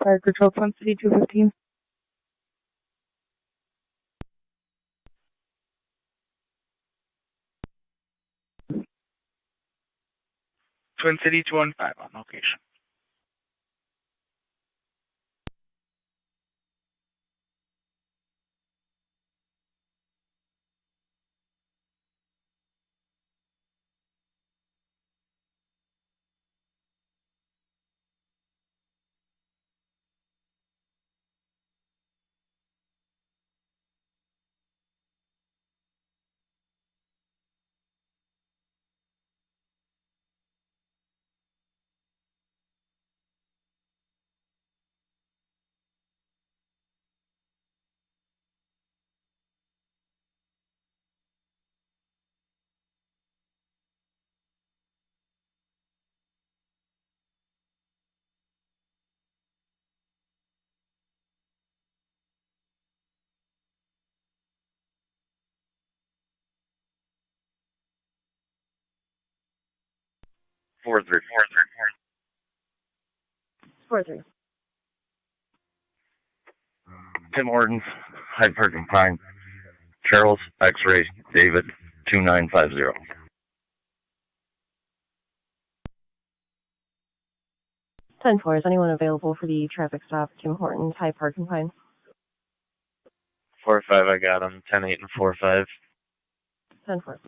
Fire Control Twin City 215. Twin City 215 on location. Four three. Tim Hortons, Hyde Park and Pine, Charles, X-Ray, David, 2950. 10-4, is anyone available for the traffic stop, Tim Hortons, Hyde Park and Pine? 4-5, I got him. 10-8 and 4-5. 10-4.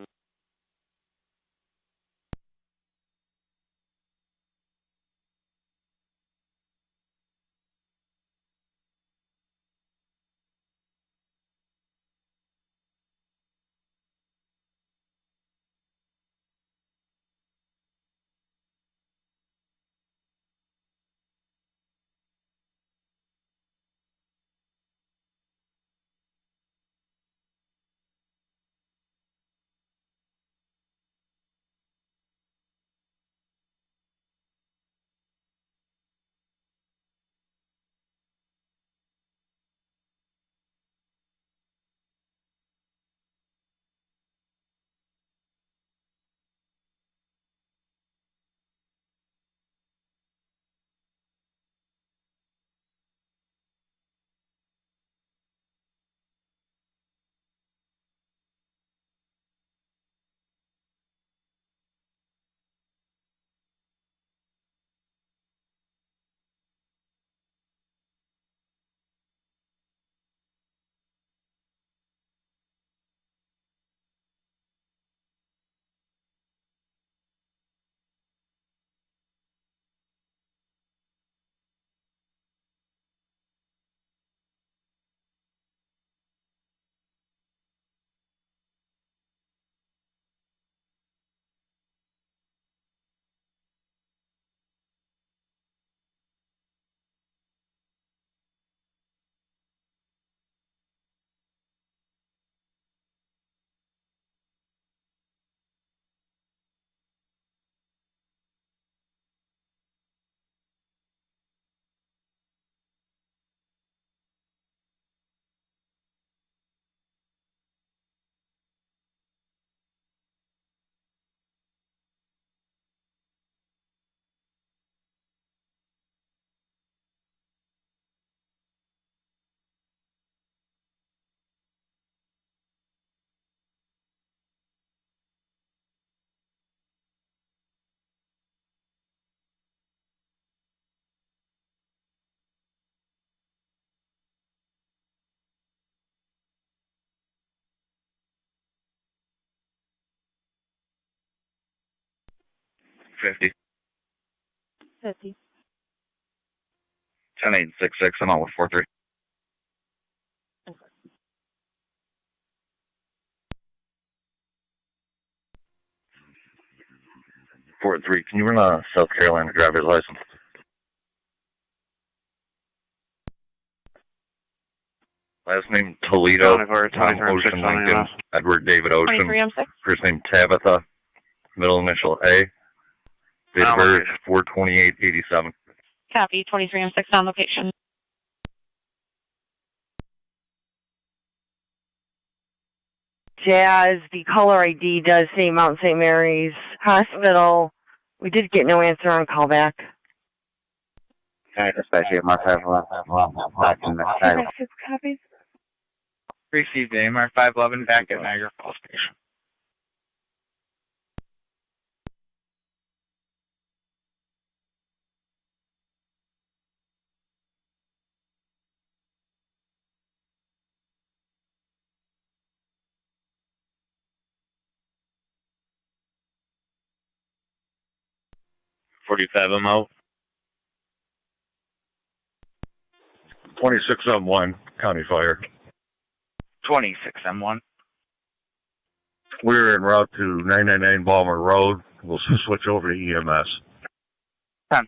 Fifty. 50. 10-8 and 6-6. I'm out with 4-3. 4-3. Can you run a South Carolina driver's license? Last name Toledo, 24, Ocean Lincoln, Edward David Ocean. 23 M6. First name Tabitha, middle initial A. Date of birth 4/28/87. Copy, 23 M6 on location. Jazz, the caller ID does say Mount St. Mary's Hospital. We did get no answer on callback. Especially at my 511 back in the Niagara. 6 copies. Received AMR 511 back at Niagara Falls Station. I'm out. 26M1, County Fire. 26M1. We're en route to 999 Balmer Road. We'll switch over to EMS. 10-4.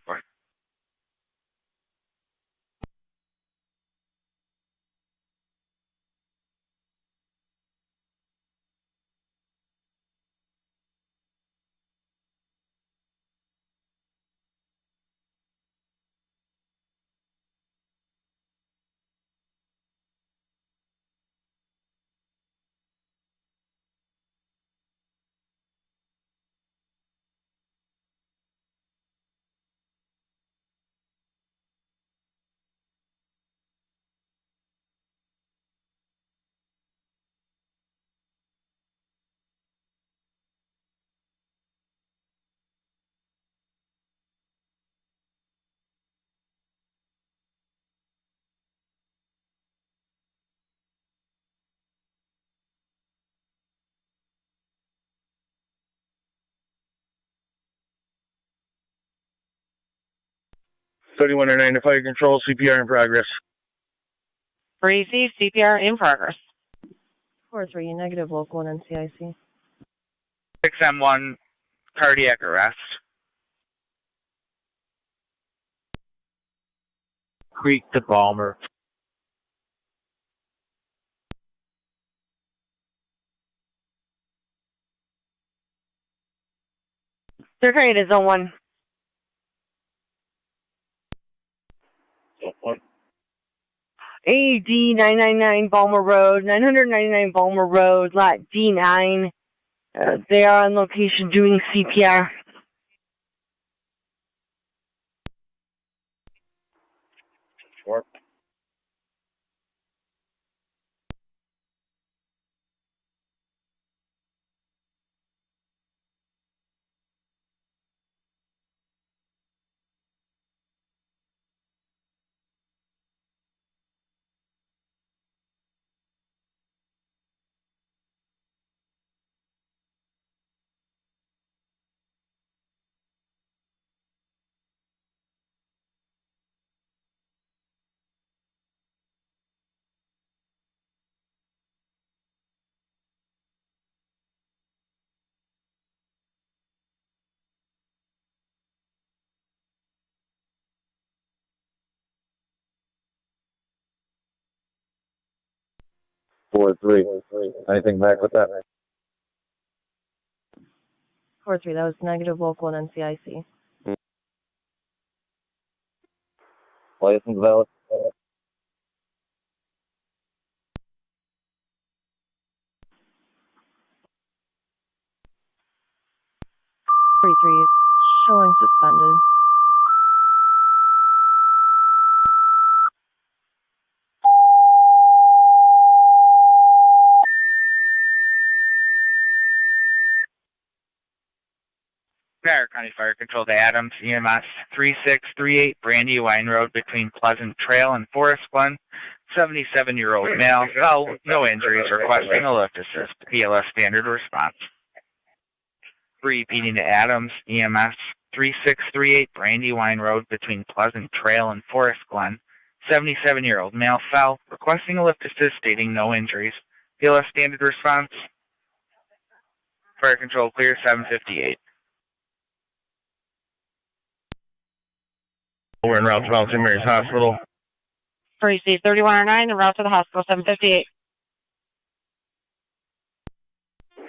Thirty-one or 9 to fire control, CPR in progress. Receive CPR in progress. 4-3, negative local and NCIC. 6M1, cardiac arrest. Creek to Balmer. They're carried at zone 1. AD 999 Balmer Road, 999 Balmer Road, lot D9. They are on location doing CPR. Sure. Four three. Anything back with that? 4-3, that was negative local and NCIC. License valid. 3-3, showing suspended. Niagara County Fire Control to Adams, EMS 3638 Brandywine Road between Pleasant Trail and Forest Glen. 77-year-old male, fell, no injuries, requesting a lift assist. BLS standard response. Repeating to Adams, EMS 3638 Brandywine Road between Pleasant Trail and Forest Glen. 77-year-old male fell, requesting a lift assist, stating no injuries. BLS standard response. Fire Control clear 758. We're en route to Mount St. Mary's Hospital. Receive 3109 en route to the hospital 758.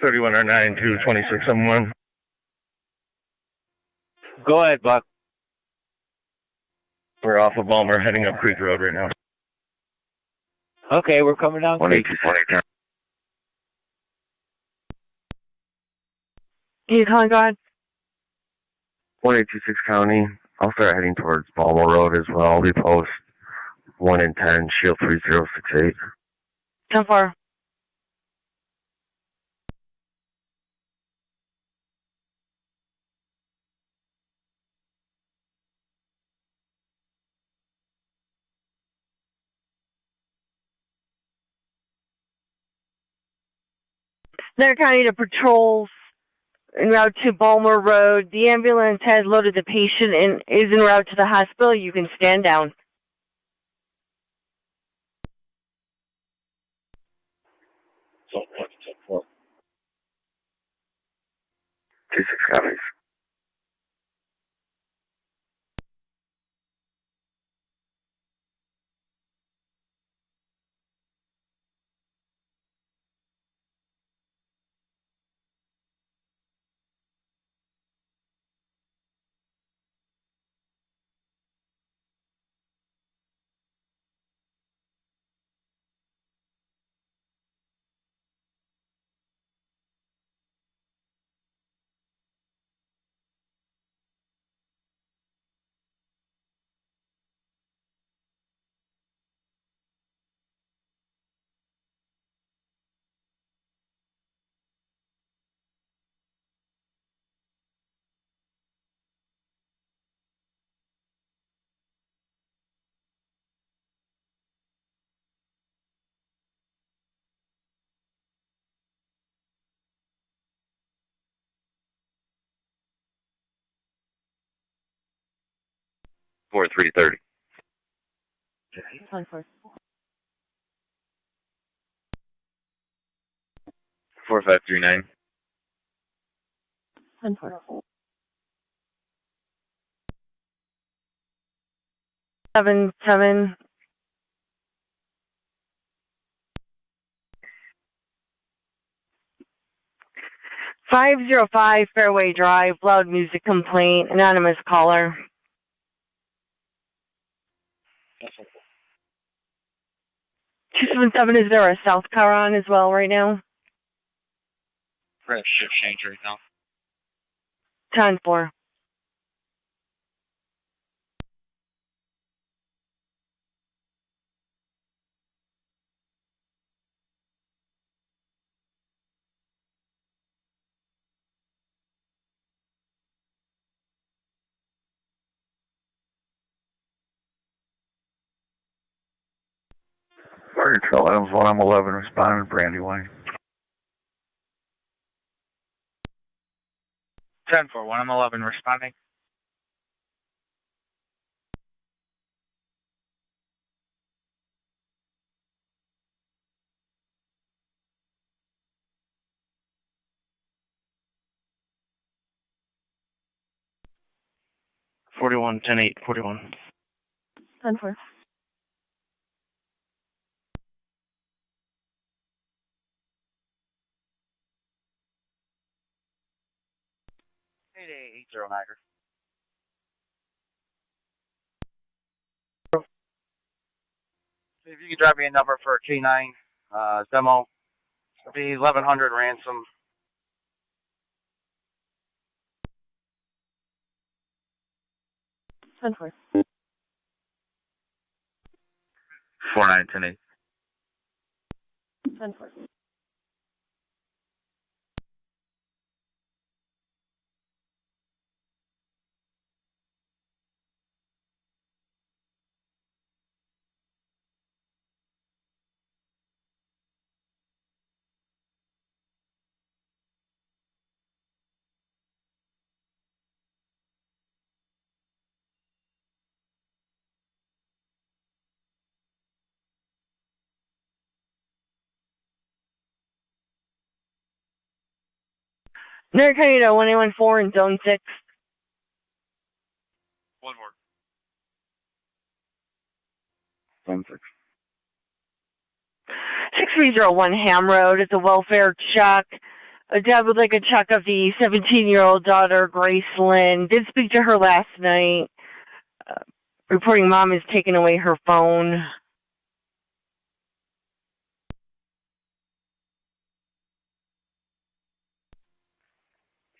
31 or 9 to 26M1. Go ahead, Buck. We're off of Balmer, heading up Creek Road right now. Okay, we're coming down Creek. 182. Can you call God? 186 County. I'll start heading towards Baltimore Road as well. We post 1 in 10, Shield 3068. 10-4. They're counting to patrols en route to Baltimore Road. The ambulance has loaded the patient and is en route to the hospital. You can stand down. 26 copies. For 330. 10-4. 4539. 10-4. 7-7. 505 Fairway Drive, loud music complaint, anonymous caller. 277, is there a south car on as well right now? Press shift change right now. 10-4. Martin Trail Adams 1, I'm 11, responding to Brandywine. 10-4, 1, I'm 11, responding. Forty-one, 10-8, 41. 10-4. Hey, 80 Niagara. If you could drop me a number for a K9 demo, it'll be 1100 ransom. 10-4. 4910. 10-4. They're counting to 1814 in zone 6. 1 more. Zone 6. 6301 Ham Road. It's a welfare check. A dad would like a check of the 17-year-old daughter, Grace Lynn. Did speak to her last night. Reporting mom has taken away her phone.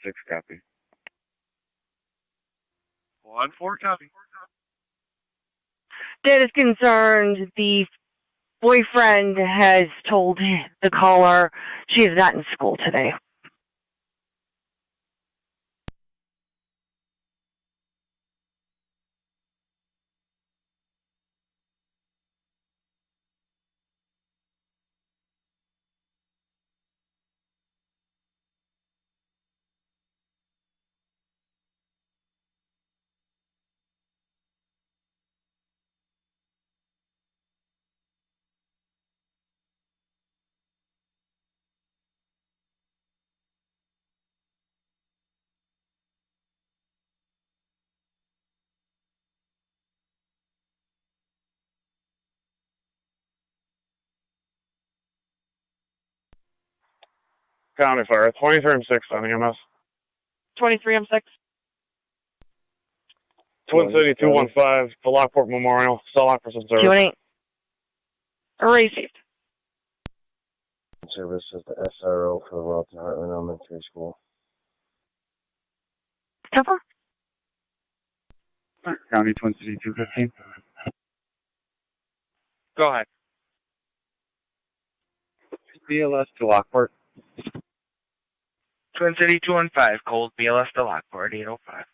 6 copy. 1-4 copy. Dad is concerned the boyfriend has told the caller she is not in school today. County Fire, 23 and 6 on EMS. 23 M6. Twin City 215, the Lockport Memorial, cell officer service. 218. Received. Service is the SRO for Walton Heartland Elementary School. Cover. County Twin City 215. Go ahead. BLS to Lockport. Twin City 215, cold BLS to Lockport, 805.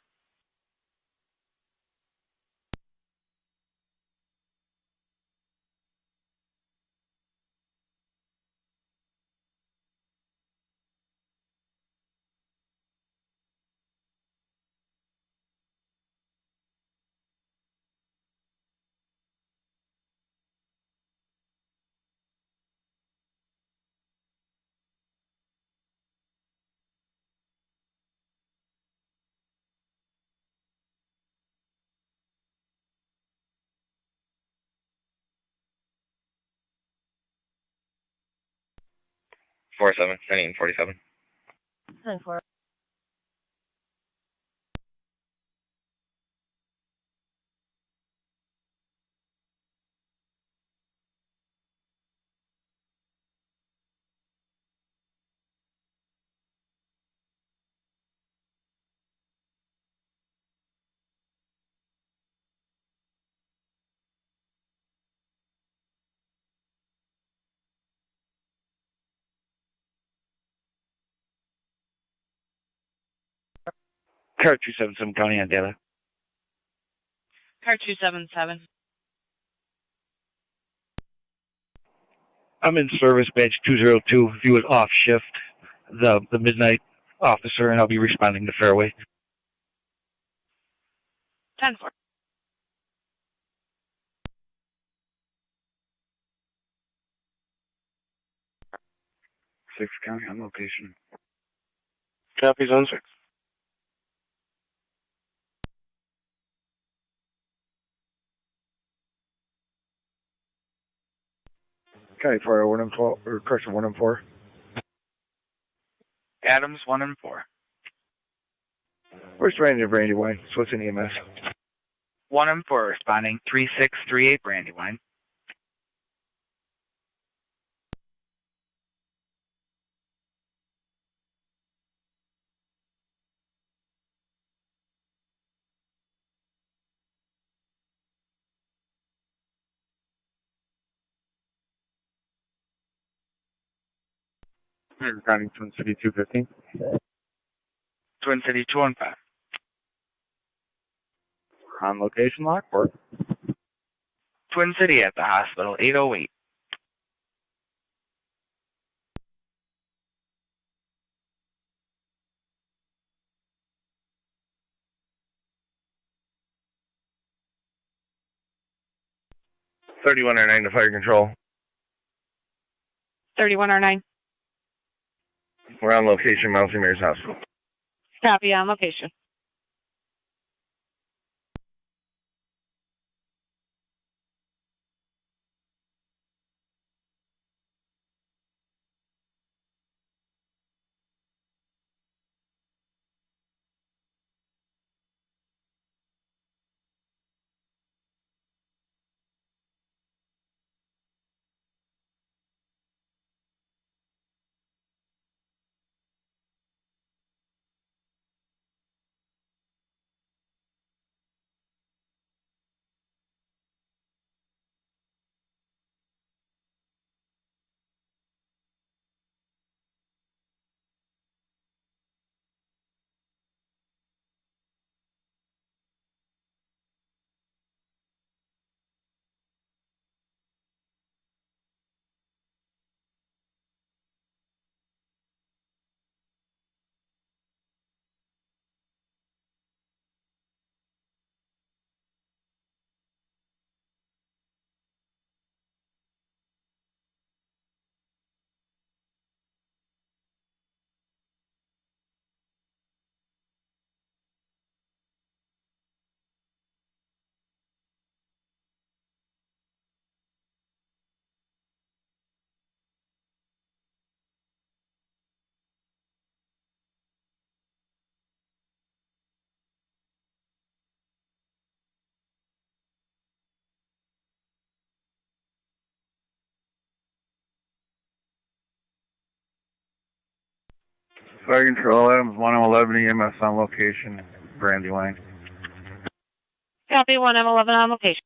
Four seven, sending 47. 10-4. Car 277, County on data. Car 277. I'm in service, badge 202. If you would off shift the midnight officer, and I'll be responding to Fairway. 10-4. Six County on location. Copy zone 6. County Fire 1 and 4, or correction 1 and 4. Adams 1 and 4. Where's Randy Brandywine? What's in EMS? 1 and 4 responding, 3638 Brandywine. County Twin City 215. Twin City 215. On location, Lockport. Twin City at the hospital, 808. Thirty-one or 9 to fire control. 3109. We're on location, Mountain Mayor's Hospital. Copy on location. Fire Control, Adams 111 EMS on location, Brandywine. Copy 1M11 on location.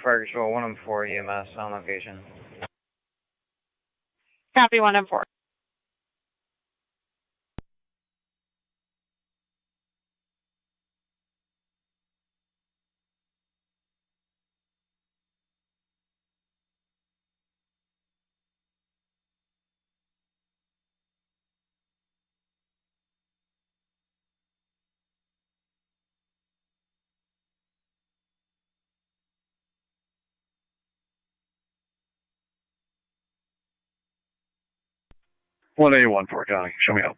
Fire Control 114 EMS on location. Copy 1M4. One A, 1-4, Johnny. Show me up.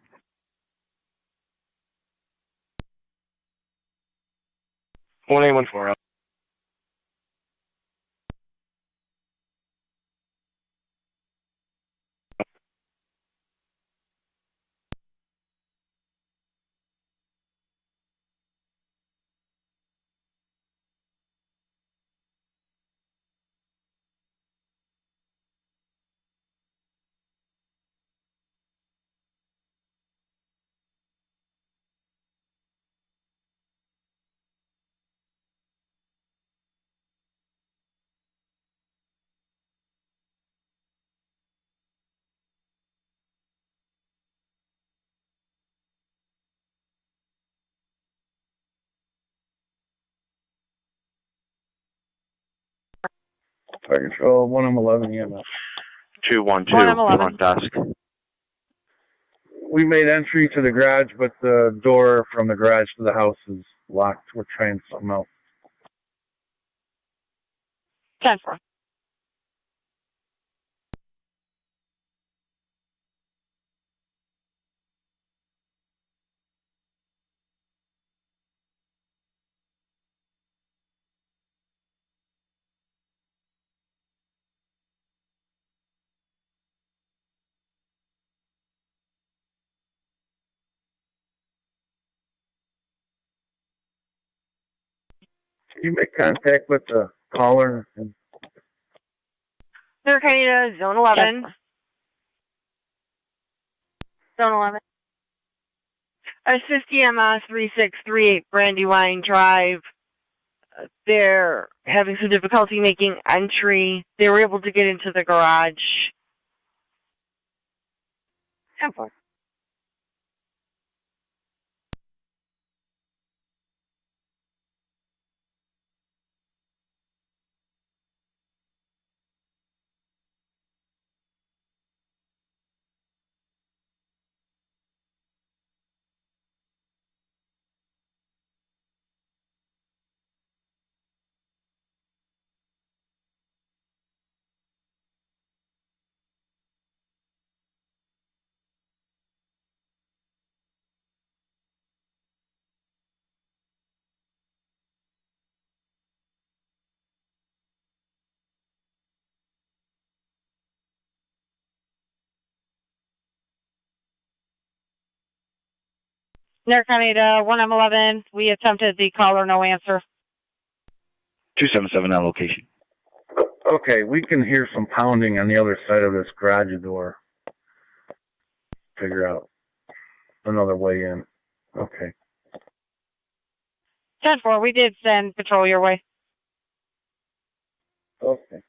1A, 1-4, up. Fire Control 111 EMS. 212, 1M11. front desk. We made entry to the garage, but the door from the garage to the house is locked. We're trying something else. 10-4. Can you make contact with the caller? And Narcanita, Zone 11. Zone 11. Assist EMS 3638 Brandywine Drive. They're having some difficulty making entry. They were able to get into the garage. 10-4. Narcanita 1M11. We attempted the caller, no answer. 277 on location. okay, we can hear some pounding on the other side of this garage door. Figure out another way in. Okay. 10-4. We did send patrol your way. Okay.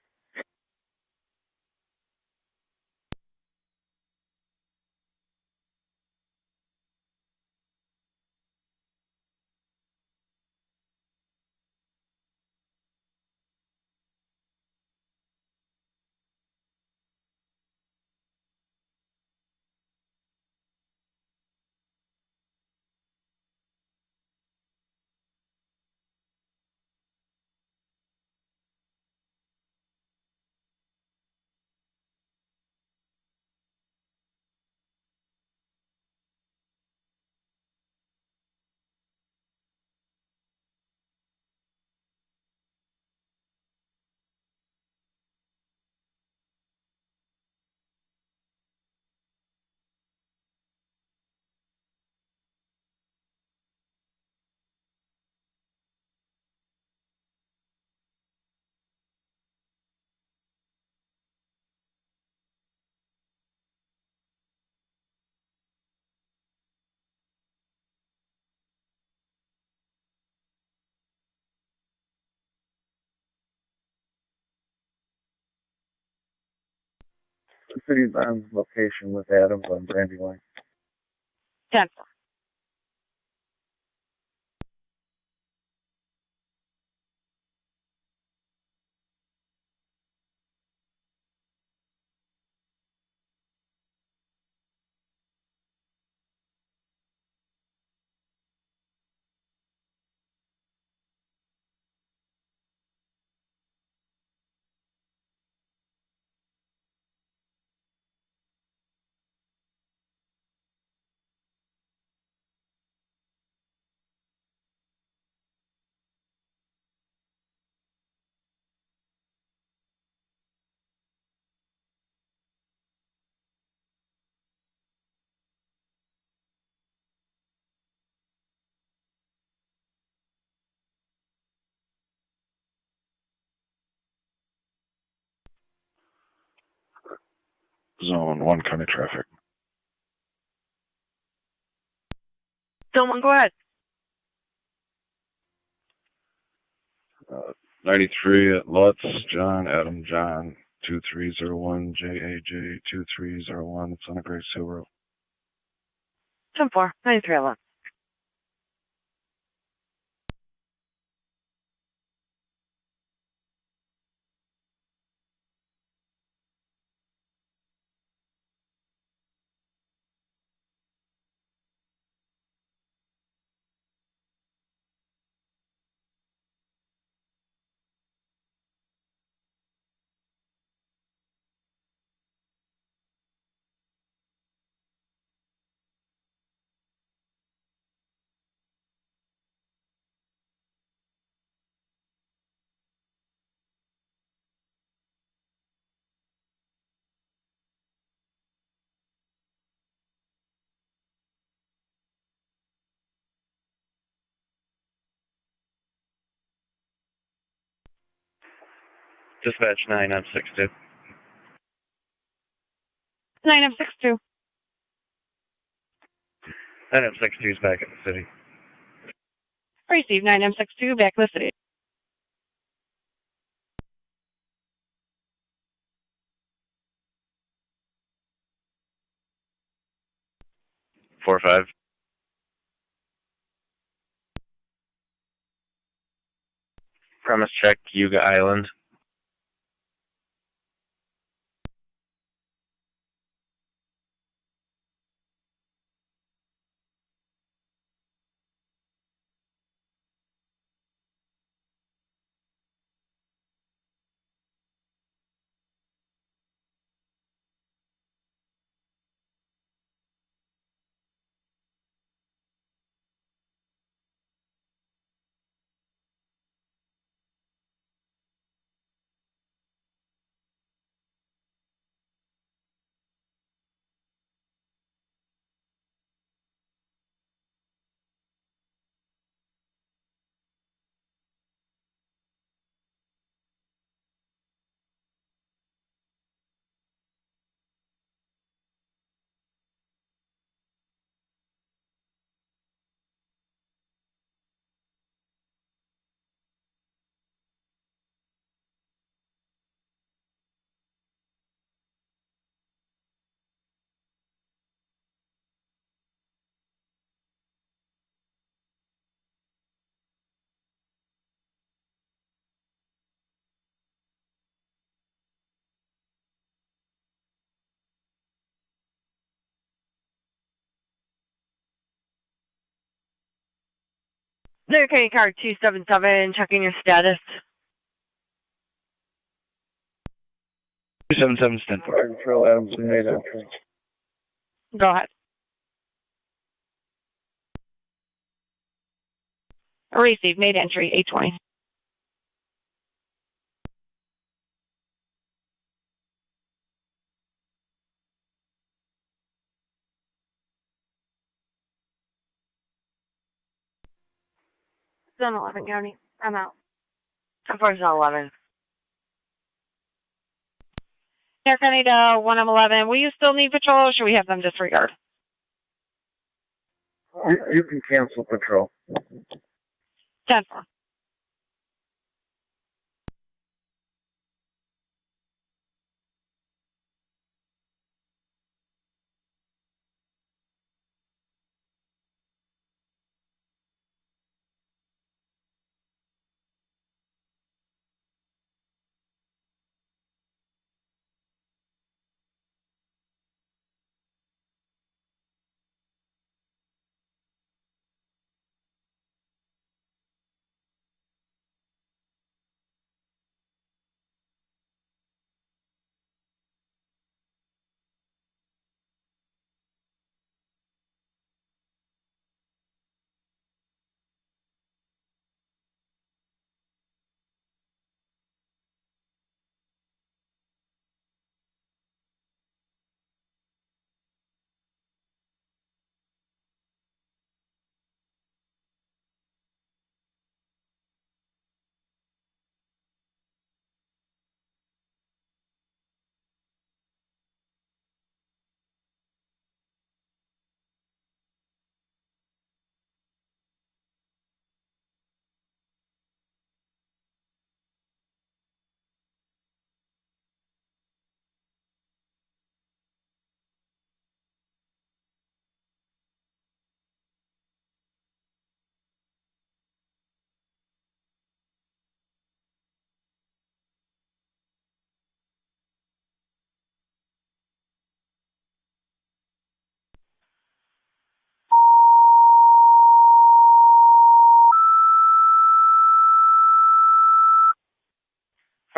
city's on location with Adams on Brandywine. 10-4. Zone 1 county traffic. Someone go ahead. 93 at Lutz, John, Adam, John, 2301, JAJ, 2301. It's on a Grace Hill Road. 10-4. 93 11. Dispatch 9M62. 9M62. 9M62 is back in the city. Receive 9M62 back in the city. Four five. Premise check, Yuga Island. New County card 277, checking your status. 277 stand for. Trail Adams made entry. Go ahead. Receive made entry 820. Zone 11 County. I'm out. 10-4 Zone 11. Air County to 1M11. Will you still need patrol or should we have them disregard? You can cancel patrol. 10-4.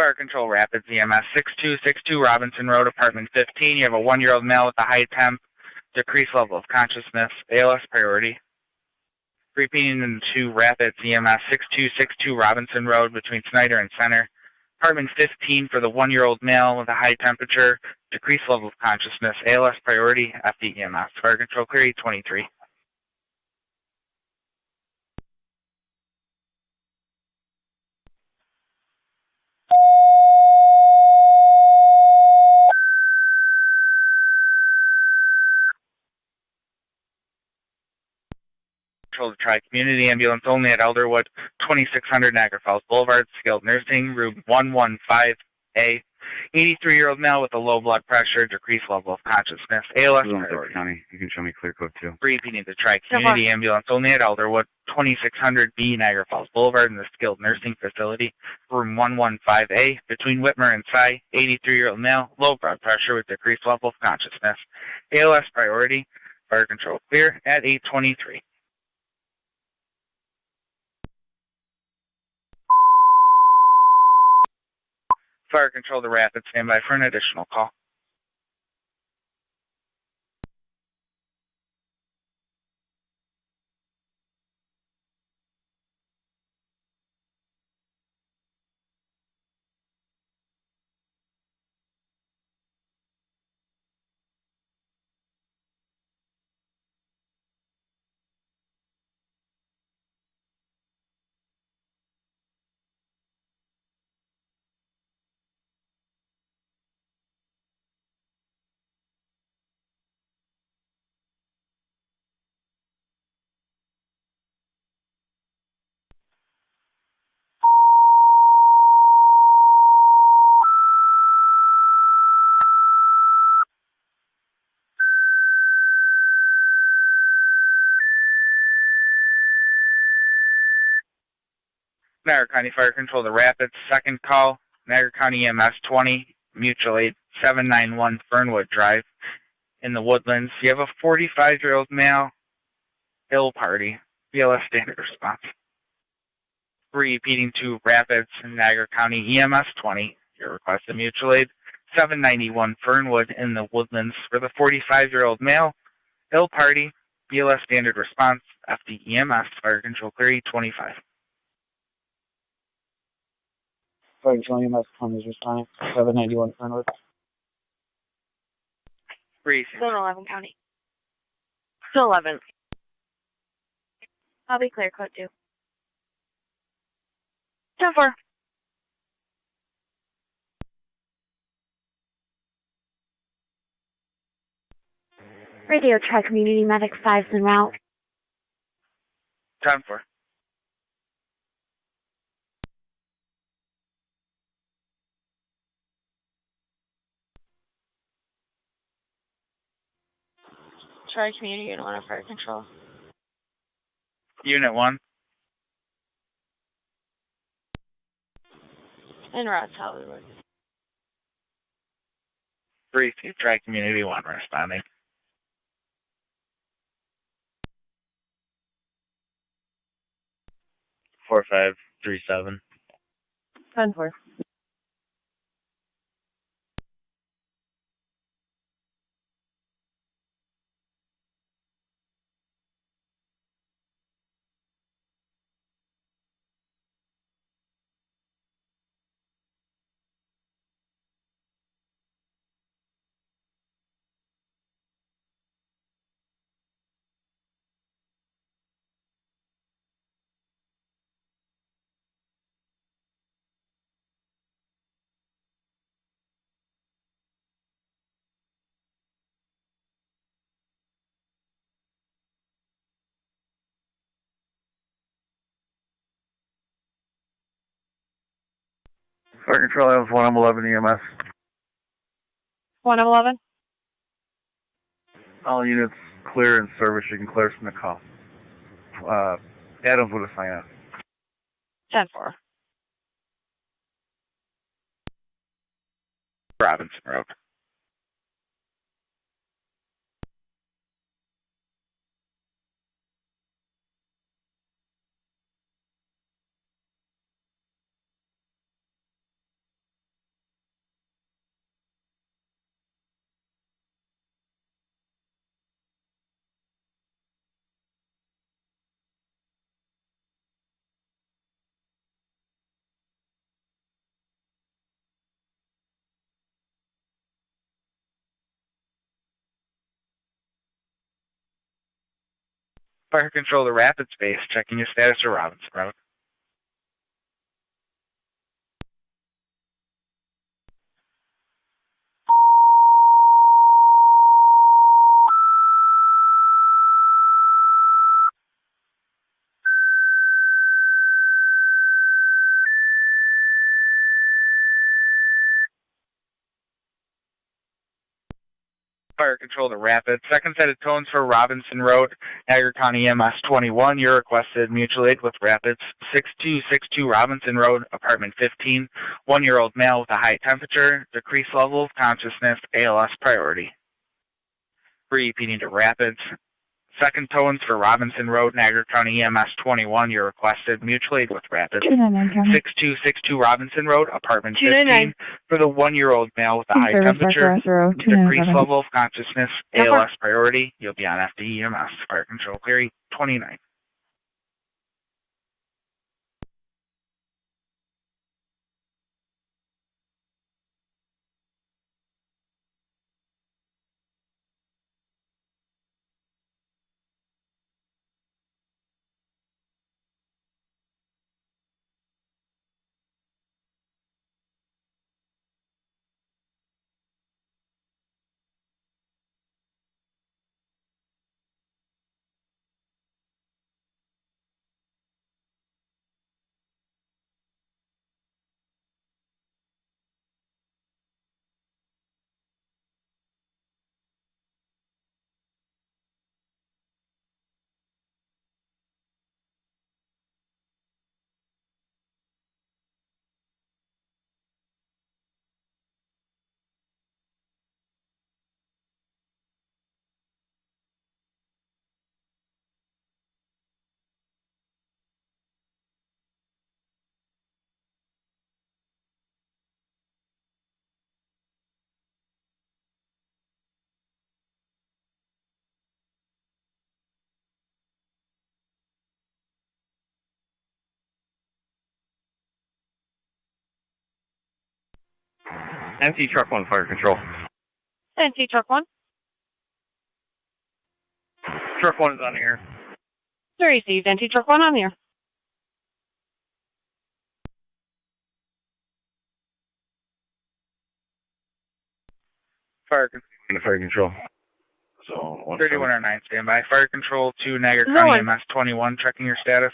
Fire Control Rapids EMS 6262 Robinson Road, apartment 15. You have a 1-year-old male with a high temp, decreased level of consciousness, ALS priority. Repeating to Rapids EMS 6262 Robinson Road between Snyder and Center. Apartment 15 for the 1-year-old male with a high temperature, decreased level of consciousness, ALS priority, FD EMS. Fire Control Clear 23. Control to Tri-Community Ambulance only at Elderwood, 2600 Niagara Falls Boulevard, skilled nursing, room 115A. 83-year-old male with a low blood pressure, decreased level of consciousness, ALS priority. County, you can show me clear code 2. Repeating the Tri-Community Ambulance only at Elderwood, 2600B Niagara Falls Boulevard in the skilled nursing facility, room 115A, between Whitmer and Cy, 83-year-old male, low blood pressure with decreased level of consciousness, ALS priority. Fire Control Clear at 823. Fire Control to Rapid, stand by for an additional call. Niagara County Fire Control to Rapids, second call, Niagara County EMS 20, mutual aid 791 Fernwood Drive in the Woodlands. You have a 45-year-old male, ill party, BLS standard response. Repeating to Rapids, Niagara County EMS 20, your request of mutual aid 791 Fernwood in the Woodlands for the 45-year-old male, ill party, BLS standard response, FD EMS, Fire Control Clear 25. Fire Control EMS 20 is responding. 791 Fernwood. Brief. Still 11 County. Still 11. I'll be clear, code 2. 10-4. Radio Tri-Community Medic 5's en route. 10-4. Tri-Community Unit 1 Fire Control. Unit 1. En route to Hollywood. Brief. Tri-Community 1 responding. Four 537. 10-4. Fire Control, that was 111 EMS. 1 of 11. All units clear in service. You can clear from the call. Adams would assign us. 10-4. Robinson Road. Fire control to Rapid Space, checking your status for Robinson Road. Fire control to Rapid. Second set of tones for Robinson Road, Niagara County EMS 21. You're requested mutual aid with Rapids. 6262 Robinson Road, apartment 15. 1-year-old male with a high temperature, decreased level of consciousness, ALS priority. Repeating to Rapids. Second tones for Robinson Road, Niagara County EMS 21. You're requested mutual aid with Rapids. 6262 Robinson Road, apartment 15. For the 1-year-old male with a high temperature, decreased level of consciousness, ALS priority. You'll be on FD EMS. Fire control clear 29. Empty truck 1, fire control. NC truck 1. Truck 1 is on here. Sir, received. NC truck 1 on here. Fire control. So 3109, standby. Fire control to Niagara No County one. EMS 21, checking your status.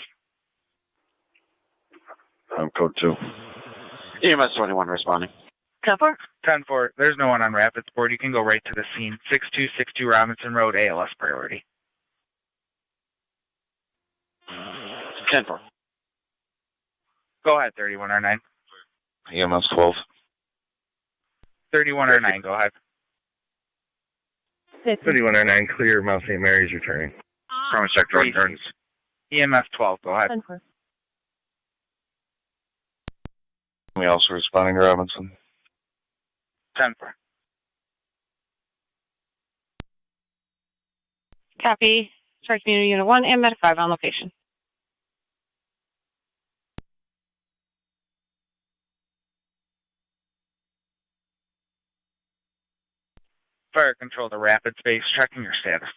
Code 2. EMS 21 responding. 10-4. 10-4. There's no one on Rapid Sport. You can go right to the scene. 6262 Robinson Road, ALS priority. 10-4. Go ahead, 3109. EMS 12. 3109, go ahead. 3109, clear. Mount St. Mary's returning. Promise sector returns. EMS 12, go ahead. 10-4. We also responding to Robinson. 10-4. Copy. Charge Community Unit 1 and Medic 5 on location. Fire control to Rapid Space, checking your status.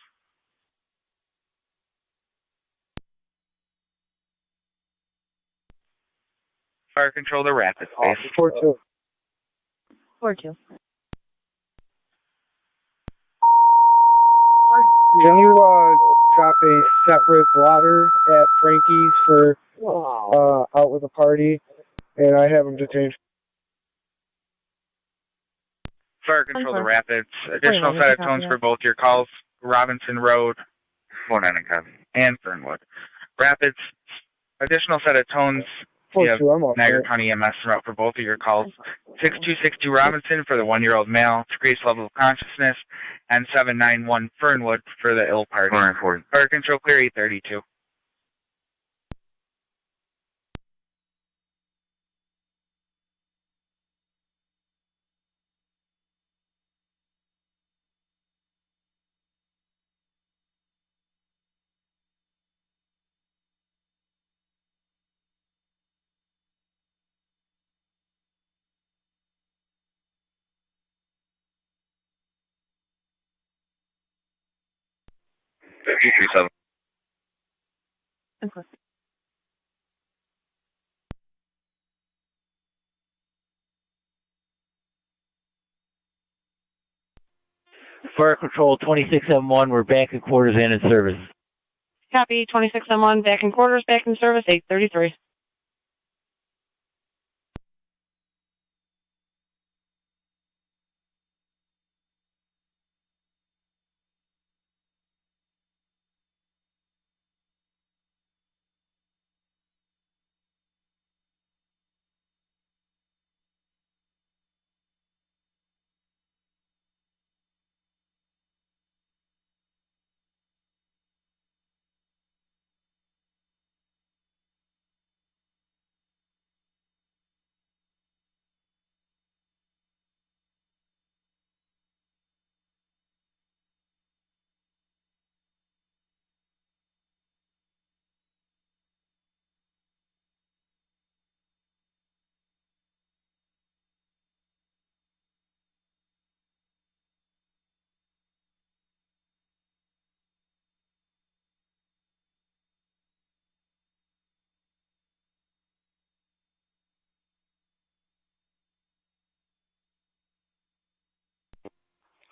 Fire control to Rapid Space. 4-2. 4-2. Can you drop a separate blotter at Frankie's for out with a party, and I have him detained. Fire control to Rapids. Additional set of tones for both your calls. Robinson Road, 49 and Fernwood. Rapids. Additional set of tones. You have 4-2, I'm off. Niagara County EMS route for both of your calls. 6262 Robinson for the 1-year-old male, decreased level of consciousness, and 791 Fernwood for the ill party. Fire control clear 832. Two 3 7. 10-4. Fire Control 26M1, we're back in quarters and in service. Copy, 26M1, back in quarters, back in service, 833.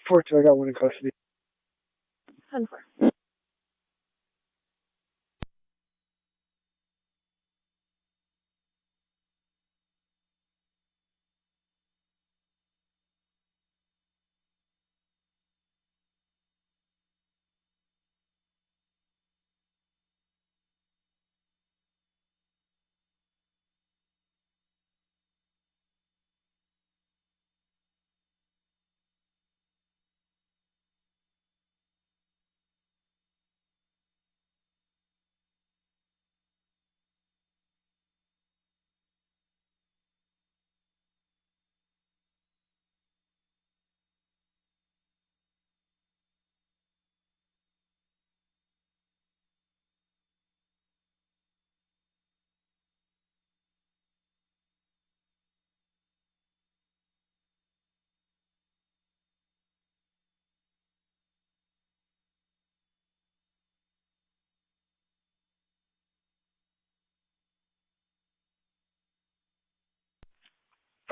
Fortunately, I got one in custody. 10-4.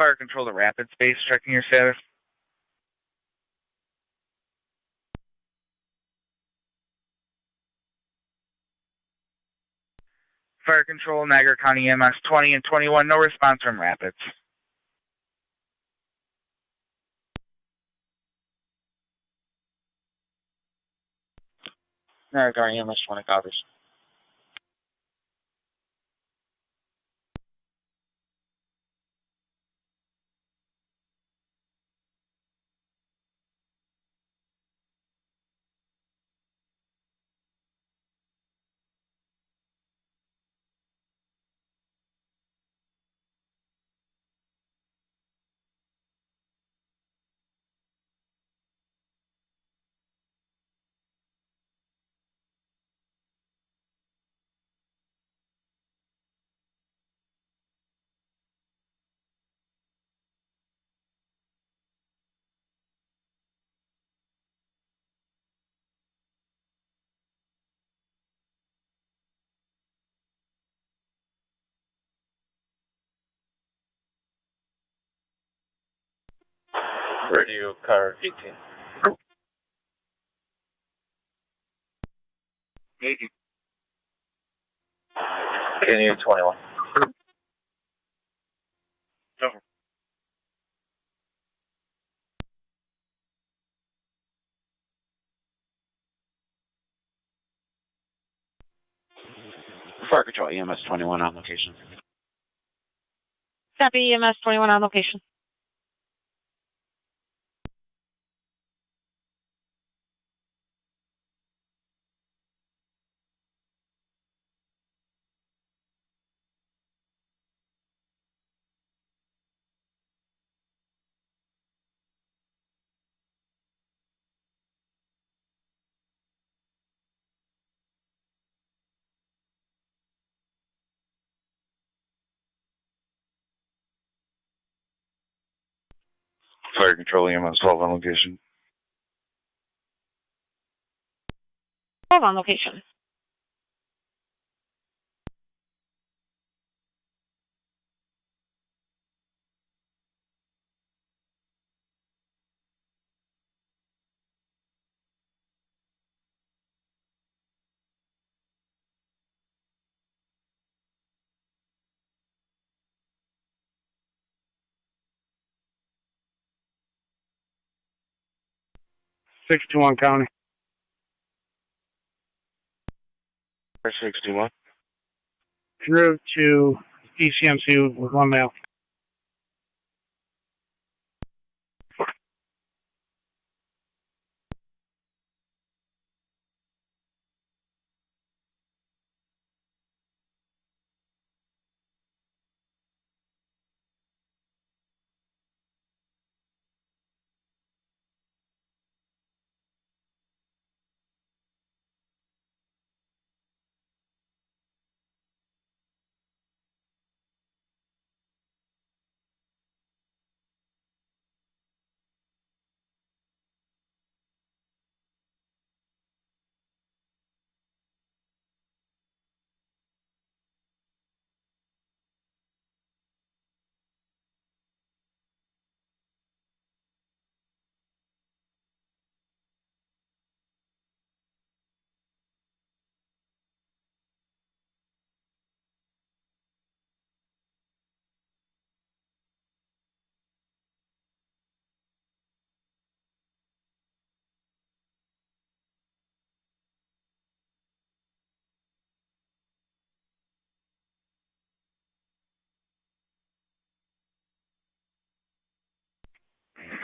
Fire Control to Rapid Space, checking your status. Fire Control, Niagara County EMS 20 and 21, no response from Rapids. Niagara County EMS 20 copies. Radio car 18. 18. Kenny 21. Over. Fire Control EMS 21 on location. Copy, EMS 21 on location. Fire Control EMS 12 on location. 12 on location. 621 County. 621. En route to ECMC with one male.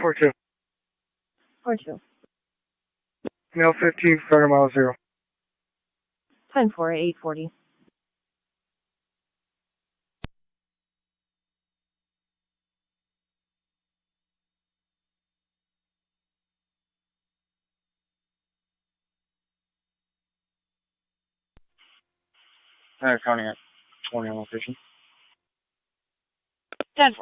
Four two. 42. Male 15, starter mile 0. 10-4, 840. County at 20 on location. 10-4.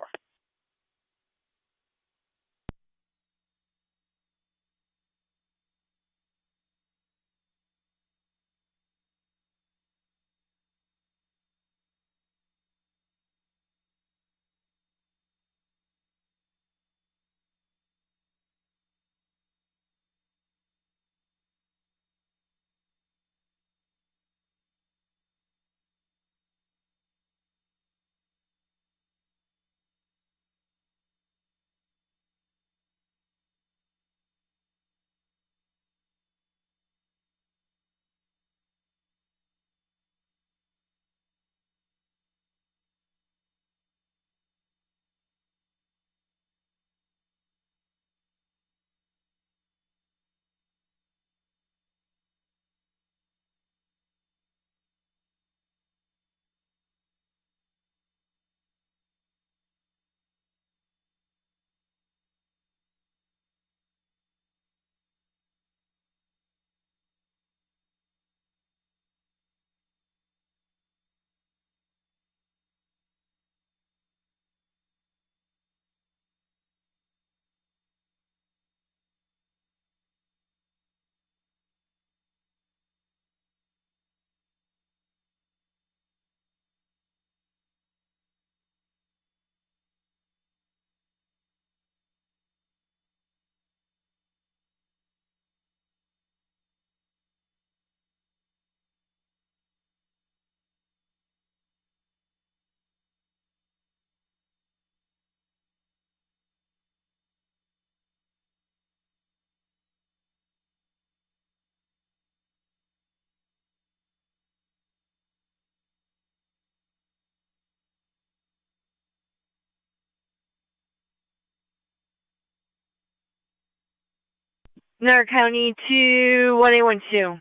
Niagara County to 1812.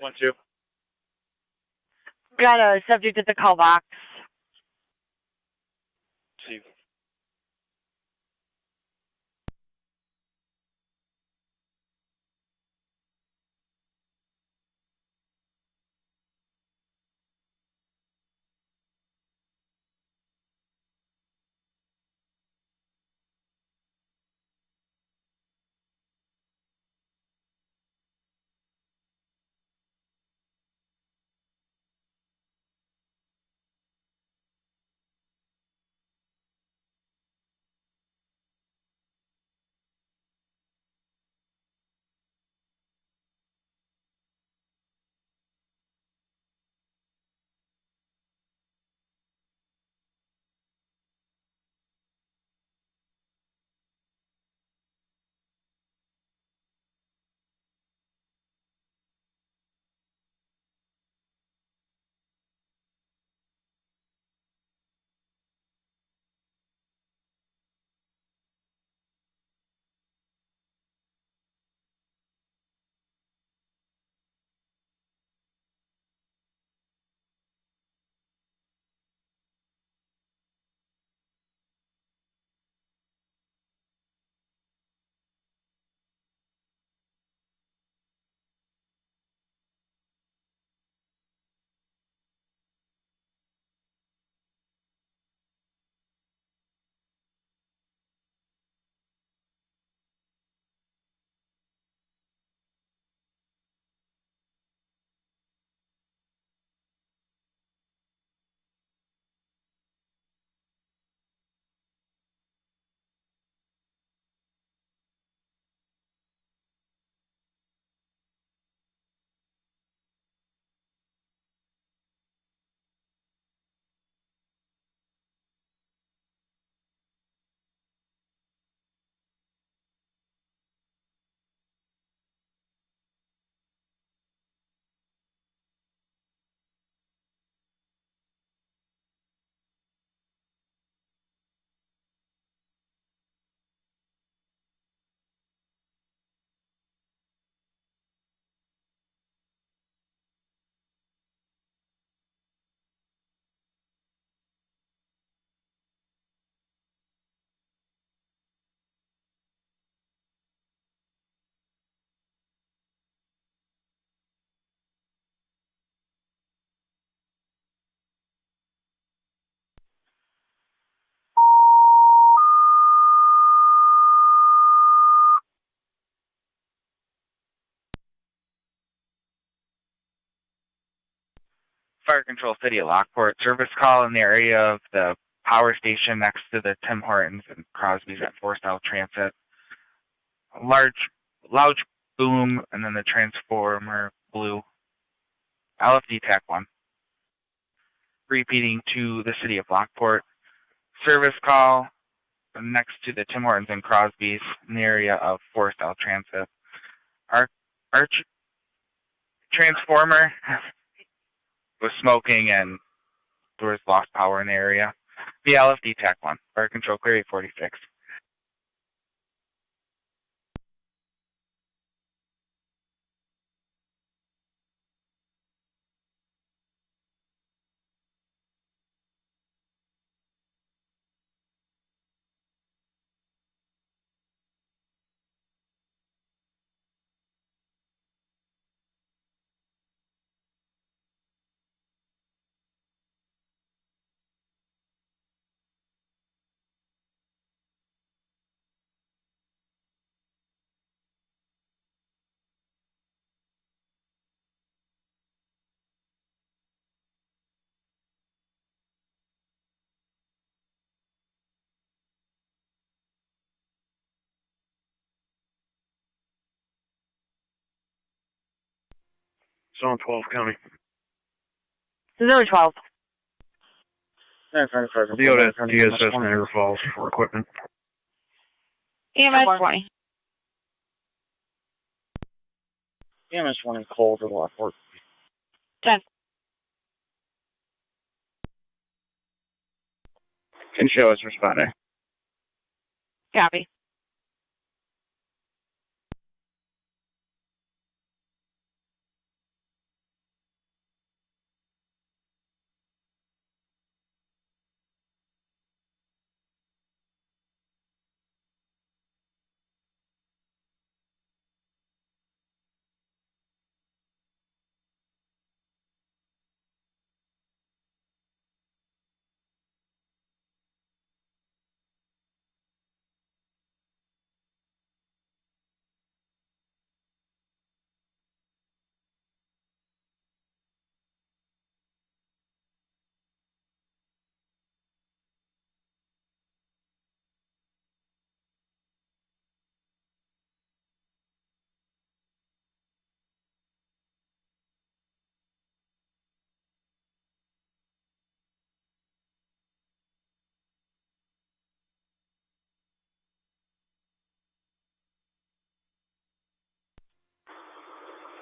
1-2. Got a subject at the call box. See. Fire Control City of Lockport. Service call in the area of the power station next to the Tim Hortons and Crosby's at 4 South Transit. A loud boom, and then the transformer blew. LFD TAC 1. Repeating to the City of Lockport. Service call next to the Tim Hortons and Crosby's in the area of 4 South Transit. Our transformer was smoking and there was lost power in the area. The LFD TAC 1. Fire Control Clear 846. Zone 12 County. Zone 12. DSS Niagara Falls for equipment. EMS 20. EMS 20 call to Lockport. 10. Can show us responding. Copy.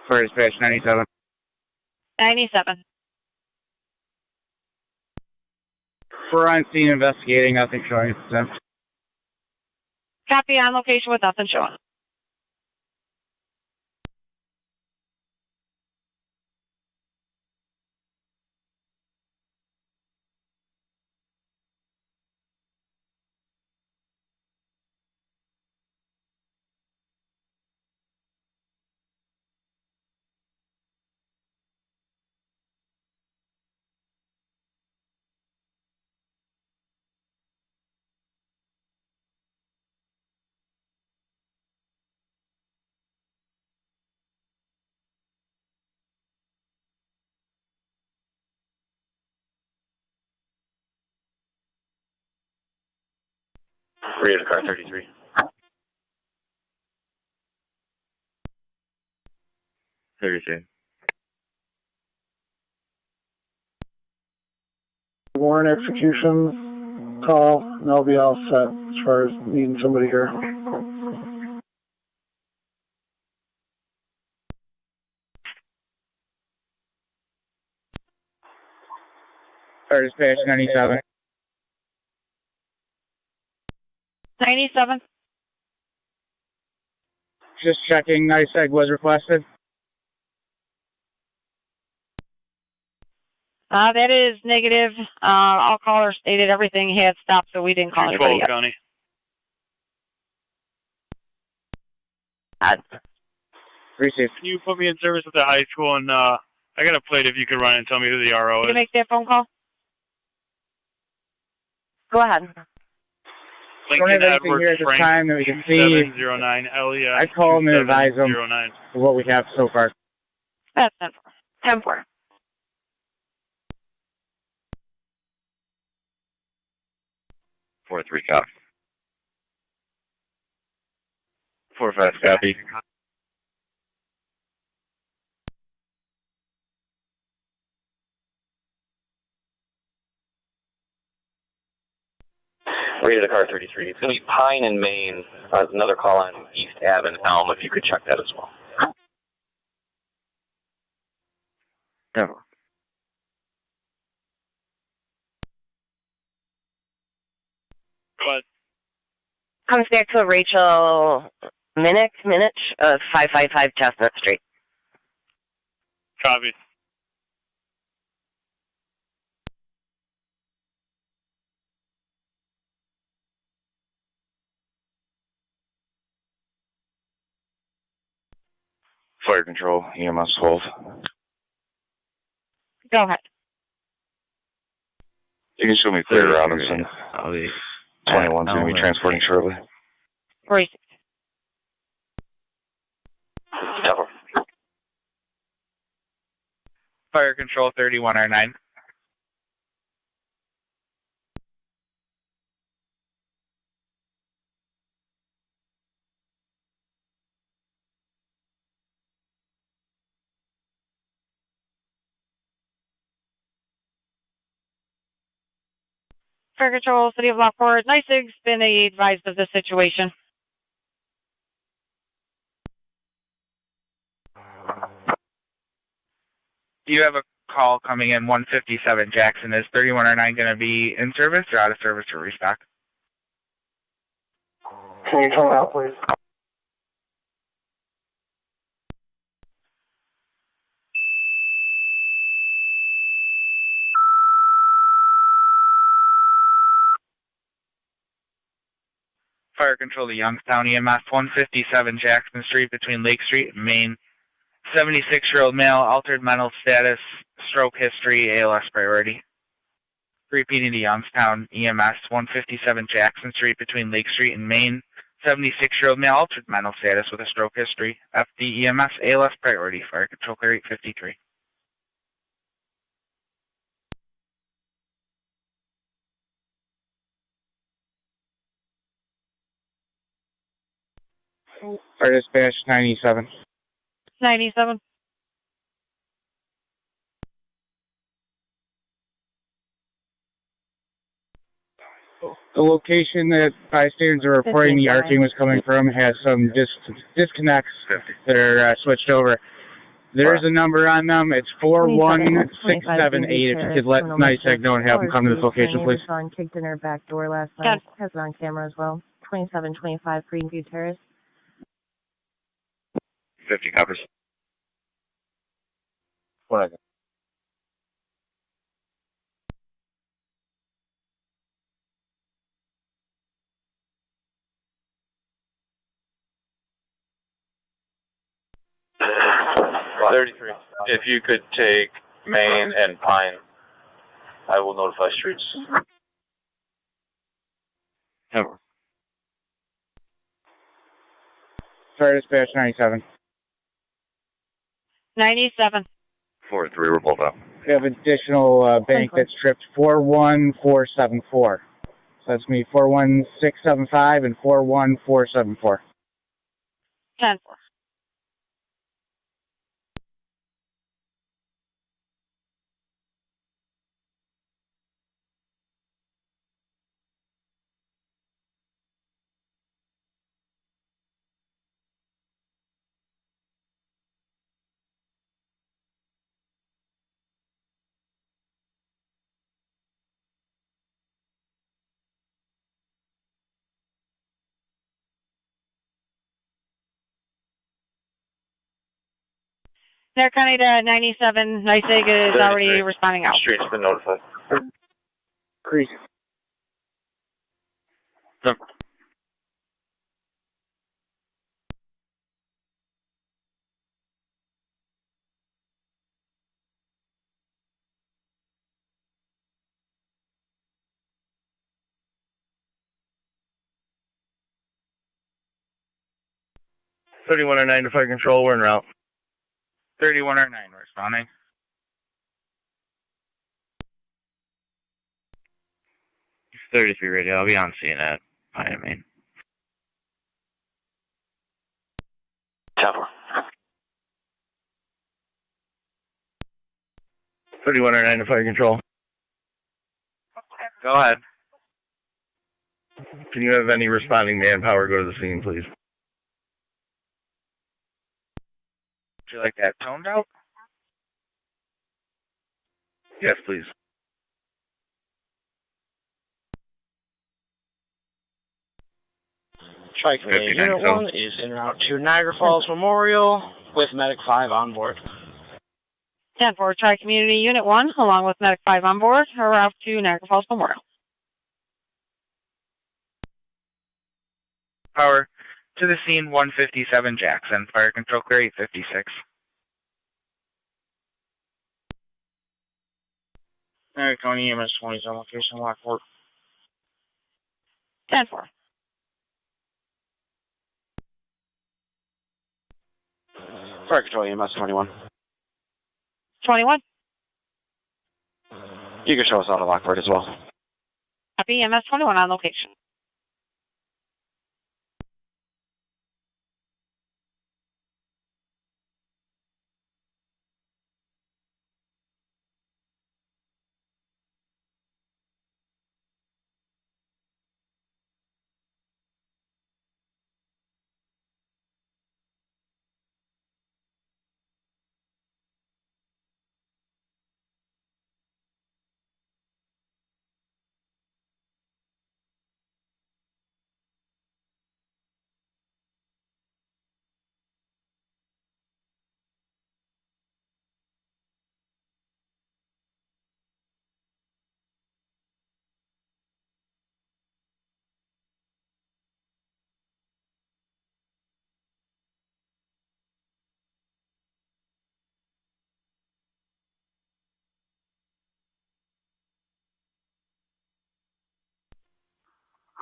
For dispatch 97. 97. For on scene investigating, nothing showing at the time. Copy, on location with nothing showing. Rear to car 33. 32. Warrant execution call, and I'll be all set as far as needing somebody here. For dispatch 97. 97. Just checking, NICEAG was requested. That is negative. All callers stated everything had stopped, so we didn't call anybody yet. County. Receive. Can you put me in service at the high school, and I got a plate if you could run and tell me who the RO Can you is. make that phone call? Go ahead. Don't have anything here at this time that we can see. 709 LES. I call them and advise them 2709. of what we have so far. That's 10-4. 10-4. 4-3 copy. 4-5 copy. Radio to car 33. It's going to be Pine and Main. Another call on East Ave and Elm, if you could check that as well. Never. But Comes back to Rachel Minich of 555 Chestnut Street. copy. Fire control, EMS 12. Go ahead. You can show me clear Robinson. 21's going to be transporting shortly. 46. Fire control 31R9. Fire Control, City of Lockport. NYSEG's been advised of the situation. You have a call coming in 157 Jackson. Is 31R9 going to be in service or out of service or restock? Can you come out, please? Fire control to Youngstown EMS 157 Jackson Street between Lake Street and Main. 76-year-old male, altered mental status, stroke history, ALS priority. Repeating to Youngstown EMS 157 Jackson Street between Lake Street and Main. 76-year-old male, altered mental status with a stroke history. FD EMS ALS priority. Fire control clear 853. Fire dispatch 97. 97. The location that bystanders are reporting the arcing was coming from has some disconnects that are switched over. There's a number on them. It's 41678. If you could let NYSEG know and have them come to this location, please. On kicked in her back door last night. Has it on camera as well. 2725 Greenview Terrace. 50 copies. What? 33. If you could take Main and Pine, I will notify streets. Never. Fire dispatch 97. 97. 4-3, we're both up. We have additional bank that's tripped 41474. So that's me 41675 and 41474. 10-4. They're County to 97. NYSEG is already responding out. Streets been notified. Crease. Never. Thirty-one or 9 to fire control. We're en route. 31R9 responding. 33 radio. I'll be on scene at Pine and Main. 10-4. 3109 to fire control. Go ahead. Can you have any responding manpower go to the scene, please? Would you like that toned out? Yes, please. Tri-Community Unit 1 is en route to Niagara Falls Memorial with Medic 5 on board. 10-4, Tri-Community Unit 1, along with Medic 5 on board, are route to Niagara Falls Memorial. Power to the scene 157 Jackson. Fire control clear 856. Niagara County EMS 20 is on location, Lockport. 10-4. Fire Control EMS 21. 21. You can show us out of Lockport as well. Copy, EMS 21 on location.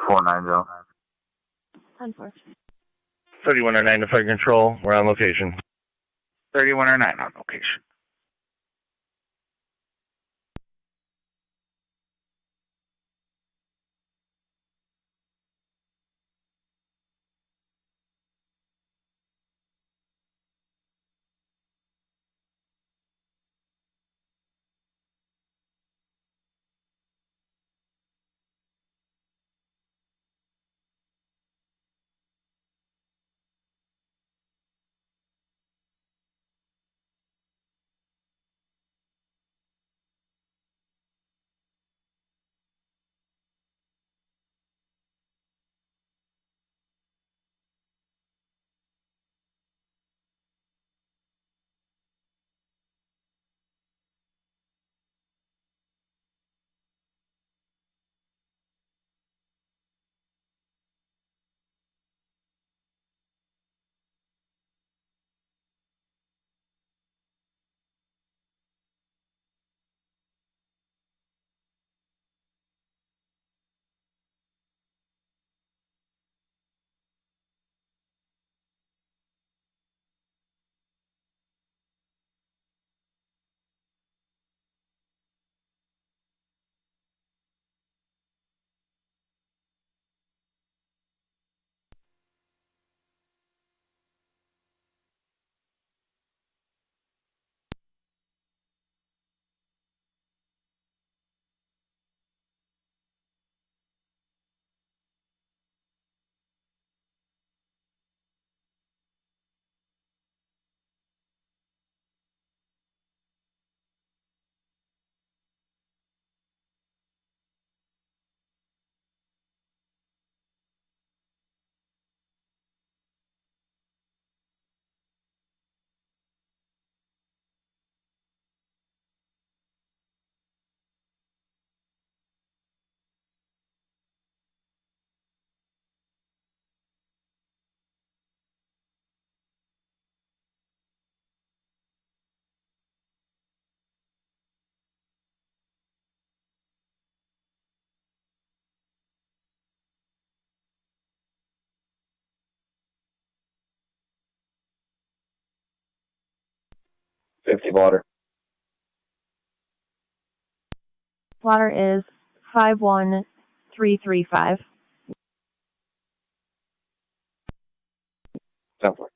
Four 9-0. 10-4. 3109 to fire control. We're on location. 3109 on location. Water. Water is 51 4335. 10-4.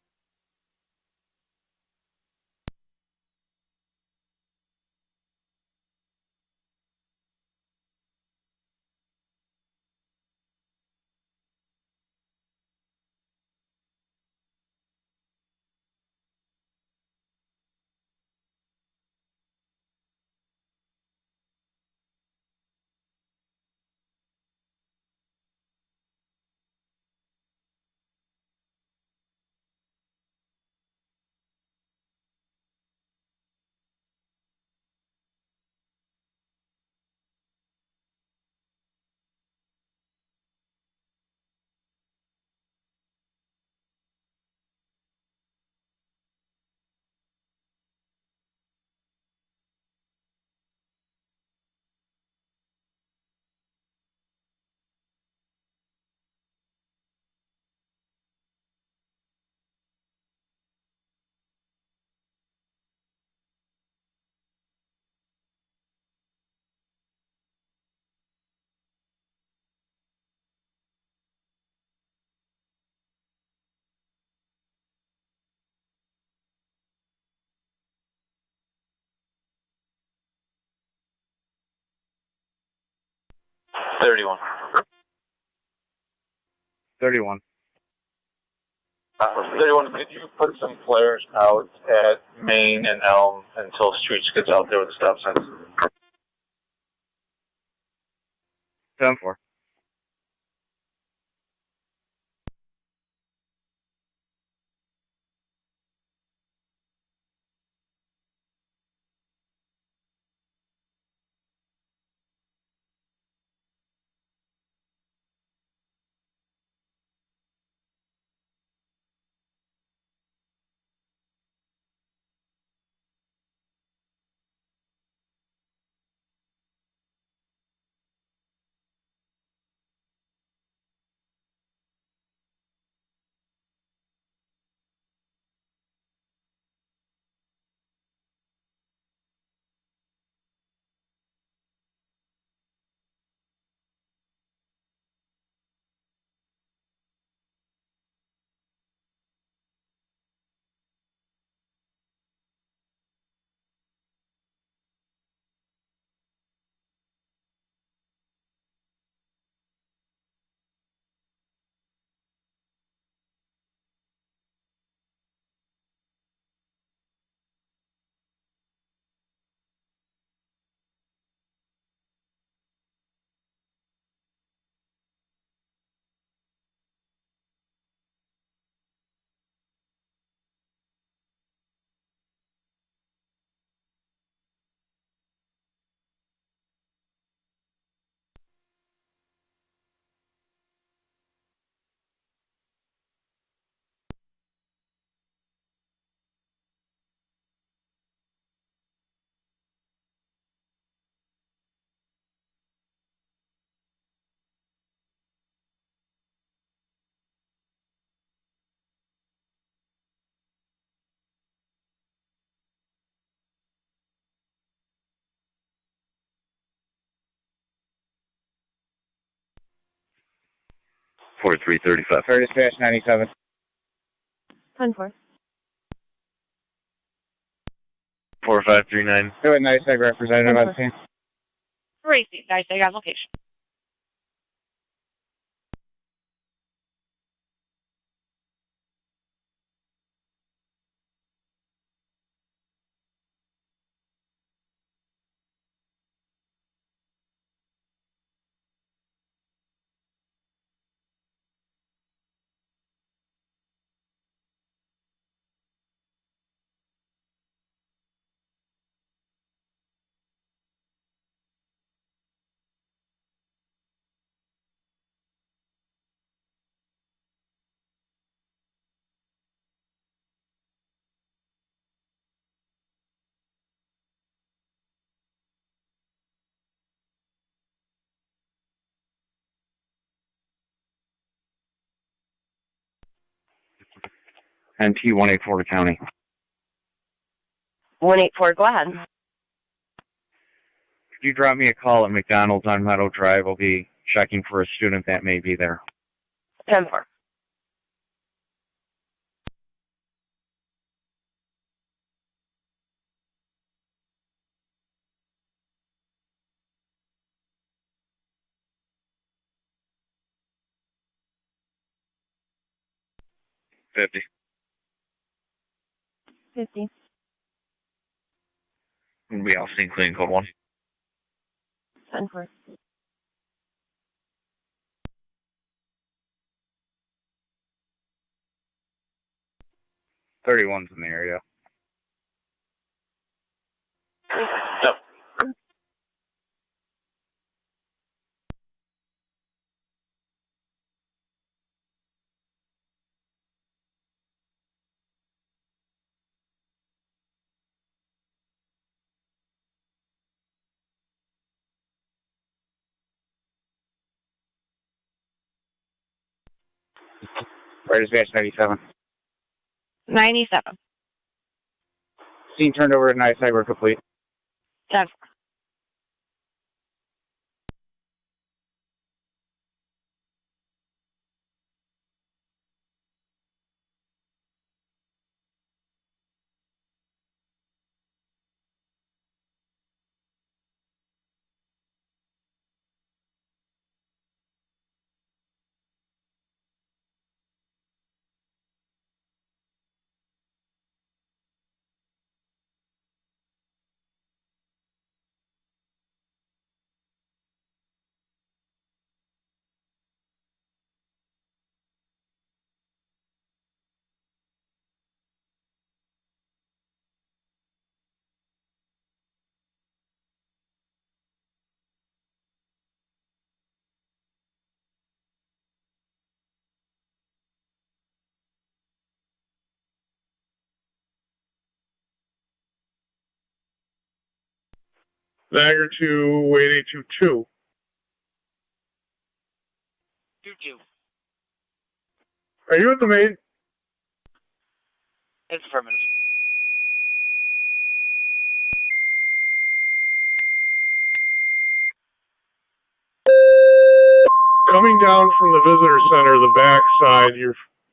$31. 31. 31, could you put some flares out at Main and Elm until Streets gets out there with the stop signs? 10-4. $4335. Curtis Dash 97. 10-4. 4539. Do it nice, representative on the scene. Racing, guys, they got location. NT 184 to county. 184, go ahead. Could you drop me a call at McDonald's on Meadow Drive? I'll be checking for a student that may be there. 10-4. $50. 50. We all see including code 1. 10-4. $31's in the area. Yep. Right dispatch 97. 97. Scene turned over to night side, we're complete. 10-4. Niagara to 8822. 2-2. Are you at the main? It's affirmative. Coming down from the visitor center, the back side,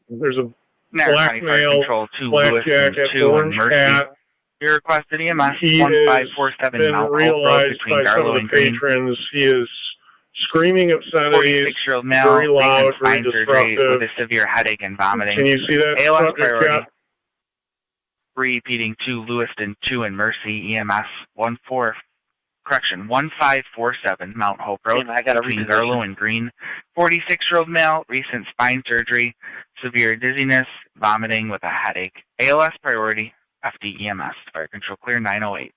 there's a black male, black jacket, orange hat. Your requested EMS He 1547 has been Mount Hope Road realized between by some Garlow of and the Green. patrons. He is screaming obscenities, 46-year-old male, very loud, recent very spine surgery with disruptive. a severe headache and vomiting. Can you see that ALS subject priority. yet? Repeating 2 Lewiston 2 and Mercy EMS 1547 Mount Hope Road Damn, I gotta between reposition. Garlow and Green. 46-year-old male, recent spine surgery, severe dizziness, vomiting with a headache. ALS priority, FD EMS. Fire control clear 908.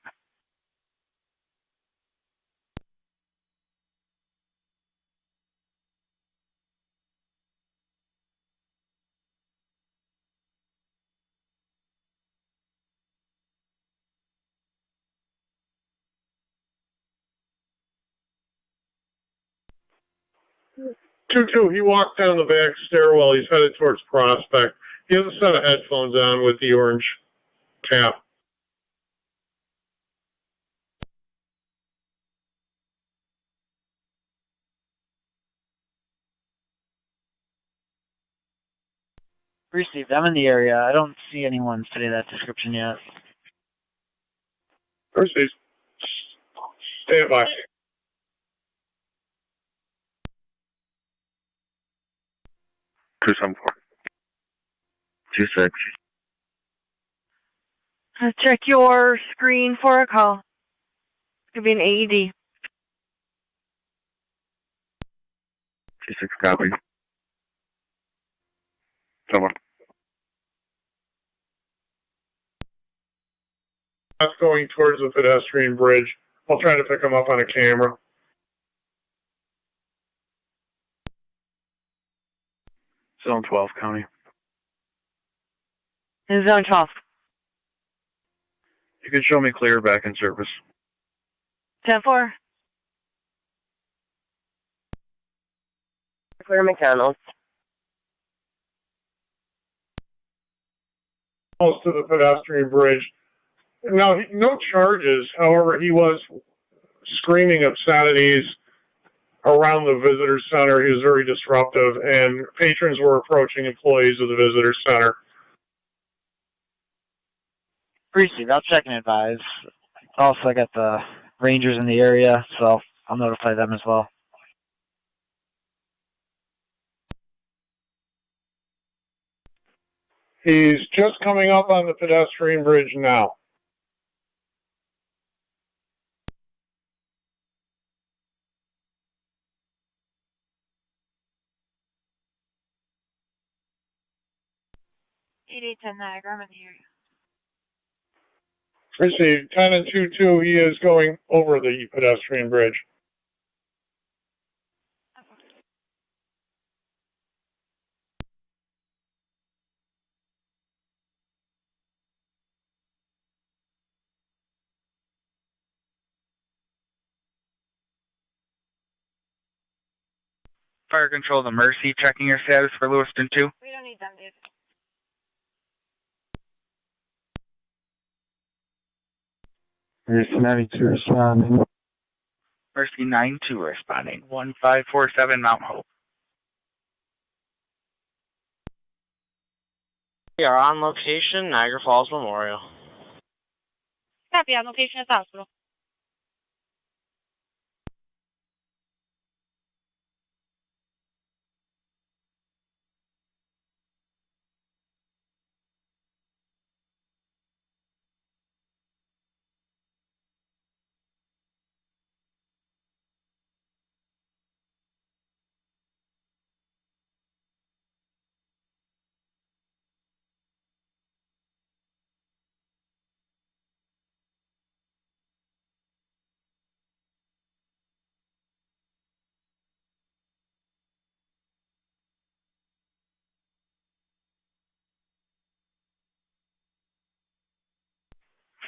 Two. He walked down the back stairwell. He's headed towards Prospect. He has a set of headphones on with the orange cap. Received. I'm in the area. I don't see anyone fitting that description yet. Mercy, stand by. Two 26. Check your screen for a call. It could be an AED. 26 copy. Someone. That's going towards the pedestrian bridge. I'll try to pick him up on a camera. Zone 12 County. In Zone 12. You can show me clear back in service. 10-4. Clear McDonald's. Close to the pedestrian bridge. Now, no charges. However, he was screaming obscenities around the visitor center. He was very disruptive, and patrons were approaching employees of the visitor center. Received. I'll check and advise. Also, I got the Rangers in the area, so I'll notify them as well. He's just coming up on the pedestrian bridge now. Niagara, I'm in the area. Received. 10 and 2-2, he is going over the pedestrian bridge. Fire Control, the Mercy, checking your status for Lewiston 2. We don't need them, dude. Mercy 92 responding. Mercy 9-2 responding. 1547 Mount Hope. We are on location, Niagara Falls Memorial. Copy, on location at the hospital.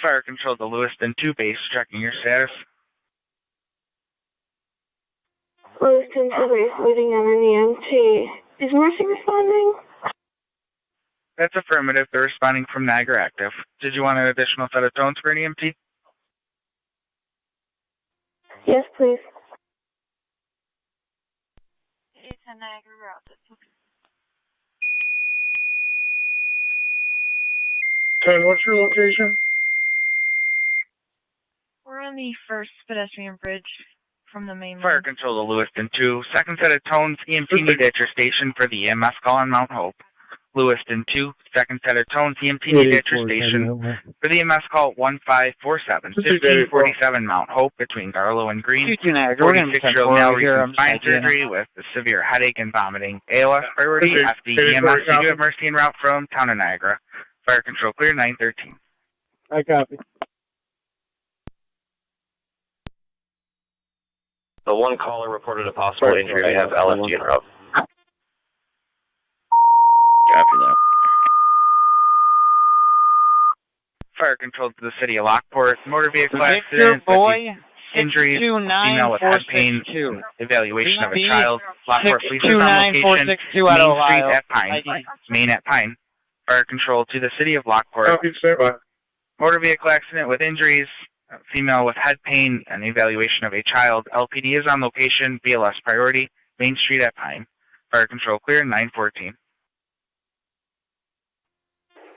Fire Control, the Lewiston 2 base, checking your status. Lewiston 2 base, waiting on an EMT. Is Mercy responding? That's affirmative. They're responding from Niagara active. Did you want an additional set of tones for an EMT? Yes, please. It's a Niagara route. 10, what's your location? We're on the first pedestrian bridge from the main Fire line. Control to Lewiston 2. Second set of tones, EMT need at your station for the EMS call on Mount Hope. Lewiston 2. Second set of tones, EMT need at your station for the EMS call 1547. 1547 Mount Hope between Garlow and Green. 46-year-old male recent spine surgery with a severe headache and vomiting. ALS priority, FD, EMS. You do have Mercy en route from town of Niagara. Fire Control clear, 913. I copy. The one caller reported a possible injury. I have LFG en route. Copy that. Fire Control to the city of Lockport. Motor vehicle accident. Injuries. Female with head pain. Evaluation of a child. Lockport police is on location. Main Street at Pine. Main at Pine. Fire Control to the city of Lockport. Copy, stand by. Motor vehicle accident with injuries. Female with head pain and evaluation of a child. LPD is on location. BLS priority. Main Street at Pine. Fire Control clear, 914.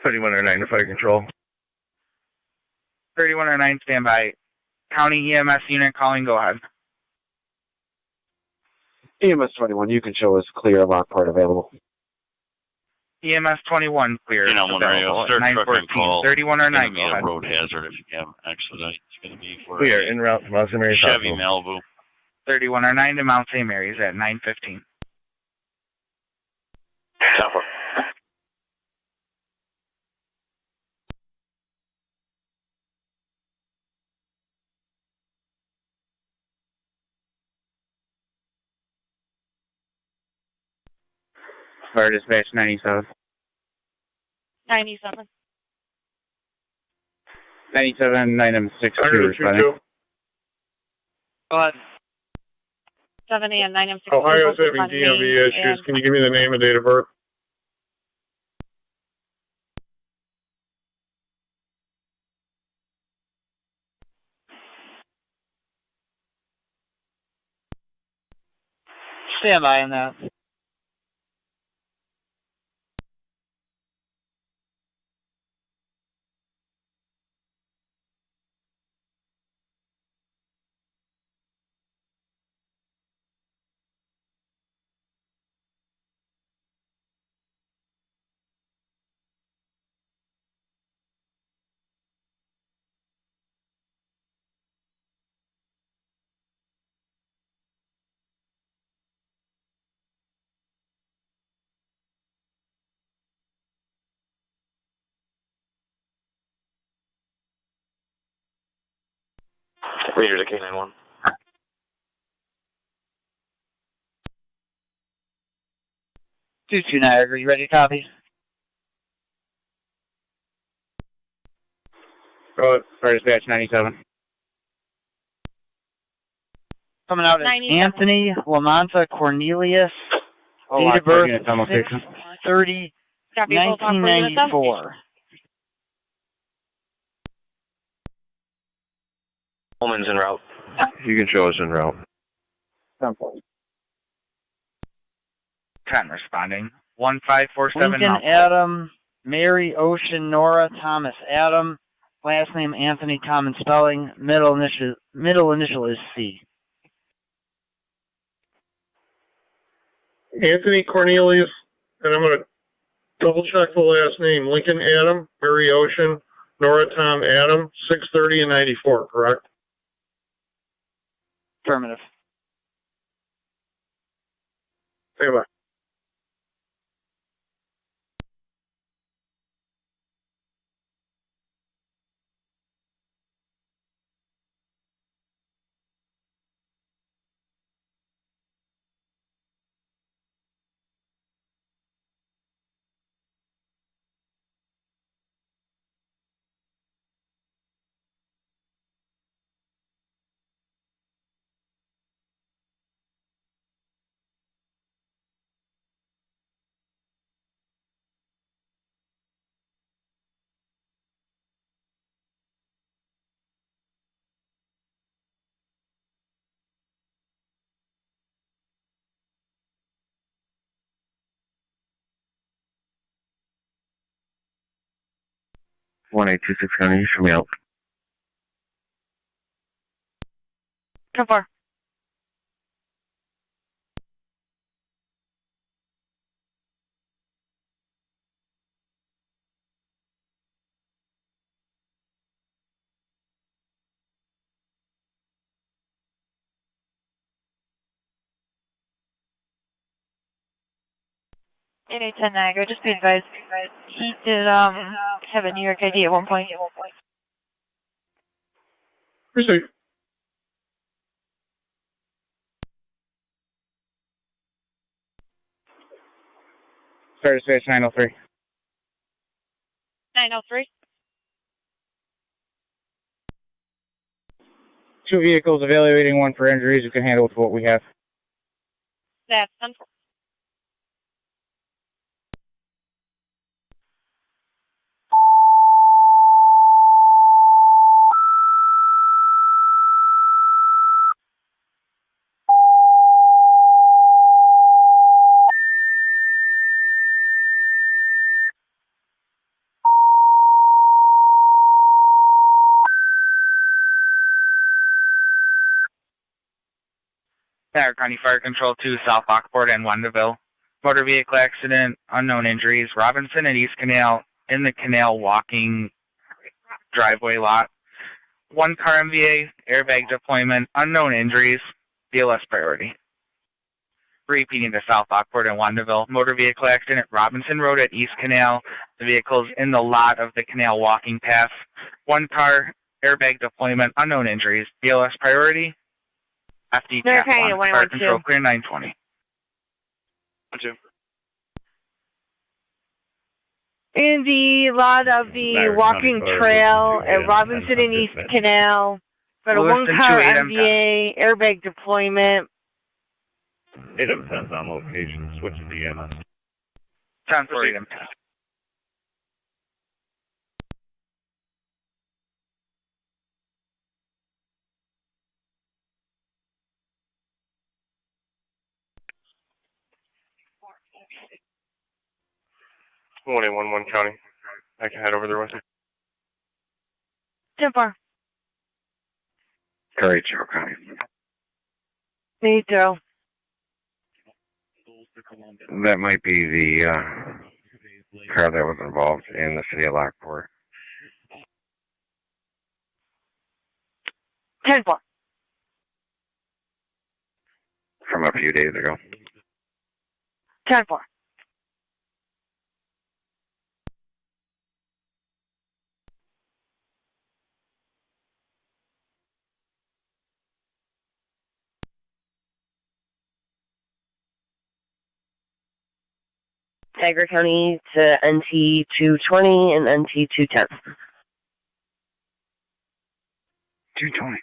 3109 to Fire Control. 3109 standby. County EMS unit calling, go ahead. EMS 21, you can show us clear Lockport available. EMS 21 clear. Available at 914. 3109, go ahead. Road hazard if you have expedite. It's going to be for We are en route to Mount St. Mary's Chevy Hospital. Malibu. 3109 to Mount St. Mary's at 915. Fire dispatch 97. 97. 97, item 62 responding. Go ahead. 70 and 9 M6. Ohio's having DMV issues. Can you give me the name and date of birth? stand by on that. Ranger to K91. 2-2 Niagara, you ready to copy? Go ahead. Fire dispatch 97. Coming out as 97. Anthony Lamonta Cornelius. Oh, Date of birth, unit on location. 6/30, Copy, full talk for unit 1994. Coleman's en route. You can show us en route. 10 responding. 1547 Lincoln Mount Adam, Mary Ocean Nora Thomas Adam. Last name Anthony, common spelling. Middle initial is C. Anthony Cornelius, and I'm going to double check the last name. Lincoln Adam, Mary Ocean, Nora Tom Adam, 630 and 94, correct? Affirmative. Stand by. One 826 County, you show me out. Come far. NA 10 Niagara, just be advised. He did have a New York ID at one point. Receive. Fire dispatch 903. 903. 2 vehicles evaluating, 1 for injuries. You can handle with what we have. That's unfortunate. Niagara County Fire Control 2, South Lockport and Wendaville. Motor vehicle accident, unknown injuries. Robinson and East Canal in the canal walking driveway lot. 1 car MVA, airbag deployment, unknown injuries, BLS priority. Repeating to South Lockport and Wendaville. Motor vehicle accident, Robinson Road at East Canal. The vehicle's in the lot of the canal walking path. 1 car, airbag deployment, unknown injuries, BLS priority. FD TAC 1, Fire Control clear 920. 1-2. In the lot of the walking trail at Robinson and East Canal, got a Lewiston 1-car 28 MVA, airbag deployment. 8 of 10's on location, switching to EMS. 10 for 8 10. 1 County. I can head over there with you. 10-4. Curry, Joe County. Me too. That might be the car that was involved in the city of Lockport. 10-4. From a few days ago. 10-4. Niagara County to NT 220 and NT 210. 220.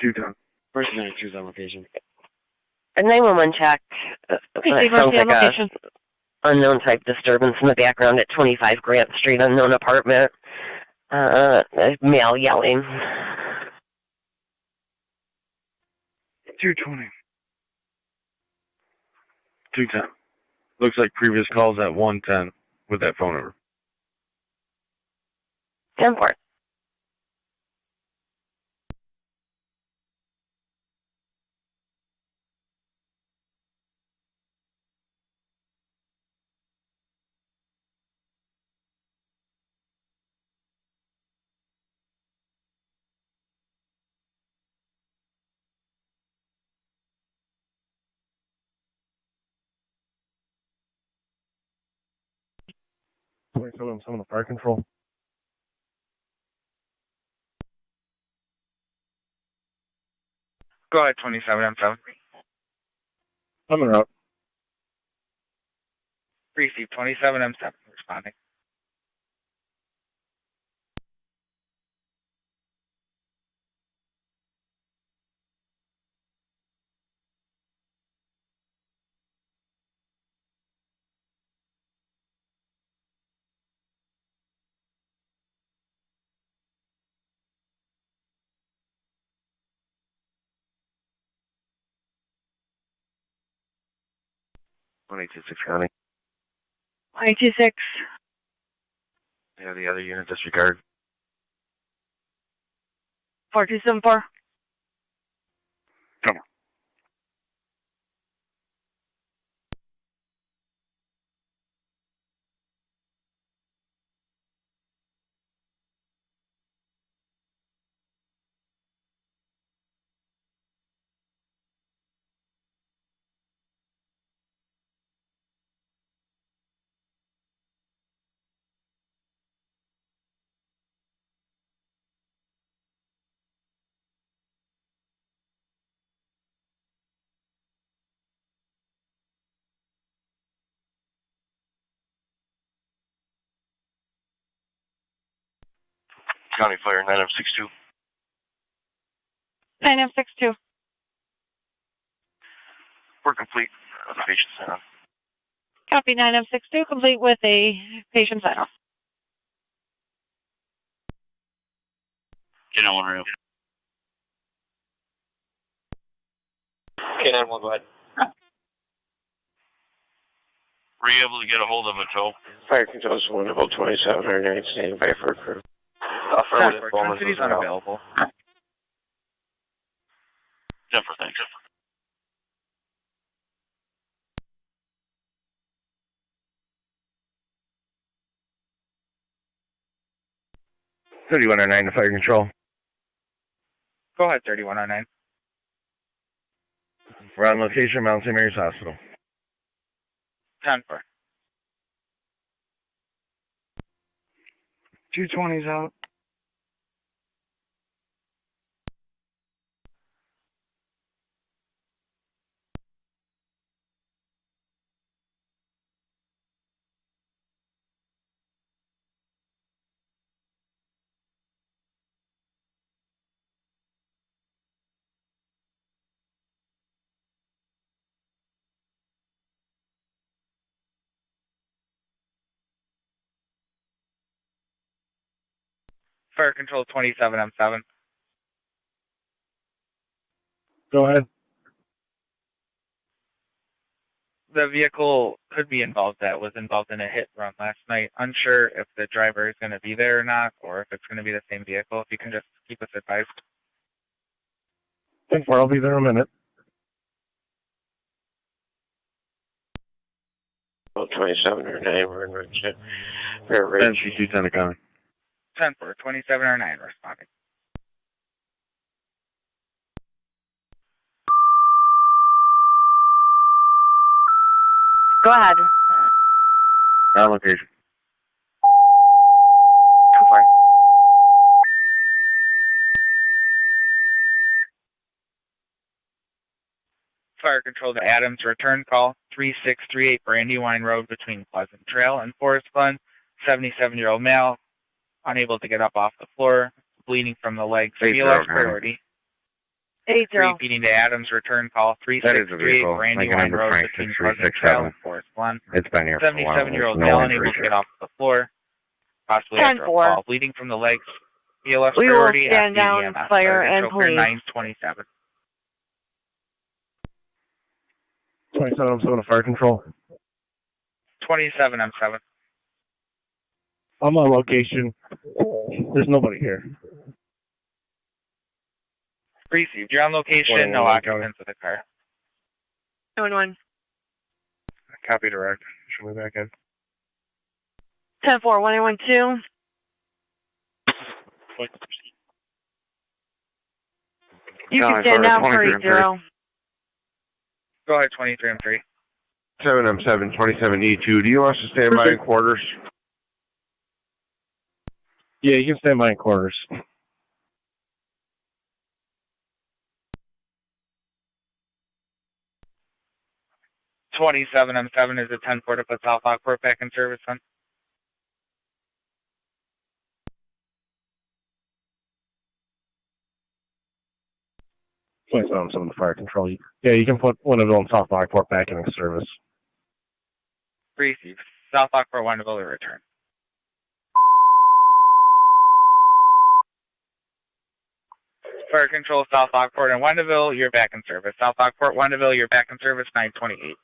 210. First 92's on location. A 911 check. Receive Sounds like a location. unknown type disturbance in the background at 25 Grant Street, unknown apartment. Male yelling. 220. 210. Looks like previous calls at 110 with that phone number. 10-4. Wait, fill in some of the fire control. Go ahead, 27M7. I'm in route. Receive 27M7 responding. County. 926. Yeah, the other unit disregard. 4274. Come on. County Fire 9062. 9M62. We're complete. The patient sign on. Copy 9M62, complete with a patient sign-off. Get on one rail. Okay, 911, go ahead. Were you able to get a hold of a tow? Fire control is wonderful, 2709, standing by for a crew. Affirmative. Twin City's unavailable. 10 for thanks. $3109 to fire control. Go ahead, 3109. We're on location, Mount St. Mary's Hospital. 10-4. 220's out. Fire control 27M7. Go ahead. The vehicle could be involved that was involved in a hit run last night. Unsure if the driver is going to be there or not, or if it's going to be the same vehicle. If you can just keep us advised. 10-4, I'll be there in a minute. 27 or 9, we're in Ridge. NC2 10 coming. 10-4, 27 or 9 responding. Go ahead. Our location. 2-4. Fire control to Adams, return call 3638 Brandywine Road between Pleasant Trail and Forest Glen. 77-year-old male, unable to get up off the floor, bleeding from the legs. BLS priority. 80. Repeating to Adams, return call 3638 Brandywine Road between Pleasant Trail and Forest Glen. It's been here for a while. 77-year-old male, unable to get off the floor, possibly after a fall, bleeding from the legs. BLS We will priority. stand down, EMS. fire, and police. 927. 27, I'm 7 to fire control. 27, I'm 7. I'm on location. There's nobody here. Received. You're on location. No occupants of the car. 911. Copy direct. Show me back in. 10-4, 1812. You can stand down for 80. Go ahead, 23, I'm 3. 7, I'm 7, 27E2. Do you want us to stand by in quarters? Yeah, you can stand by in quarters. 27, I'm 7 is a 10-4 to put South Lockport back in service then. I'm 7 to fire control. Yeah, you can put Winneville and South Lockport back in service. Received. South Lockport, Winneville to return. Fire control, South Lockport and Winneville, you're back in service. South Lockport, Winneville, you're back in service, 928.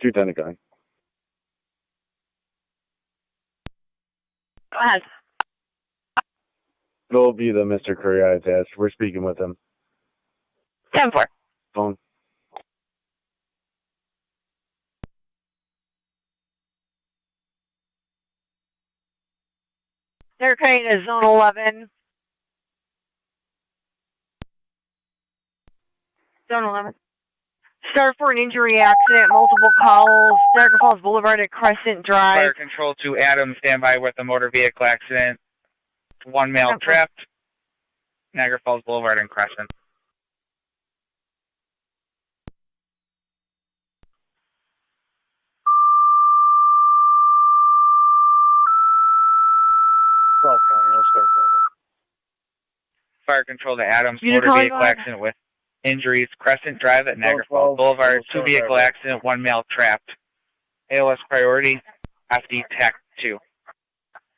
Lieutenant guy. Go ahead. It'll be the Mr. Curry I asked. We're speaking with him. 10-4. Phone. They're carrying to zone 11. Zone 11. Start for an injury accident, multiple calls, Niagara Falls Boulevard at Crescent Drive. Fire control to Adams, standby with a motor vehicle accident. One male trapped. Niagara Falls Boulevard and Crescent. Fire control to Adams, motor vehicle accident with injuries. Crescent Drive at Niagara Falls Boulevard, 2 vehicle accident, 1 male trapped. ALS priority, FD TAC 2.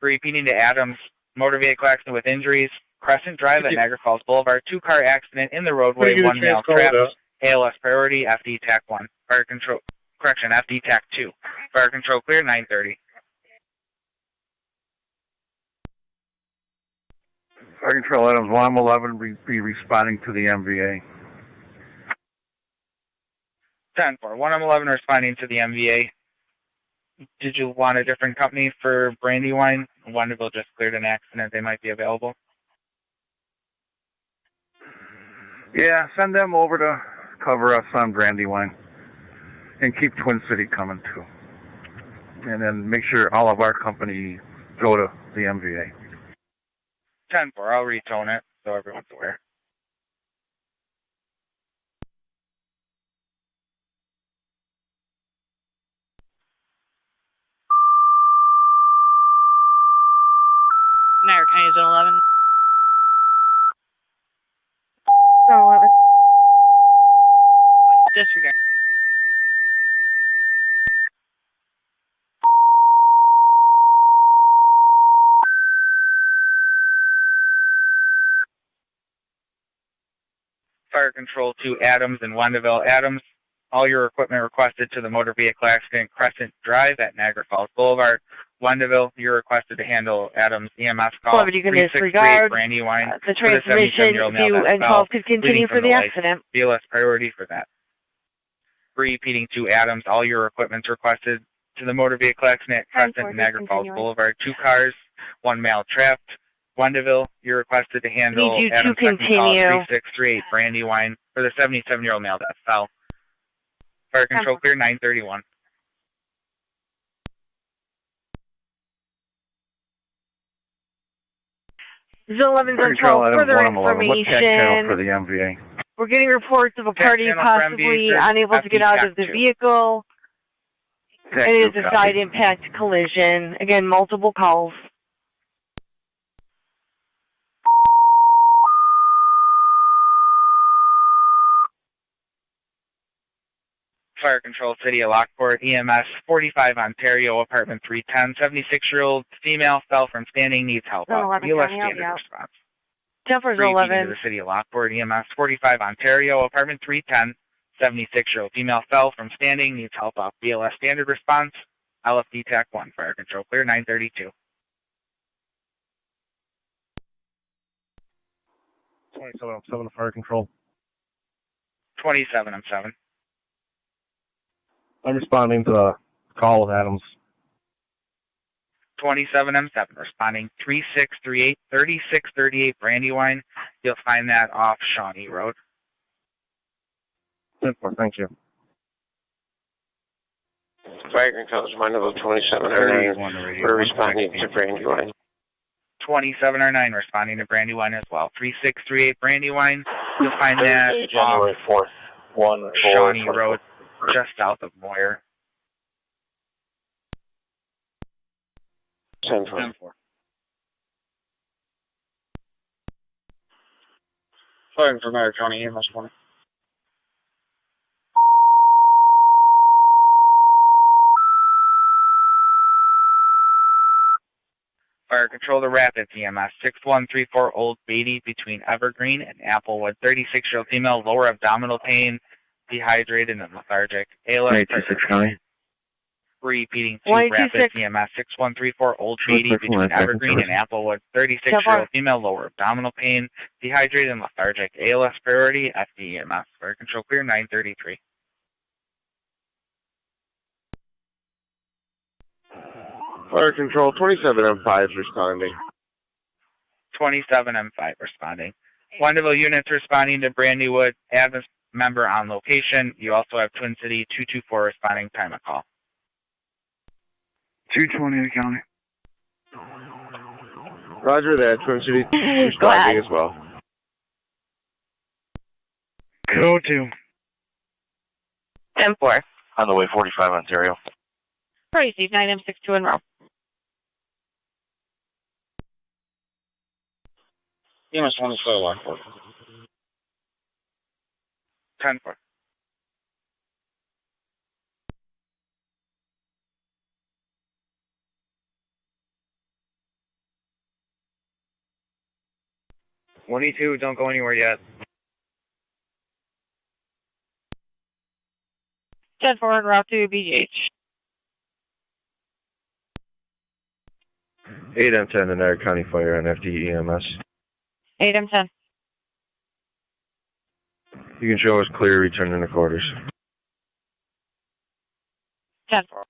Repeating to Adams, motor vehicle accident with injuries. Crescent Drive at Niagara Falls Boulevard, 2-car accident in the roadway, 1 male trapped. ALS priority, FD TAC 1. Fire control, correction, FD TAC 2. Fire control clear, 930. Fire control Adams, 111 be responding to the MVA. 10-4, 111 responding to the MVA. Did you want a different company for Brandywine? Winneville just cleared an accident. They might be available. Yeah, send them over to cover us on Brandywine. And keep Twin City coming too. And then make sure all of our company go to the MVA. 10-4, I'll retone it so everyone's aware. Niagara County Zone 11. disregard. Fire Control to Adams and Wendaville. Adams, all your equipment requested to the motor vehicle accident Crescent Drive at Niagara Falls Boulevard. Wendaville, you're requested to handle Adams EMS call. Well, but you can disregard Brandywine the transmission view and 12 could continue for the accident. BLS priority for that. Repeating to Adams, all your equipment's requested to the motor vehicle accident Crescent Niagara Falls Boulevard. 2 cars, 1 male trapped. Wendaville, you're requested to handle Need you to Adams second call continue. 3638 Brandywine for the 77-year-old male that fell. Fire Control clear 931. Zone 11, Zone 12, further What tech channel for information. the MVA? We're getting reports of a Tech party channel for possibly MVA, unable to get out of the FD vehicle. Tech It is 2, a copy. side impact collision. Again, multiple calls. Fire Control City of Lockport, EMS 45 Ontario, apartment 310, 76-year-old female fell from standing, needs help. Zone 11, BLS County, standard out. response. Jumper Repeating 11. to the City of Lockport, EMS 45 Ontario, apartment 310, 76-year-old female fell from standing, needs help off BLS standard response. LFD TAC 1, Fire Control clear 932. 2707 Fire Control. 27 I'm 7. I'm responding to the call with Adams. 27 M7 responding 3638 3638 Brandywine. You'll find that off Shawnee Road. Thank you. Fire Control is Wendaville 2709. We're responding to Brandywine. 2709 responding to Brandywine as well. 3638 Brandywine. You'll find that off January 4th. 1 Shawnee Road, just south of Moyer. 10-4. Fire from Niagara County, EMS 1. Fire Control to Rapids EMS 6134 Old Beatty between Evergreen and Applewood. 36-year-old female, lower abdominal pain, dehydrated and lethargic. ALS. 826 County. Repeating to Rapids EMS 6134 Old Beatty between Evergreen and Applewood. 36-year-old female, lower abdominal pain, dehydrated and lethargic. ALS priority, FD EMS. Fire Control clear 933. Fire Control 27M5 is responding. 27 M5 responding. Wendaville units responding to Brandywood. Adams member on location. You also have Twin City 224 responding time of call. 220 the county. Roger that. Twin City responding as well. Go to. 10-4. On the way, 45 Ontario. Receive 9M62 en route. EMS 1 is still Lockport. 10-4. $22, don't go anywhere yet. 10-4 en route to BGH. 8M10 to Niagara County Fire on FD EMS. 8M10. You can show us clear, returning to quarters. 10-4.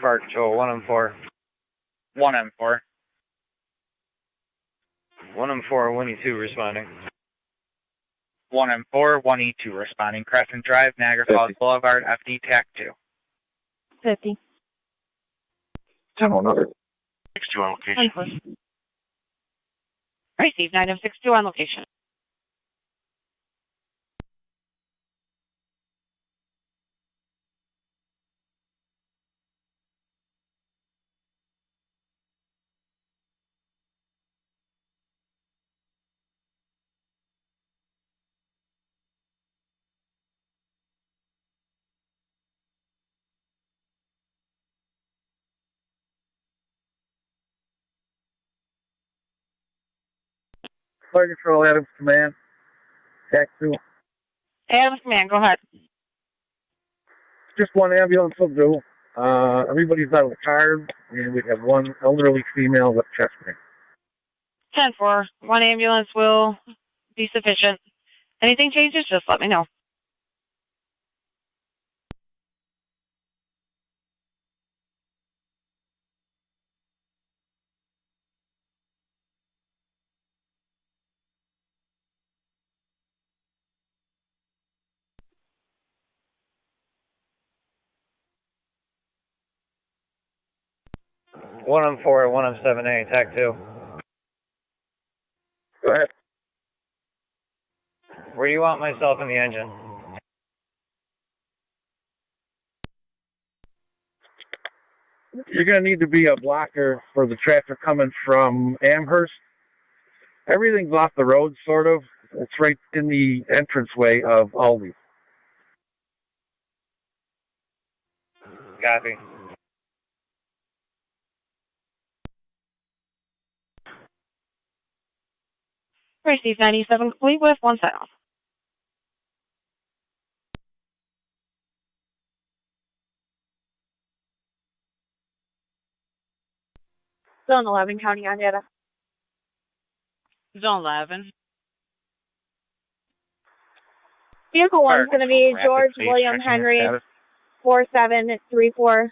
Fire Control, 1M4. 1M4. 1M4, 1E2 responding. 1M4, 1E2 responding. Crescent Drive, Niagara Falls Boulevard, FD TAC 2. 50. 10-1. 62 on location. Receive 9M62 on location. Fire Control, Adams Command. TAC 2. Adams Command, go ahead. Just one ambulance will do. Everybody's out of the car, and we have one elderly female with chest pain. 10-4. One ambulance will be sufficient. Anything changes, just let me know. One on 4, one on 7A, TAC 2. Go ahead. Where do you want myself in the engine? You're going to need to be a blocker for the traffic coming from Amherst. Everything's off the road, sort of. It's right in the entranceway of Aldi. Copy. Receive 97 complete with 1 set off. Zone 11, County on data. Zone 11. Vehicle 1 is going to be George William Henry 4734,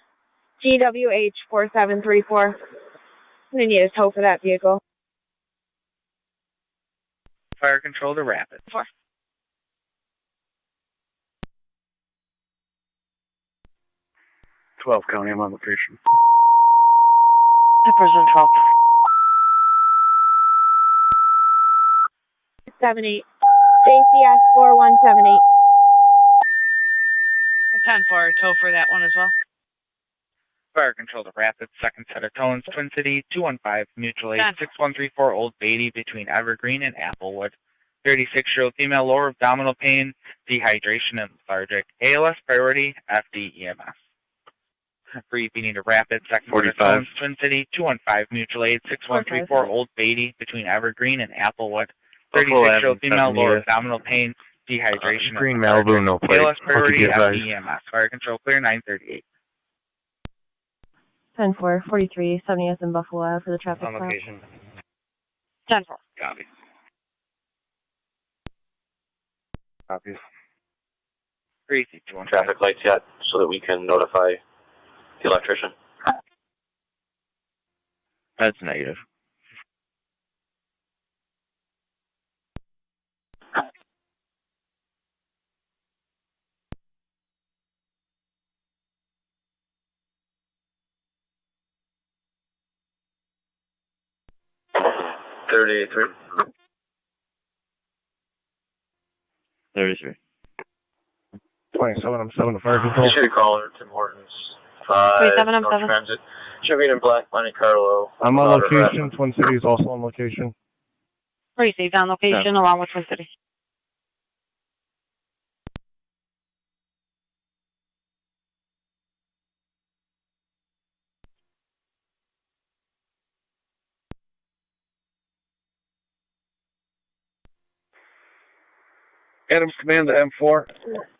GWH 4734. I'm going to need a tow for that vehicle. Fire Control to Rapid. 4. County, I'm on location. Person 12. 78. JCS 4178. 10-4. Tow for that one as well. Fire Control to Rapid. Second set of tones. Twin City 215. Mutual aid 6134 Old Beatty between Evergreen and Applewood. 36-year-old female, lower abdominal pain, dehydration, and lethargic. ALS priority, FD EMS. Repeating to Rapid, second set of tones, Twin City 215. Mutual aid 6134 Old Beatty between Evergreen and Applewood. 36-year-old female, lower abdominal pain, dehydration, Green and lethargic. Malibu, no plate. ALS priority, I'll FD EMS. Fire Control clear 938. 10-4, 43, 70th and Buffalo Ave for the traffic On stop. location. 10-4. Copy. Copies. 321. Traffic lights yet, so that we can notify the electrician? That's negative. $38.3. 33. 27, I'm 7 to Fire Control. You should call her, Tim Hortons. 27, I'm North 7. Transit. Should be in black, Monte Carlo. I'm on location. Twin City is also on location. Receive on location along with Twin City. Adams Command to M4.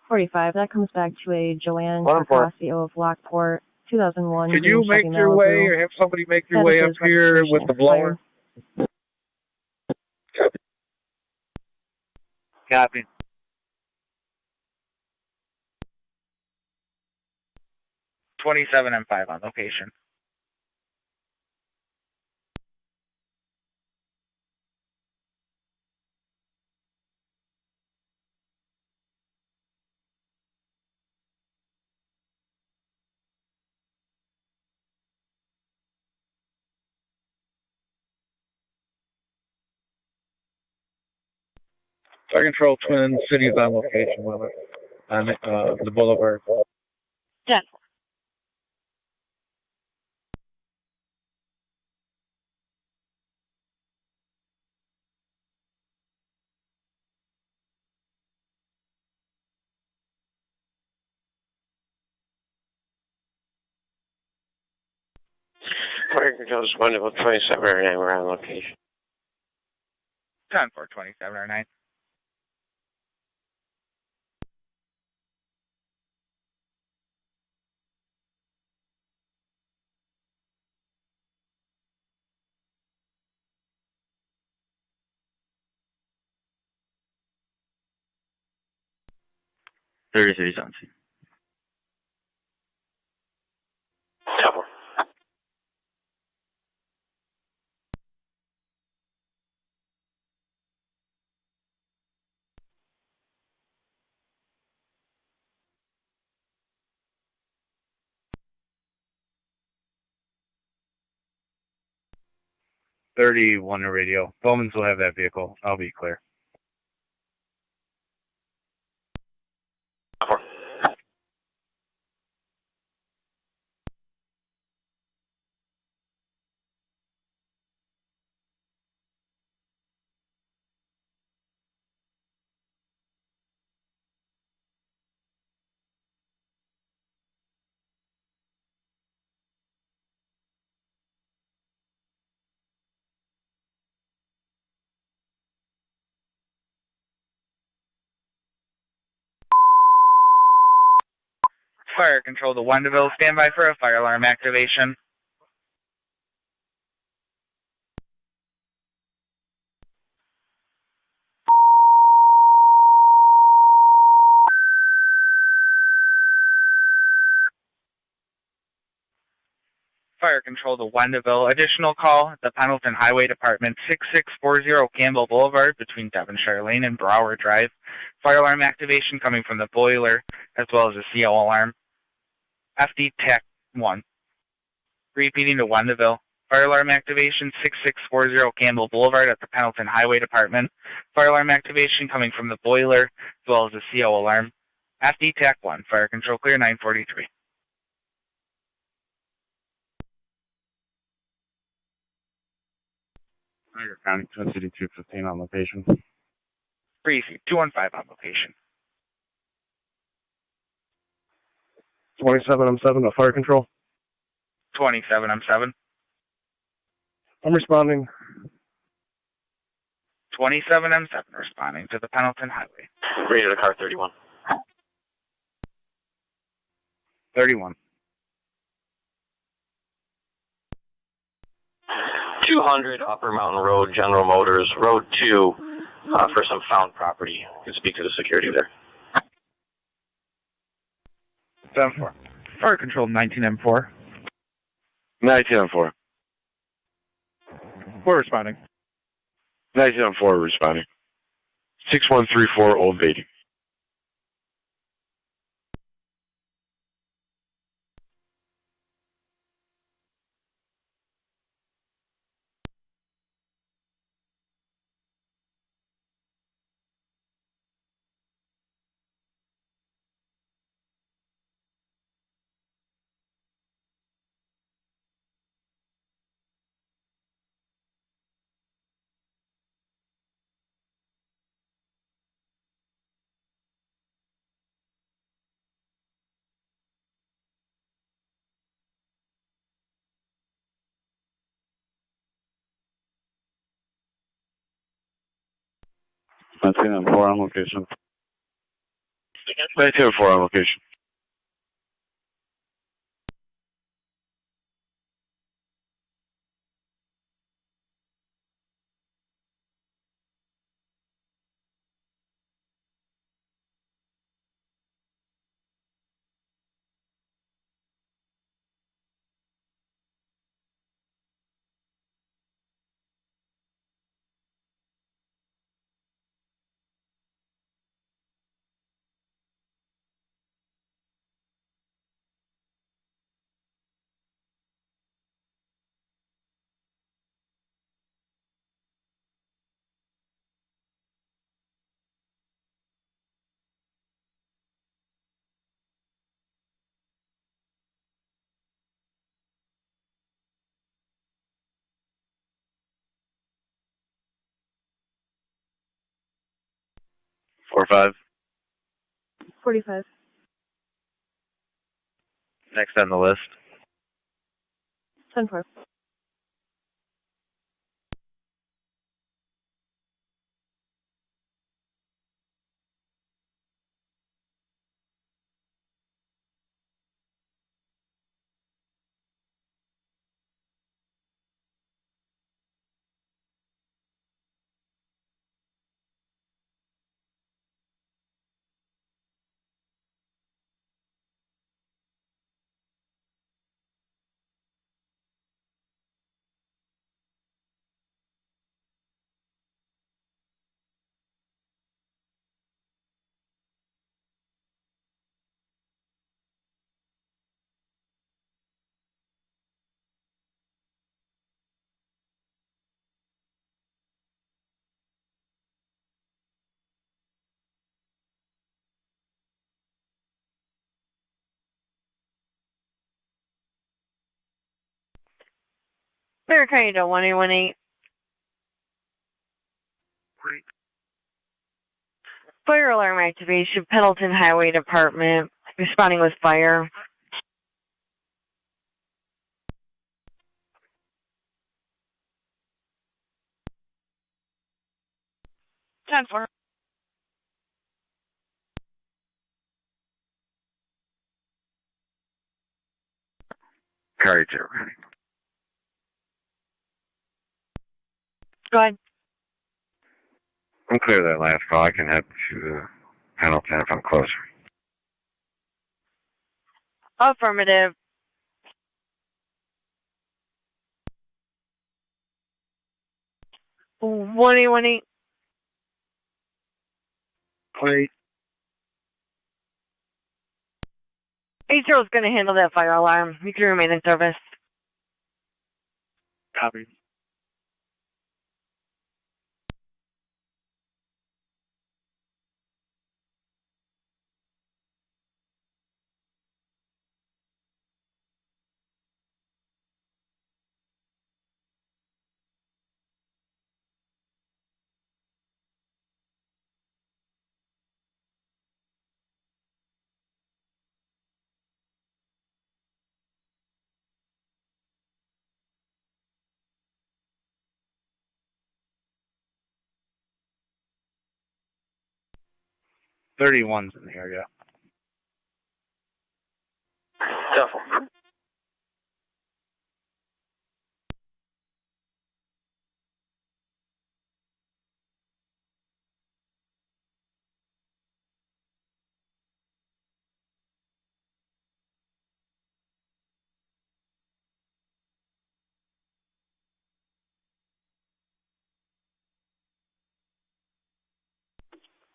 45, that comes back to a Joanne 1-4. Tracasio of Lockport, 2001. Can you make your way, or have somebody make your way up here with the blower? Copy. $27 M5 on location. Fire Control, Twin Cities on location with it. On the boulevard. 10-4. Fire Control, just 1 to 27 right now, we're on location. 10-4, 2709. $33 on scene. 10-4. $31 to radio. Bowman's will have that vehicle. I'll be clear. 10-4. Fire control to Wendaville. Stand by for a fire alarm activation. Fire control to Wendaville. Additional call at the Pendleton Highway Department, 6640 Campbell Boulevard between Devonshire Lane and Brower Drive. Fire alarm activation coming from the boiler as well as a CO alarm. FD TAC 1. Repeating to Wendaville. Fire alarm activation, 6640 Campbell Boulevard at the Pendleton Highway Department. Fire alarm activation coming from the boiler as well as the CO alarm. FD TAC 1. Fire control clear, 943. Niagara County, Twin City 215 on location. Briefing, 215 on location. 27M7 to fire control. 27M7. I'm responding. 27M7 responding to the Pendleton Highway. Radio to car 31. 31. 200 Upper Mountain Road, General Motors, Road 2, for some found property. You can speak to the security there. 10-4. Fire control 19M4. 19-4. 4 responding. 19-4 responding. 6134 Old Beatty. 19-4 on location. 19-4 on location. Four five. 45. Next on the list. 10-4. Clear County to 1818. Fire alarm activation, Pendleton Highway Department. Responding with fire. Ten four. Carry 2. Go ahead. I'm clear of that last call. I can head to Pendleton if I'm closer. Affirmative. One eight one eight. Wait. 80 is going to handle that fire alarm. You can remain in service. Copy. .31's in the area. Duffel.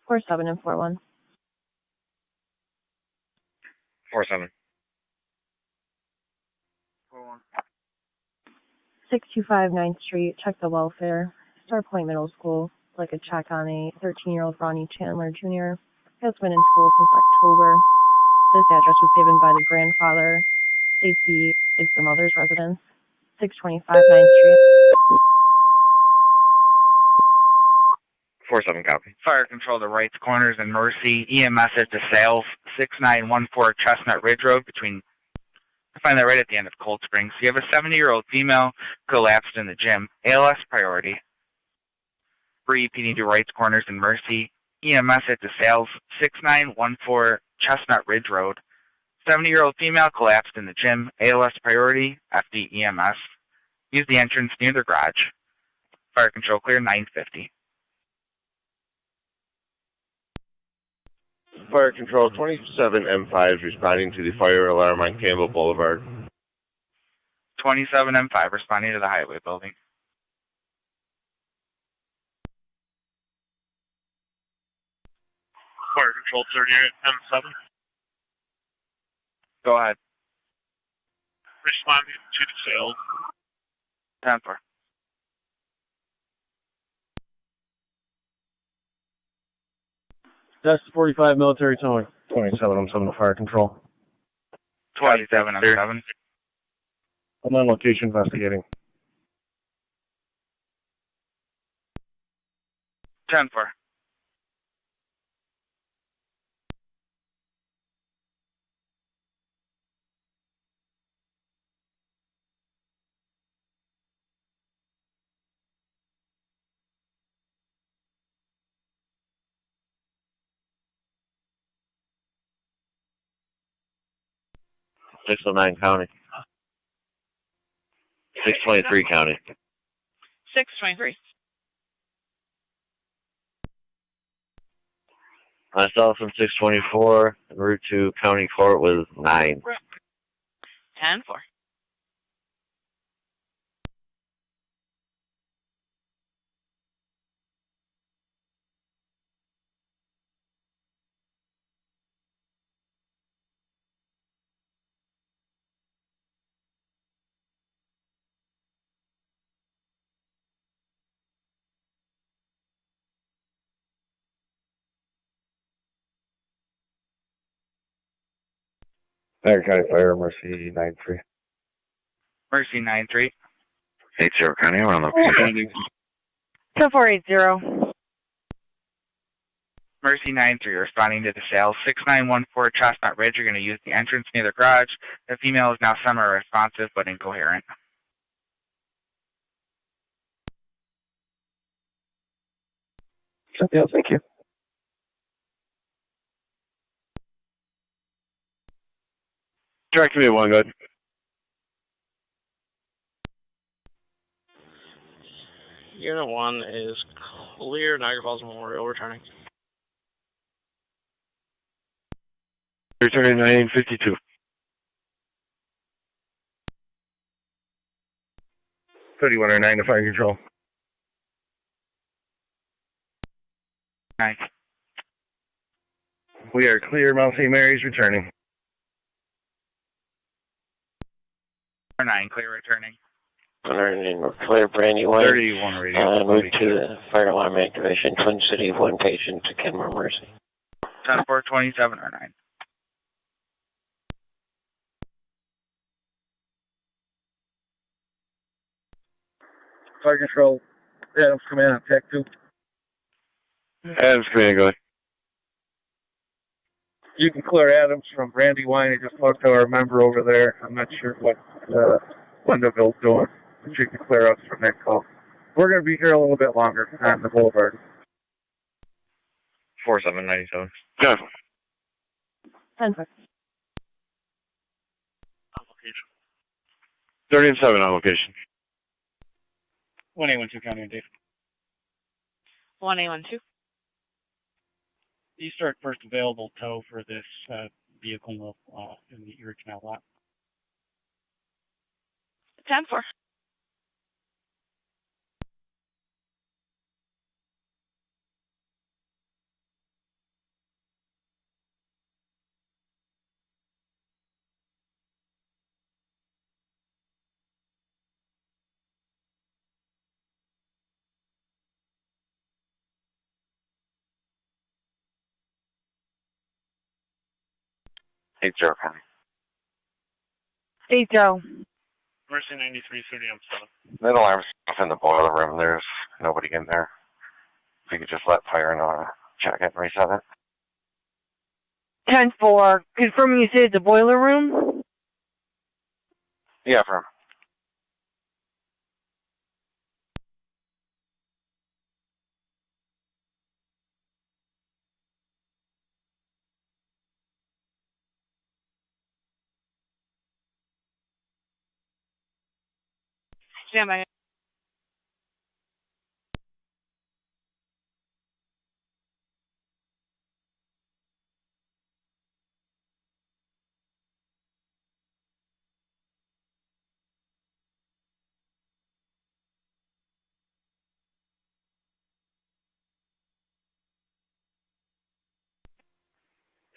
Four 7 and 4-1. 4-7. 625 9th Street. Check the welfare. Star Point Middle School. Like a check on a 13-year-old Ronnie Chandler Jr. Has been in school since October. This address was given by the grandfather. Stacy is the mother's residence. 625 9th Street. 4-7 copy. Fire control to Wrights Corners and Mercy. EMS at DeSales, 6914 Chestnut Ridge Road between, I find that right at the end of Cold Springs. You have a 70-year-old female collapsed in the gym. ALS priority. Repeating to Wrights Corners and Mercy. EMS at DeSales, 6914 Chestnut Ridge Road. 70-year-old female collapsed in the gym. ALS priority. FD EMS. Use the entrance near the garage. Fire control clear 950. Fire Control 27 M5 is responding to the fire alarm on Campbell Boulevard. 27 M5 responding to the highway building. Fire Control 38 M7. Go ahead. Responding to the sales. 10-4. That's 45 military towing. 27, I'm 7 to fire control. 27 M7. I'm on location investigating. 10-4. .609 County. 623 County. 623. Myself from 624, en route to County Court with 9. 10-4. Niagara County Fire, Mercy 9-3. Mercy 9-3. 80 County, we're on location. 10480. Mercy 93 responding to the sale 6914 Chestnut Ridge. You're going to use the entrance near the garage. The female is now semi-responsive but incoherent. Yeah, thank you. Direct to me, one good. Unit 1 is clear, Niagara Falls Memorial, returning. Returning 952. 3109 to fire control. Nice. We are clear, Mount St. Mary's returning. 9, clear returning. Clear Brandywine. 31 radio. Move to the fire alarm activation. Twin City, 1 patient to Kenmore Mercy. 10427 or 9. Fire control. Adams, come in on TAC 2. Adams, come in, go ahead. You can clear Adams from Brandywine. I just talked to our member over there. I'm not sure what Wendellville's doing. But you can clear us from that call. We're going to be here a little bit longer on the boulevard. 4797. Yeah. 10-5. 30 and 7 on location. 1812 County and Dave. 1812. You start first available tow for this vehicle in the Erie Canal lot. 10-4. Hey, County. 80. Mercy 93, 30 on 7. That alarm's off in the boiler room. There's nobody in there. If you could just let fire know to check it and reset it. 10-4. Confirming you said the boiler room? Yeah, firm. Stand by.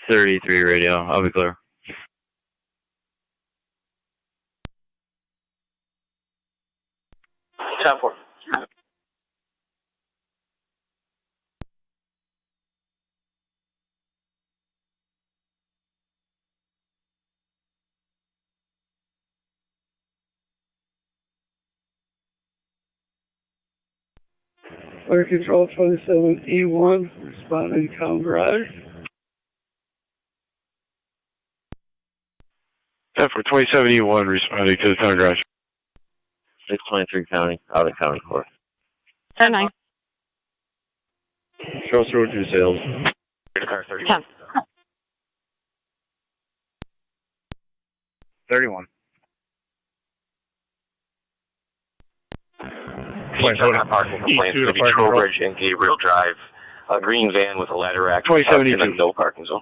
.33 radio. I'll be clear. Time for. Fire Control 27E1, responding to town garage. Yeah, for 27E1, responding to the town garage. 623 County, out of County Court. 10-9. Charles Road to sales. 10. 31. Parking complaints to be Trowbridge and Gabriel Drive. A green van with a ladder rack. 2072. No parking zone.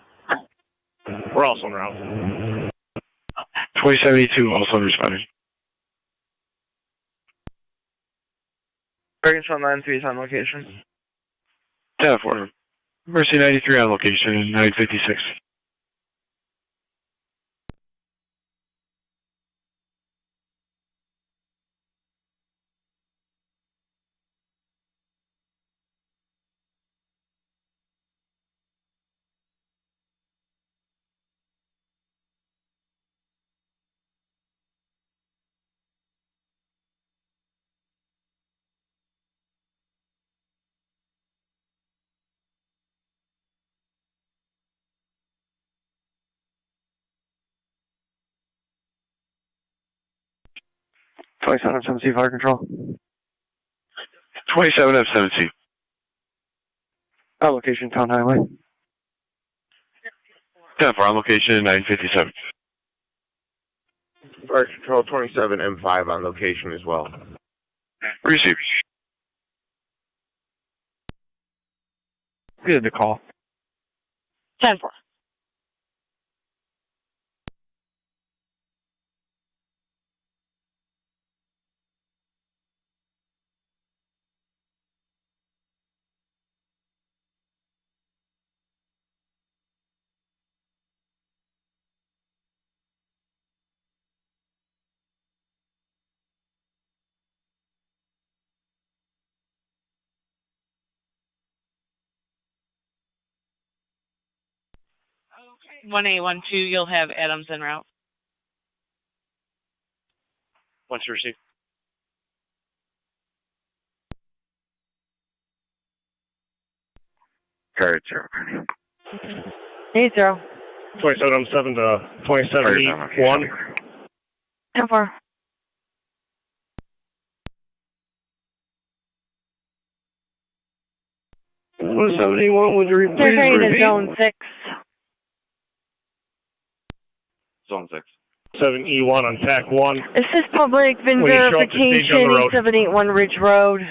We're also en route. 2072, also responding. Arkansas 93 is on location. 10-4. Mercy 93 on location, 956. 27MC Fire Control. 27F7C. On location, Town Highway. 10-4, on location, 957. Fire Control, 27M5 on location as well. Receive. Good to call. 10-4. Okay. 1A12, you'll have Adams en route. Once you receive. Car 0. 80. 27M7 to 27E1. 10-4. What 71 would you They're please going to repeat? zone 6. Zone 6. 7E1 on TAC 1. Assist public, VIN When you show up to stage on verification, the road. 781 Ridge Road.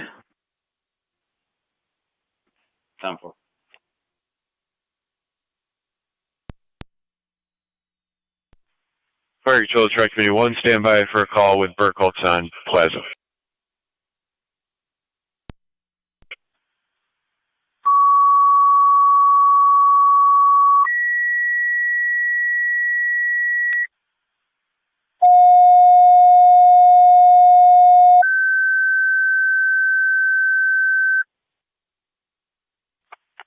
10-4. Fire Control Track Committee 1, stand by for a call with Burkholtz on Plaza.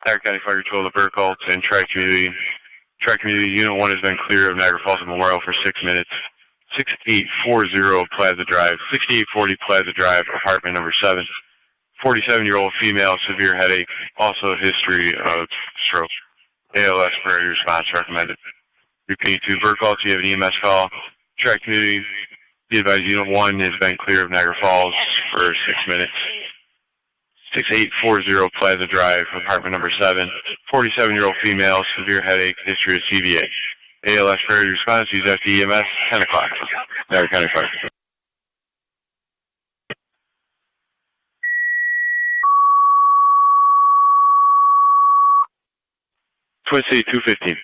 Niagara County Fire Control, the Burkholtz and Track Community. Track Community Unit 1 has been clear of Niagara Falls Memorial for 6 minutes. 6840 Plaza Drive, 6840 Plaza Drive, apartment number 7. 47-year-old female, severe headache, also history of stroke. ALS priority response recommended. Repeat to Burkholtz, you have an EMS call. Track Community, be advised Unit 1 has been clear of Niagara Falls for 6 minutes. 6840 Plaza Drive, apartment number 7. 47-year-old female, severe headache, history of CVA. ALS priority response, use after EMS, 10 o'clock. Niagara County Fire. Twin City 215.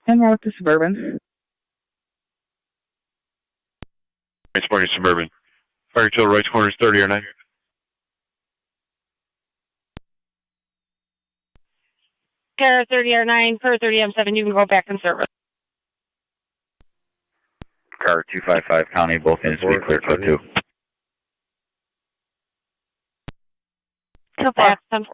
En route to Suburban. Transporting Suburban. Fire Control, right corners 30 or 9. Care 30 or 9 for 30M7, you can go back in service. Car 255 County, both units will be clear code 2. So far. 10-4.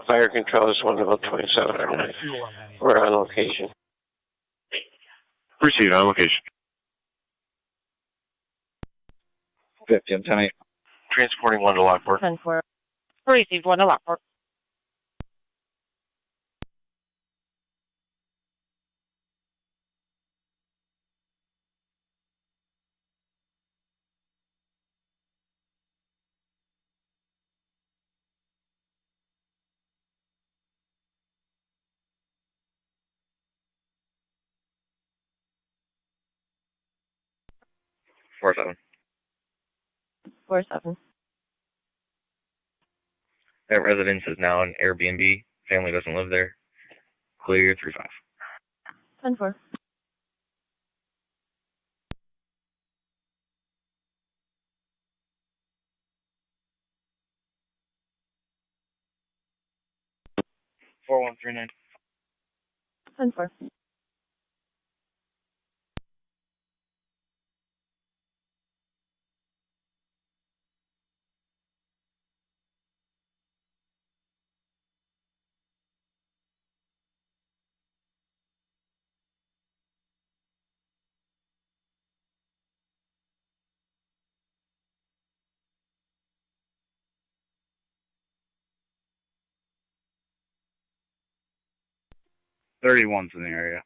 Fire Control is 1 about 27 or 9. We're on location. Receive on location. 50 and 10-8. Transporting 1 to Lockport. 10-4. Received 1 to Lockport. Four 7. 4-7. That residence is now an Airbnb. Family doesn't live there. Clear 3-5. 10-4. Four 139. 10-4. 31's in the area.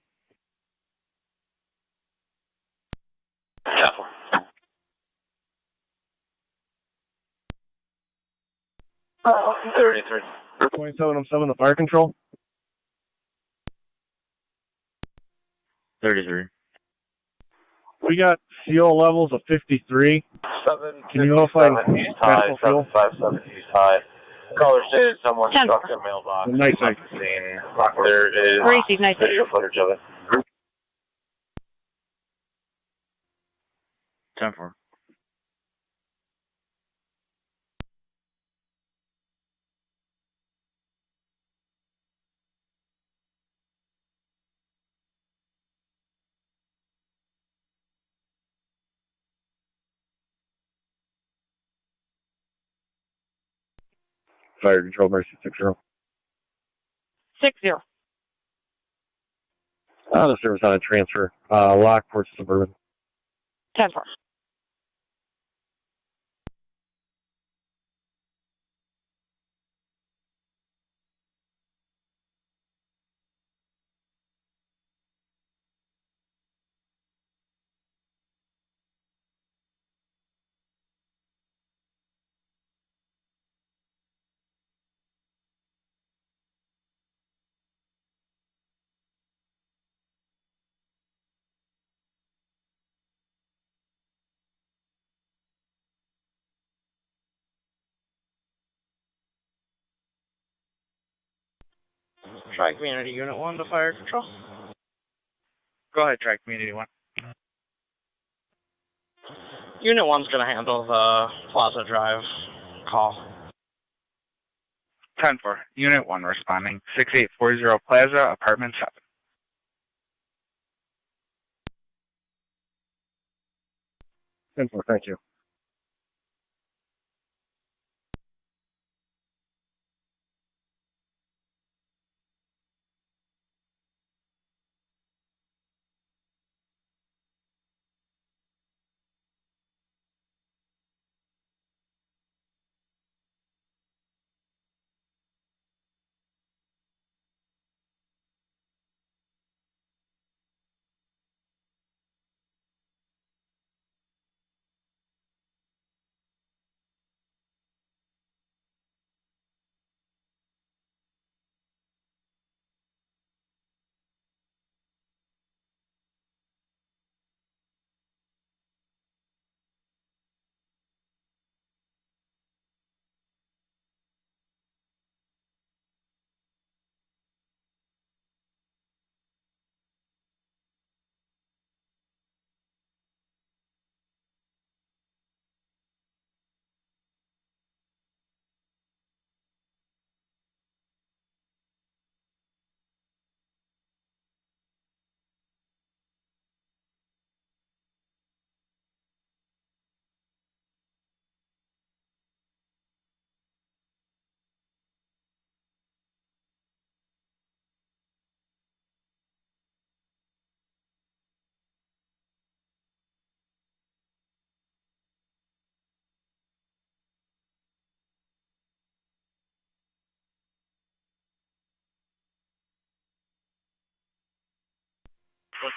33. 2707 to fire control. 33. We got CO levels of 53. 7. Can you notify East High, 757 East High. Caller stated someone 10. struck a mailbox. Nice at the scene. There is Gracie, nice. video footage of it. 10-4. Fire control, Mercy 60. 60. The service on a transfer. Lockport, Suburban. 10-4. Try Community Unit 1 to fire control. Go ahead, try Community 1. Unit 1's going to handle the Plaza Drive call. 10-4. Unit 1 responding. 6840 Plaza, apartment 7. 10-4, thank you.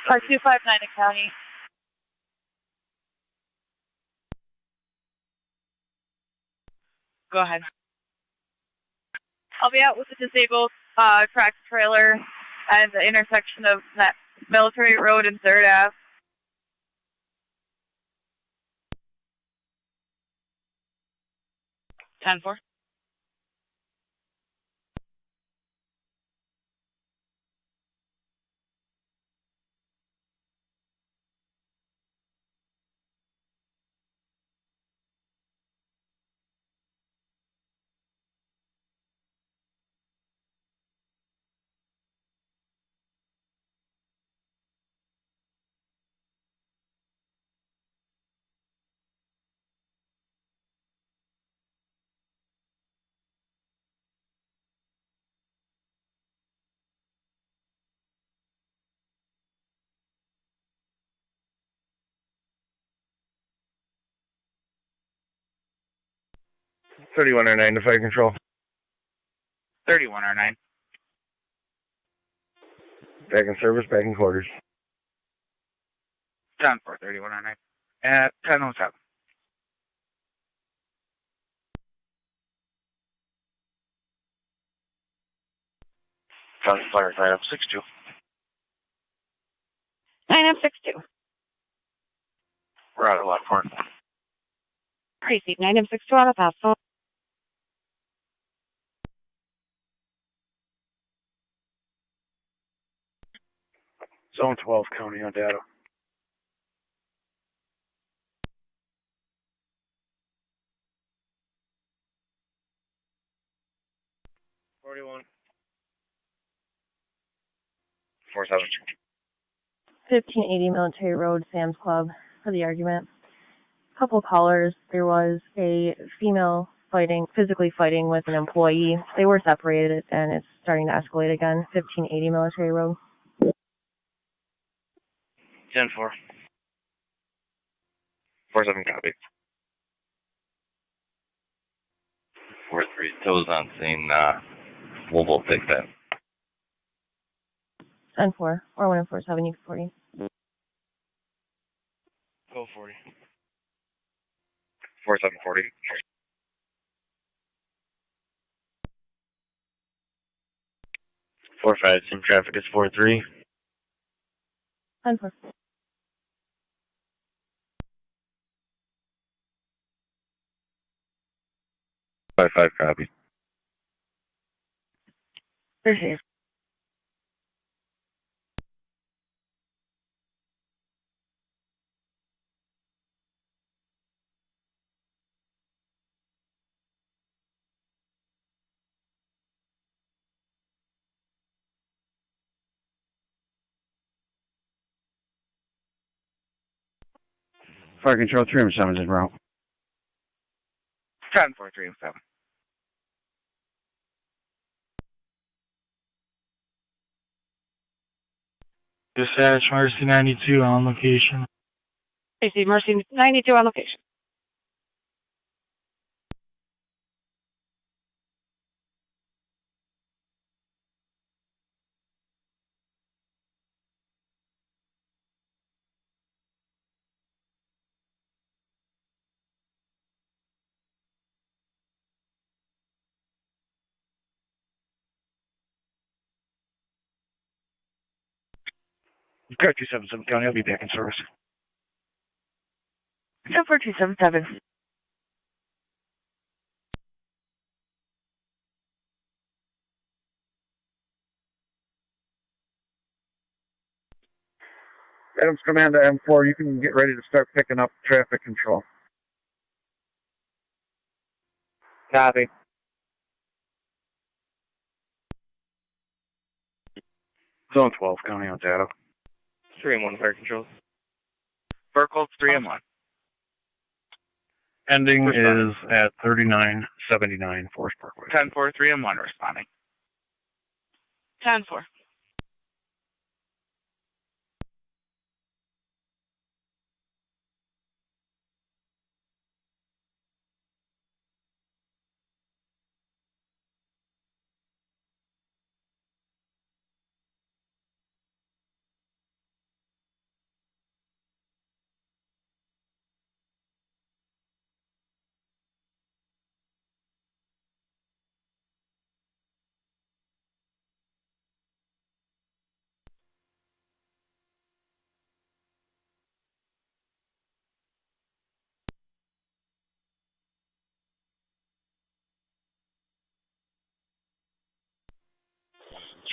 Park 259 in County. Go ahead. I'll be out with the disabled tractor trailer at the intersection of that Military Road and 3rd Ave. 10-4. Thirty-one or 9 to fire control. 31 or 9. Back in service, back in quarters. 10-4-3109 at 10:07. Fire 9M62. 9M62. We're out of Lockport. Crazy. 9M62 on a pass. Zone 12, County on data. $41. 47. 1580 Military Road, Sam's Club, for the argument. Couple callers. There was a female physically fighting with an employee. They were separated, and it's starting to escalate again. 1580 Military Road. 10-4. 47 copy. 4-3, toes on scene, we'll take that. 10-4. Or 147, you can 40. Go 40. 4740. 4-5, same traffic is 4-3. 10-4. Five copy. Appreciate it. Fire Control 307 is en route. 10-4-3-7. Dispatch, Mercy 92 on location. Crazy. Mercy 92 on location. Car 277 County, I'll be back in service. 10-4-2-7-7. Adams Command to M4, you can get ready to start picking up traffic control. Copy. Zone 12, County on data. 3-1 fire control. Burkle 3-1. Ending is at 3979 Forest Parkway. 10-4-3-1 responding. 10-4.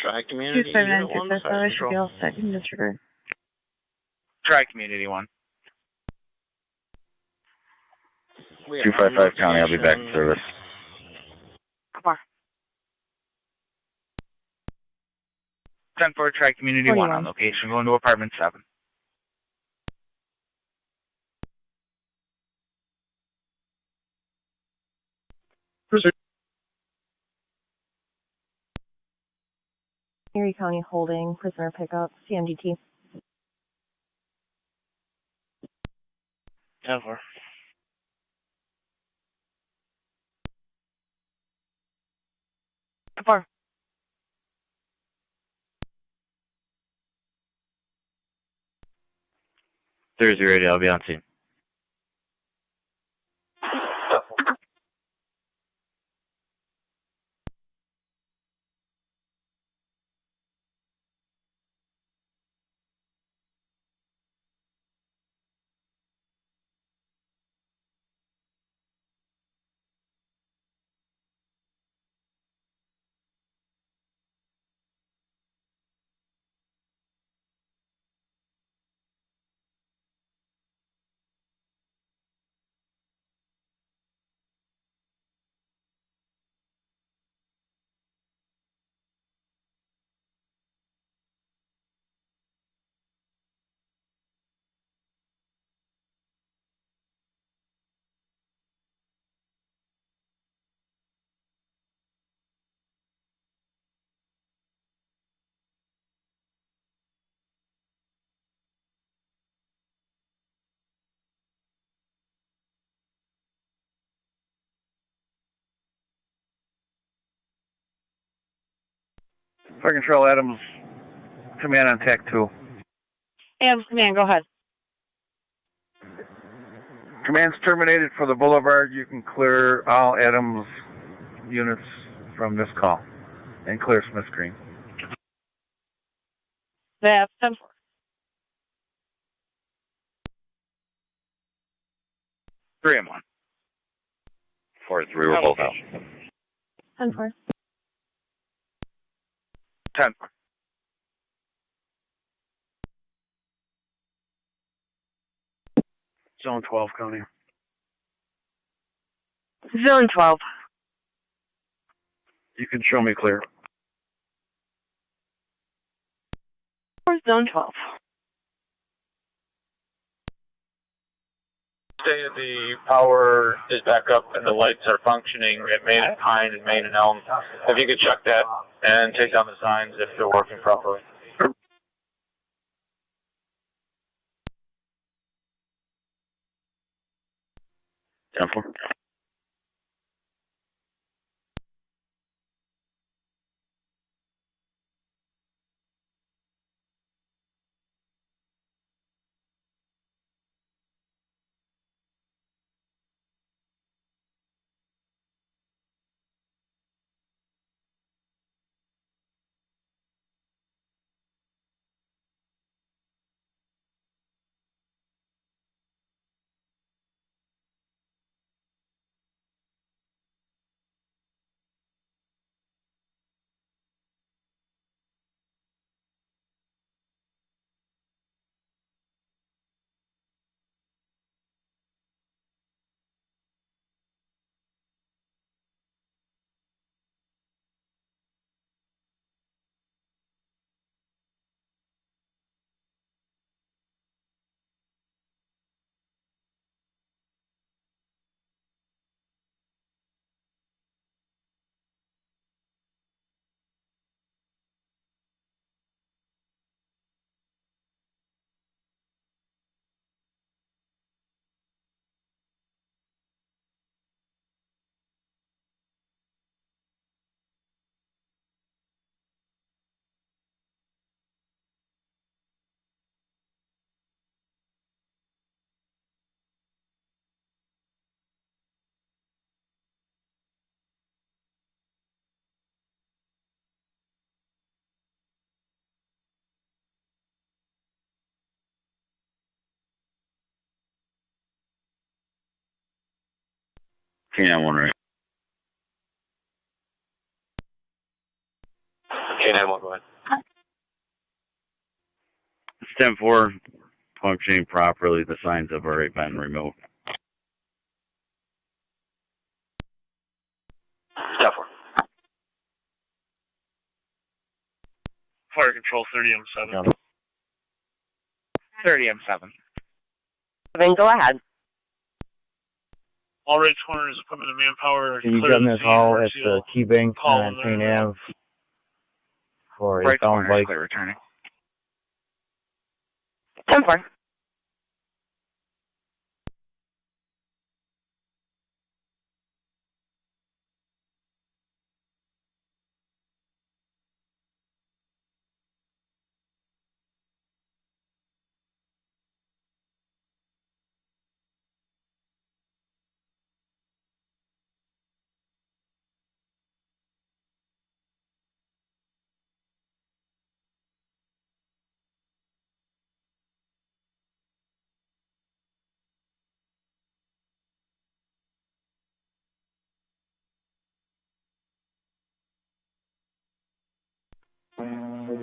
Tri-community, 279 Unit 1, fire should be control. all set in disregard. Tri-community 1. 255 County, I'll be back in service. Come on. 10-4 Tri-community 1 on location, going to apartment 7. Erie County holding, prisoner pickup, CMDT. 10-4. Come on. Thursday radio, I'll be on scene. Fire Control Adams, command on TAC 2. Adams Command, go ahead. Command's terminated for the Boulevard. You can clear all Adams units from this call and clear Smith Green. That's 10-4. 3 and 1. 4-3, we're both out. 10-4. 10-4. Zone 12, County. Zone 12. You can show me clear. Or Zone 12. The power is back up and the lights are functioning at Main and Pine and Main and Elm. If you could check that and take down the signs if they're working properly. 10-4. K9-1 right. K9-1, go ahead. It's 10-4. Functioning properly. The signs have already been removed. 10-4. Fire Control 30M7. 30M7. Then go ahead. All rates corners, equipment and manpower. Can you jump this hall at the Key Bank on St. Ave for a Right found corner is bike? clear returning. 10-4.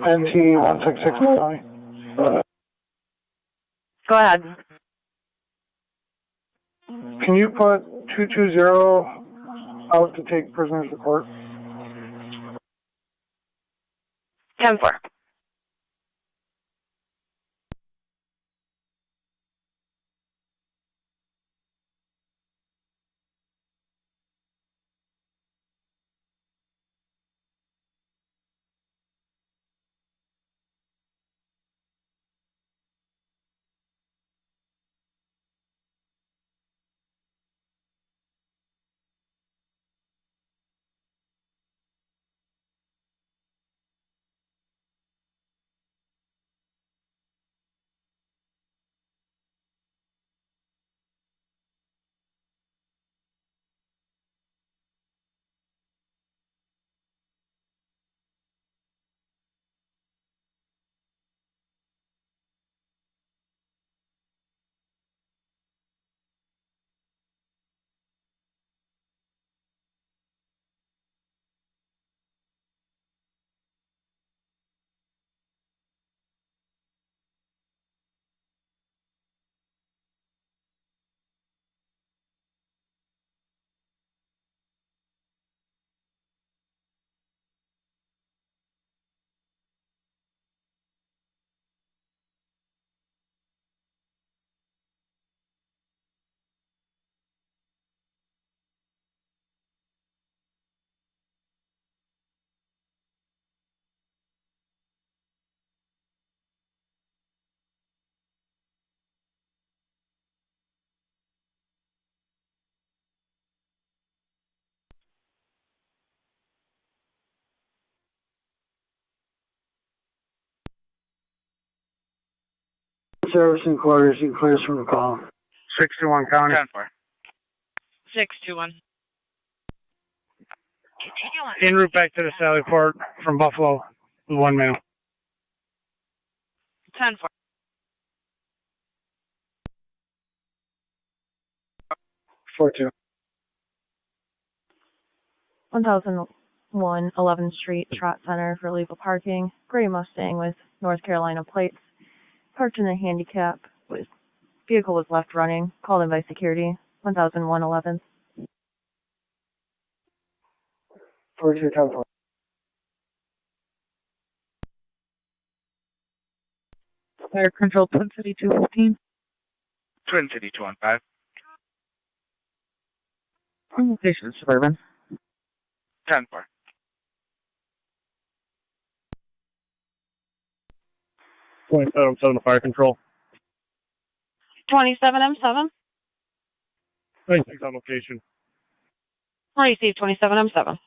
NT 166 Tony. Go ahead. Can you put 220 out to take prisoners to court? 10-4. Service and quarters, you clears from the call. 61 County. 10-4. 621. En route back to the Sally Port from Buffalo with 1 male. 10-4. 4-2. 1001 11th Street, Trot Center for legal parking. Gray Mustang with North Carolina plates. Parked in the handicap. Vehicle was left running. Called in by security. 1001 11th. 42 10-4. Fire Control, Twin City 215. Twin City 215. Location Suburban. 10-4. 27 fire control. 27M7. 96 on location. Receive 27M7.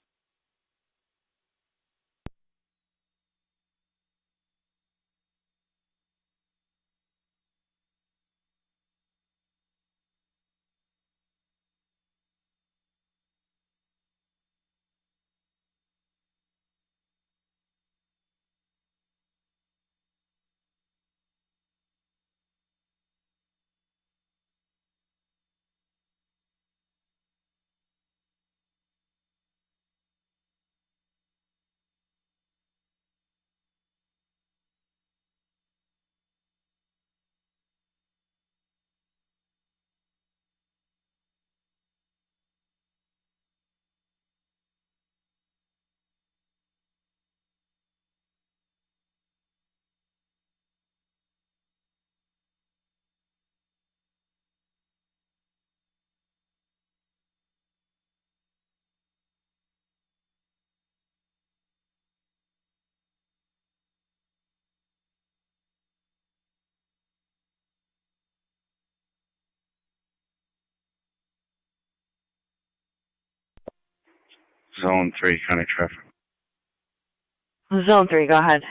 Zone 3, county traffic. Zone 3, go ahead.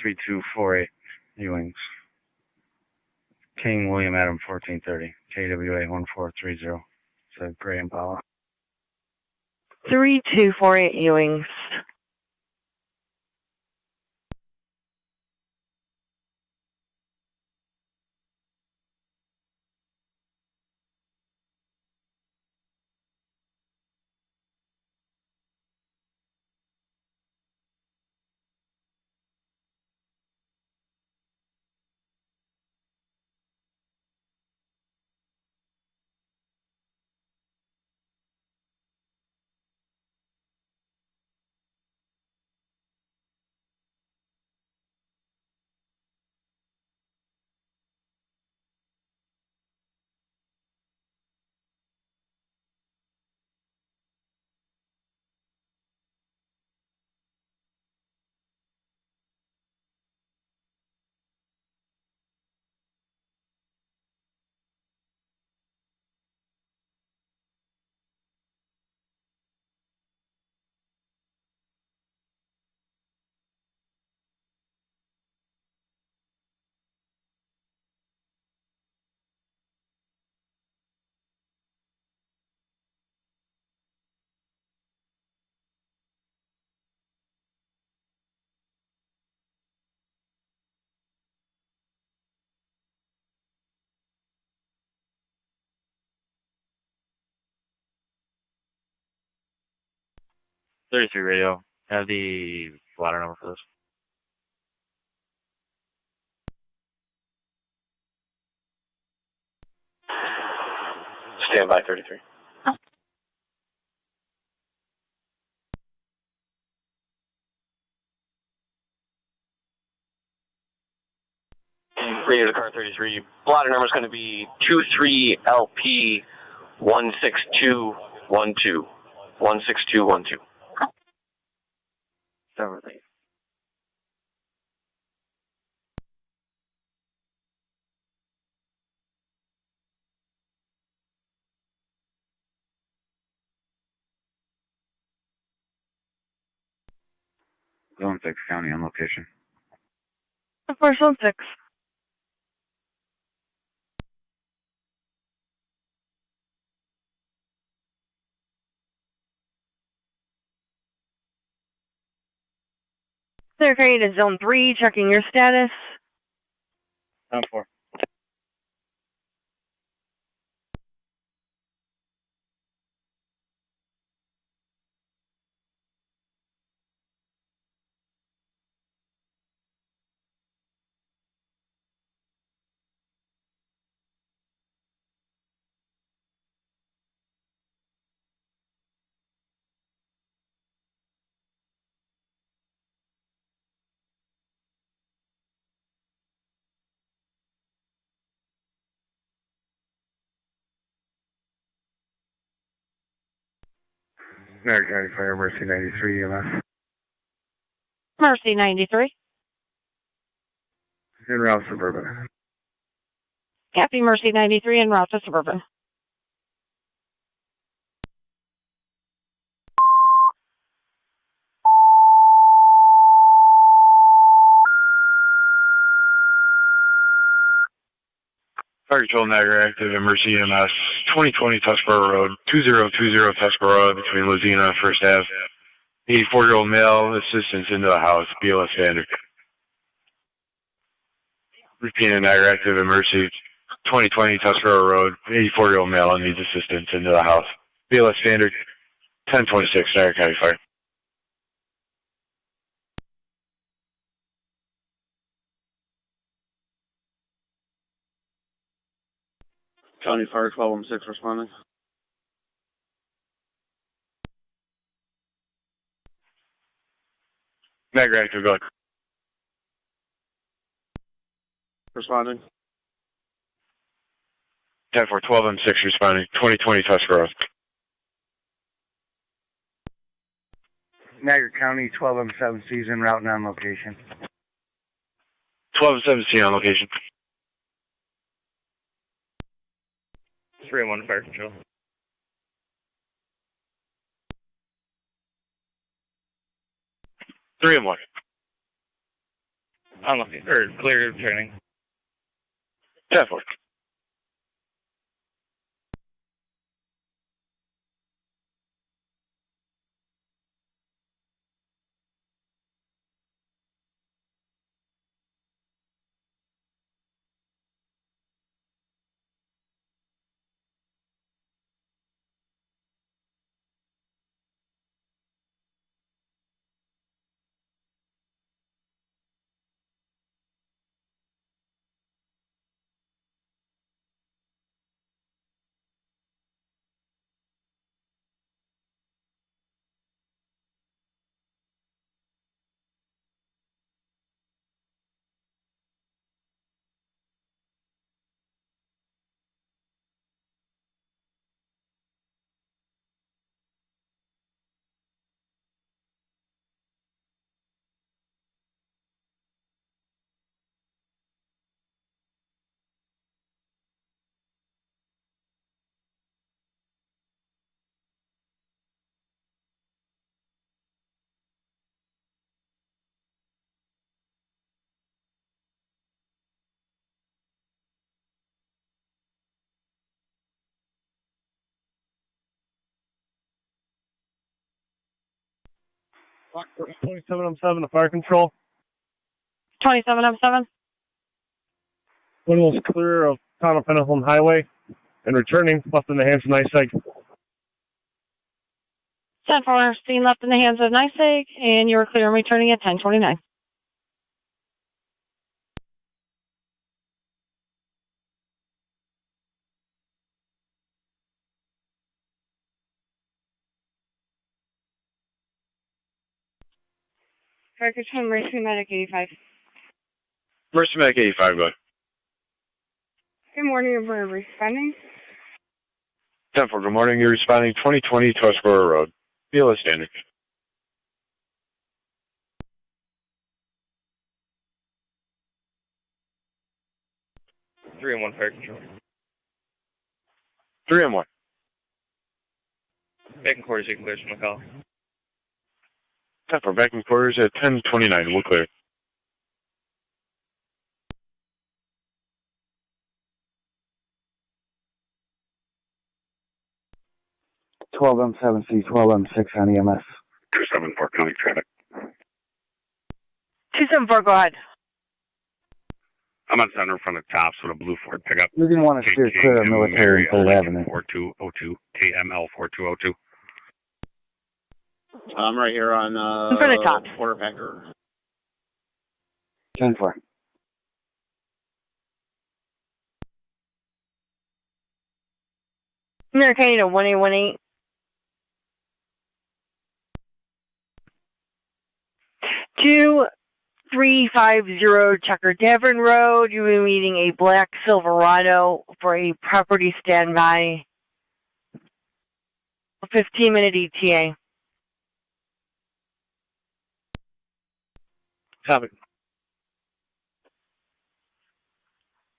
3248, Ewings. King William Adam 1430, KWA 1430. It's a gray Impala. 3248 Ewings. 33 radio. Have the ladder number for this. Stand by 33. Radio to car 33. Blotter number is going to be 23LP 16212. 16212. Everything. Zone 6 County on location. 406. Clear County to Zone 3, checking your status. Zone 4. Niagara County Fire Mercy 93 EMS. Mercy 93. En route Suburban. Copy Mercy 93 en route to Suburban. Fire Control Niagara active emergency EMS 2020 Tuscarora Road 2020 Tuscarora between Lizina and First Ave. 84-year-old male assistance into the house. BLS standard. Repeating Niagara active emergency 2020 Tuscarora Road 84-year-old male needs assistance into the house. BLS standard 1026 Niagara County Fire. County Fire 1216 responding. Niagara active, go ahead. Responding. 10-4-12 M6 responding 2020 Tuscarora. Niagara County 12M7 season route on location. 12-17 on location. 3-1 Fire Control. 3-1. I'm looking. Or clear training. 10-4. Lockport 2707 to Fire Control. 2707. One was clear of town of Pendleton Highway and returning left in the Hanson Ice Site. 10-4, being left in the hands of NYSEG, and you are clear and returning at 10:29. Fire Control, Mercy Medic 85. Mercy Medic 85, go ahead. Good morning, we're responding. 10-4, good morning. You're responding 2020 Tuscarora Road. BLS standard. Three and one fire control. 3 and 1. Back in quarters, you can clear from the call. 10-4, back in quarters at 10:29. We'll clear. M7C, 12M6 on EMS. 274 county traffic. 274, go ahead. I'm on center in front of Tops with a blue Ford pickup. You're going to want to steer clear of Military and 3rd Avenue. 4202, KML 4202. I'm right here on in front of Tops. Quarterpacker. 10-4. American to 1818. 2350 Checker Davern Road. You'll be meeting a black Silverado for a property standby. 15-minute ETA. Topic.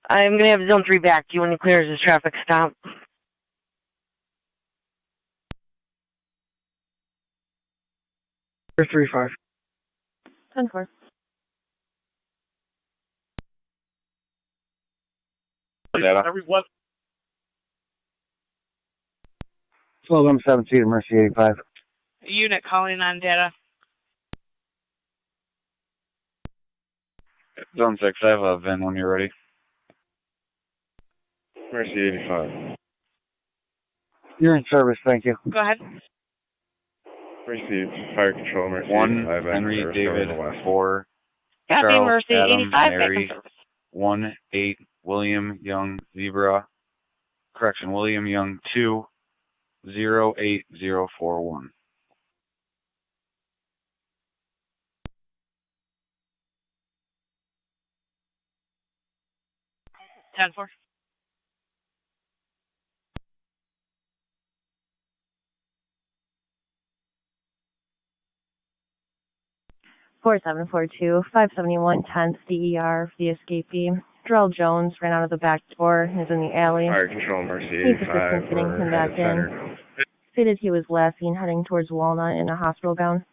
I'm going to have Zone 3 back. Do you want to clear this traffic stop? Or 3-5. 10-4. Data. Everyone. 12M7C to Mercy 85. Unit calling on data. Zone 6, I have a VIN when you're ready. Mercy 85. You're in service, thank you. Go ahead. Mercy Fire Control, Mercy 1 85. Henry David 4 Copy, Charles Mercy Adam 85. Back in Mary service. 1-8 William Young Zebra. Correction, William Young 2 08041. Ten four. Four 571 10th DER for the escapee. Darrell Jones ran out of the back door and is in the alley. Fire Control, Mercy Needs 85. assistance getting him back in. Stated he was last seen heading towards Walnut in a hospital gown.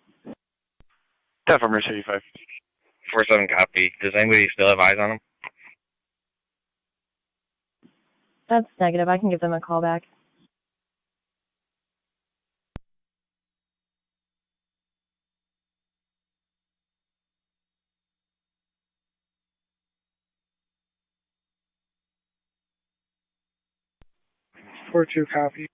10-4, Mercy 85. 4-7 copy. Does anybody still have eyes on him? That's negative. I can give them a call back. 4-2 copy.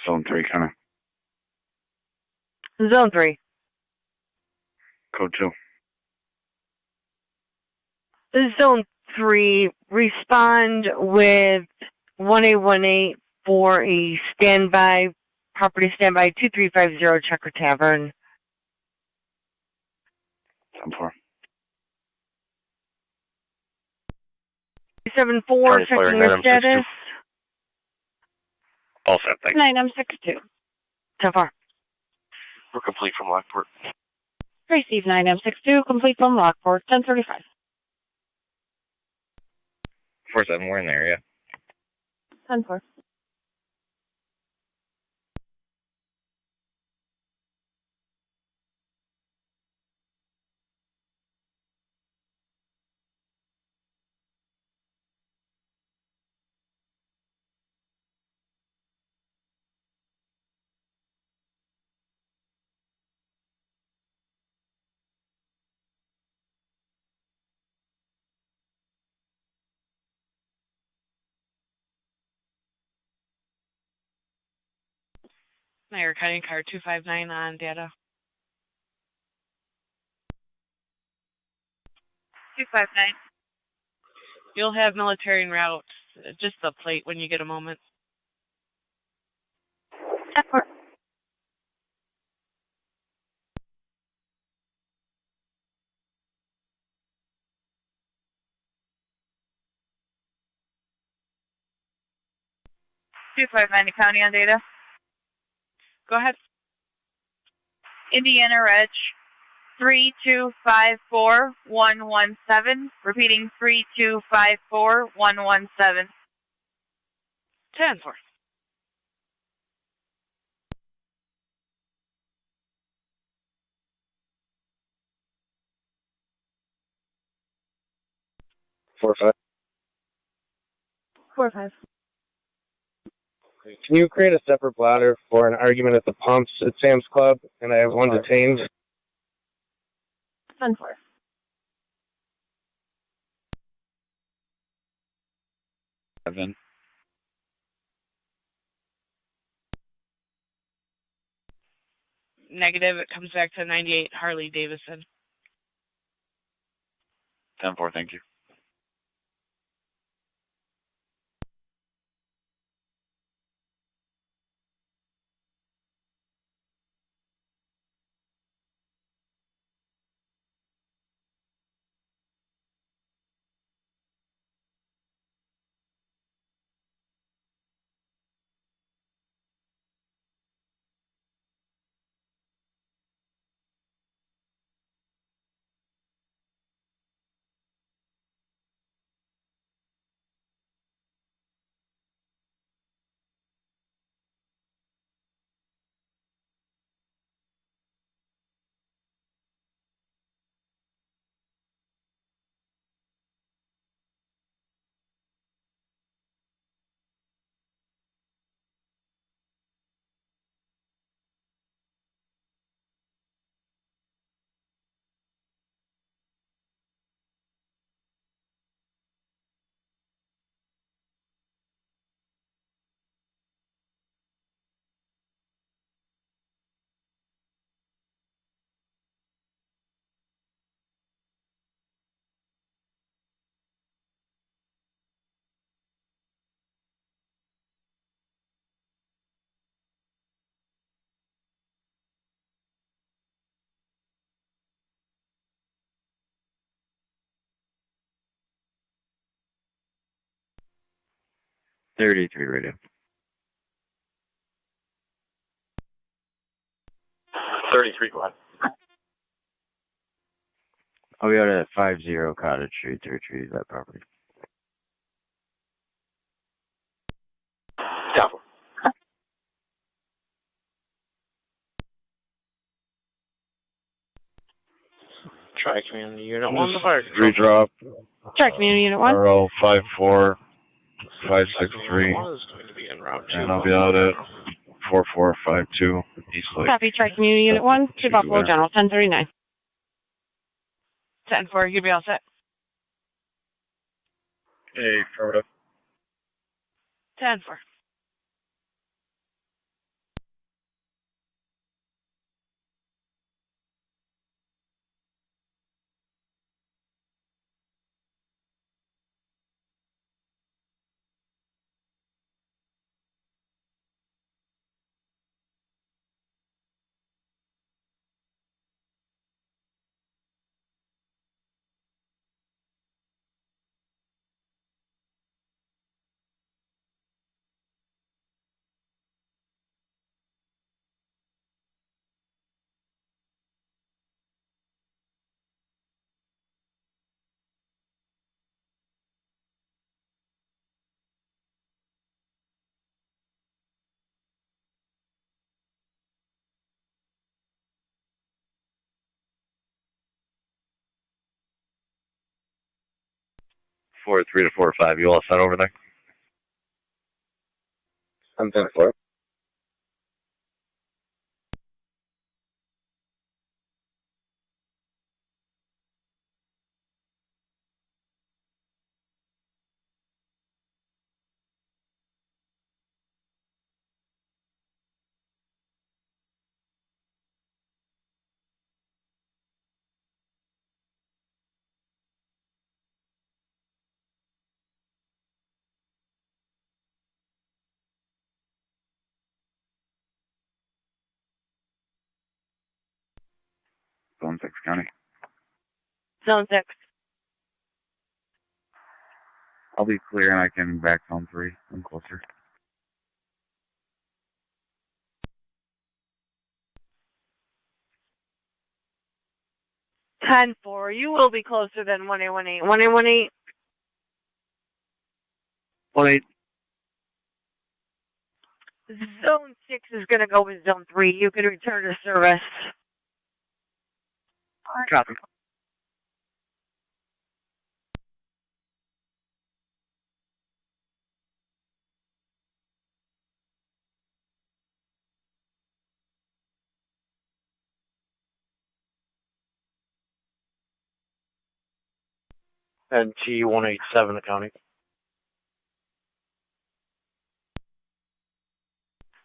Zone 3, kind of. Zone 3. Code 2. Zone 3, respond with 1818 for a standby, property standby 2350 Checker Tavern. 10-4. 74, checking your status. All set, thanks. 9M62. 10-4. We're complete from Lockport. Receive 9M62, complete from Lockport, 1035. 4-7, we're in the area. 10-4. Niagara County car 259 on data. 259. You'll have military en route. Just the plate when you get a moment. 10-4. .259 County on data. Go ahead. Indiana Reg 3254117. Repeating 3254117. 10-4. Four, 5. 4-5. Can you create a separate blotter for an argument at the pumps at Sam's Club? And I have one detained. 10-4. Seven. Negative, it comes back to 98 Harley Davidson. 10-4, thank you. .33 radio. 33, go ahead. I'll be out at 50 Cottage Street to retrieve that property. Yeah. Try community unit 1 to fire control. Redrop. Try community unit 1. RO 54563. One is going to be en route to And I'll be out at 4452 East Lake. Copy, try community unit 1 to Buffalo General, 1039. 10-4, you'll be all set. Affirmative. 10-4. 4-3 to 4-5. You all set over there? I'm 10-4. Zone 6 County. Zone 6. I'll be clear and I can back Zone 3. I'm closer. Ten four. You will be closer than 1818. 1818. 1-8. Zone 6 is going to go with Zone 3. You can return to service. Copy. NT 187 County.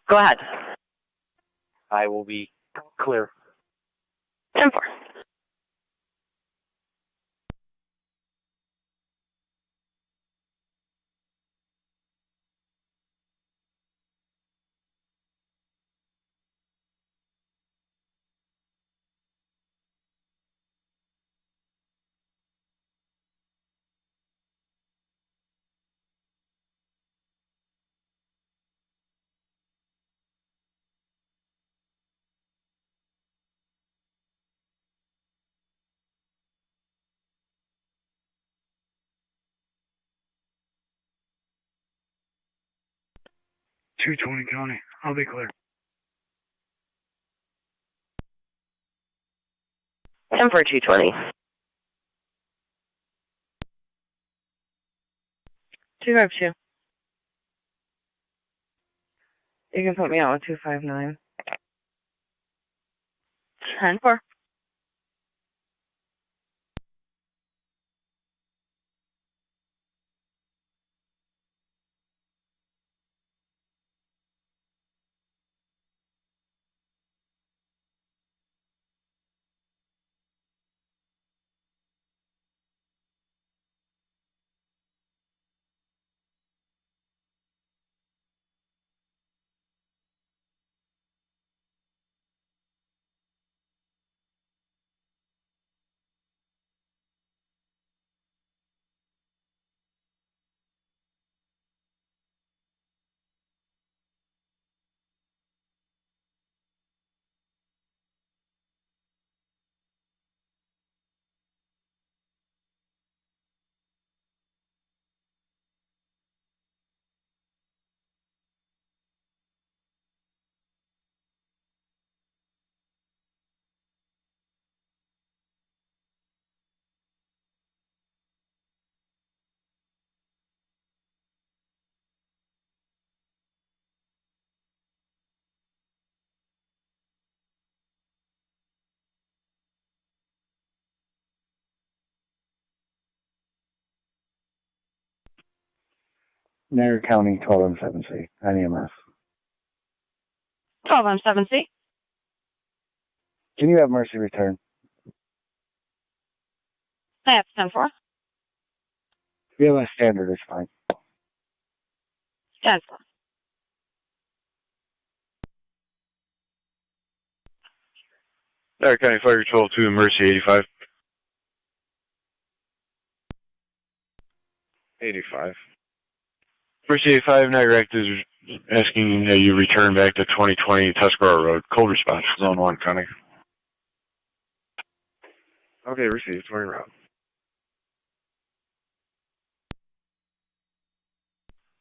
Go ahead. I will be clear. 10-4. .220 County. I'll be clear. 10 for 220. 252. You can put me out with 259. 10-4. Niagara County, 12M7C, NEMS. 12M7C. Can you have Mercy return? That's 10-4. BLS standard is fine. 10-4. Niagara County Fire Control 2, Mercy 85. 85. Mercy 85, Niagara Act is asking that you return back to 2020 Tuscarora Road. Cold response. Zone 1 County. Okay, received. Where you route?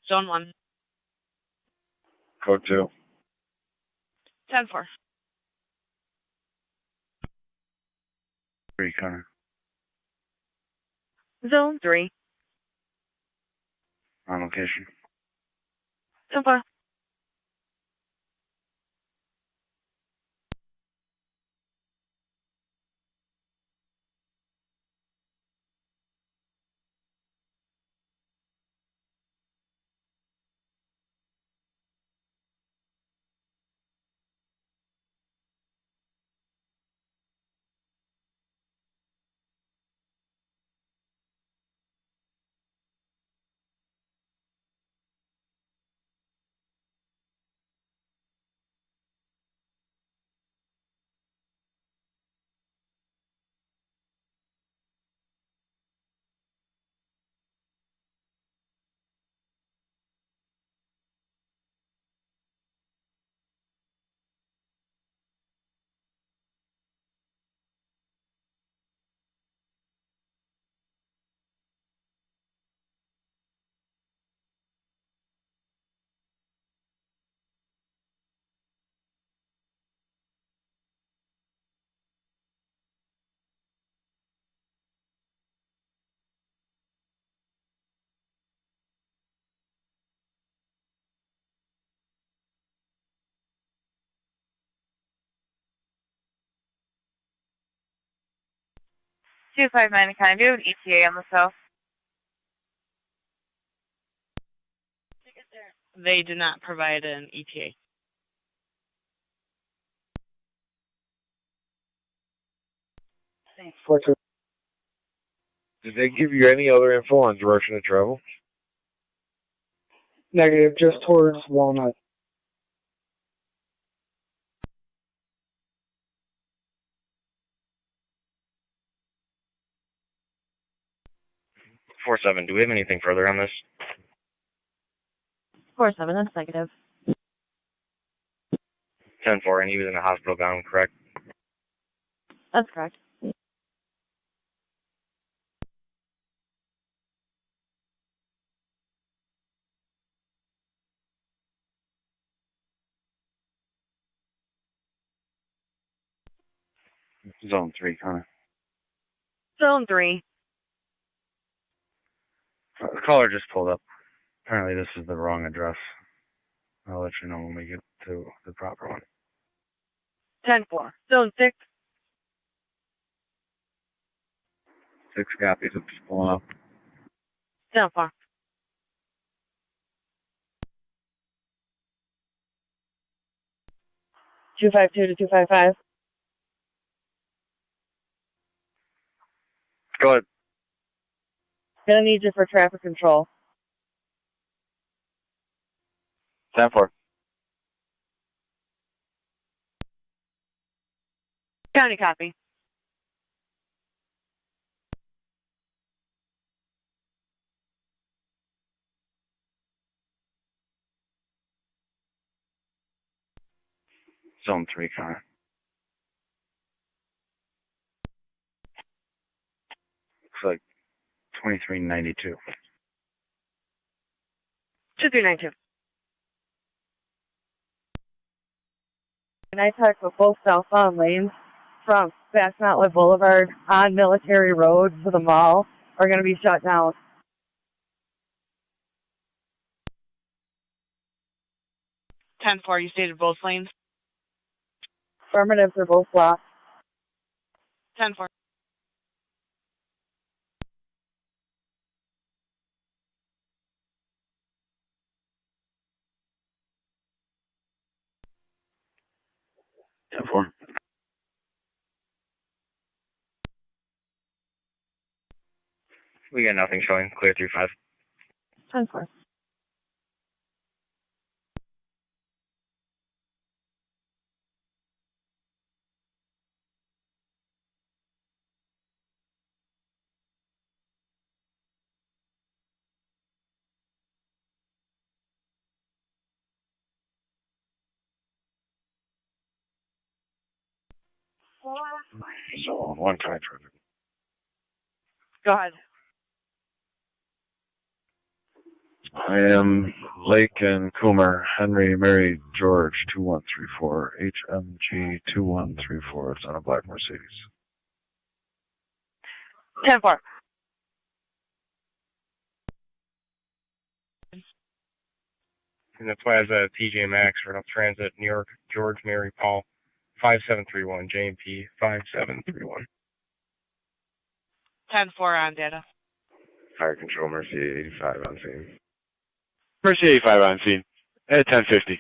Zone 1. Code 2. 10-4. 3 County. Zone 3. On location. 10-4. Two five nine. Can I do an ETA on the south? They did not provide an ETA. Did they give you any other info on direction of travel? Negative, just towards Walnut. Four seven. Do we have anything further on this? 4-7, that's negative. 10-4, and he was in the hospital gown, correct? That's correct. Zone 3, Connor. Zone 3. The caller just pulled up. Apparently this is the wrong address. I'll let you know when we get to the proper one. 10-4. Zone 6. 6 copies. It's pulling up. 10-4. Two 252 to 255. Go ahead. Gonna need you for traffic control. 10-4. County copy. Zone 3, Connor. Looks like 2392. 2392. And I talked with both southbound lanes from Bassmount Boulevard on Military Road to the mall are going to be shut down. 10-4, you stated both lanes. Affirmative, they're both blocked. 10-4. We got nothing showing. Clear 3-5. 10-4. Zone 1 traffic. Go ahead. I am Lake and Coomer, Henry, Mary, George, 2134, HMG 2134. It's on a black Mercedes. 10-4. in the Plaza TJ Maxx, Reno Transit, New York, George Mary Paul, 5731, JMP 5731. 10-4 on data. Fire Control, Mercy 85 on scene. Mercy 85 on scene at 10:50.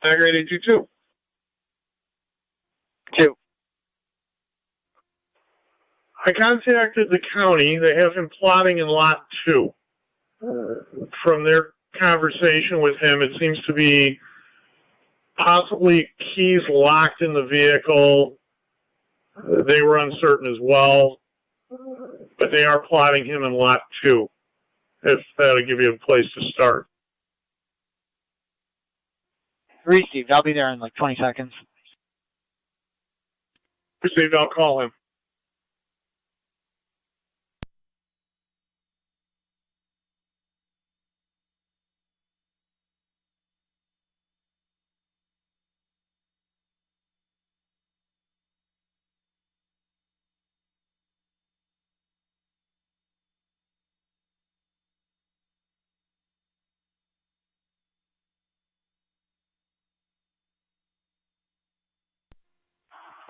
Niagara 822. 2. I contacted the county. They have him plotting in lot 2. From their conversation with him, it seems to be possibly keys locked in the vehicle. They were uncertain as well, but they are plotting him in lot 2, if that'll give you a place to start. Received. I'll be there in like 20 seconds. Received, I'll call him.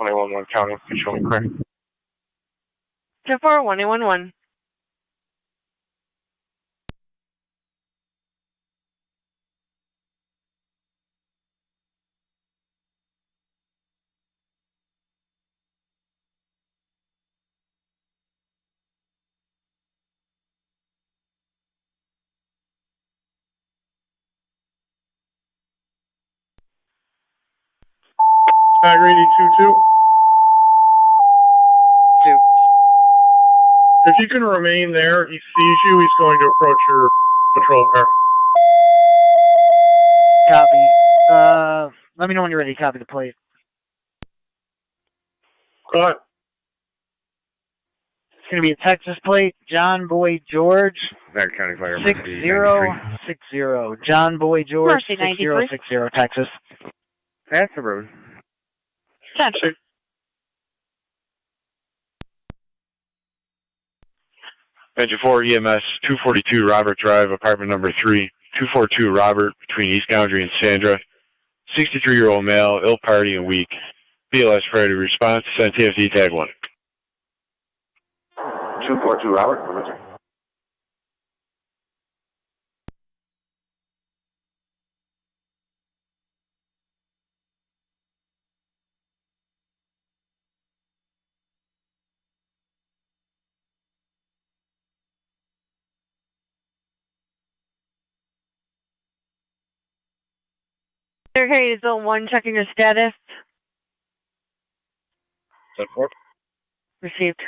One County, show me clear. 10-4, 1811. Niagara 822. 2. If you can remain there, he sees you, he's going to approach your patrol car. Copy. Let me know when you're ready. Copy the plate. Go ahead. It's going to be a Texas plate. John Boy George. Niagara County Fire, 6060. John Boy George. Mercy 93. 6060, Texas. That's the road. 10. Engine 4 EMS 242 Robert Drive, apartment number 3, 242 Robert, between East Boundary and Sandra. 63-year-old male, ill party and weak. BLS priority response, send TFD tag 1. 242 Robert. Okay, Zone 1, checking your status. 10-4. Received.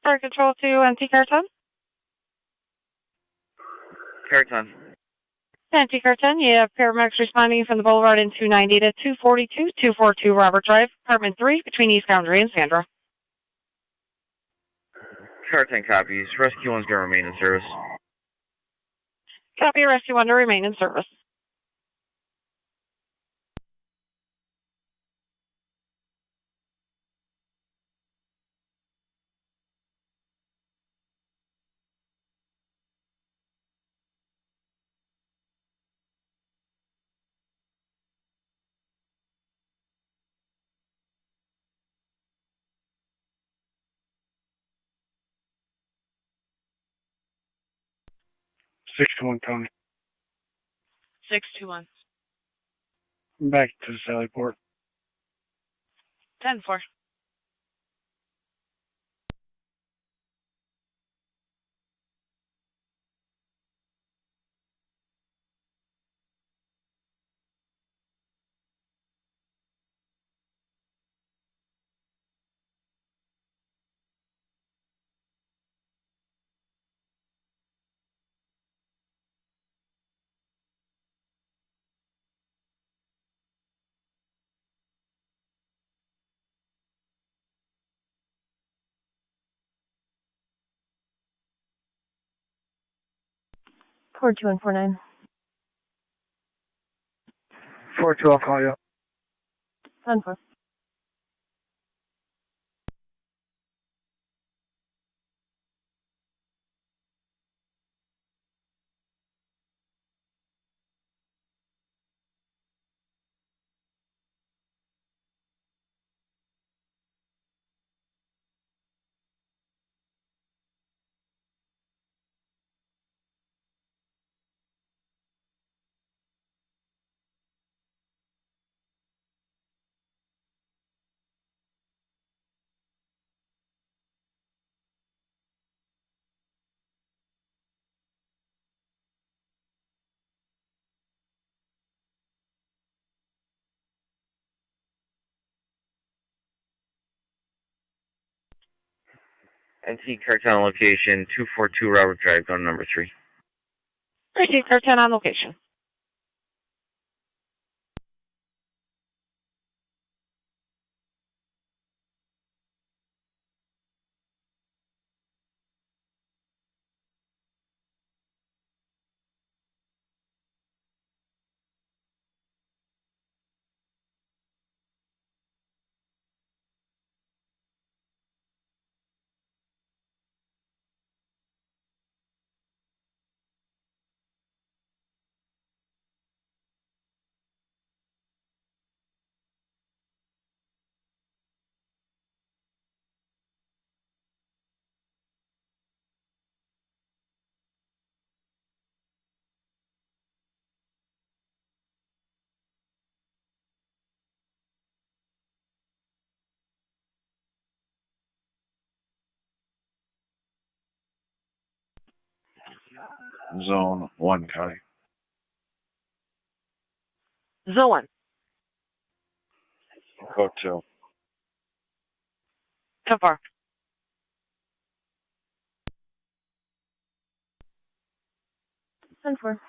Fire Control to Anti-Carton. Carton. Anti-Carton, you have paramedics responding from the Boulevard in 290 to 242, 242 Robert Drive, apartment 3, between East Boundary and Sandra. Carton copies. Rescue 1's going to remain in service. Copy, Rescue 1 to remain in service. Six to one, Tony. 621. Back to Sallyport. 10-4. 42149. 42, I'll call you. 10-4. NT Carton on location, 242 Robert Drive, gun number 3. Receive Carton on location. Zone 1 County. Zone 1. Code 2. 10-4. Ten four.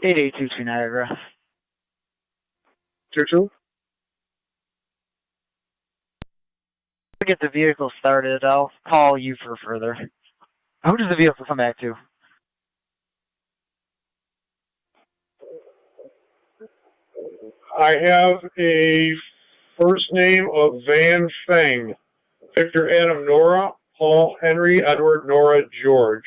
$8822 Niagara. 22? To get the vehicle started, I'll call you for further. Who does the vehicle come back to? I have a first name of Van Feng. Victor Adam Nora, Paul Henry Edward Nora George.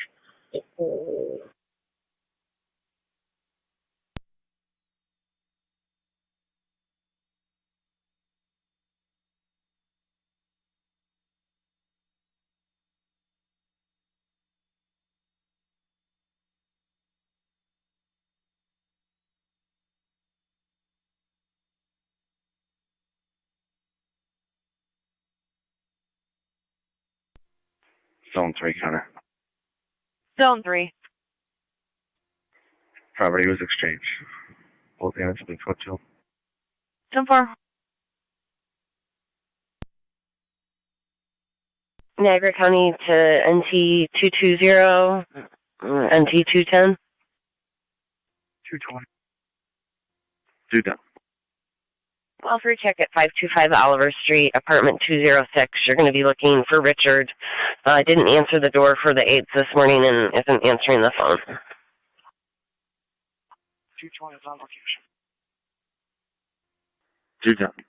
Zone 3 County. Zone 3. Property was exchanged. Both units will be code 2. 10-4. Niagara County to NT 220, NT 210. 220. 210. Well, for a check at 525 Oliver Street, apartment 206. You're going to be looking for Richard. Didn't answer the door for the 8th this morning and isn't answering the phone. 220 is on location. 210.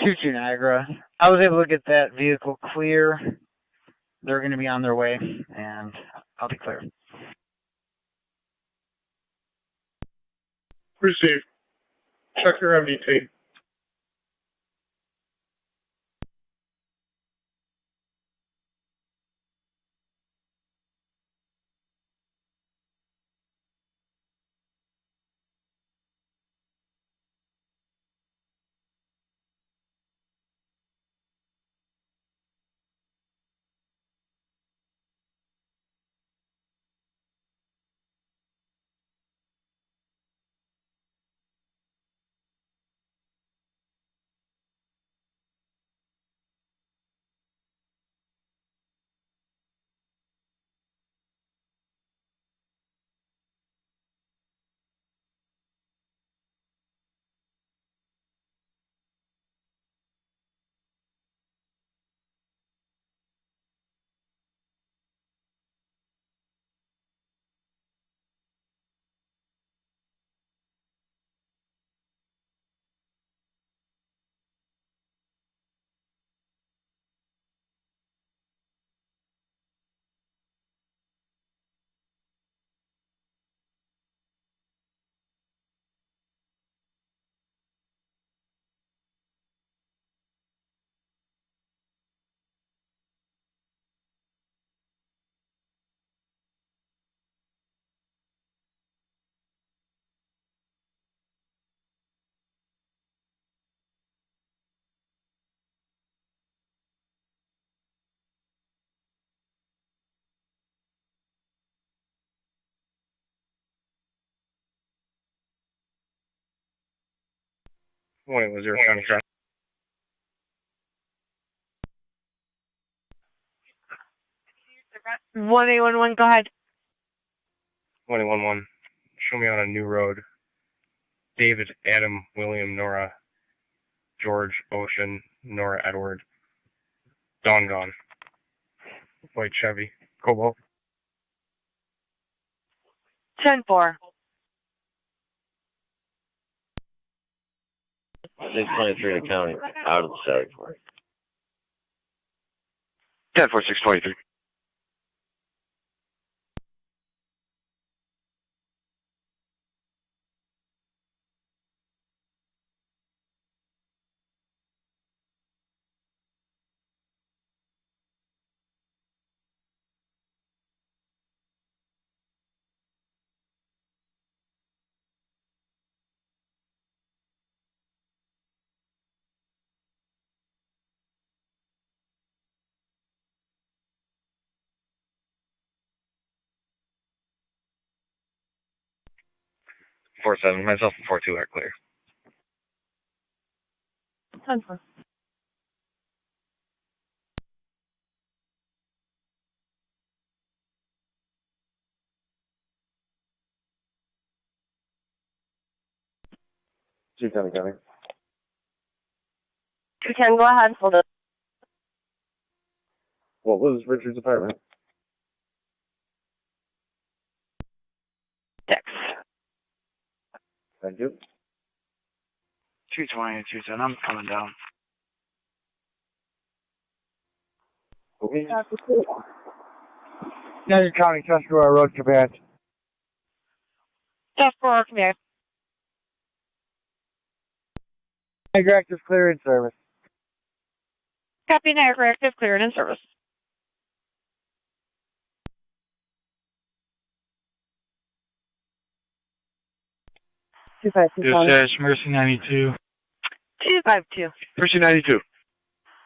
22 Niagara. I was able to get that vehicle clear. They're going to be on their way, and I'll be clear. Received. Check your MDT. Morning, was 0 County traffic. 1811, go ahead. 2011. Show me on a new road. David, Adam, William, Nora, George, Ocean, Nora, Edward. Dawn gone. White Chevy. Cobalt. 10-4. 623 in the county, out of the Saturday for it. 10-4, 623. Four seven. Myself and 4-2 are clear. 10-4. Coming. 210, go ahead. Hold on. What was Richard's apartment? 6. Thank you. 220, 210. I'm coming down. Okay. Niagara County, Tuscarora Road, Command. 10-4, command. Niagara Active clear in service. Copy, Niagara Active, clear and in service. Dispatch, Mercy 92. 252. Mercy 92.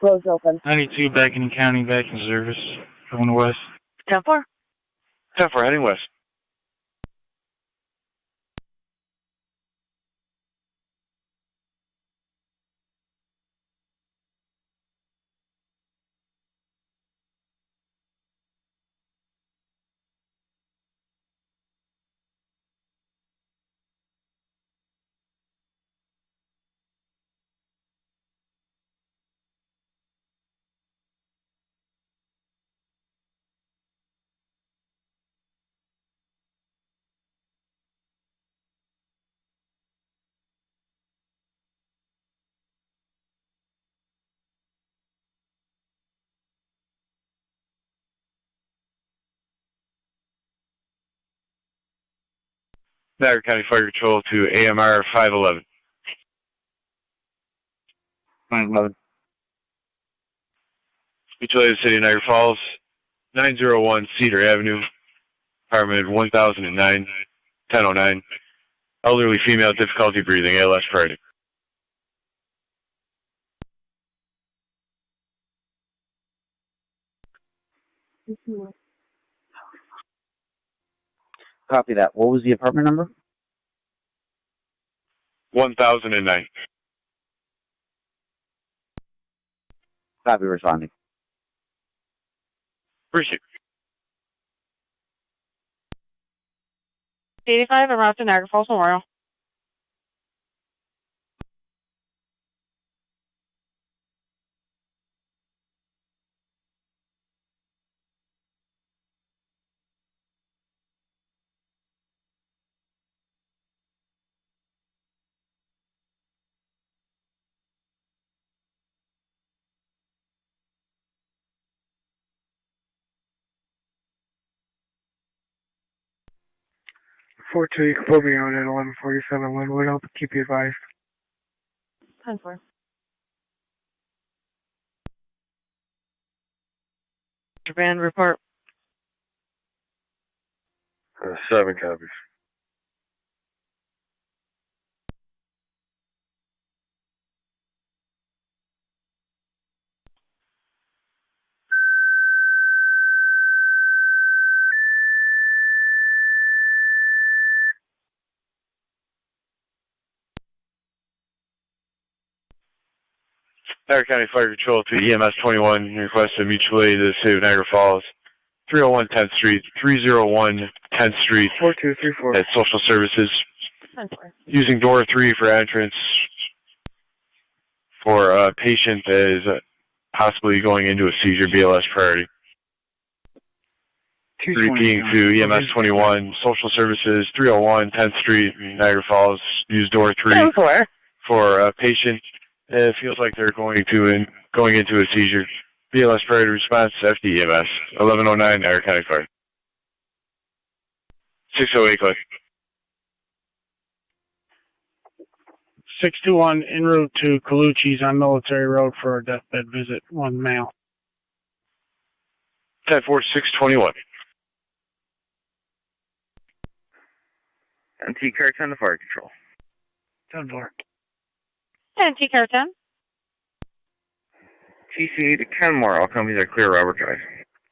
Road's open. 92 back in county, back in service. Going west. 10-4. 10-4, heading west. Niagara County Fire Control to AMR 511. 511. Mutual City of Niagara Falls, 901 Cedar Avenue, apartment 1009, 1009. Elderly female, difficulty breathing, ALS priority. Copy that. What was the apartment number? 1009. Copy, responding. Appreciate it. 85 en route to Niagara Falls Memorial. Four two, you can put me on at 1147 Linwood. I'll keep you advised. 10-4. Japan report. 7 copies. Niagara County Fire Control to EMS 21, request a mutual aid to the City of Niagara Falls, 301 10th Street, 301 10th Street, 4234. at Social Services, 10-4. using door 3 for entrance for a patient that is possibly going into a seizure, BLS priority. Repeating to EMS 21, Social Services, 301 10th Street, Niagara Falls, use door 3 for a patient. It feels like they're going into a seizure. BLS priority response, FDEMS, 1109, Niagara County Fire. 608, click. 621 en route to Colucci's on Military Road for a deathbed visit. 1 male. 10-4, 621. NT car 10 to Fire Control. 10-4. And T Car 10. TCA to Kenmore. All companies are clear. Robert Drive.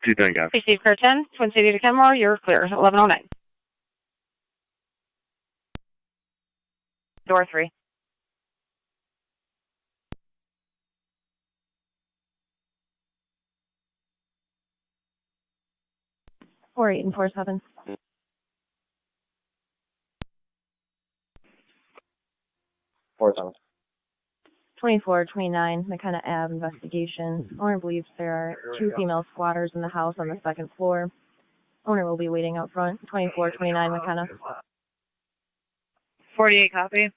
210 guys. Steve Car 10, Twin City to Kenmore, you're clear. 1109. Door 3. Four 8 and 4 7. 4-7. 2429 McKenna Ave investigation. Owner believes there are 2 female squatters in the house on the 2nd floor. Owner will be waiting out front. 2429 McKenna. 48 copy.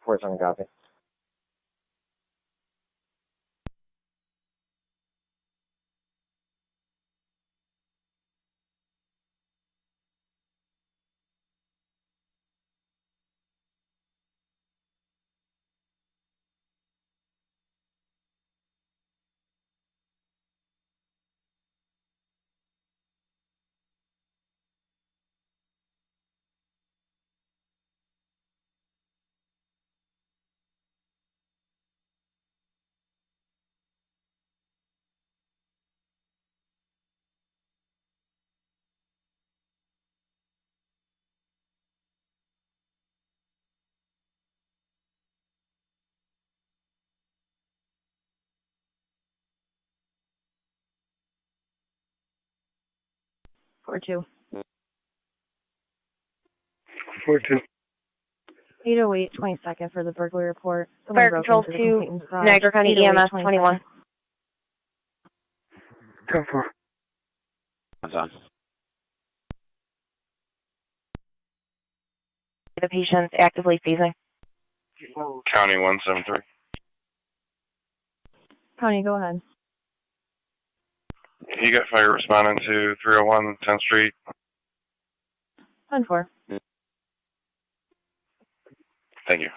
4-7 copy. Four 2. 4-2. 808 22nd for the burglary report. Fire Control to Niagara County EMS 21. 10-4. That's on. The patient's actively seizing. County 173. Connie, go ahead. You got fire responding to 301 10th Street. 10-4. Thank you.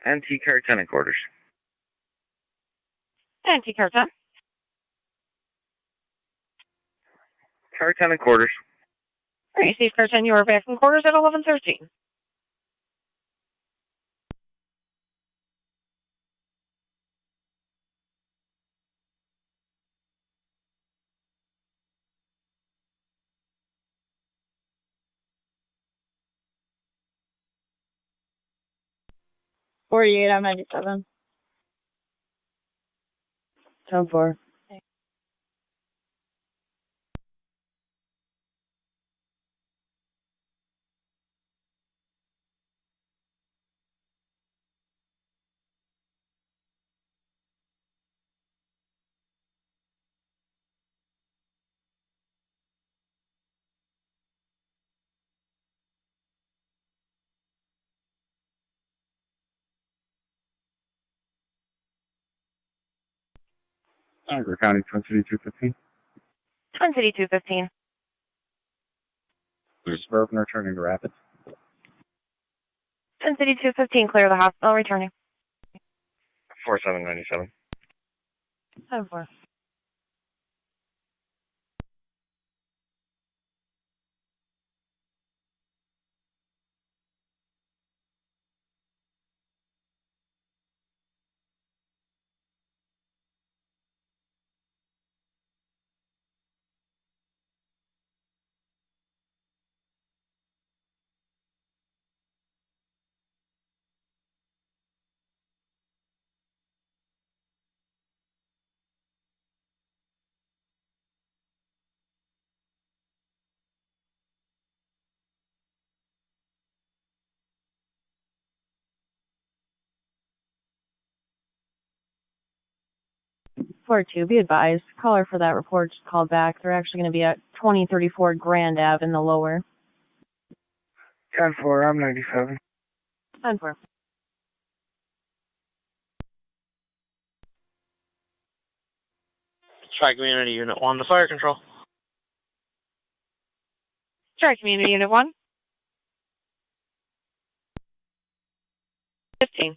Anti-car tenant quarters. Anti-car 10. Car tenant quarters. Received car 10, you are back in quarters at 11:13. I'm 97. 10-4. Niagara County, Twin City 215. Twin City 215. There's Suburban returning to Rapids. Twin City 215, clear the hospital, returning. 4797. 10-4. Floor 2, be advised. Caller for that report just called back. They're actually going to be at 2034 Grand Ave in the lower. 10-4, I'm 97. 10-4. Tri-Community Unit 1 to fire control. Tri-Community Unit 1. 15.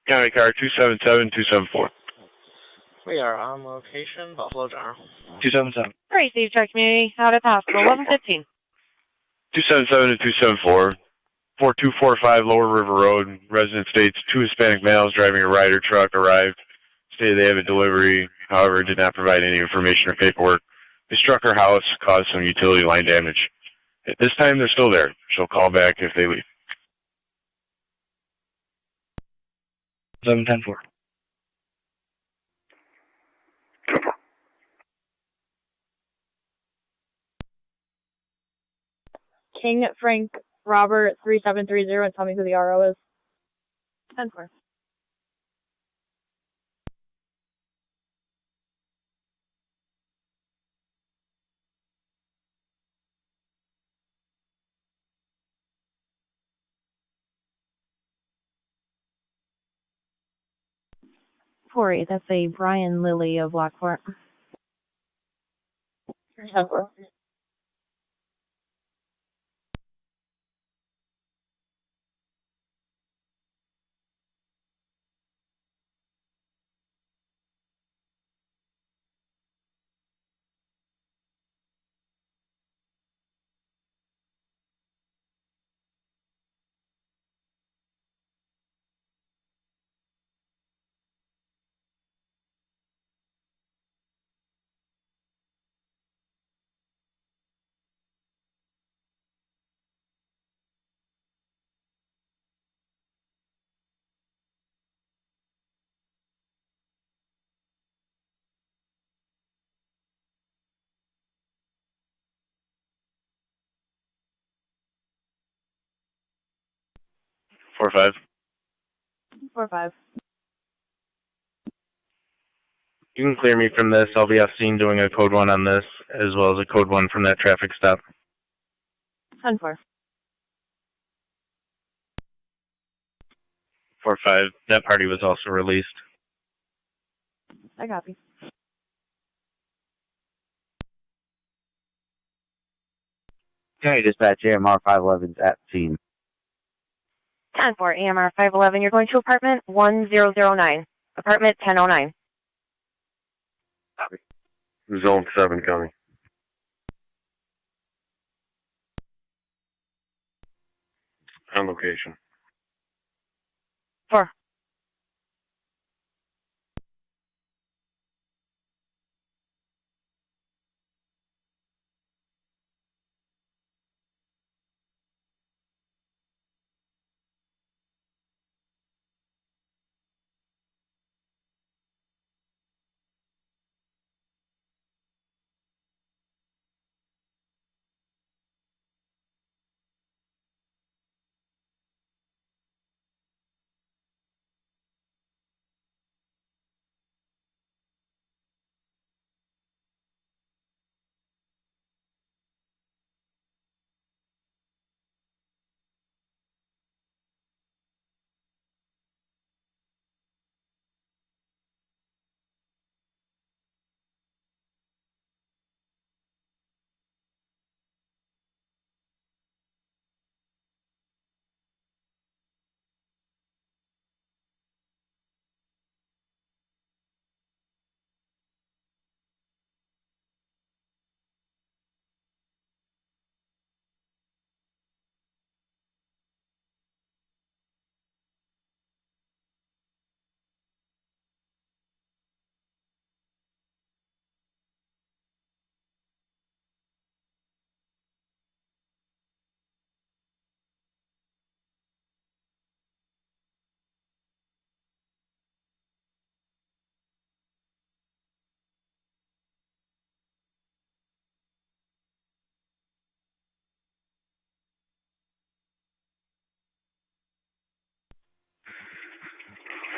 County car 277-274. We are on location, Buffalo General. 277. Received Tri-Community, out at the hospital, 11:15. 277 to 274. 4245 Lower River Road. Resident states 2 Hispanic males driving a Ryder truck arrived. Stated they have a delivery, however, did not provide any information or paperwork. They struck her house, caused some utility line damage. At this time, they're still there. She'll call back if they leave. 710-4. King Frank Robert 3730, and tell me who the RO is. 10-4. Corey, that's a Brian Lilly of Lockport. 10-4. 4-5. 4-5. You can clear me from this. I'll be off scene doing a code 1 on this, as well as a code 1 from that traffic stop. 10-4. 4-5. That party was also released. I copy. County Dispatch, AMR 511's at scene. 10-4, AMR 511. You're going to apartment 1009. Apartment 1009. Zone 7 coming. On location. 4.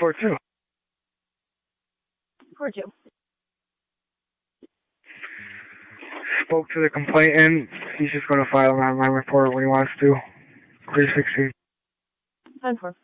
Four two. 4-2. Spoke to the complainant. He's just going to file an online report when he wants to. Clear 16. 10-4.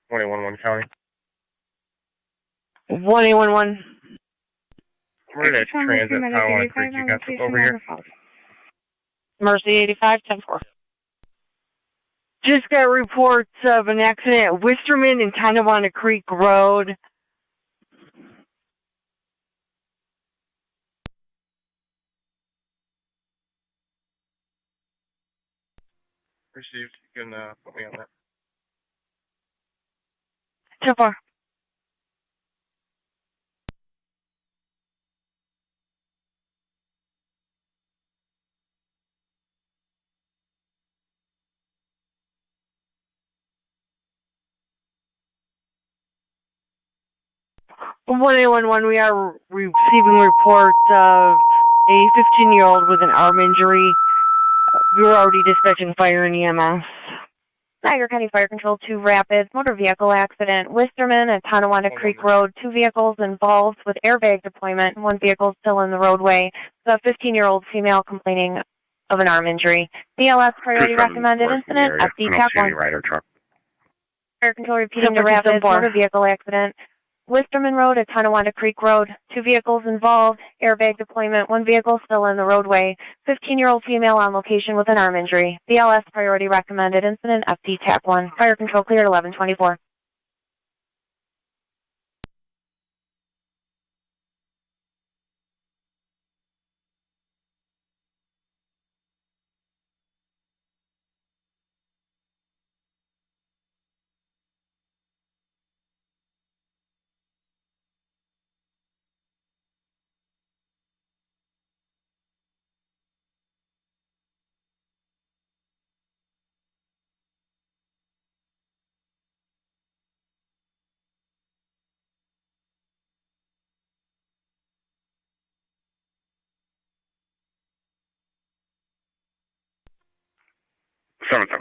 111 County. 1811. Where did that transit Tonawanda Creek you got over here? Mercy 85, 10-4. Just got reports of an accident at Wisterman and Tonawanda Creek Road. Received. You can put me on that. 10-4. From 1811, we are receiving reports of a 15-year-old with an arm injury. We were already dispatching fire and EMS. Niagara County Fire Control 2 Rapids, motor vehicle accident, Wisterman at Tonawanda Creek Road, 2 vehicles involved with airbag deployment, 1 vehicle still in the roadway. The 15-year-old female complaining of an arm injury. BLS priority recommended incident, FD TAC 1. Fire Control repeating to Rapids, motor vehicle accident, Wisterman Road at Tonawanda Creek Road, 2 vehicles involved, airbag deployment, 1 vehicle still in the roadway, 15-year-old female on location with an arm injury. BLS priority recommended incident, FD TAC 1. Fire Control cleared 1124.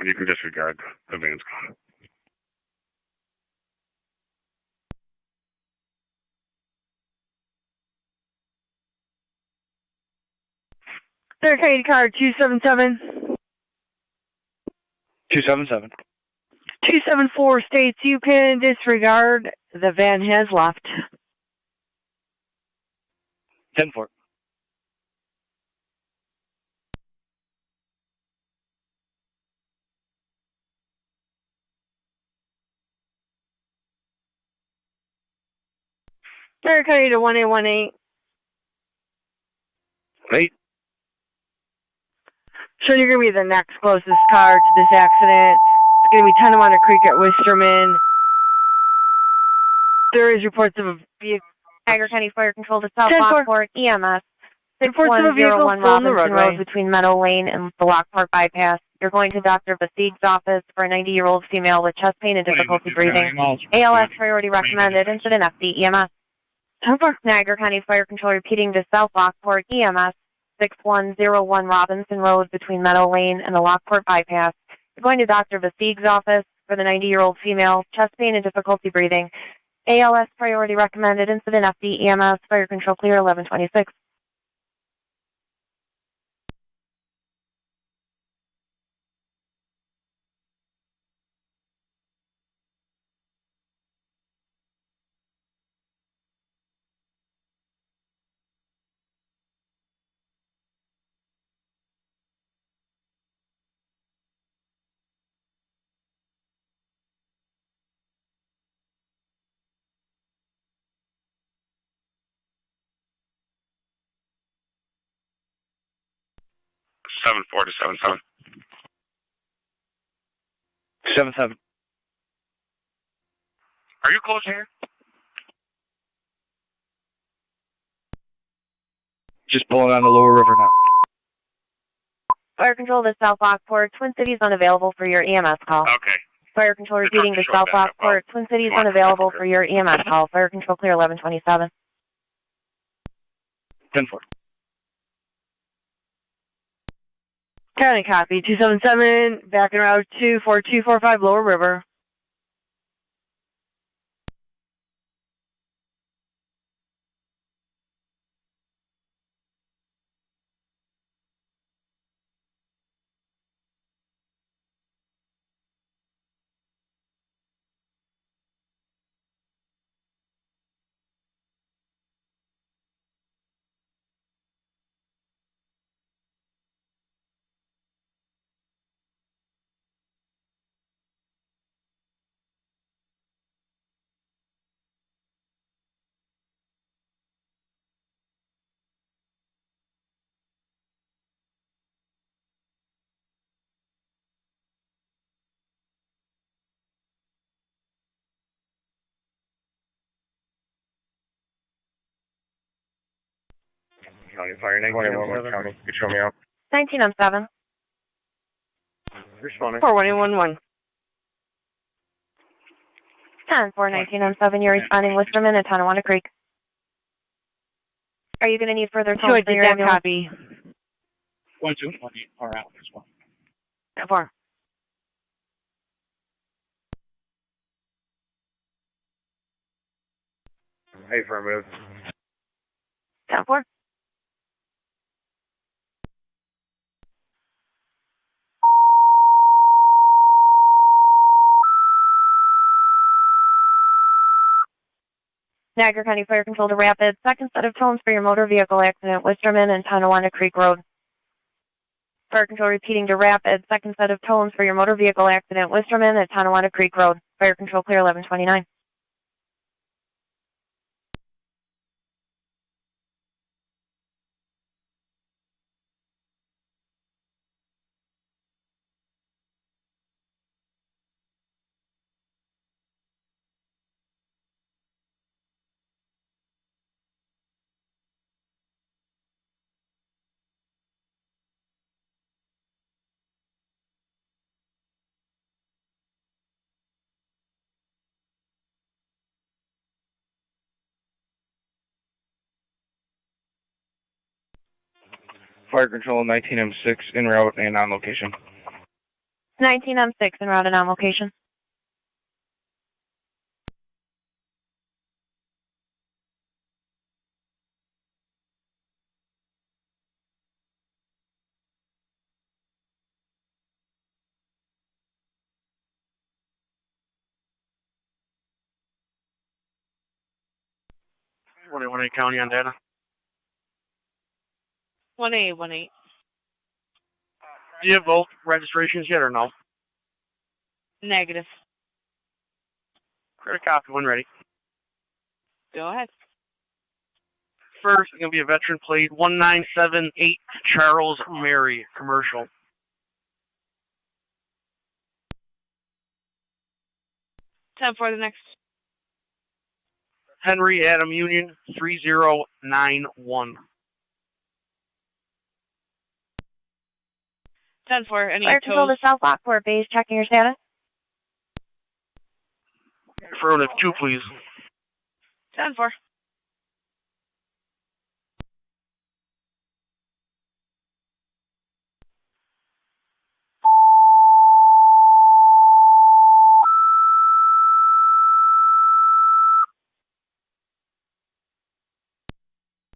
You can disregard the van's gone. Third County car 277. 277. 274 states you can disregard. The van has left. 10-4. Third County to 1818. 8. So you're going to be the next closest car to this accident. It's going to be Tonawanda Creek at Wisterman. There is reports of a vehicle. Niagara County Fire Control to South Lockport, EMS. Reports of a vehicle 6101 still in the Robinson roadway. Road between Meadow Lane and the Lockport bypass. You're going to Dr. Basig's office for a 90-year-old female with chest pain and difficulty breathing. ALS priority recommended. Incident FD EMS. Niagara County Fire Control repeating to South Lockport, EMS. 6101 Robinson Road between Meadow Lane and the Lockport bypass. You're going to Dr. Basig's office for the 90-year-old female, chest pain and difficulty breathing. ALS priority recommended. Incident FD EMS. Fire Control clear 1126. Seven 4 to 77. 77. Are you close here? Just pulling on the lower river now. Fire Control to South Lockport, Twin Cities unavailable for your EMS call. Okay. Fire Control repeating to South Lockport, Twin Cities unavailable for your EMS call. Fire Control clear 1127. 10-4. County copy 277. Back in route 24245 Lower River. County Fire. 19 County. You show me out. 19 on 7. Responding. 41811. 10-4, 19 on 7. You're responding Wisterman at Tonawanda Creek. Are you going to need further Sure, tones for did your that ambulance? copy? 1-2. All right. This one. That far. Hey, affirmative. 10-4. Niagara County Fire Control to Rapid. Second set of tones for your motor vehicle accident, Wisterman and Tonawanda Creek Road. Fire Control repeating to Rapid. Second set of tones for your motor vehicle accident, Wisterman at Tonawanda Creek Road. Fire Control clear 1129. Fire Control 19M6 en route and on location. 19 on 6 en route and on location. What do you want to county on data? 1A18. Do you have both registrations yet or no? Negative. Create a copy when ready. Go ahead. First, it's going to be a veteran plate 1978 Charles Mary commercial. 10 for the next. Henry Adam Union 3091. 10 for any Fire Control toes. to South Lockport base, checking your status. Affirmative 2, please. 10 for.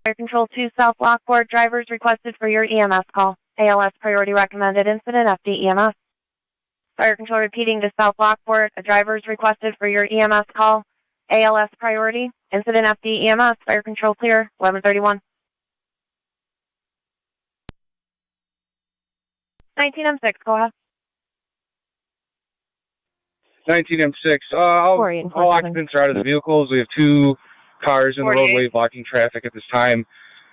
Fire Control 2 South Lockport, drivers requested for your EMS call. ALS priority recommended incident, FD EMS. Fire Control repeating to South Lockport, a driver's requested for your EMS call. ALS priority, incident, FD EMS. Fire Control clear, 1131. 19M6, go ahead. 19M6. All occupants are out of the vehicles. We have 2 cars in the 48. roadway blocking traffic at this time.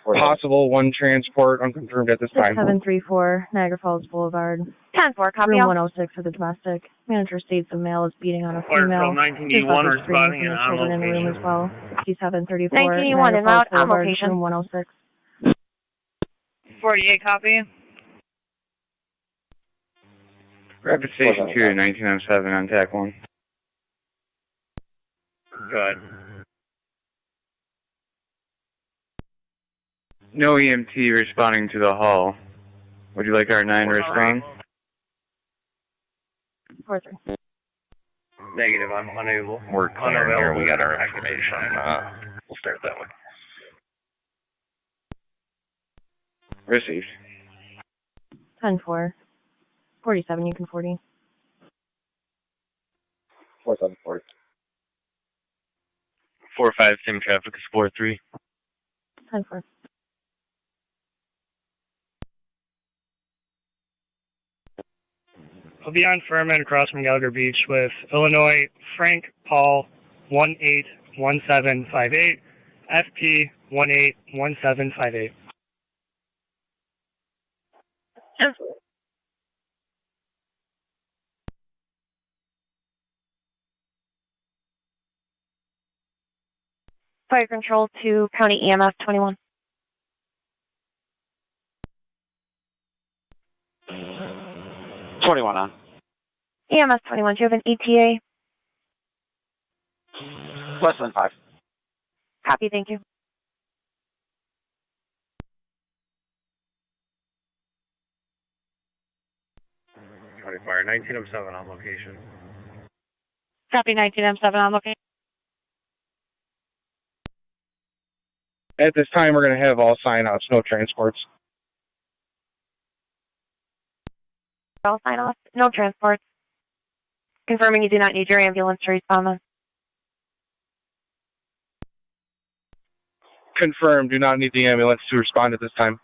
Possible 1 transport, unconfirmed at this time. 6734 Niagara Falls Boulevard. 10-4, copy Room all. 106 for the domestic. Manager states a male is beating on a Fire female. Control 1981 Two responding and and on children in the room location. as well. 6734 1981 Niagara en Falls route, on Boulevard, location. Room 106. 48 copy. Rapid Station 2 to 19M7 on TAC 1. Good. No EMT responding to the hall. Would you like our 9 to respond? 43. Negative, I'm unable. We're clearing here. We got our information. We'll start that way. Received. 10-4. 47, you can 40. 4740. 4-5, same traffic is 4-3. 10-4. I'll be on Furman across from Gallagher Beach with Illinois Frank Paul 181758, FP 181758. Fire Control to County EMS 21. 21 on. EMS 21, do you have an ETA? Less than 5. Copy, thank you. Fire 1907 on location. Copy, 19M7 on location. At this time, we're going to have all sign-offs, no transports. All sign-offs, no transports. Confirming you do not need your ambulance to respond then. Confirmed, do not need the ambulance to respond at this time.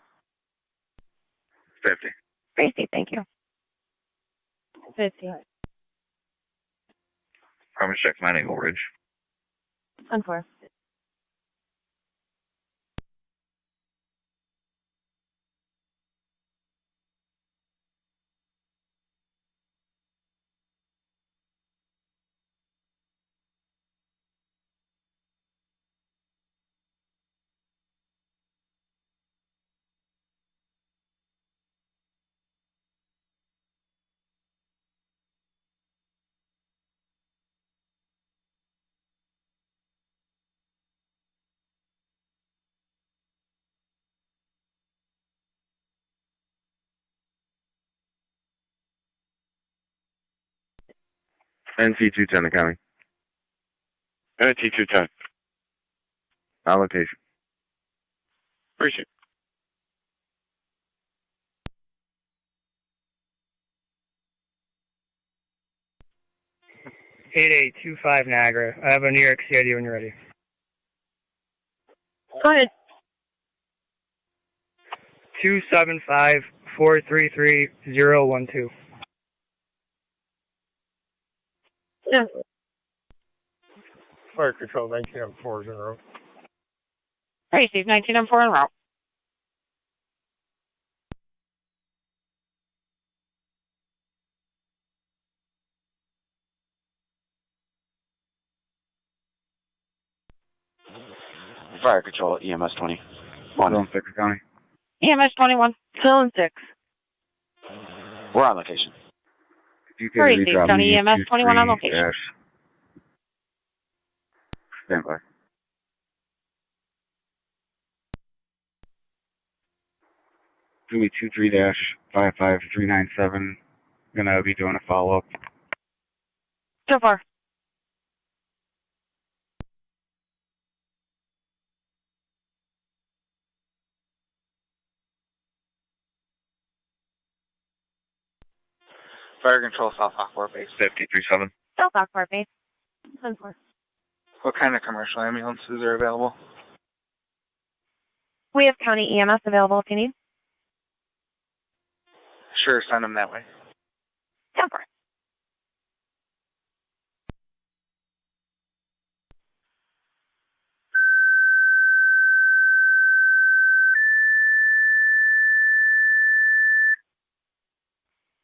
50. Tracy, thank you. 50. Promise check 9 Eagle Ridge. 10-4. NC 210 to county. NT 210. On location. Appreciate it. Eight 25 Niagara. I have a New York CID when you're ready. Go ahead. 275-433-012. Yeah. Fire control 19M4 is en route. Tracy, 19M4 en route. Fire control, EMS 20. Zone 6 county. EMS 21. Zone 6. We're on location. Tracy, County EMS 21 on location. Stand by. Give me 23-55397. Gonna be doing a follow-up. So far. Fire control, South Lockport base. 53-7. South Lockport base. 10-4. What kind of commercial ambulances are available? We have County EMS available if you need. Sure, send them that way. 10-4.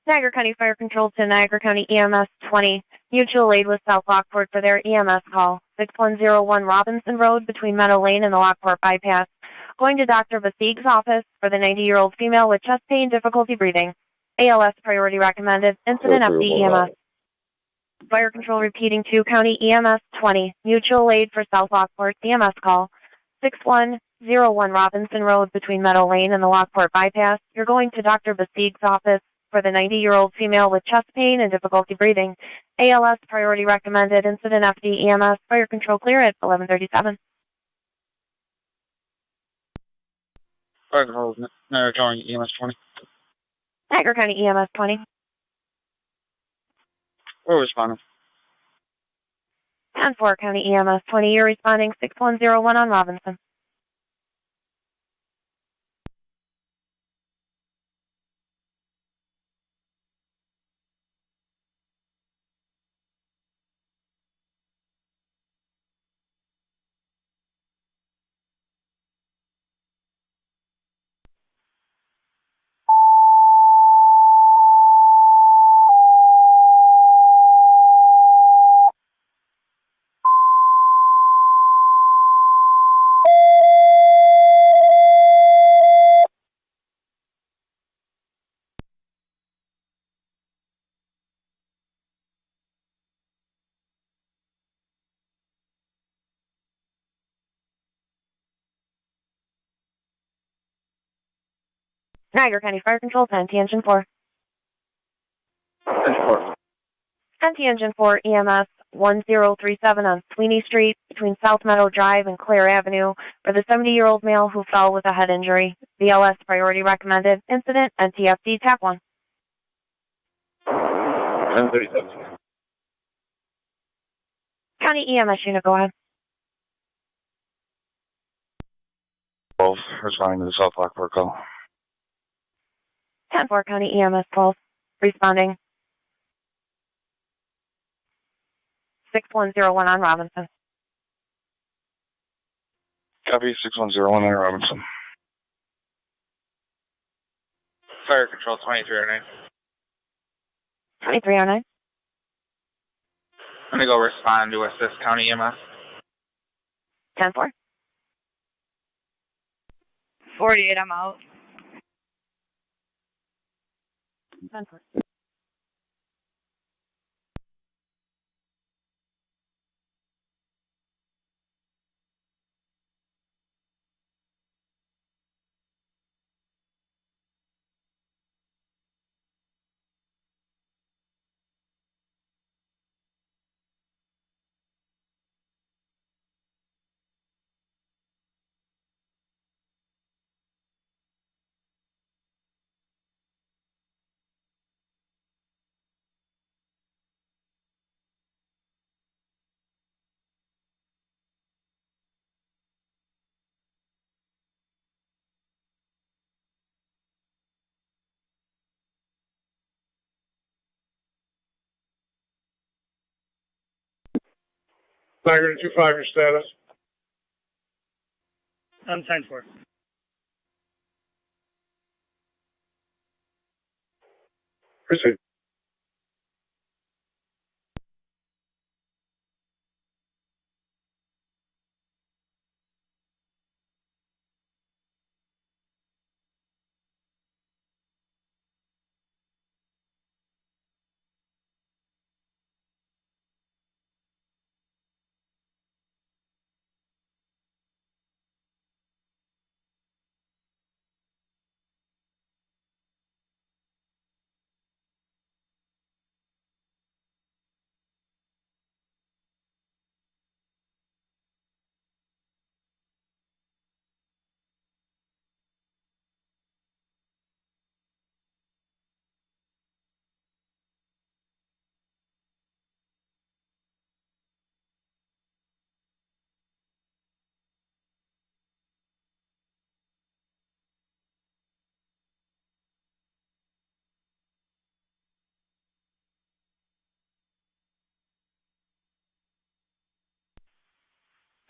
Niagara County Fire Control to Niagara County EMS 20. Mutual aid with South Lockport for their EMS call. 6101 Robinson Road between Meadow Lane and the Lockport bypass. Going to Dr. Basig's office for the 90-year-old female with chest pain, difficulty breathing. ALS priority recommended. Incident FD EMS. Fire Control repeating to County EMS 20. Mutual aid for South Lockport EMS call. 6101 Robinson Road between Meadow Lane and the Lockport bypass. You're going to Dr. Basig's office for the 90-year-old female with chest pain and difficulty breathing. ALS priority recommended. Incident FD EMS. Fire Control clear at 1137. Fire control, Niagara County EMS 20. Niagara County EMS 20. We're responding. 10-4 County EMS 20. You're responding 6101 on Robinson. Niagara County Fire Control, 10 Engine 4. 10 Engine 4 EMS 1037 on Sweeney Street between South Meadow Drive and Clare Avenue for the 70-year-old male who fell with a head injury. BLS priority recommended. Incident NTFD TAC 1. 1037. County EMS unit, go ahead. 12, responding to the South Lockport call. 10-4 County EMS 12. Responding. 6101 on Robinson. Copy, 6101 on Robinson. Fire Control 2309. 2309. I'm going to go respond to assist County EMS. 10-4. 48, I'm out. 10-4. Niagara 25, your status. I'm 10-4. Proceed.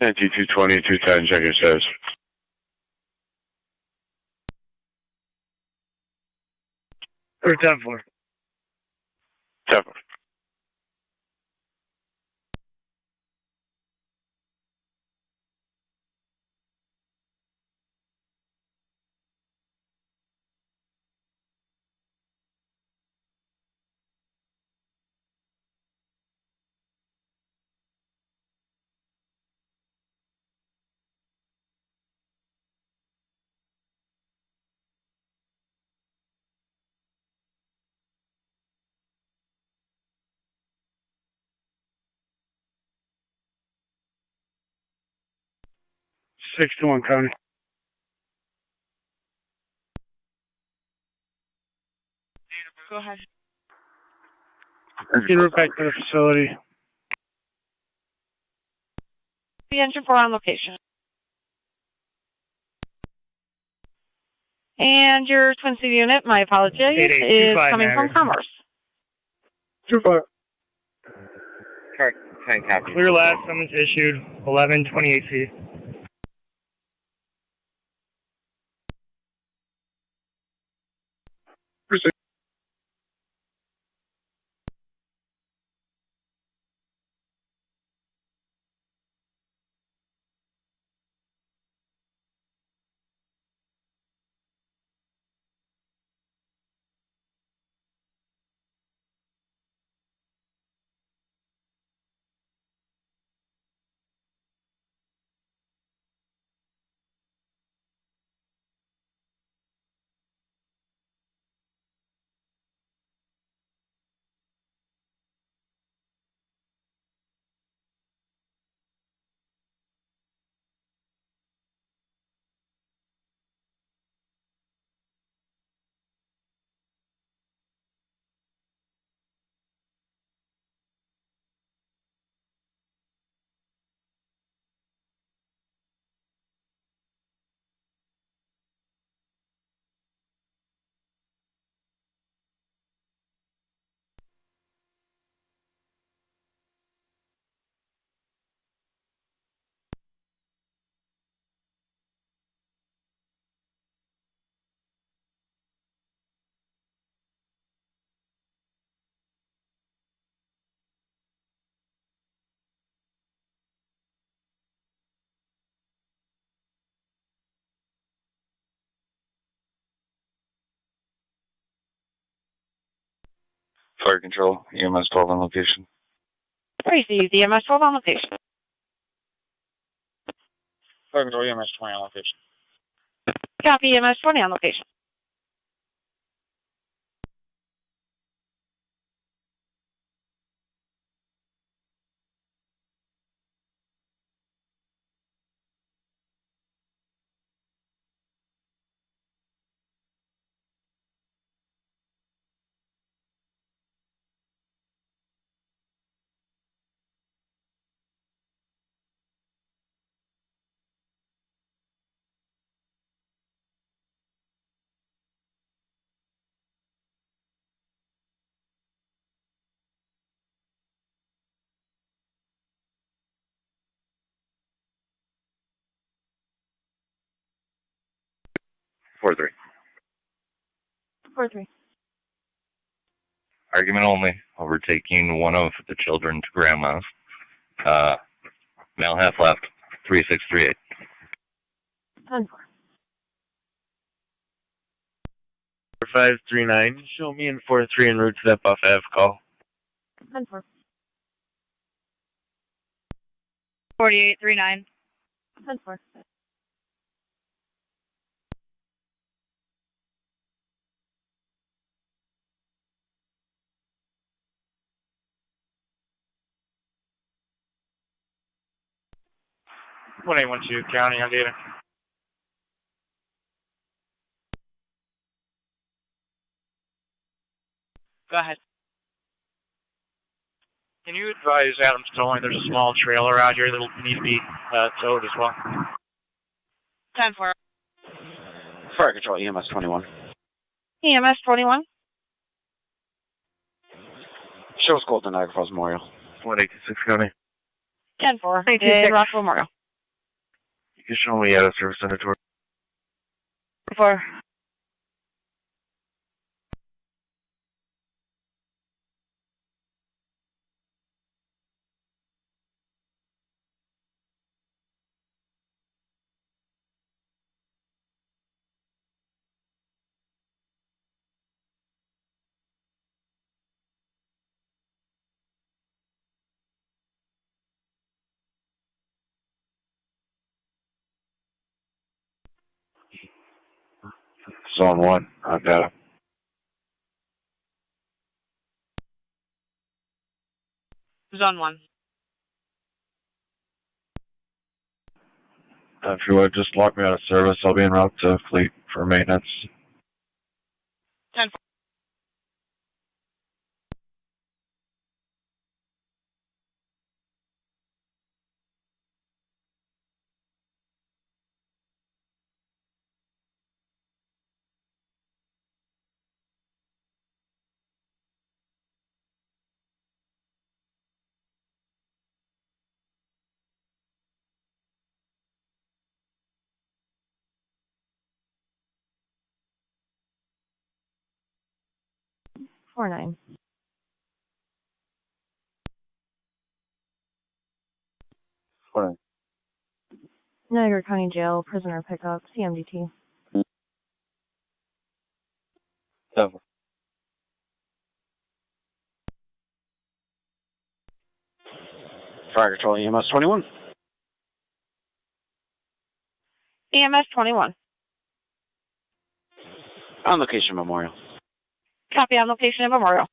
NT220, 210, check your status. Or 10-4. 10-4. Six to 1 County. Go ahead. Get her back to the facility. The engine 4 on location. And your Twin City unit, my apologies, is coming from Commerce. 2-5. Correct. 10 copy. Clear last summons issued 11/28C. Proceed. Fire control, EMS 12 on location. Received. EMS 12 on location. Fire control, EMS 20 on location. Copy. EMS 20 on location. Four three. 4-3. Argument only. Overtaking one of the children's grandmas. Male half left. 3638. 10-4. 539. Show me in 4-3 en route to that Buff Ave call. 10-4. 4839. 10-4. One 812 County on data. Go ahead. Can you advise Adams Towing there's a small trailer out here that'll need to be towed as well? 10-4. Fire control, EMS 21. EMS 21. Show us Golden Niagara Falls Memorial. 186 County. 10-4. In Rockville Memorial. You can show me at a service center tour. 4. Zone 1, I've got it. Zone 1. If you would just lock me out of service, I'll be en route to Fleet for maintenance. 10-4. Four 9. 4-9. Niagara County Jail, prisoner pickup, CMDT. 7. Fire control, EMS 21. EMS 21. On location, Memorial. Copy on location of Memorial.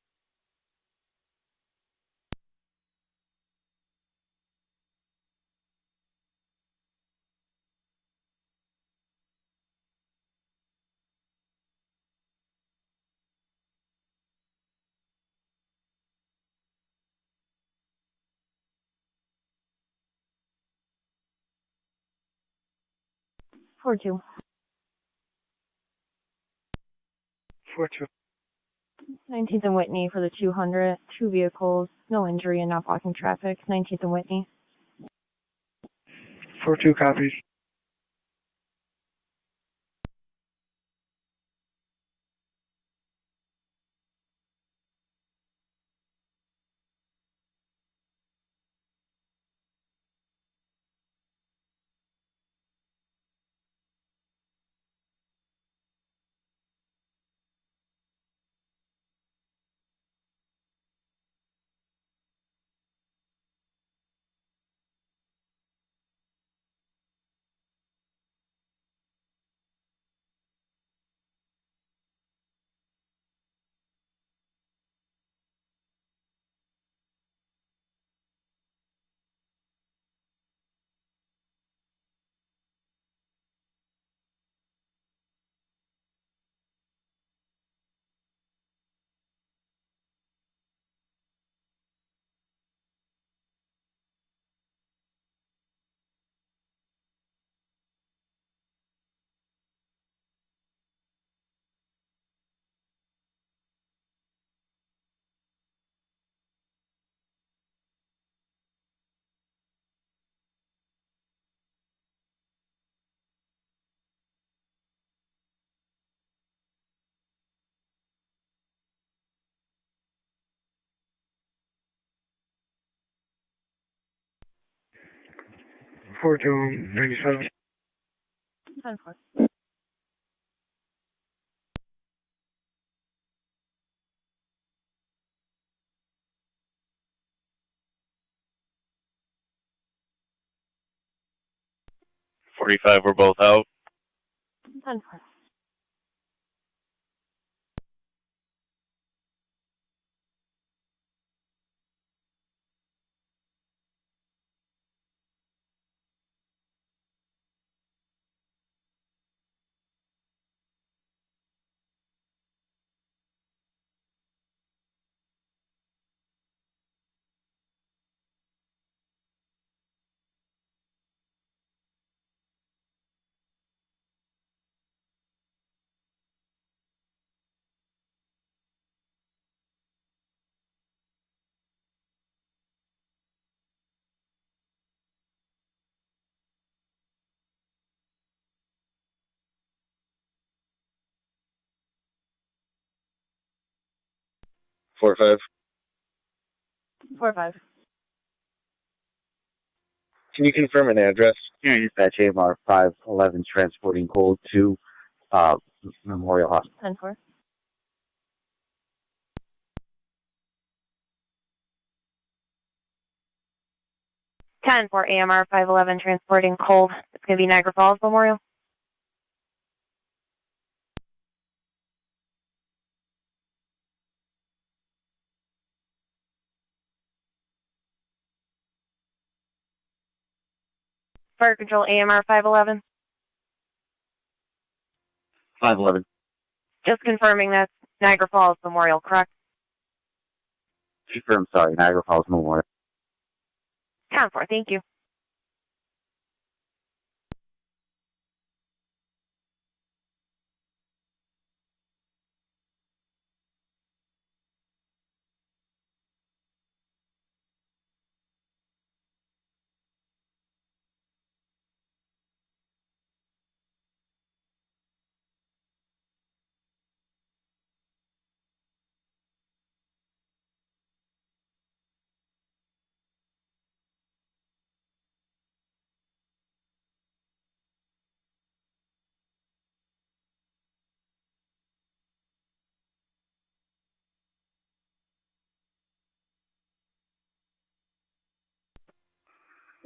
Four 2. 4-2. 19th and Whitney for the 200. 2 vehicles, no injury and not blocking traffic. 19th and Whitney. 4-2 copies. Report to 97. 10-4. 45, we're both out. 10-4. Four, 5. 4-5. Can you confirm an address? Yeah, dispatch AMR 511 transporting cold to Memorial Hospital. 10-4. 10-4 AMR 511 transporting cold. It's going to be Niagara Falls Memorial. Fire Control AMR 511. 511. Just confirming that's Niagara Falls Memorial, correct? Confirm, sorry, Niagara Falls Memorial. 10-4, thank you.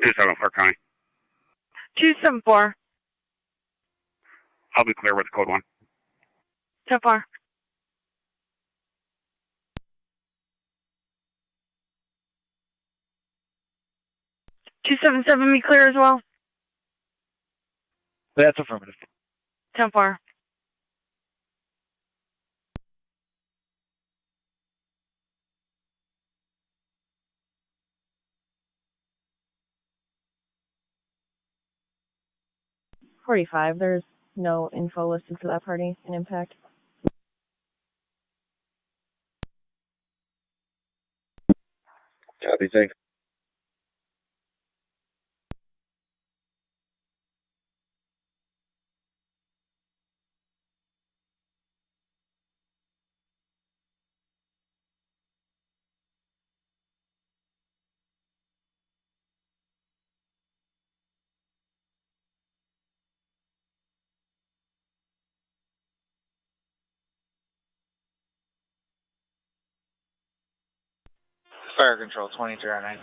Two seven Park County. 274. I'll be clear with code 1. So far. 277, be clear as well. That's affirmative. 10-4. 45. There's no info listed for that party in impact. Copy, thanks. Fire Control 2309.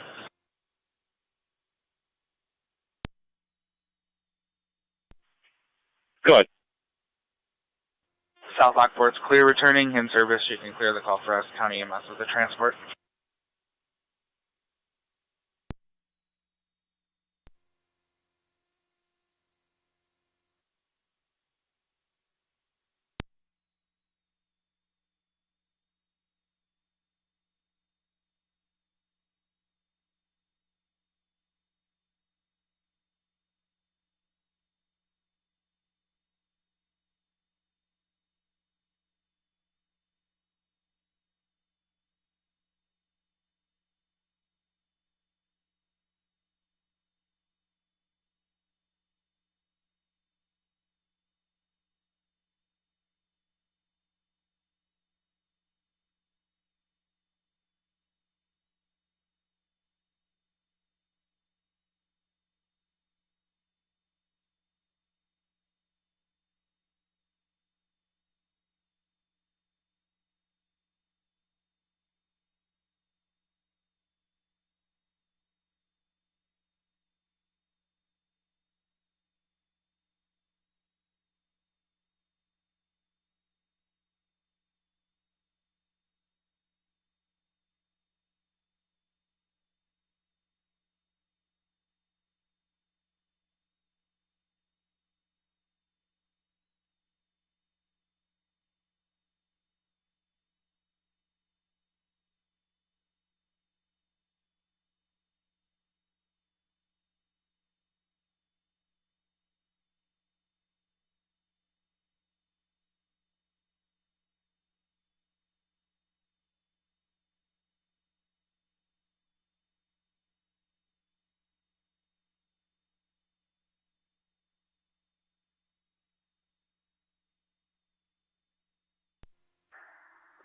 Good. South Lockport's clear returning in service. You can clear the call for us. County EMS with the transport.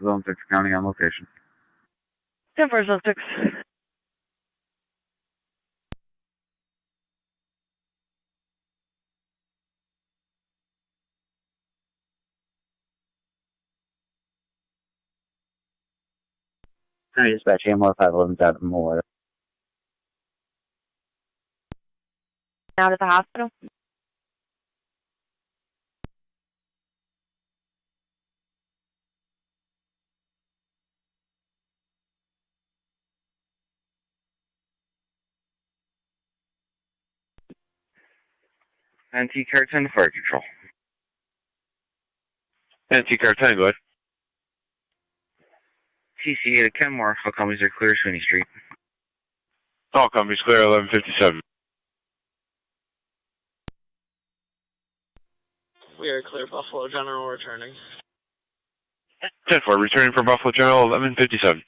Zone 6 County on location. 10-4, Zone 6. County Dispatch, AMR 511's out of Memorial. Out at the hospital. NT-Car 10 to Fire Control. NT-Car 10, go ahead. TC to Kenmore. All companies are clear, Sweeney Street. All companies clear, 1157. We are clear, Buffalo General returning. 10-4, returning for Buffalo General, 1157.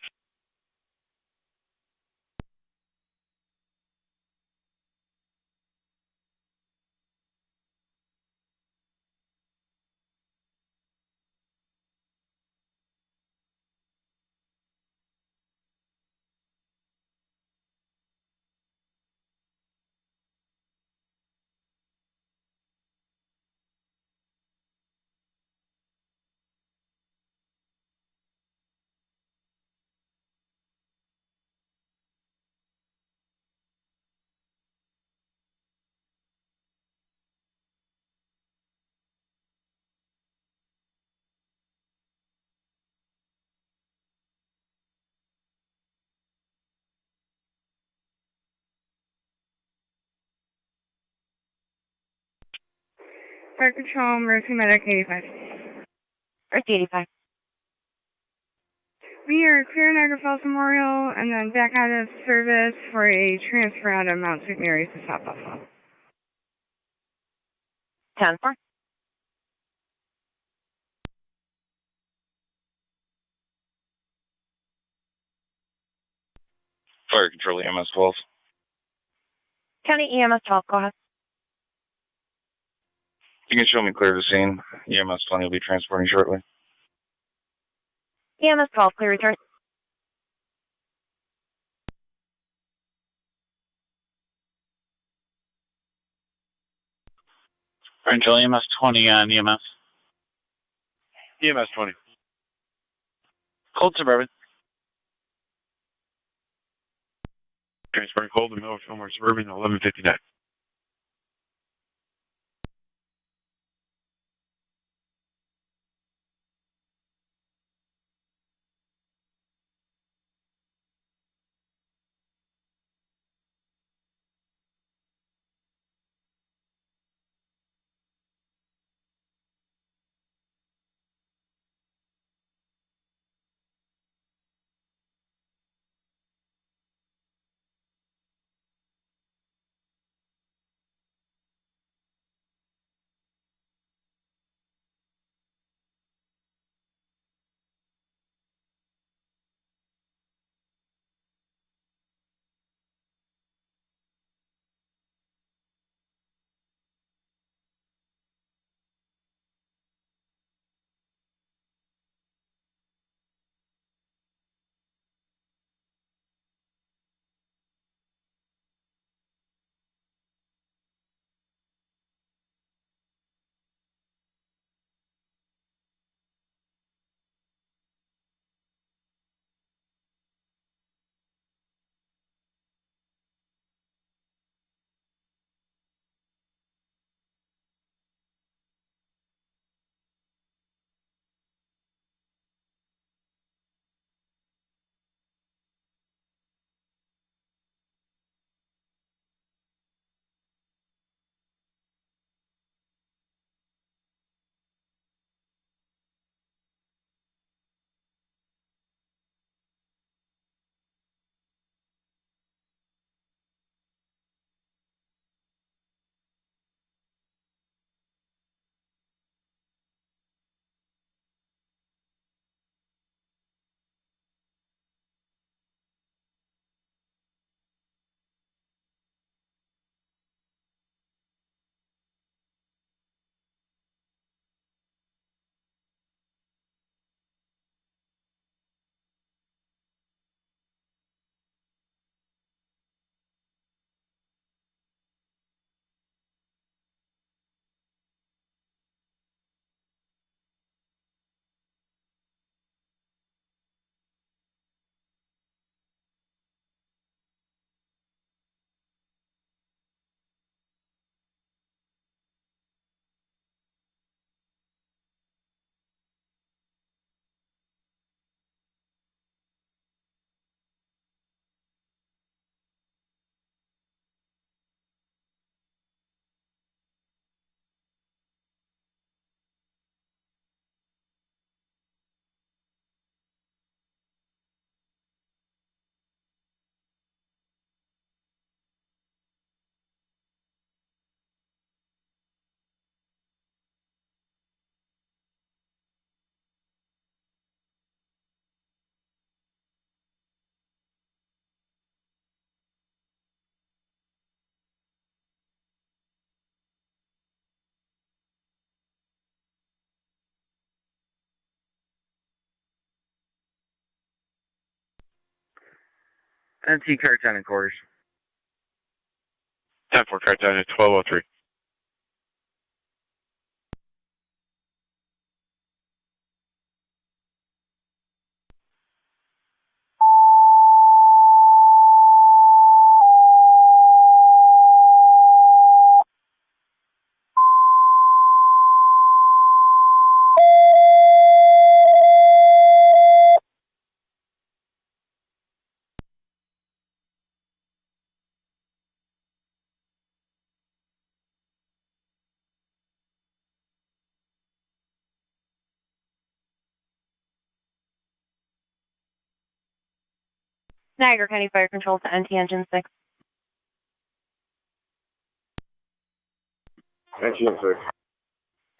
Fire Control, Emergency Medic 85. Emergency 85. We are clear Niagara Falls Memorial and then back out of service for a transfer out of Mount St. Mary's to South Buffalo. 10-4. Fire Control, EMS 12. County EMS 12, go ahead. You can show me clear to scene. EMS 20 will be transporting shortly. EMS 12, clear return. Fire Control, EMS 20 on EMS. EMS 20. Cold Suburban. Transporting cold to Miller Fillmore Suburban, 1159. NT car 10 and quarters. 10-4 car 10 at 1203. Niagara County Fire Control to NT Engine 6. Engine 6.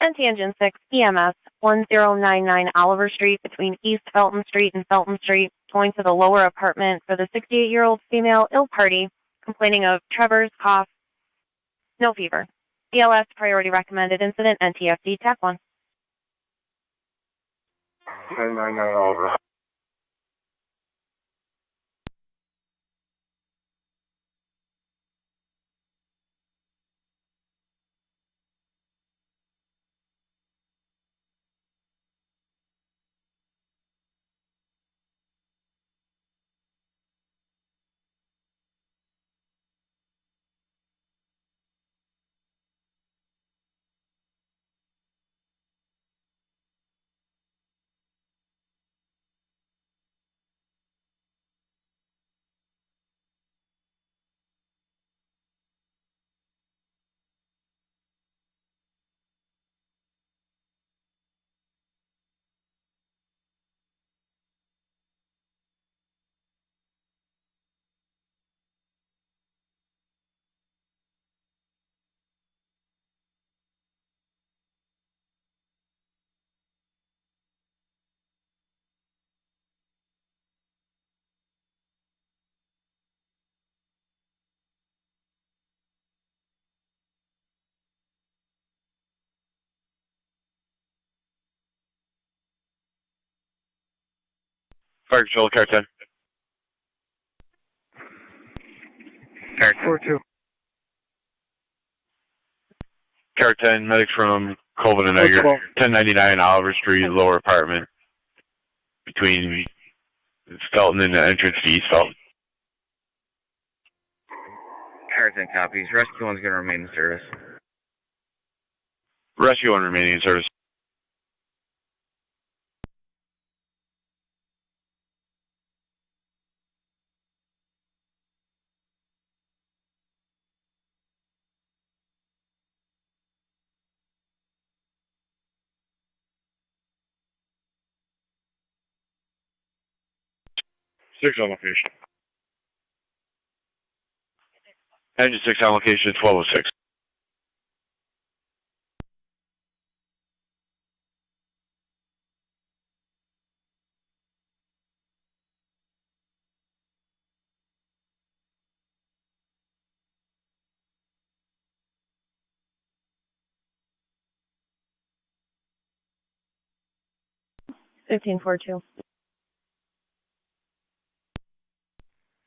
NT Engine 6, EMS 1099 Oliver Street between East Felton Street and Felton Street, going to the lower apartment for the 68-year-old female ill party, complaining of tremors, cough, no fever. BLS priority recommended incident, NTFD TAC 1. 1099 Oliver. Fire Control, car 10. Car 4-2. Car 10, medics from Colvin and Niagara. 1099 Oliver Street, lower apartment. Between Felton and the entrance to East Felton. Car 10 copies. Rescue 1's going to remain in service. Rescue 1 remaining in service. Six on location. Engine 6 on location, 1206. Fifteen 4-2.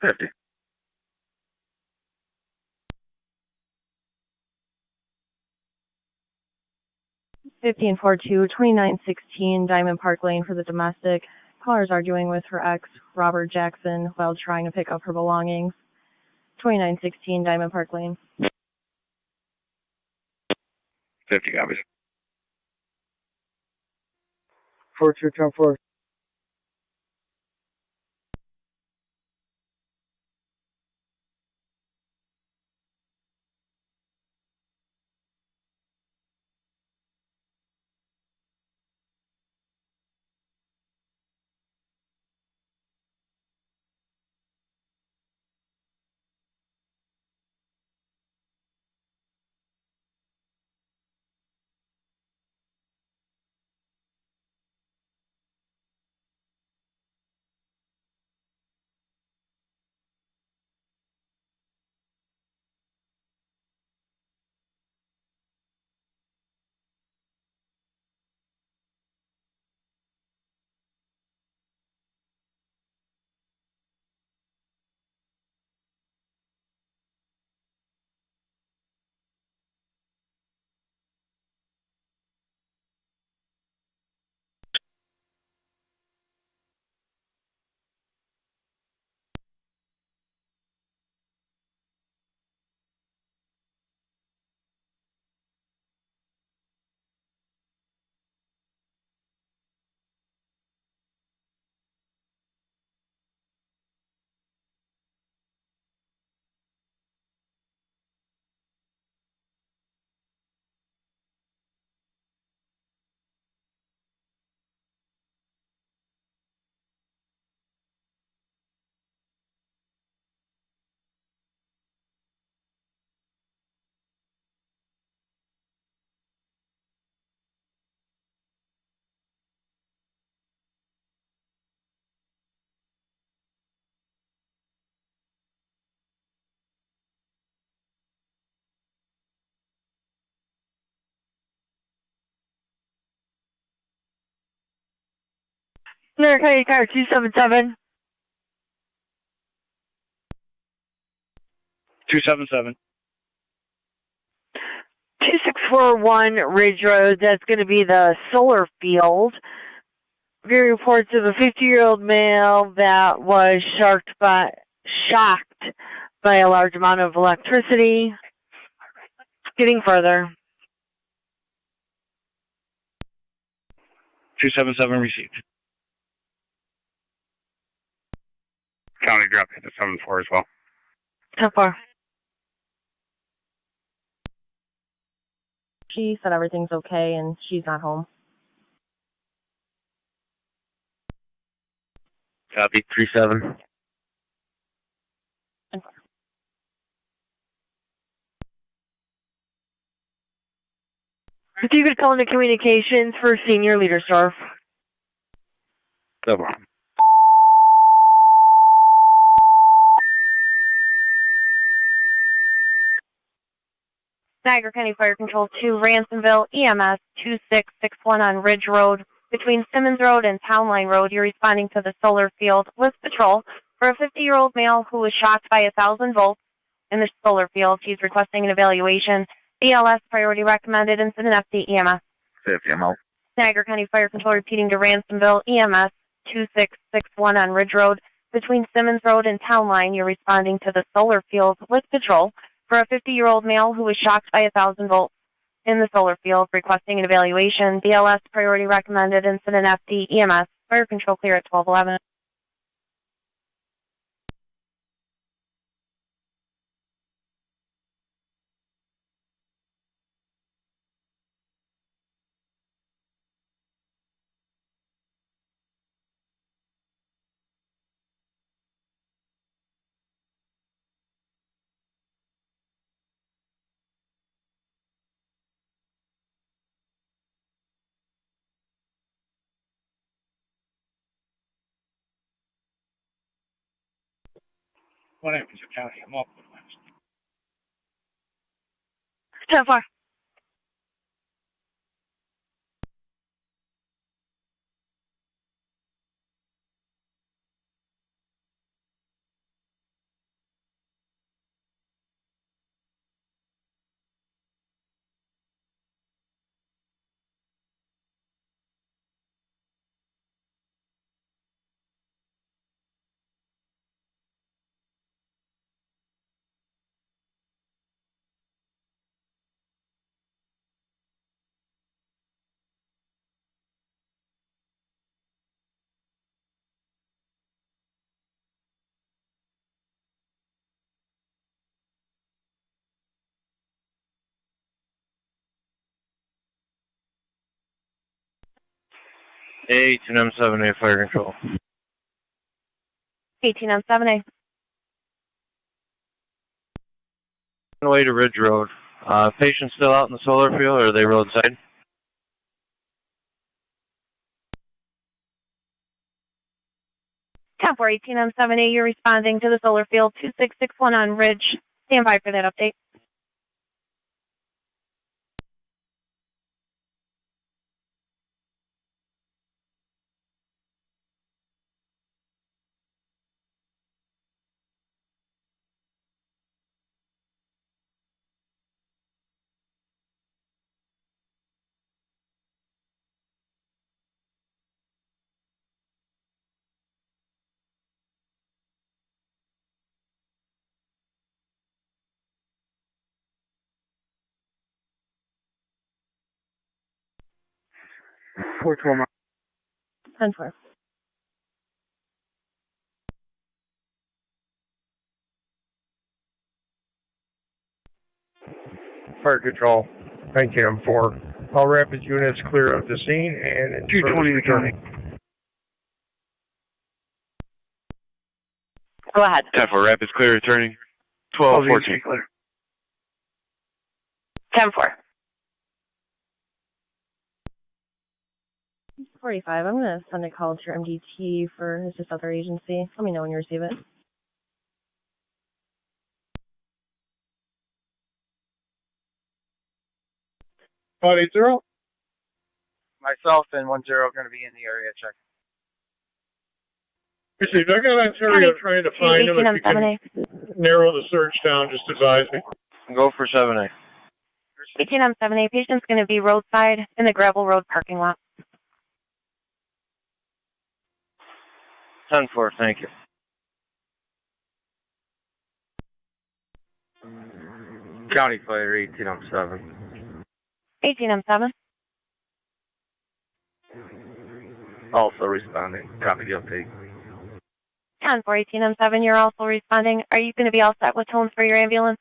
50. Fifteen 4-2, 2916 Diamond Park Lane for the domestic. Caller's arguing with her ex, Robert Jackson, while trying to pick up her belongings. 2916 Diamond Park Lane. 50 copies. 4-2, 10-4. Niagara car 277. 277. 2641 Ridge Road, that's going to be the solar field. View reports of a 50-year-old male that was shocked by a large amount of electricity. Getting further. 277 received. County drop hit to 74 as well. How far? She said everything's okay and she's not home. Copy, 37. If you could call into communications for Senior Leadersdorf. Double. Niagara County Fire Control 2, Ransomville, EMS 2661 on Ridge Road. Between Simmons Road and Town Line Road, you're responding to the solar field with patrol for a 50-year-old male who was shocked by 1,000 volts in the solar field. He's requesting an evaluation. BLS priority recommended, incident FD EMS. 50, I'm out. Niagara County Fire Control repeating to Ransomville, EMS 2661 on Ridge Road. Between Simmons Road and Town Line, you're responding to the solar field with patrol for a 50-year-old male who was shocked by 1,000 volts in the solar field, requesting an evaluation. BLS priority recommended, incident FD EMS. Fire Control clear at 1211. What happens to County? I'm up. How far? A297A Fire Control. 18 on 7A. On the way to Ridge Road. Patients still out in the solar field, or are they roadside? Top 418 on 7A, you're responding to the solar field 2661 on Ridge. Stand by for that update. Four 12 miles. 10-4. Fire Control, 1904. All rapid units clear of the scene and 220 returning. Go ahead. 10-4, Rapids clear, returning. 12-14. 10-4. 45. I'm going to send a call to your MDT for this other agency. Let me know when you receive it. Myself and 10 are going to be in the area checking. See, I got Ontario trying to find him. If you can narrow the search down, just advise me. Go for 7A. 18M7A, patient's going to be roadside in the gravel road parking lot. 10-4, thank you. County Fire, 18M7. 18M7. Also responding. Copy the update. 10-4, 18M7, you're also responding. Are you going to be all set with tones for your ambulance?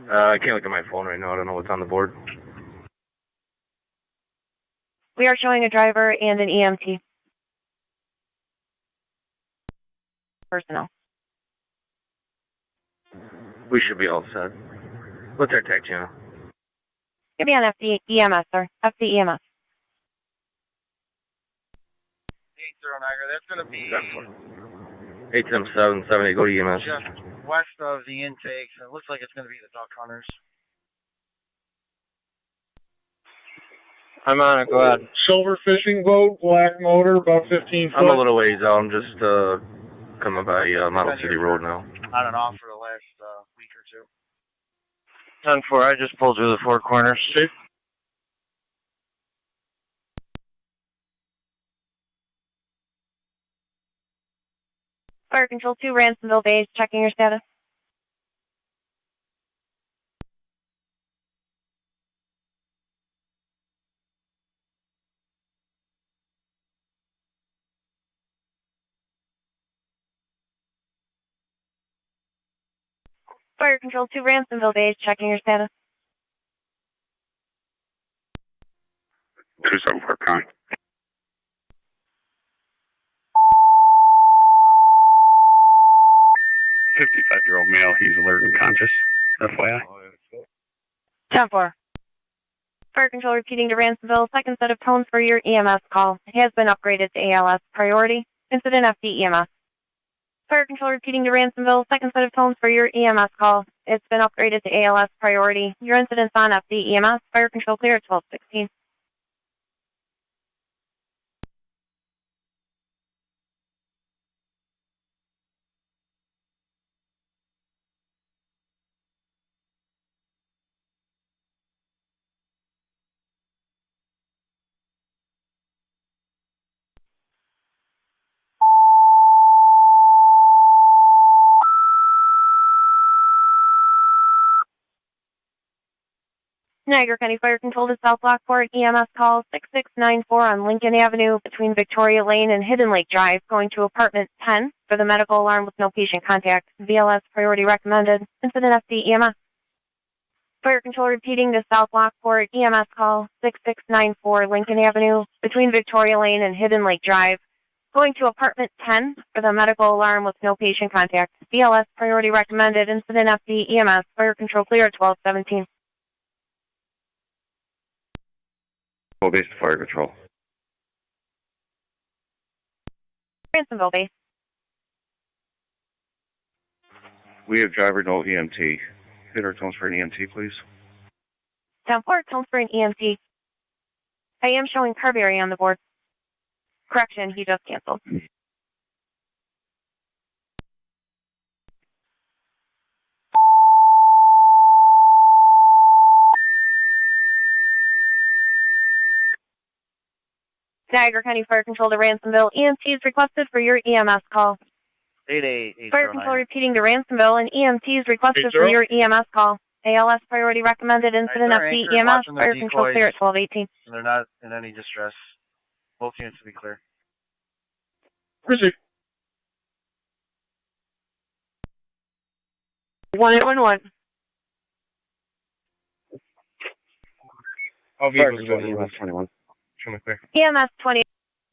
I can't look at my phone right now. I don't know what's on the board. We are showing a driver and an EMT. Personnel. We should be all set. What's our tech channel? Give me on FD EMS, sir. FD EMS. 80 Niagara, that's going to be 877 78, go to EMS. just west of the intakes. It looks like it's going to be the duck hunters. I'm on it, go ahead. Silver fishing boat, black motor, about 15 foot. I'm a little ways out. I'm just coming by Model City Road now. On and off for the last week or two. 10-4, I just pulled through the four corners. Safe. Fire Control 2, Ransomville Base, checking your status. Fire Control 2, Ransomville Base, checking your status. 274, con. 55-year-old male, he's alert and conscious. FYI. 10-4. Fire Control repeating to Ransomville, second set of tones for your EMS call. It has been upgraded to ALS priority. Incident FD EMS. Fire Control repeating to Ransomville, second set of tones for your EMS call. It's been upgraded to ALS priority. Your incident's on FD EMS. Fire Control clear at 1216. Niagara County Fire Control to South Lockport, EMS call 6694 on Lincoln Avenue between Victoria Lane and Hidden Lake Drive, going to apartment 10 for the medical alarm with no patient contact. VLS priority recommended. Incident FD EMS. Fire Control repeating to South Lockport, EMS call 6694 Lincoln Avenue between Victoria Lane and Hidden Lake Drive, going to apartment 10 for the medical alarm with no patient contact. VLS priority recommended. Incident FD EMS. Fire Control clear at 1217. Base to Fire Control. Ransomville Base. We have driver, no EMT. Hit our tones for an EMT, please. 10-4, tones for an EMT. I am showing Carberry on the board. Correction, he just canceled. Niagara County Fire Control to Ransomville. EMTs requested for your EMS call. 8880. Fire Control repeating to Ransomville and EMTs requested for your EMS call. ALS priority recommended. Incident FD EMS. Fire Control clear at 1218. They're not in any distress. Both units to be clear. Receive. 1811. All vehicles go to EMS 21. Show me clear. EMS 20.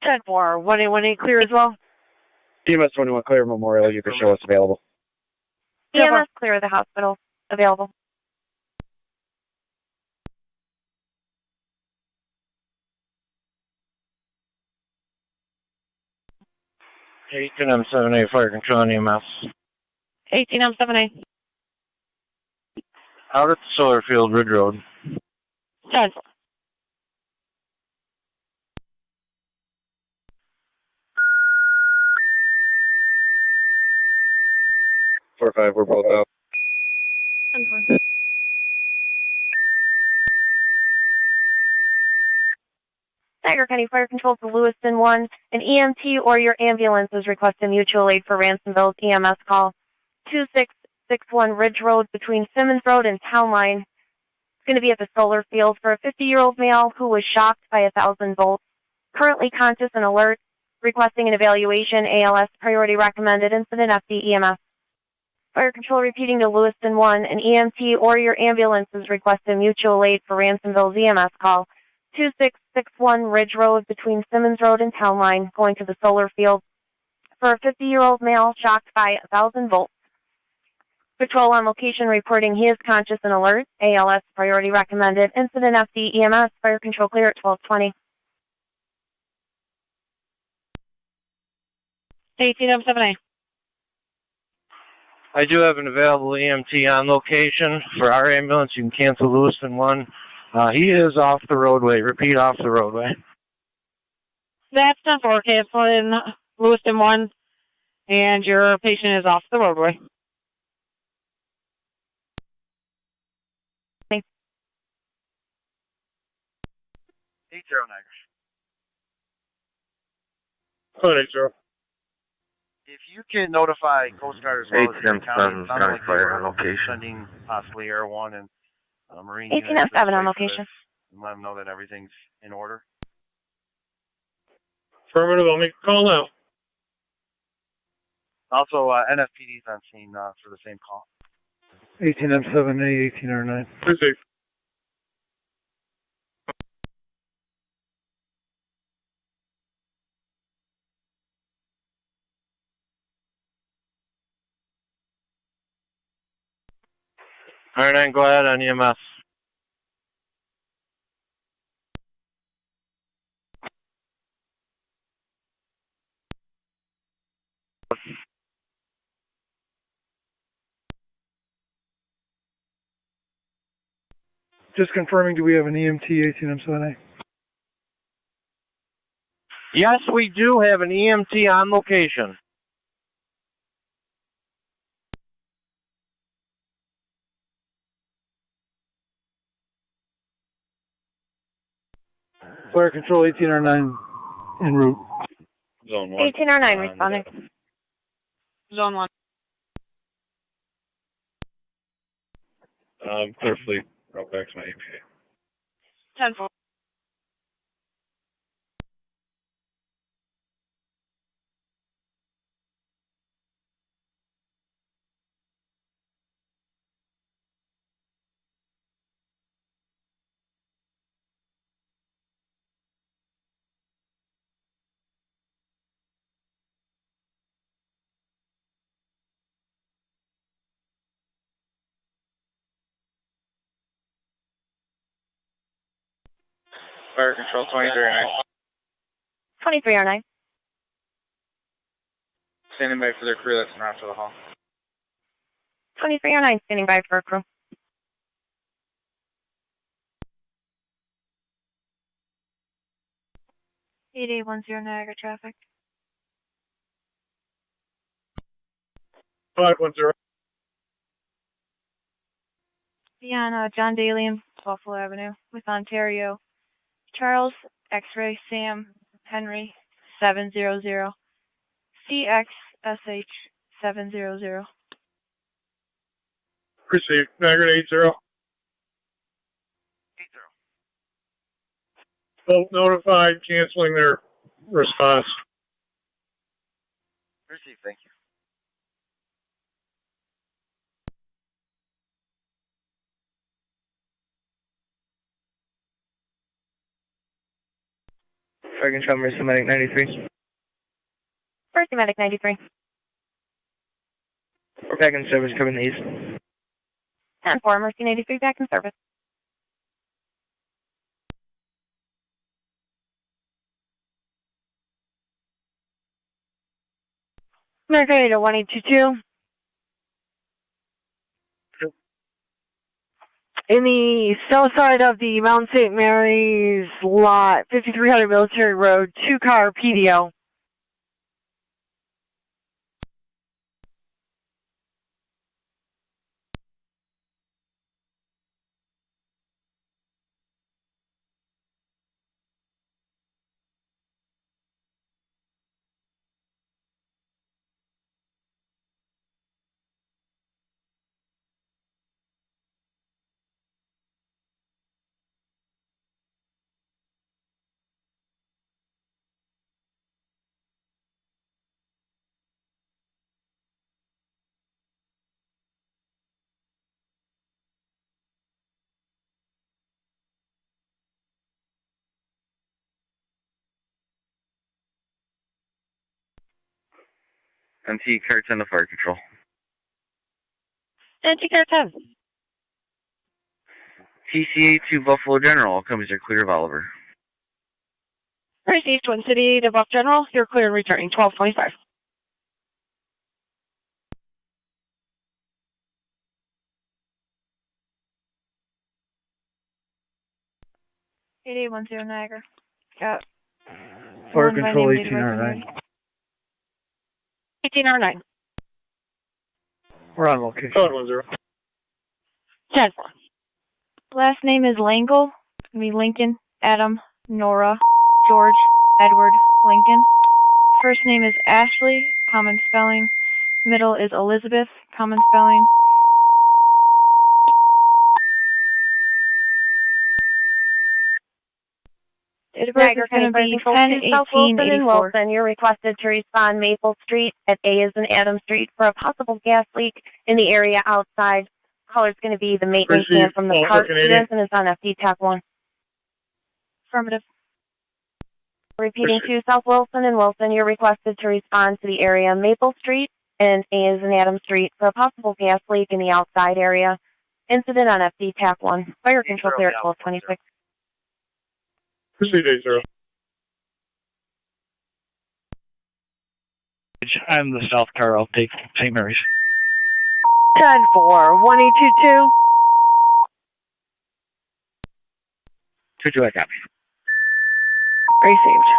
10-4, 1818 clear as well. EMS 21 clear Memorial, you can show us available. EMS clear the hospital. Available. M7A Fire Control and EMS. 18M7A. Out at the Solar Field, Ridge Road. 10-4. 4-5, we're both out. 10-4. Niagara County Fire Control to Lewiston 1. An EMT or your ambulance is requesting mutual aid for Ransomville's EMS call. 2661 Ridge Road between Simmons Road and Town Line. It's going to be at the solar field for a 50-year-old male who was shocked by 1,000 volts. Currently conscious and alert. Requesting an evaluation. ALS priority recommended. Incident FD EMS. Fire Control repeating to Lewiston 1. An EMT or your ambulance is requesting mutual aid for Ransomville's EMS call. 2661 Ridge Road between Simmons Road and Town Line, going to the solar field for a 50-year-old male shocked by 1,000 volts. Patrol on location reporting he is conscious and alert. ALS priority recommended. Incident FD EMS. Fire Control clear at 1220. 1807A. I do have an available EMT on location for our ambulance. You can cancel Lewiston 1. He is off the roadway. Repeat, off the roadway. That's 10-4, canceling Lewiston 1, and your patient is off the roadway. Niagara. If you can notify Coast Guard as well as the county, it sounds like you're sending possibly Air 1 and Marine 1807 on location. And let them know that everything's in order. Affirmative, I'll make a call now. Also, NFPD's on scene for the same call. 18M7A, 18R9. Receive. R9, go ahead on EMS. Just confirming, do we have an EMT 18M7A? Yes, we do have an EMT on location. Fire Control 18R9 en route. Zone 1. 18R9 responding. Zone 1. Clear fleet. Route back to my APA. 10-4. Fire Control 23R9. 23R9. Standing by for their crew that's not to the hall. 23R9 standing by for a crew. Niagara traffic. 510. Beyond John Daly and Buffalo Avenue with Ontario. Charles X-Ray Sam Henry 700. CXSH 700. Received. Niagara 80. Both notified, canceling their response. Received, thank you. Fire Control, Mercy Medic 93. Mercy Medic 93. We're back in service, covering the east. 10-4, Mercy 93 back in service. Mercury to 1822. In the south side of the Mount St. Mary's lot, 5300 Military Road, 2-car PDO. MT car 10 to fire control. NT car 10. TCA to Buffalo General. All companies are clear of Oliver. Received Twin City to Buff General. You're clear and returning 1225. Niagara. Got Fire one by control name, date of 18R9. birth, 18R9. We're on location. Code 10. 10-4. Last name is Langle. It's gonna be Lincoln, Adam, Nora, George, Edward, Lincoln. First name is Ashley, common spelling. Middle is Elizabeth, common spelling. Date of birth is going to be 10/18/84. You're requested to respond Maple Street at A is in Adam Street for a possible gas leak in the area outside. Caller's going to be the maintenance man from the park students and is on FD TAC 1. Affirmative. Repeating to South Wilson and Wilson, you're requested to respond to the area Maple Street and A is in Adam Street for a possible gas leak in the outside area. Incident on FD TAC 1. Fire control clear at 1226. Proceed 80. I'm the South car. I'll take St. Mary's. 10-4, 1822. 2-2, I copy. Received.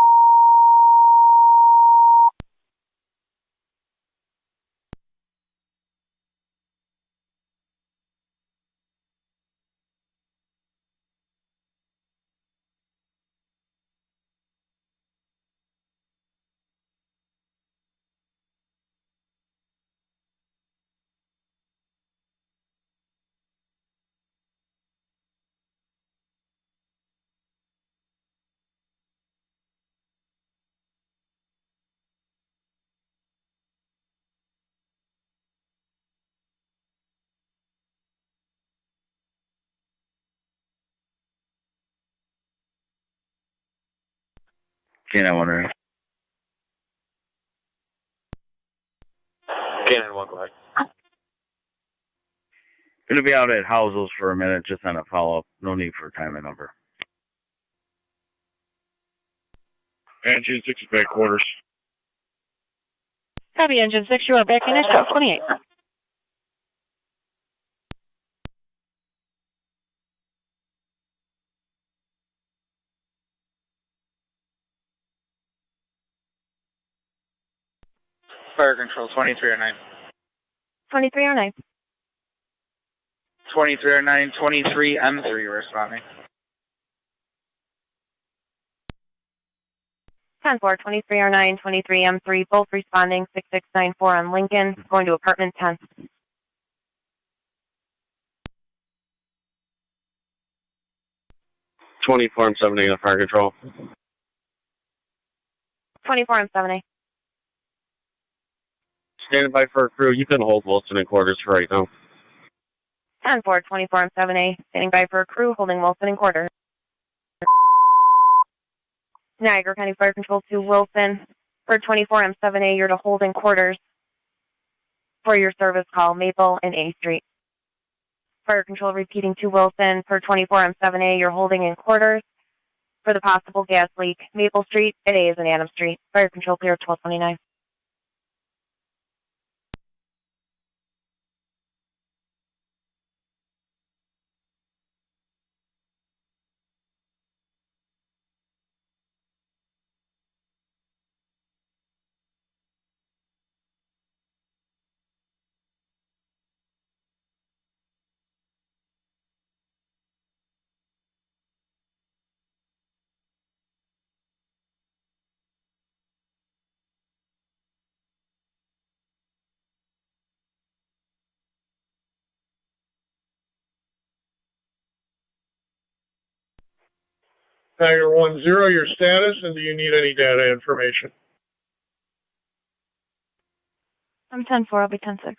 Canine 1 right. Canine 1, go ahead. Gonna be out at Housel's for a minute, just on a follow-up. No need for a time and number. Engine 6 is back quarters. Copy, engine 6. You are back in at 1228. Fire control 2309. 2309. 2309, 23M3 responding. 10-4, 2309, 23M3, both responding 6694 on Lincoln, going to apartment 10. 24 and 78 on fire control. 24 and 7A. Standing by for a crew. You can hold Wilson in quarters for right now. 10-4, 24 and 7A, standing by for a crew holding Wilson in quarters. Niagara County Fire Control to Wilson for 24M7A, you're to hold in quarters for your service call, Maple and A Street. Fire Control repeating to Wilson for 24M7A, you're holding in quarters for the possible gas leak, Maple Street at A is in Adam Street. Fire Control clear 1229. Niagara 10, your status, and do you need any data information? I'm 10-4, I'll be 10-6.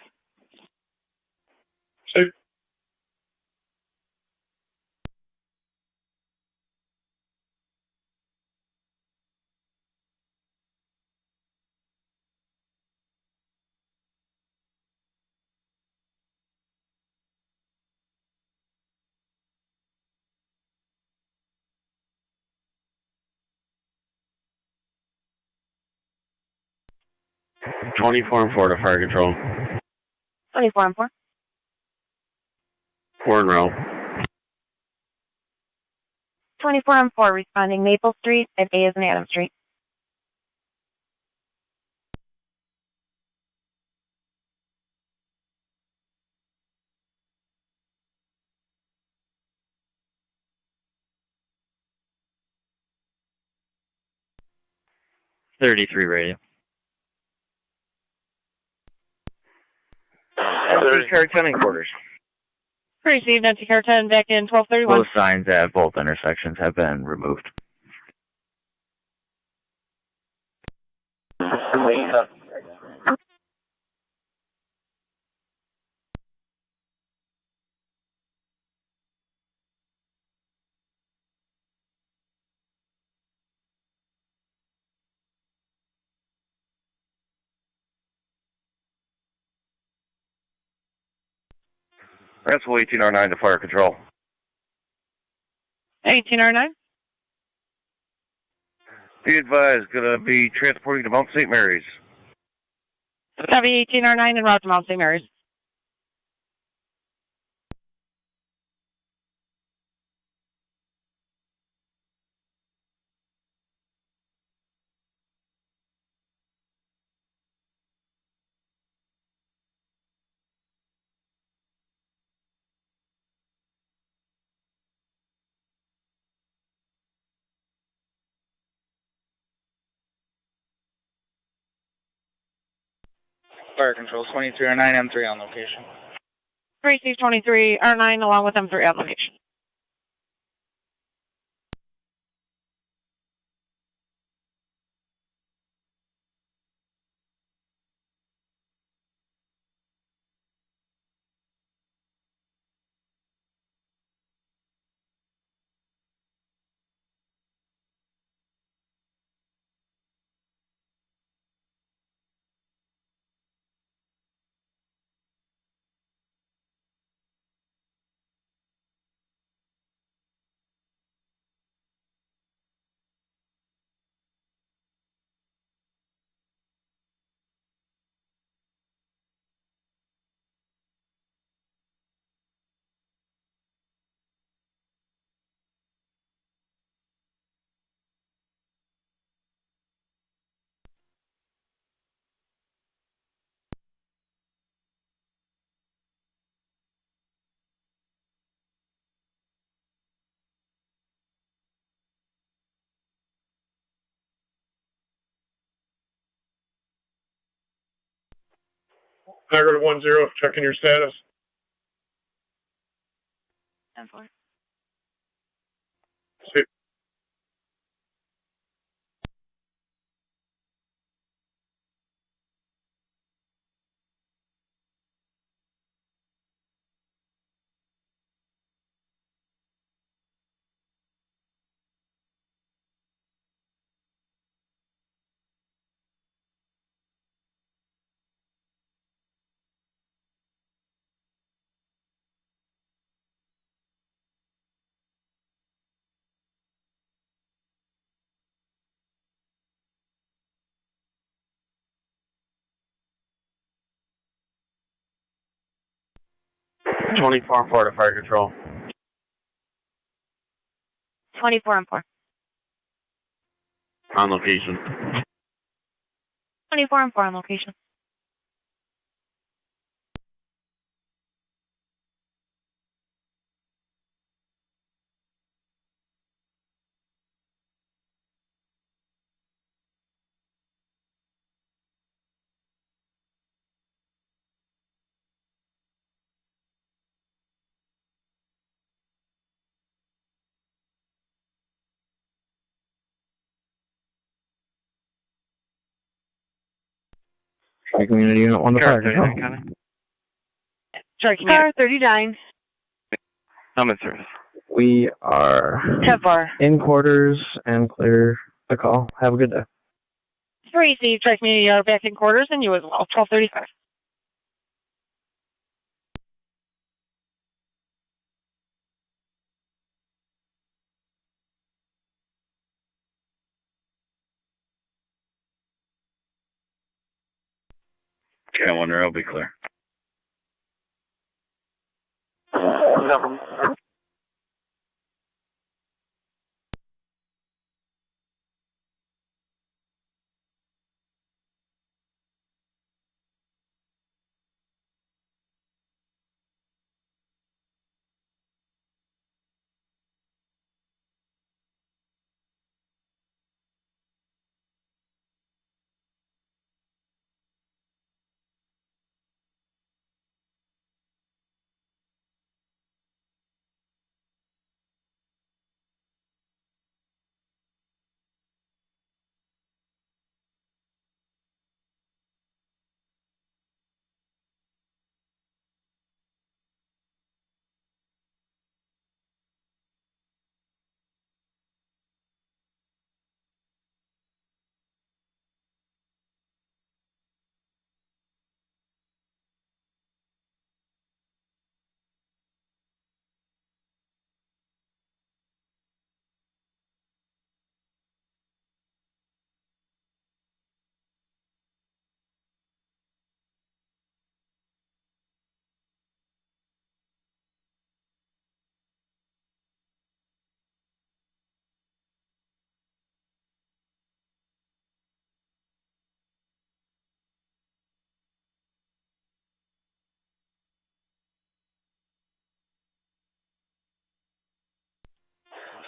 Safe. 24 and 4 to fire control. 24 and 4. 4 and row. 24 and 4 responding Maple Street at A is in Adam Street. radio. There's car 10 in quarters. Received empty car 10 back in 1231. Both signs at both intersections have been removed. Principal 1809 to fire control. 1809. Be advised, gonna be transporting to Mount St. Mary's. Copy 1809 en route to Mount St. Mary's. Fire control 2309 M3 on location. Received 23 R9 along with M3 application. Niagara 10, checking your status. 10-4. See. Mm-hmm. 24 and 4 to fire control. 24 and 4. On location. 24 and 4 on location. Community Unit 1 to fire control. Car 39. I'm in service. We are 10-4. in quarters and clear the call. Have a good day. Received Tri Community are back in quarters and you as well. 1235. Cam 1 rail, be clear.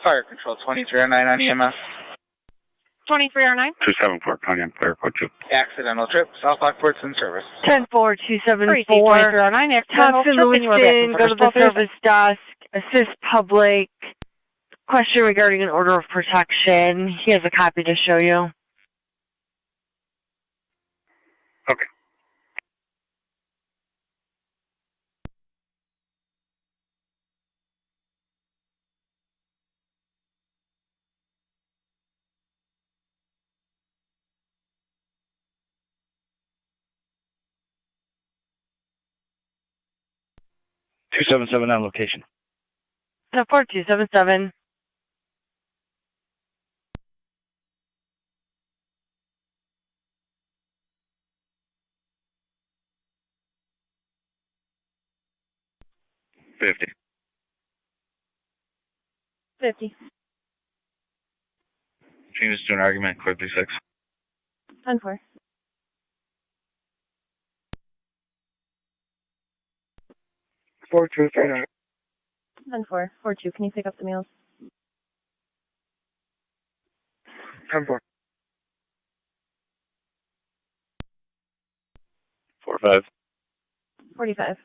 Fire Control 2309 on EMS. 2309. 274, Cognac, clear, code 2. Accidental trip, South Lockport's in service. 10274. 2309, Tax accidental in trip, and you are back in Lewiston, go to the service desk, assist public. Question regarding an order of protection. He has a copy to show you. Okay. Two 277 on location. 4277. $50. 50. Changes to an argument, clear 36. 10-4. Four two three nine. 10-4. 4-2. Can you pick up the meals? 10-4. 45. 45.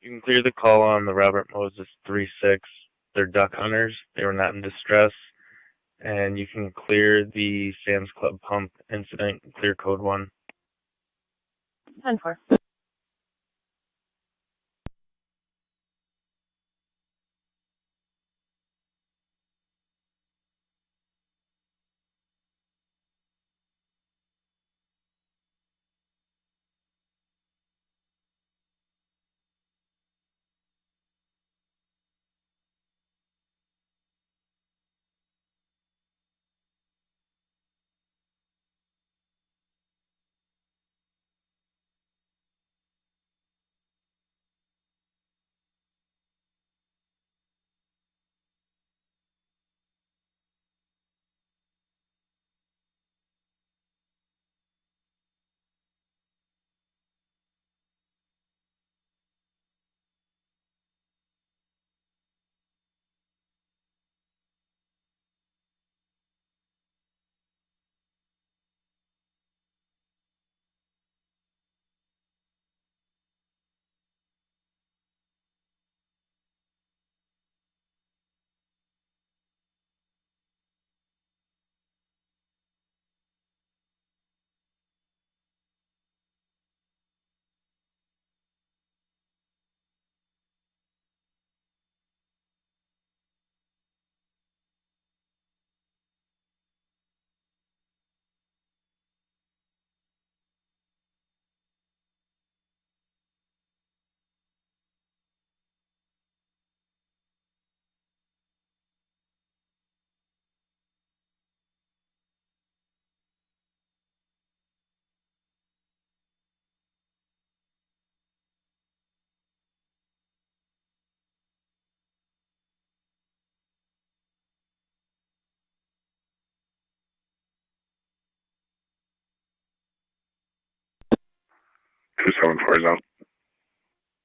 You can clear the call on the Robert Moses 3-6. They're duck hunters. They were not in distress. And you can clear the Sam's Club pump incident, clear code 1. 10-4. 274 is out.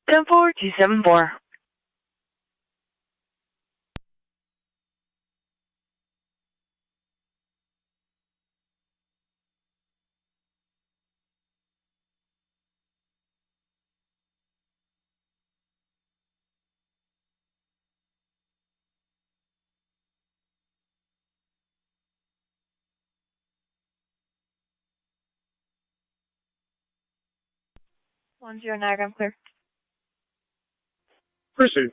10274. Niagara, I'm clear. Proceed.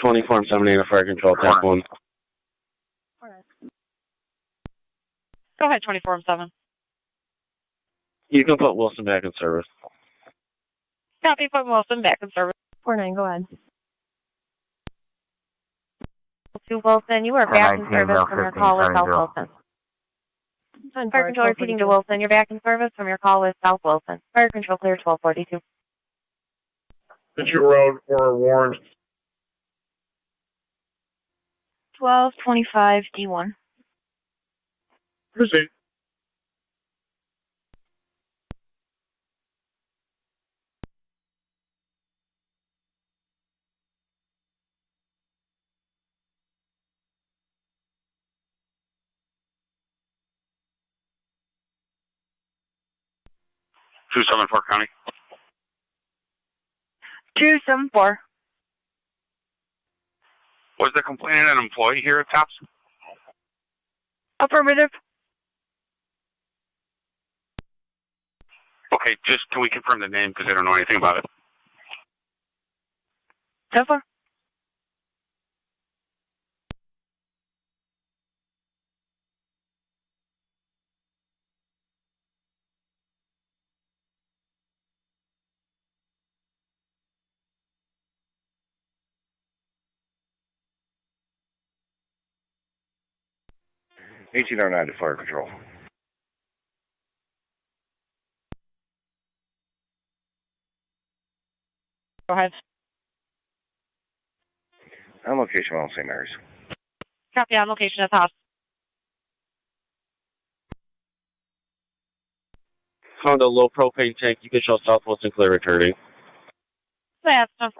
Twenty-four 78 fire control, TAC 1. Go ahead, 24-7. You can put Wilson back in service. Copy, put Wilson back in service. 49, go ahead. To Wilson, you are back in service from your call with South Wilson. Fire control repeating to Wilson, you're back in service from your call with South Wilson. Fire control clear 1242. Pitcher Road or warrant. 1225 D1. Proceed. Two 274 County. 274. Was the complainant an employee here at TOPS? Affirmative. Okay, just can we confirm the name because I don't know anything about it? 10-4. $1809 to fire control. Go ahead. On location, Mount St. Mary's. Copy, on location at the house. Found a low propane tank. You can show South Wilson clear returning. That's 10-4.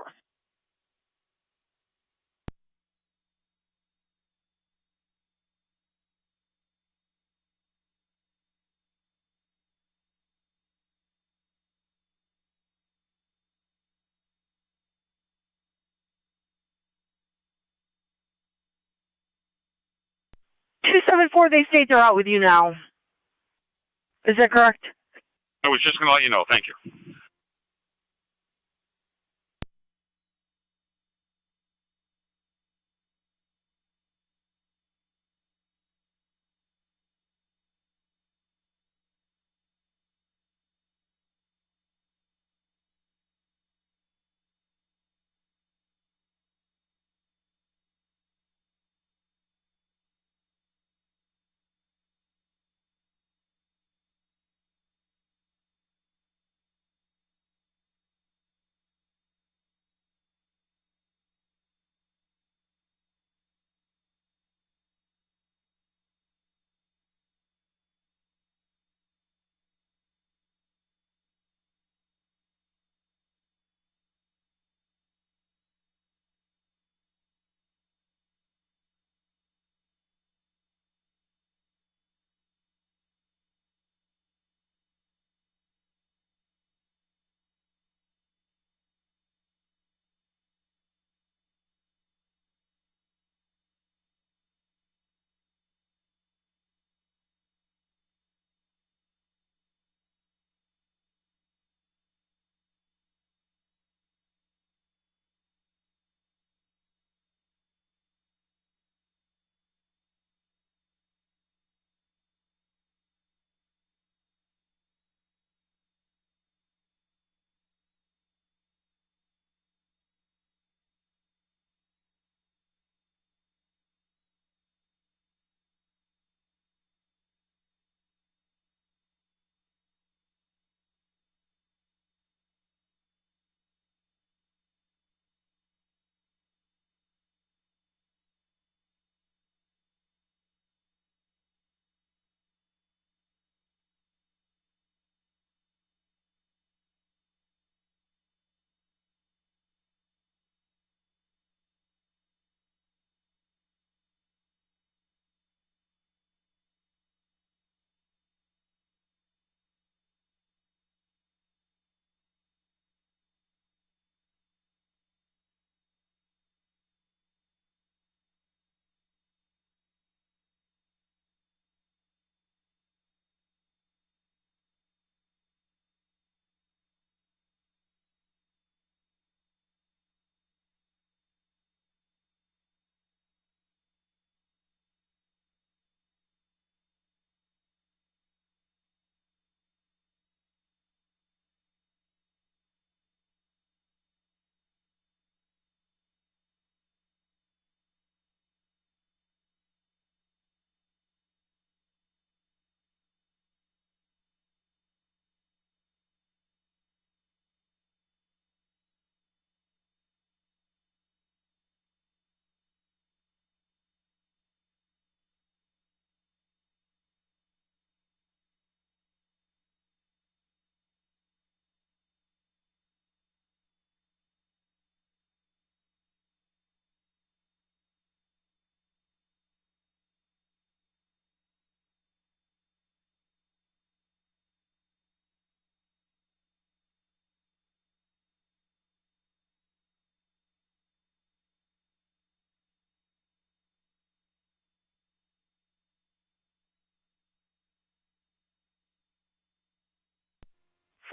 Two 274, they state they're out with you now. Is that correct? I was just going to let you know. Thank you.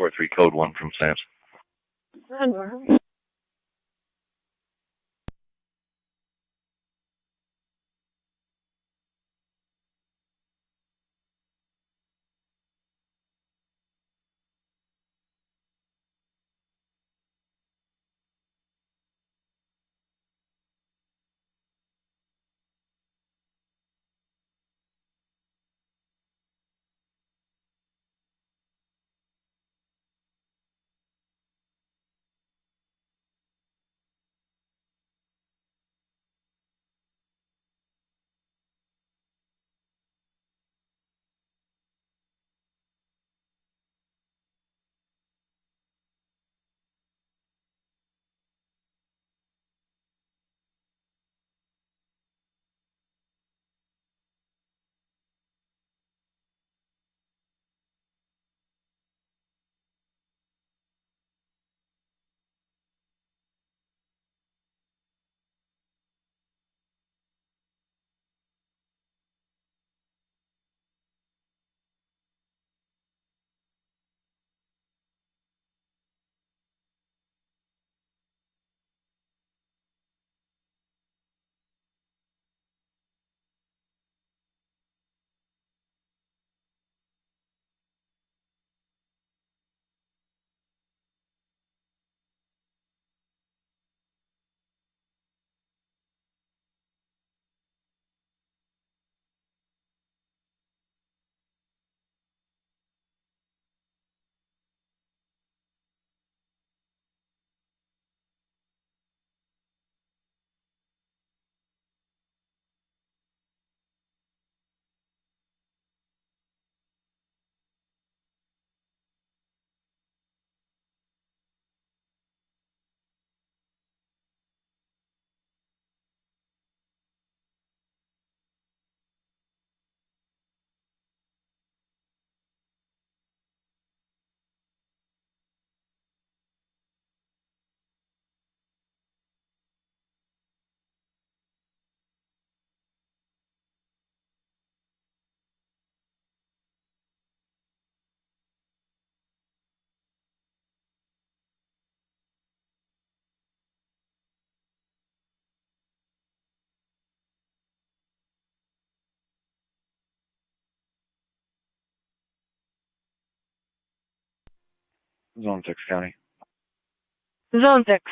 643 code 1 from Sam's. Zone 6 County. Zone 6.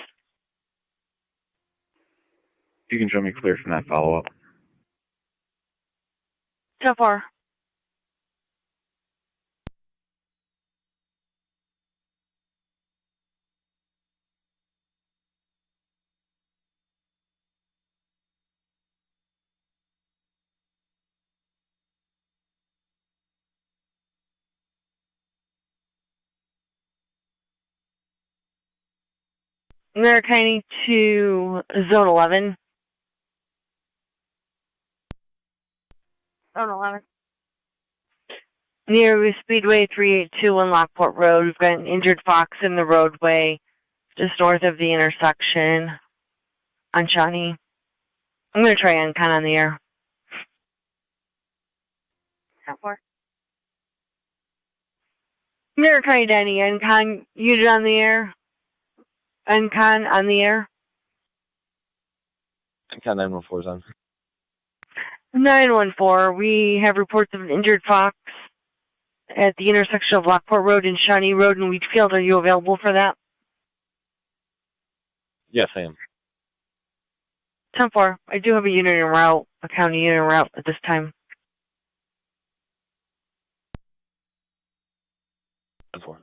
You can show me clear from that follow-up. So far. Americani to Zone 11. Zone 11. Near Speedway 382 on Lockport Road. We've got an injured fox in the roadway just north of the intersection on Shawnee. I'm going to try Uncon on the air. How far? Americani Danny, Uncon unit on the air. Uncon on the air. Uncon 914 is on. 914, we have reports of an injured fox at the intersection of Lockport Road and Shawnee Road in Wheatfield. Are you available for that? Yes, I am. 10-4. I do have a unit en route, a county unit en route at this time. 10-4.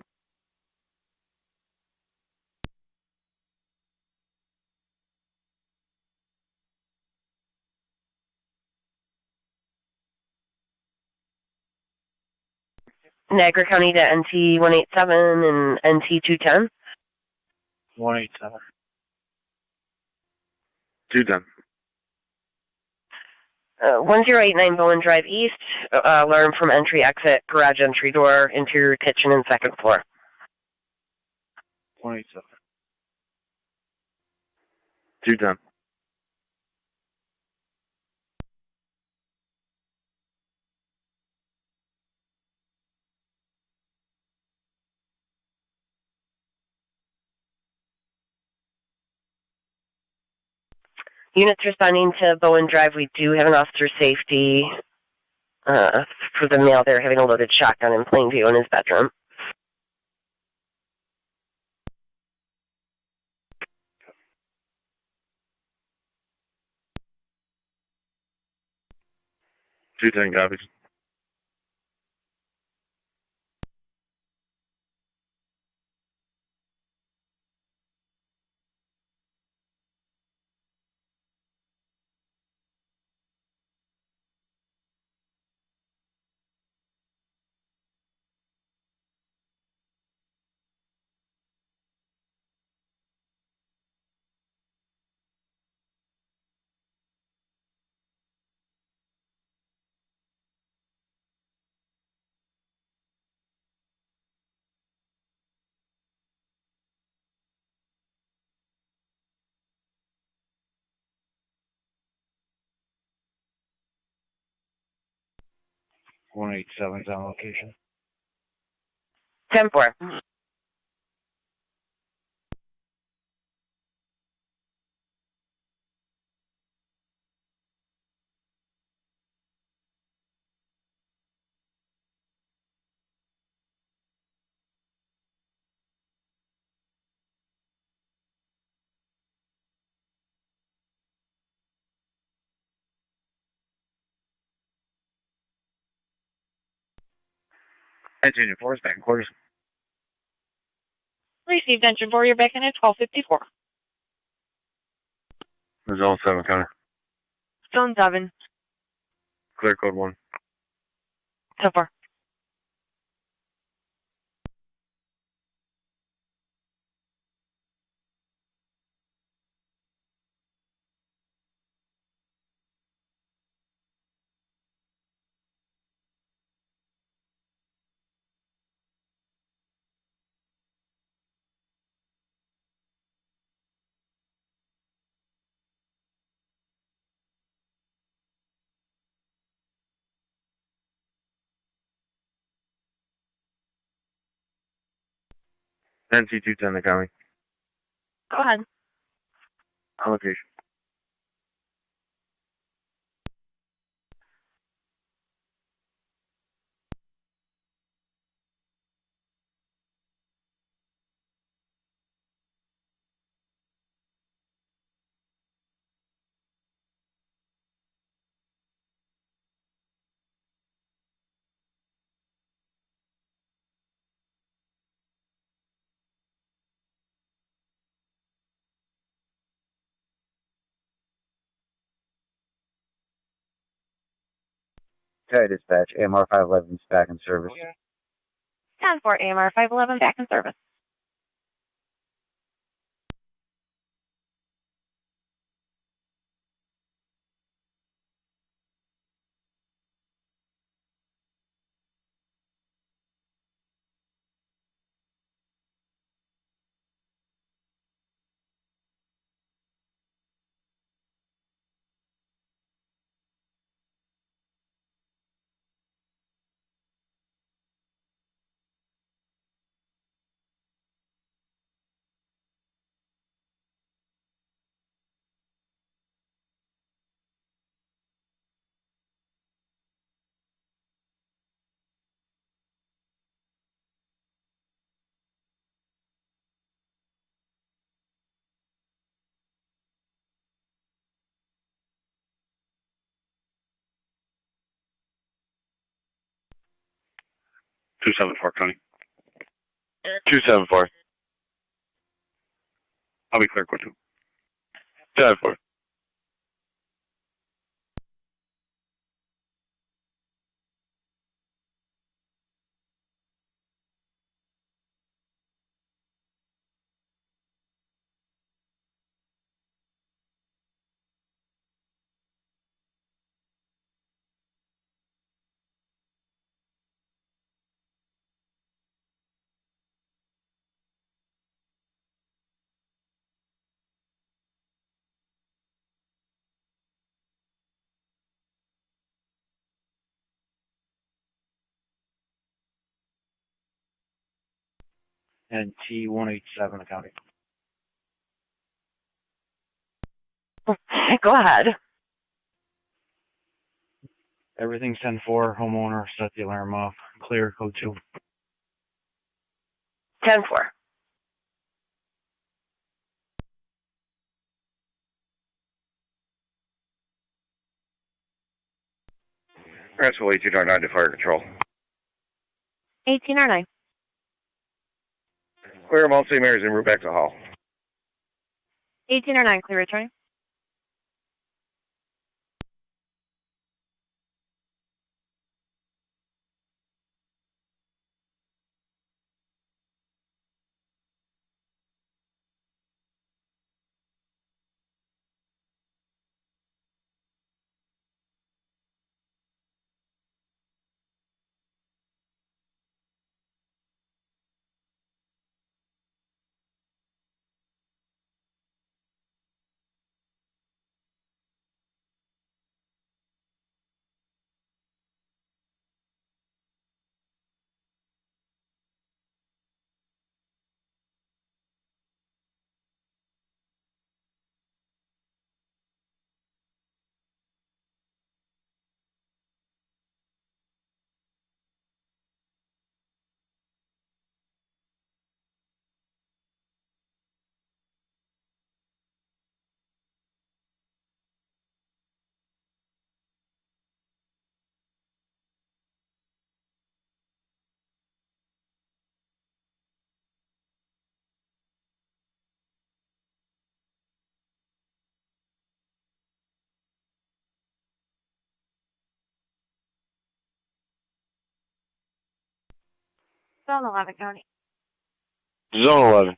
Niagara County to NT 187 and NT 210. 187. 210. 1089 Bowen Drive East. Alarm from entry exit, garage entry door, interior kitchen, and second floor. 187. 210. Units responding to Bowen Drive, we do have an officer safety for the male there having a loaded shotgun in plain view in his bedroom. Two 10 copies. One 187's on location. 10-4. Engine 4 is back in quarters. Received engine 4, you're back in at 1254. Result 7, Connor. Stone 7. Clear code 1. So far. NC 210 to County. Go ahead. On location. Okay, dispatch. AMR 511 is back in service. 10-4 AMR 511 back in service. Two 7-4, Tony. 274. I'll be clear code 2. 274. And T187 accounting. Go ahead. Everything's 10-4. Homeowner, set the alarm off. Clear, code 2. 10-4. Transfer 1809 to fire control. 1809. Clear Mount St. Mary's en route back to Hall. 1809, clear returning. Zone 11 County. Zone 11.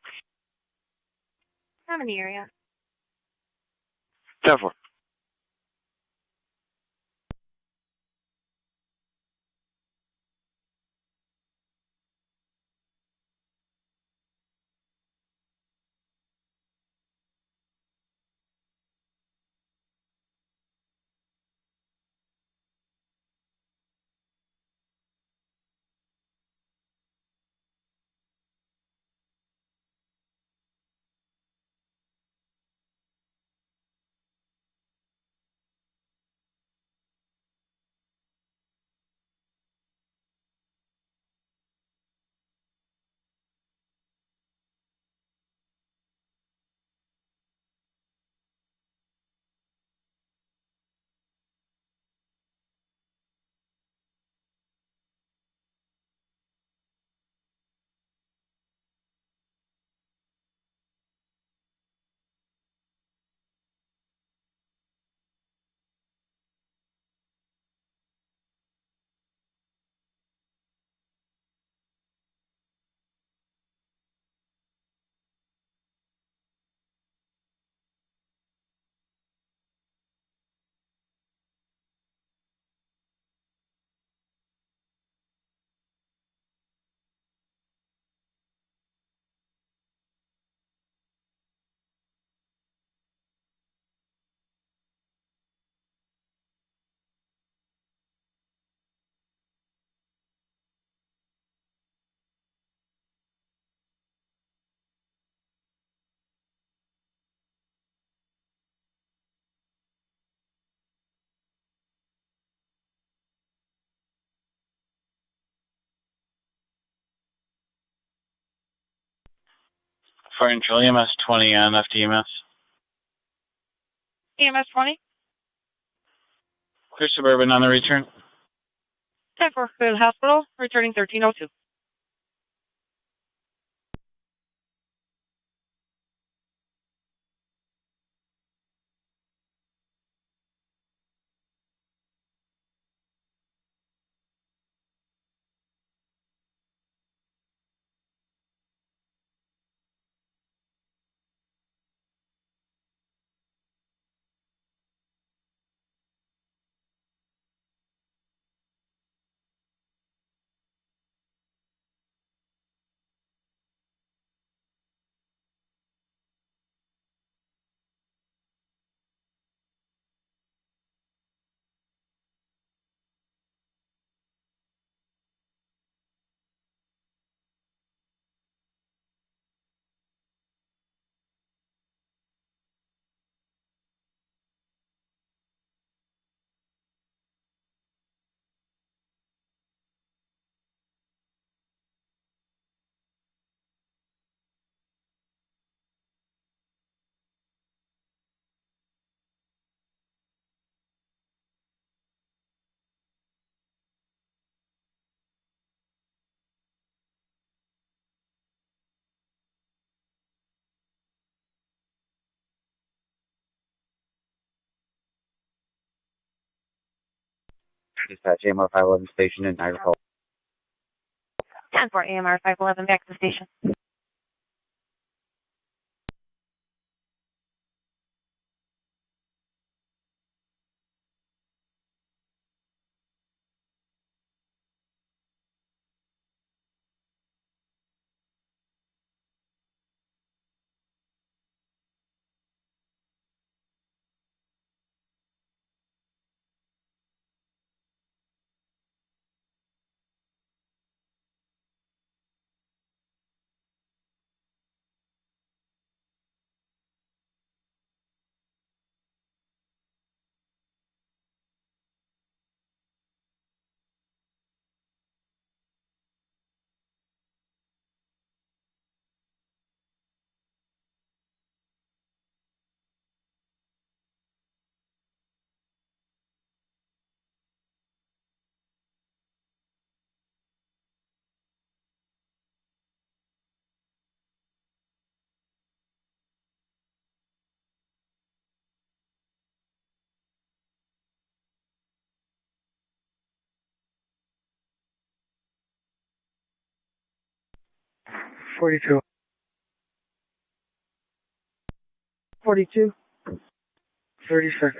I'm in the area. 10-4. Fire control EMS 20 on FDMS. EMS 20. Clear Suburban on the return. 10-4, clear the hospital, returning 1302. Dispatch AMR 511 station in Niagara Falls. 10-4 AMR 511, back to the station. $42. 42. 36.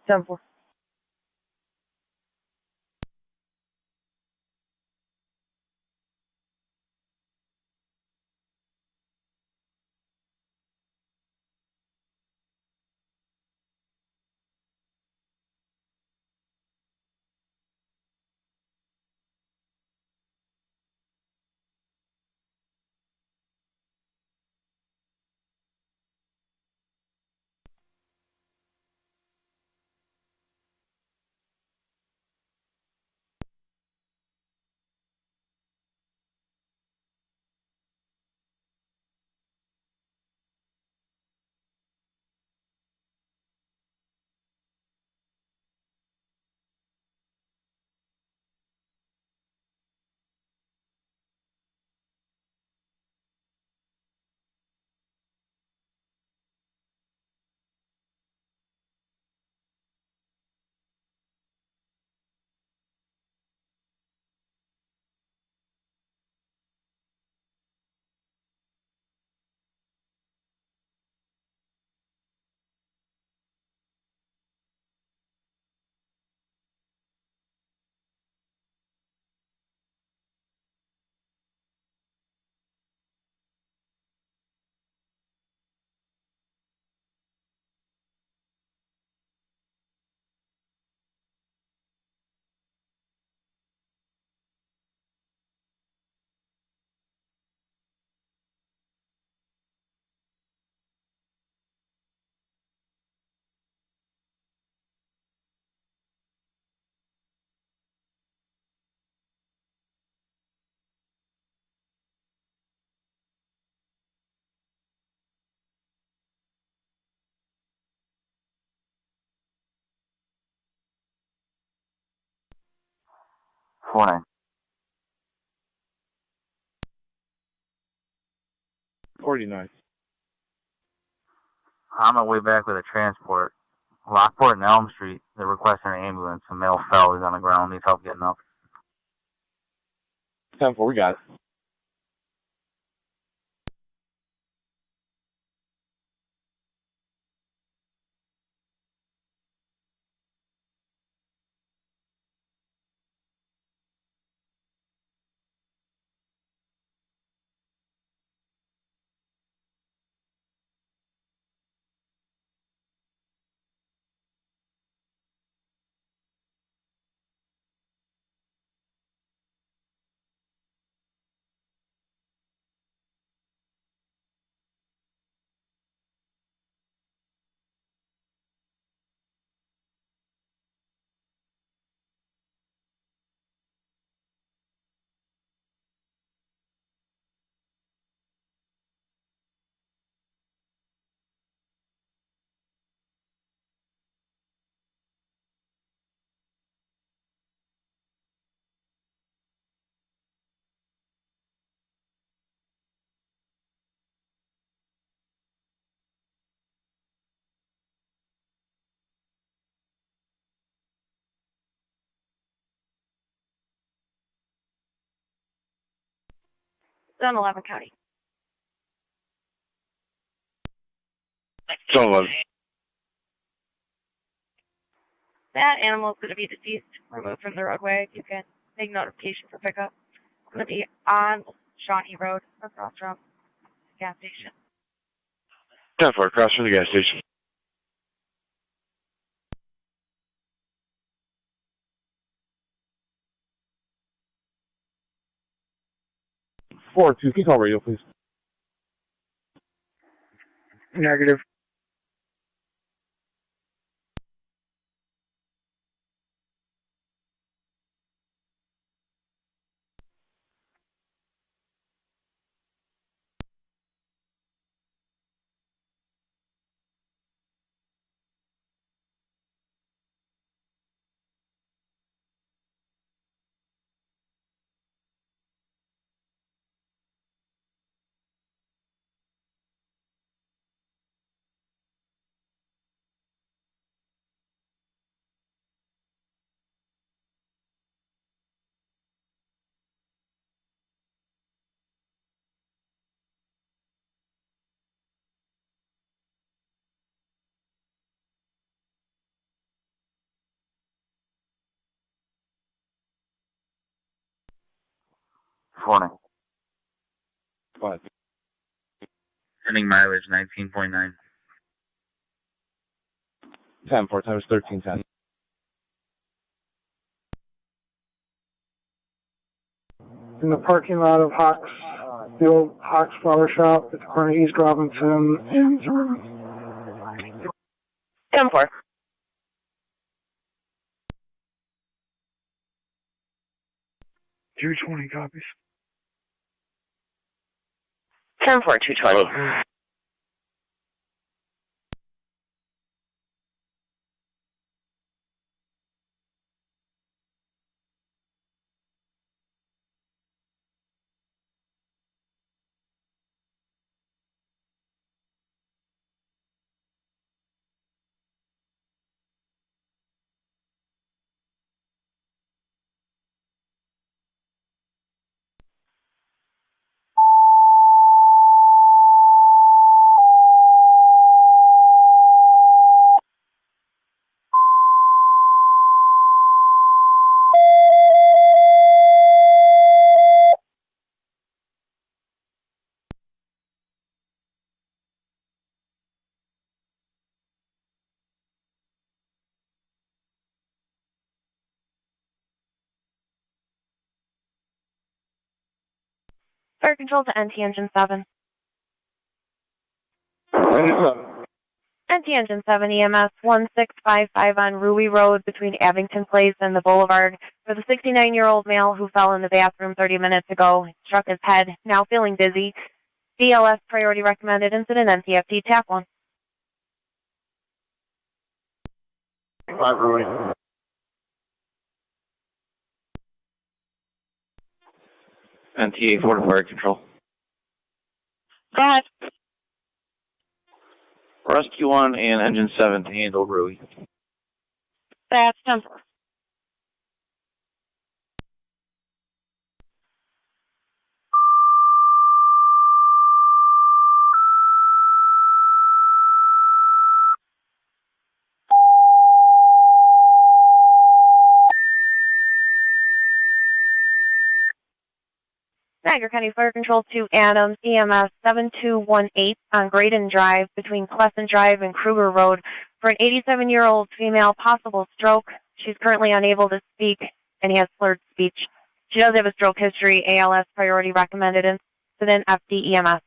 10-4. $49. 49. On my way back with a transport. Lockport and Elm Street. They're requesting an ambulance. A male fell. He's on the ground. Needs help getting up. 10-4, we got it. Zone 11 County. Zone 11. That animal is going to be deceased, removed from the roadway. You can make notification for pickup. It's going to be on Shawnee Road across from the gas station. 10-4, across from the gas station. 4-2, can you call radio, please? Negative. Morning. 5. Ending mileage 19.9. 10-4, time is 13:10. In the parking lot of Hawks, the old Hawks Flower Shop at the corner of East Robinson and 10-4. $220 copies. 10-4, 220. Fire control to NT Engine 7. NT Engine 7 EMS 1655 on Ruey Road between Abington Place and the Boulevard for the 69-year-old male who fell in the bathroom 30 minutes ago, struck his head, now feeling dizzy. DLS priority recommended incident NCFD TAC 1. 5, Ruey. NTA 4 to fire control. Go ahead. Rescue 1 and Engine 7 to handle Ruey. That's 10-4. Niagara County Fire Control to Adams EMS 7218 on Graydon Drive between Clesson Drive and Kruger Road for an 87-year-old female, possible stroke. She's currently unable to speak and he has slurred speech. She does have a stroke history. ALS priority recommended incident FD EMS.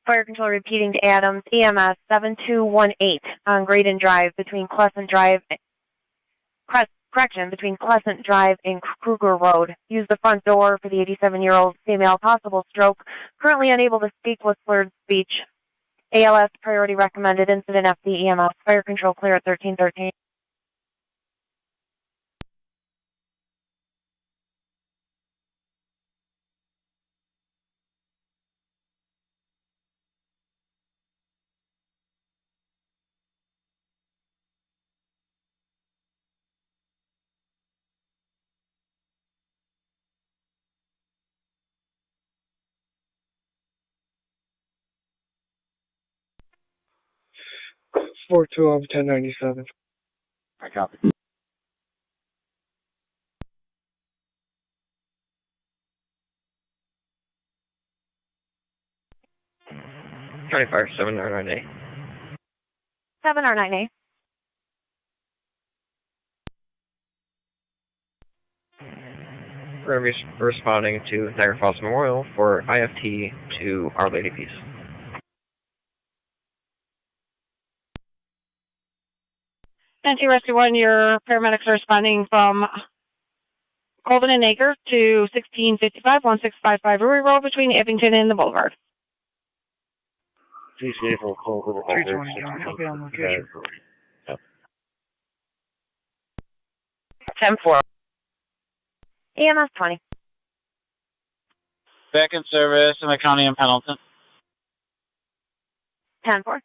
Fire Control repeating to Adams EMS 7218 on Graydon Drive between Clesson Drive between Clesson Drive and Kruger Road. Use the front door for the 87-year-old female, possible stroke, currently unable to speak with slurred speech. ALS priority recommended incident FD EMS. Fire Control clear at 1313. 642 of 1097. I copy. County Fire 799A. 7R9A. We're going to be responding to Niagara Falls Memorial for IFT to Our Lady Peace. NT Rescue 1, your paramedics are responding from Colvin and Acre to 1655, 1655 Rury Road between Abington and the Boulevard. GCA for call 320, John. Copy on location. 10-4. EMS 20. Back in service in the county in Pendleton. 10-4.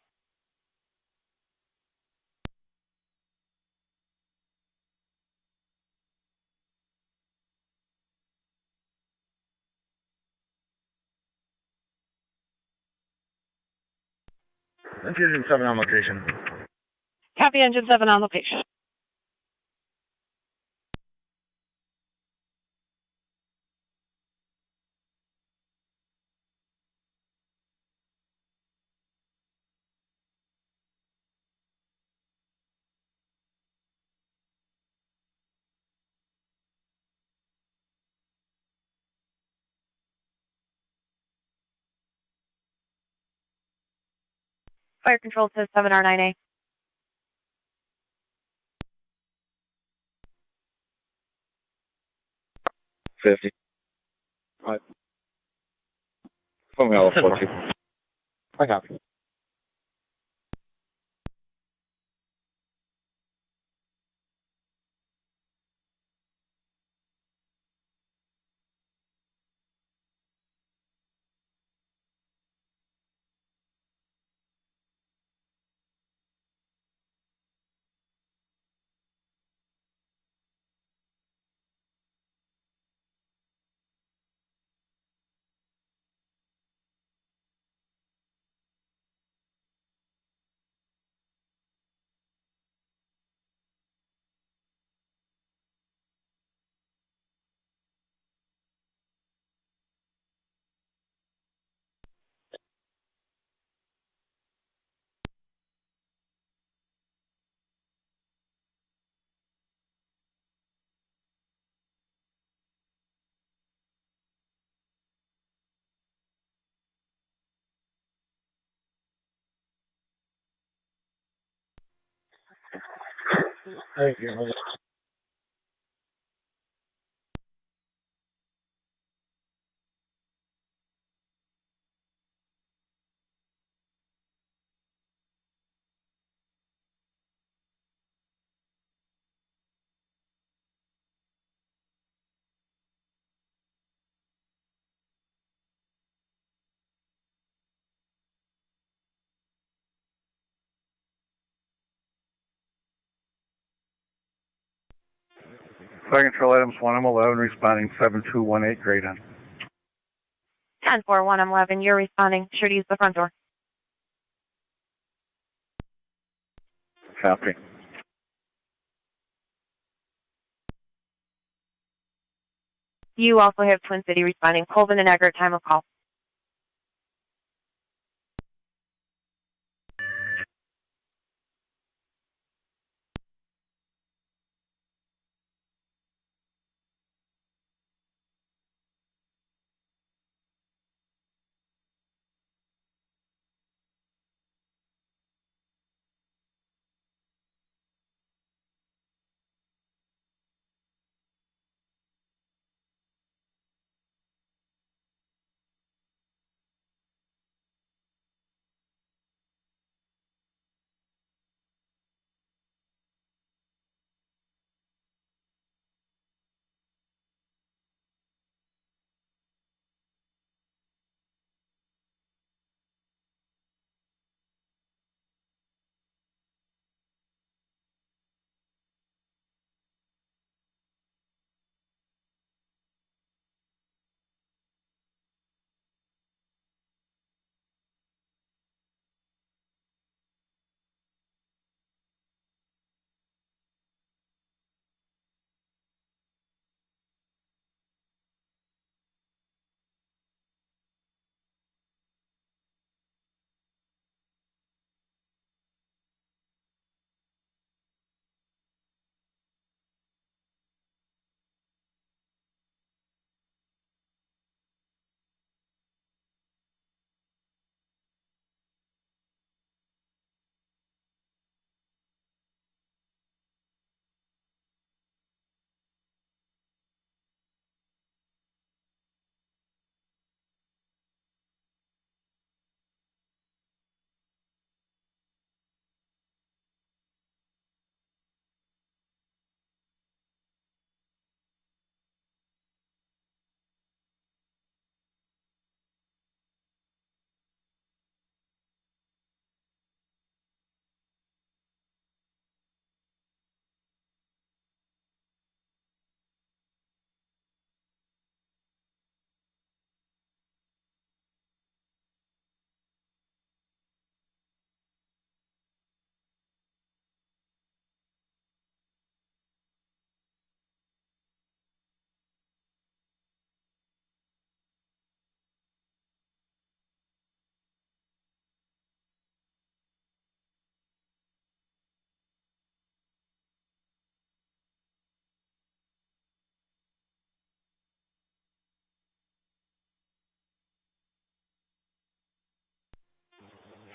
Engine 7 on location. Copy Engine 7 on location. Fire control says 7R9A. 50. Right. Phone me all 42. I copy. Thank you. Fire control items 1, I'm 11, responding 7218, grade on. 10-4, 1M11, you're responding. Sure to use the front door. Copy. You also have Twin City responding. Colvin and Niagara, time of call.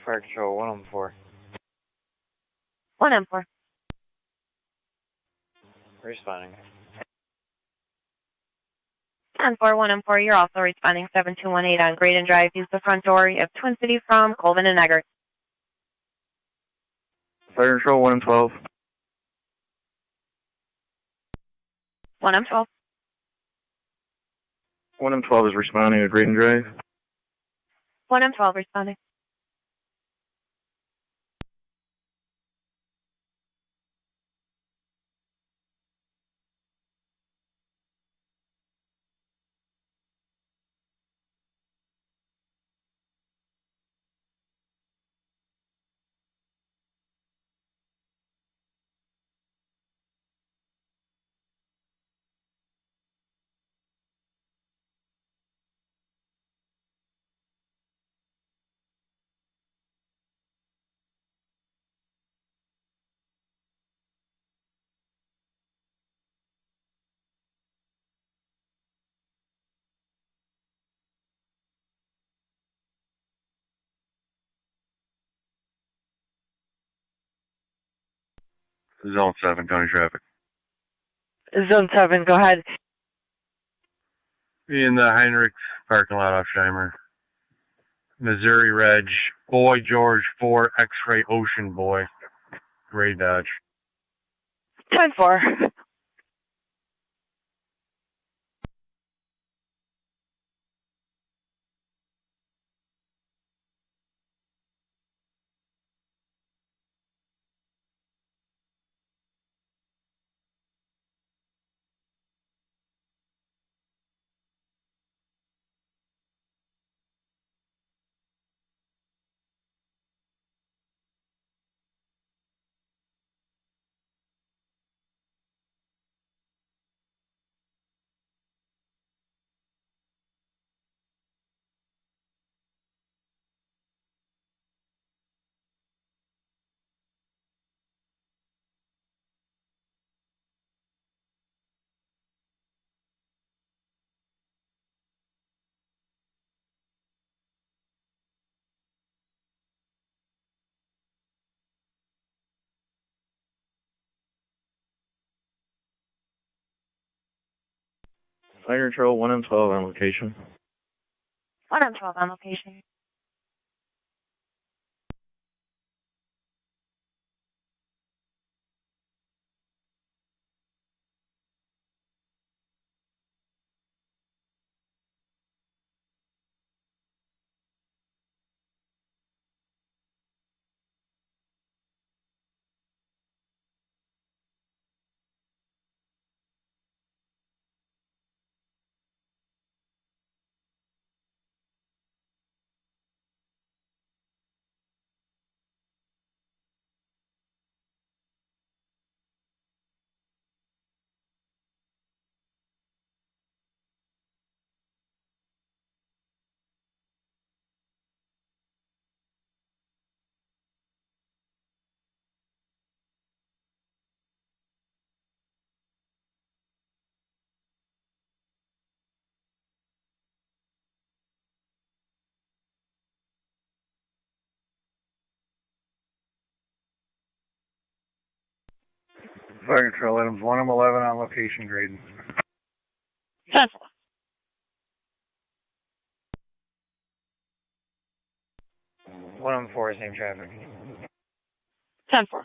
Fire Control 114. 1M4. Responding. 10-4, 1M4, you're also responding 7218 on Graydon Drive. Use the front door of Twin City from Colvin and Niagara. Fire Control 112. 1M12. 112 is responding to Graydon Drive. 1M12 responding. Zone 7, county traffic. Zone 7, go ahead. In the Heinrichs parking lot off Scheimer. Missouri Reg, Boy George 4 X-Ray Ocean Boy. Gray Dodge. 10-4. Fire Control 112 on location. 1M12 on location. Fire Control items 1 and 11 on location, Graydon. 10-4. 114, same traffic. 10-4.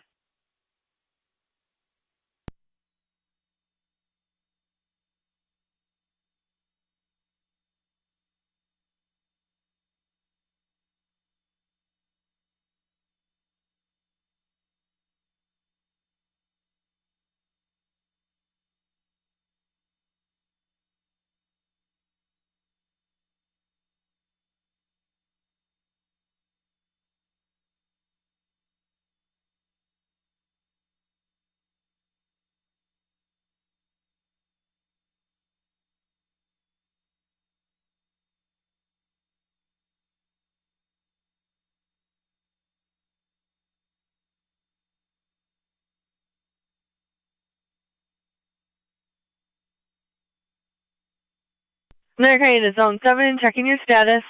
Niagara to Zone 7, checking your status.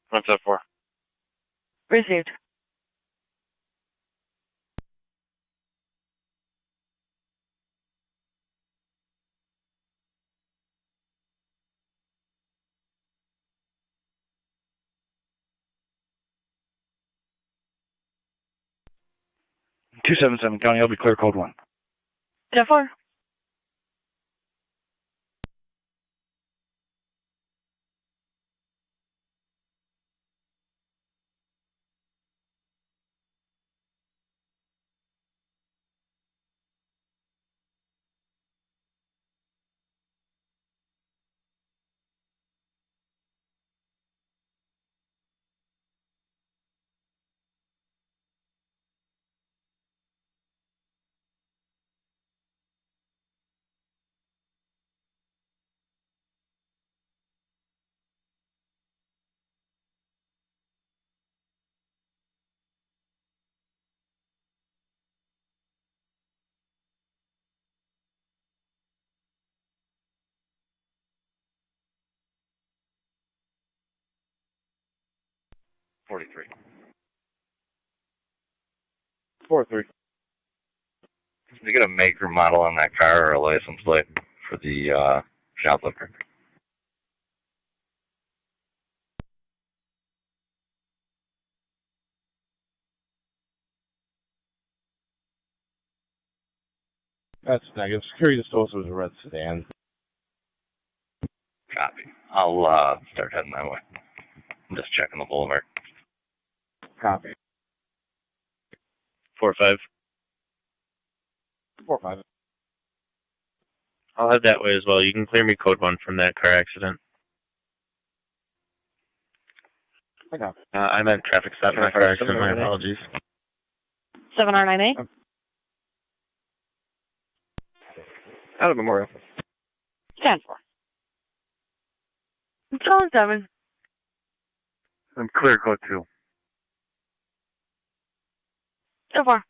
What's up for? Received. Two 7-7 County, I'll be clear code 1. 4. $43. 4-3. Did you get a make or model on that car or a license plate for the shoplifter? That's negative. Security disposal was a red sedan. Copy. I'll start heading that way. I'm just checking the boulevard. Copy. 4-5. 4-5. I'll head that way as well. You can clear me code 1 from that car accident. I got it. I meant traffic stop, not car accident. My apologies. 7R9A. Out of Memorial. 10-4. I'm calling 7. I'm clear code 2. 4.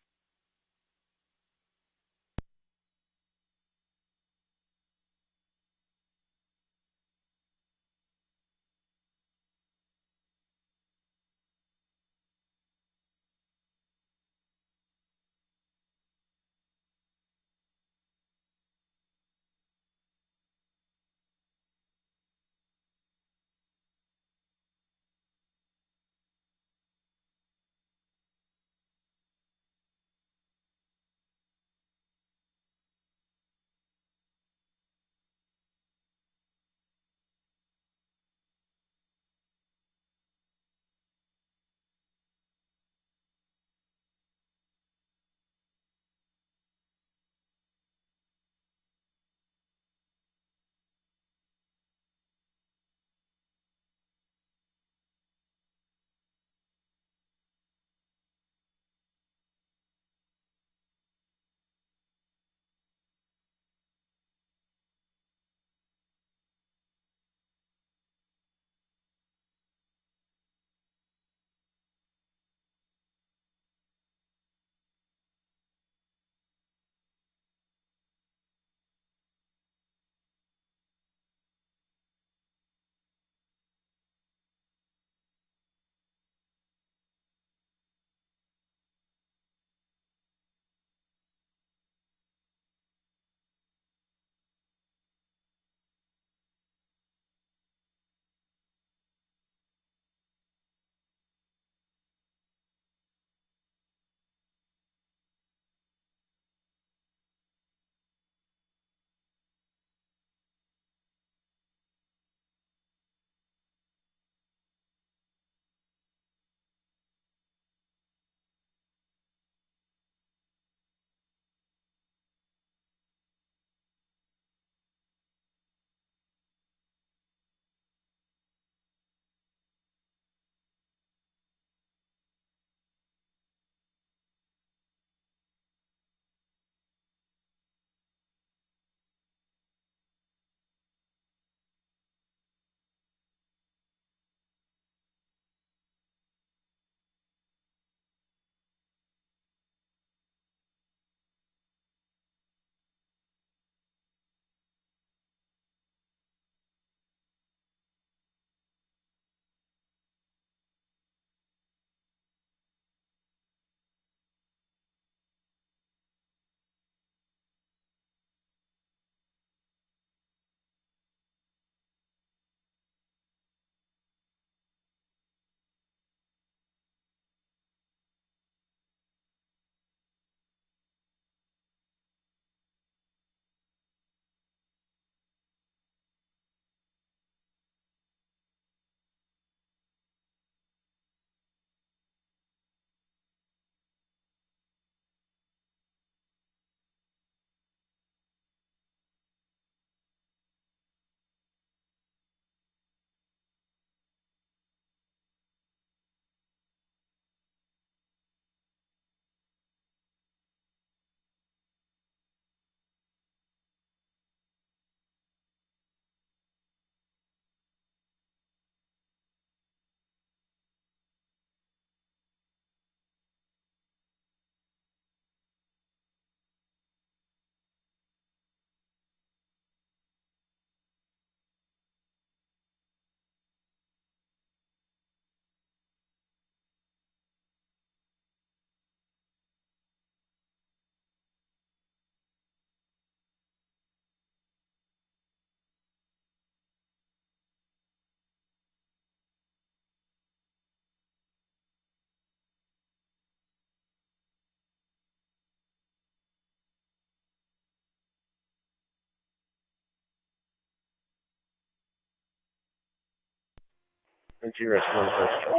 NT Rescue 1.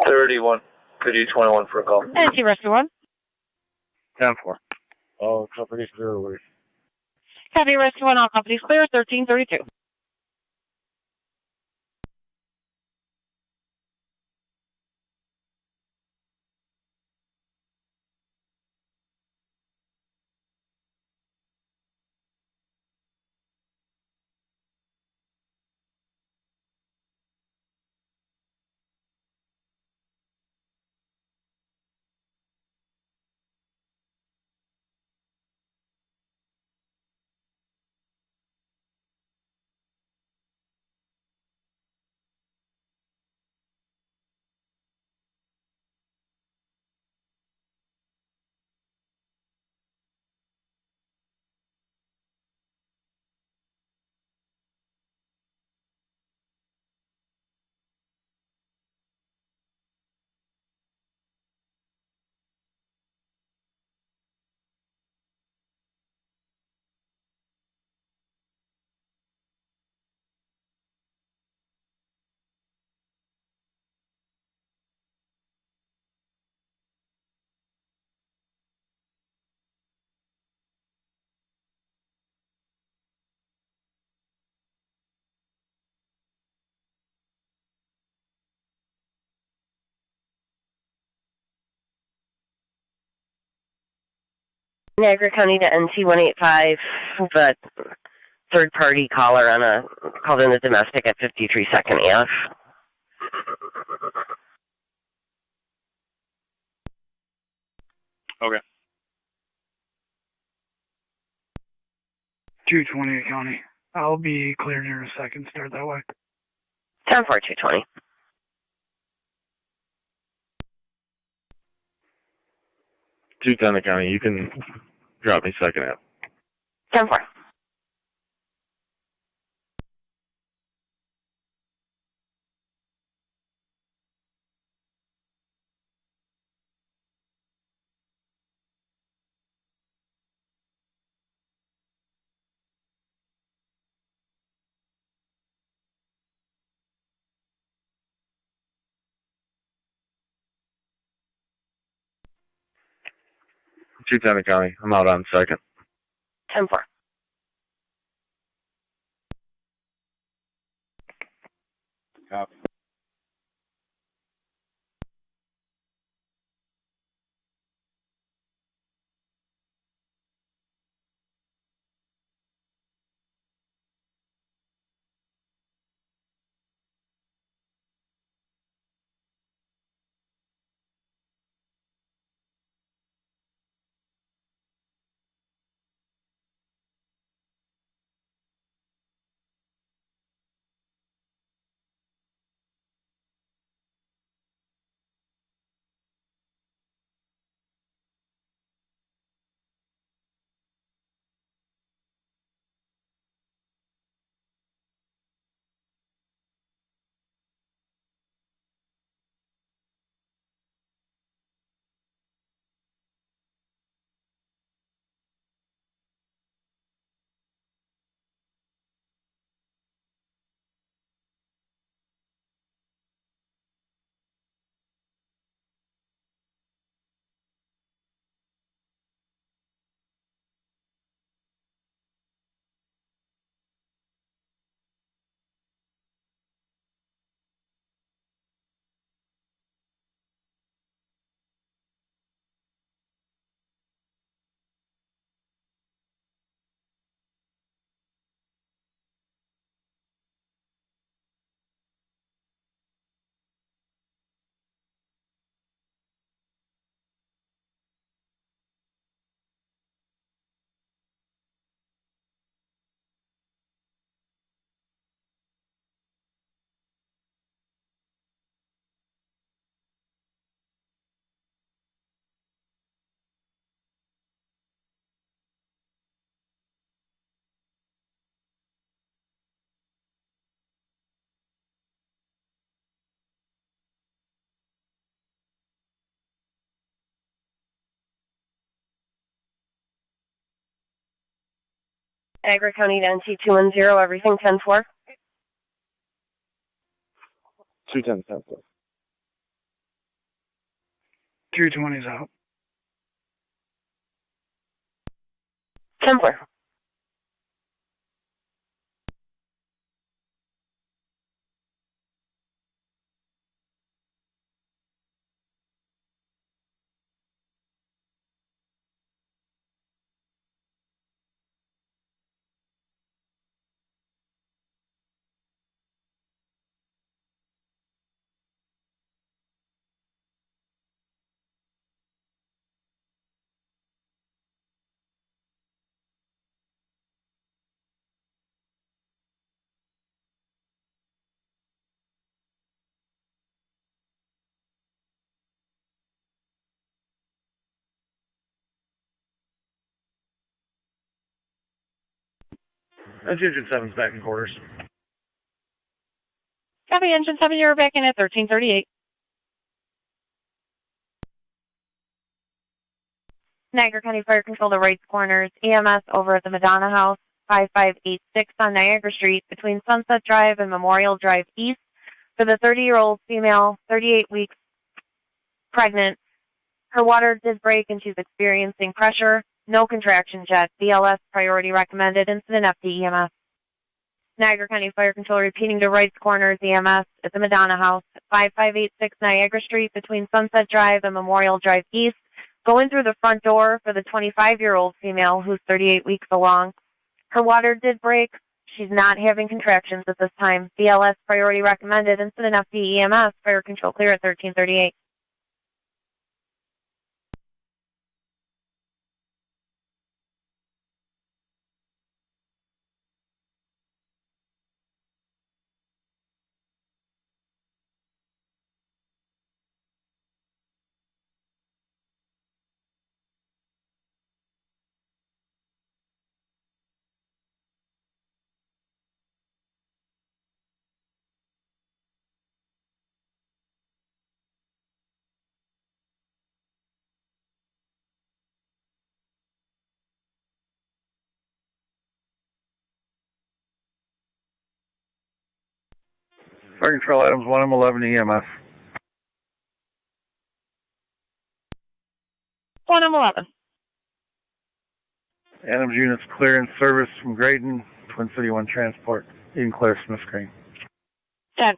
31. Could you 21 for a call? NT Rescue 1. 10-4. All companies clear alert. Copy Rescue 1, all companies clear, 1332. Niagara County to NT185, but third-party caller called in a domestic at 53 Second Ave. Okay. 220 County. I'll be clear near a second. Start that way. 10-4, 220. Tonawanda County, you can drop me second out. 10-4. Tonawanda County, I'm out on second. 10-4. Copy. Niagara County to NT210, everything 10-4. 210, 10-4. 220's out. Templar. That's Engine 7's back in quarters. Copy, Engine 7, you're back in at 1338. Niagara County Fire Control to Wrights Corners, EMS over at the Madonna House, 5586 on Niagara Street between Sunset Drive and Memorial Drive East for the 30-year-old female, 38 weeks pregnant. Her water did break and she's experiencing pressure. No contractions yet. BLS priority recommended. Incident FD EMS. Niagara County Fire Control repeating to Wrights Corners EMS at the Madonna House, 5586 Niagara Street between Sunset Drive and Memorial Drive East. Go in through the front door for the 25-year-old female who's 38 weeks along. Her water did break. She's not having contractions at this time. BLS priority recommended. Incident FD EMS. Fire Control clear at 1338. Fire Control Adams 1M11 EMS. 1M11. Adams units clear in service from Grayton, Twin City 1 Transport. You can clear Smith Green. 10-4.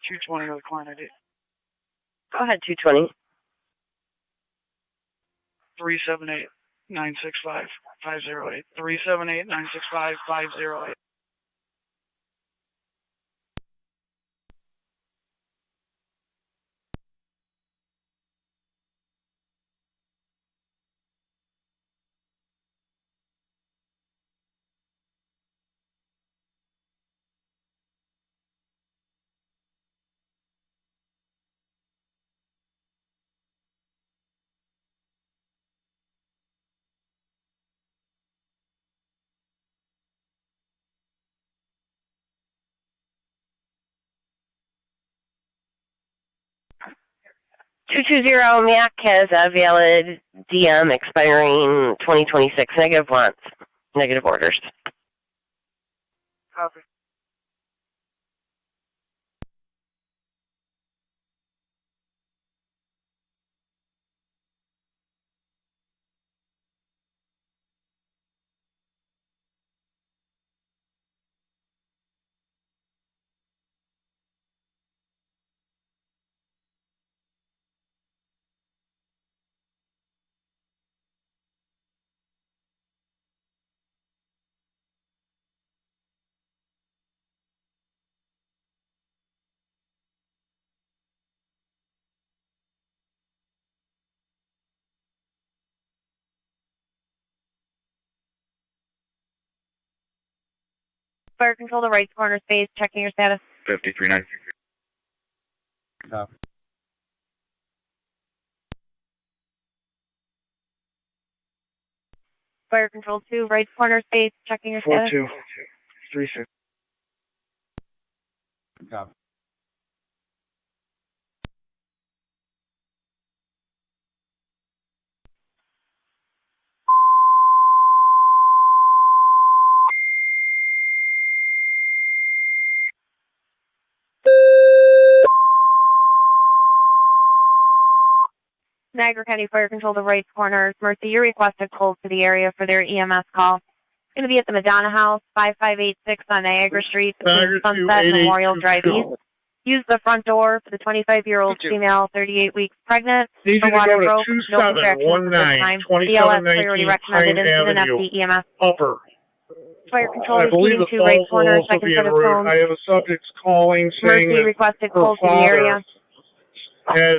$220 to the client ID. Go ahead, 220. 378-965-508. 378-965-508. 220 Mac has a valid DM expiring 2026. Negative wants. Negative orders. Copy. Fire control, the right corner space, checking your status. 53-9. Copy. Fire control 2, right corner space, checking your status. 4-2. 3-6. Copy. Niagara County Fire Control, the right corner. Mercy, you requested call to the area for their EMS call. It's going to be at the Madonna House, 5586 on Niagara Street, between Sunset and Memorial Drive East. Use the front door for the 25-year-old female, 38 weeks pregnant. Need For you to water go to broke, no contractions at this time. BLS priority recommended incident FD EMS. Upper. Fire control I believe repeating the to right falls will corner, also second be set en of route. phones. I have a subject calling saying Mercy that requested her call to the father area. has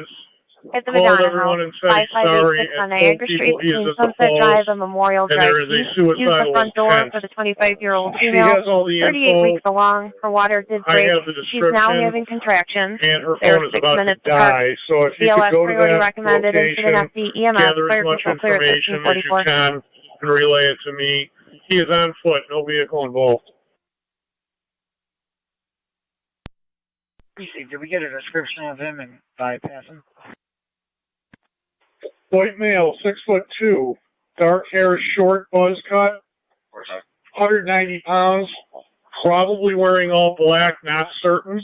At the called Madonna everyone House, and said he's sorry 5586 on and told Niagara Street, people he's between at the Sunset falls Drive and Memorial and Drive there is a East. Use the suicidal front door intent. for the 25-year-old She female, has all the 38 info. weeks along. Her water did I break. have the She's now description, having contractions. and her They're phone is 6 about to minutes apart. die. So if you BLS could go to priority that recommended incident location, FD EMS, gather as fire much control clear at information as you 1344. can, and relay it to me. He is on foot, no vehicle involved. Did we get a description of him and bypassing? White male, 6'2", dark hair, short buzz cut, 190 pounds, probably wearing all black, not certain,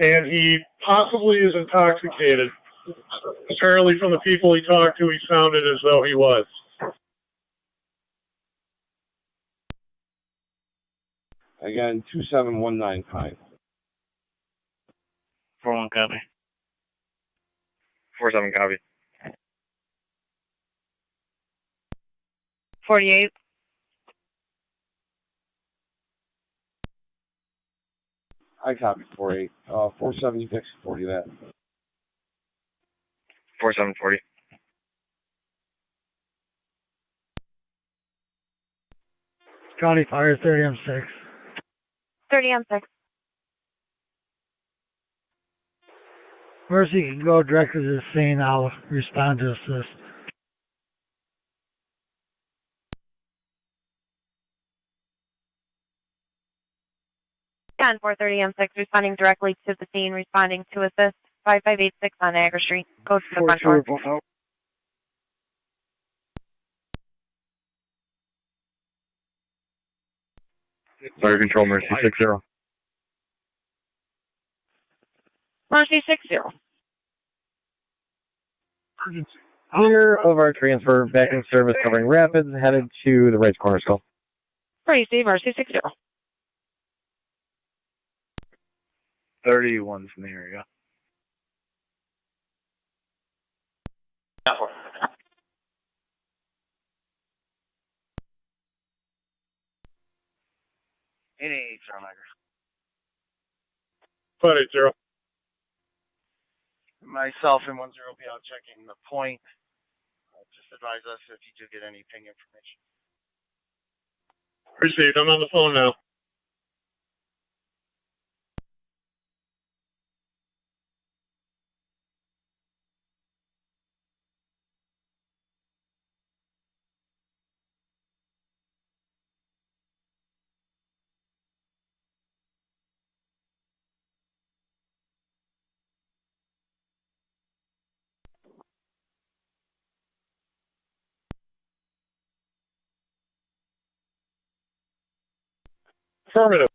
and he possibly is intoxicated. Apparently from the people he talked to, he sounded as though he was. Again, 27195. 4-1 copy. 4-7 copy. 48. I copy 48. 47, you fix 40 that. 4740. County Fire 30M6. 30M6. Mercy can go directly to the scene. I'll respond to assist. 10-430M6 responding directly to the scene, responding to assist 5586 on Niagara Street. Go to the front door. Fire control, Mercy 60. Mercy 60. Clear of our transfer, back in service covering Rapids, headed to the right corner skull. Receive Mercy 60. 31's in the area. Any Niagara. 580. Myself and 10 will be out checking the point. Just advise us if you do get any ping information. Received. I'm on the phone now. Affirmative.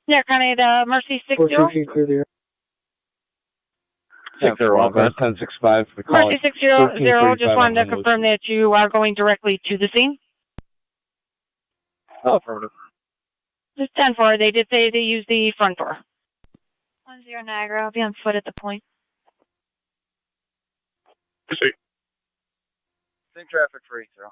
Yeah, County to Mercy 60. 42 clear the air. 1065. Mercy 600, just wanted to confirm that you are going directly to the scene. Oh, affirmative. Just 10-4, they did say they used the front door. 10 Niagara, I'll be on foot at the point. Proceed. Same traffic for Eathrow.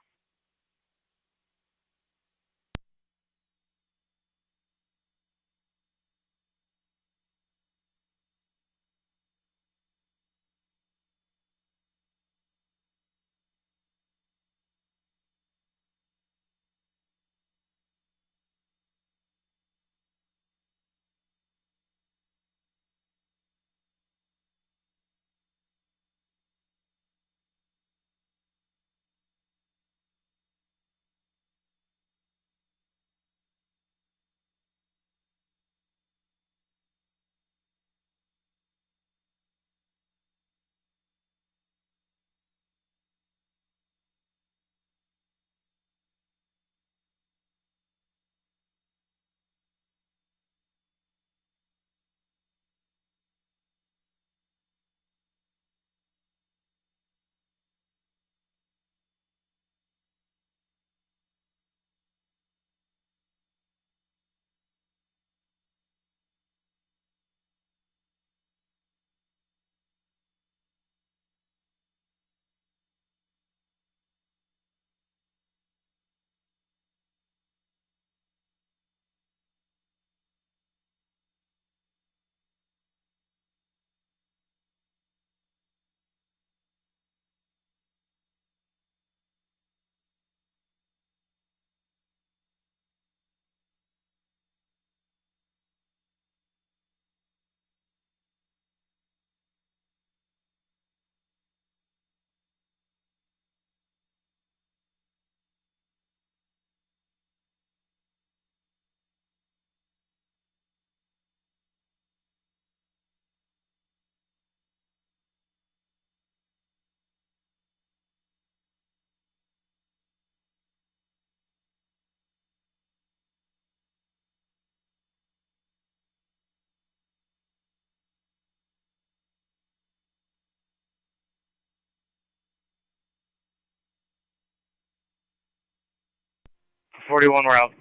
.41, we're out.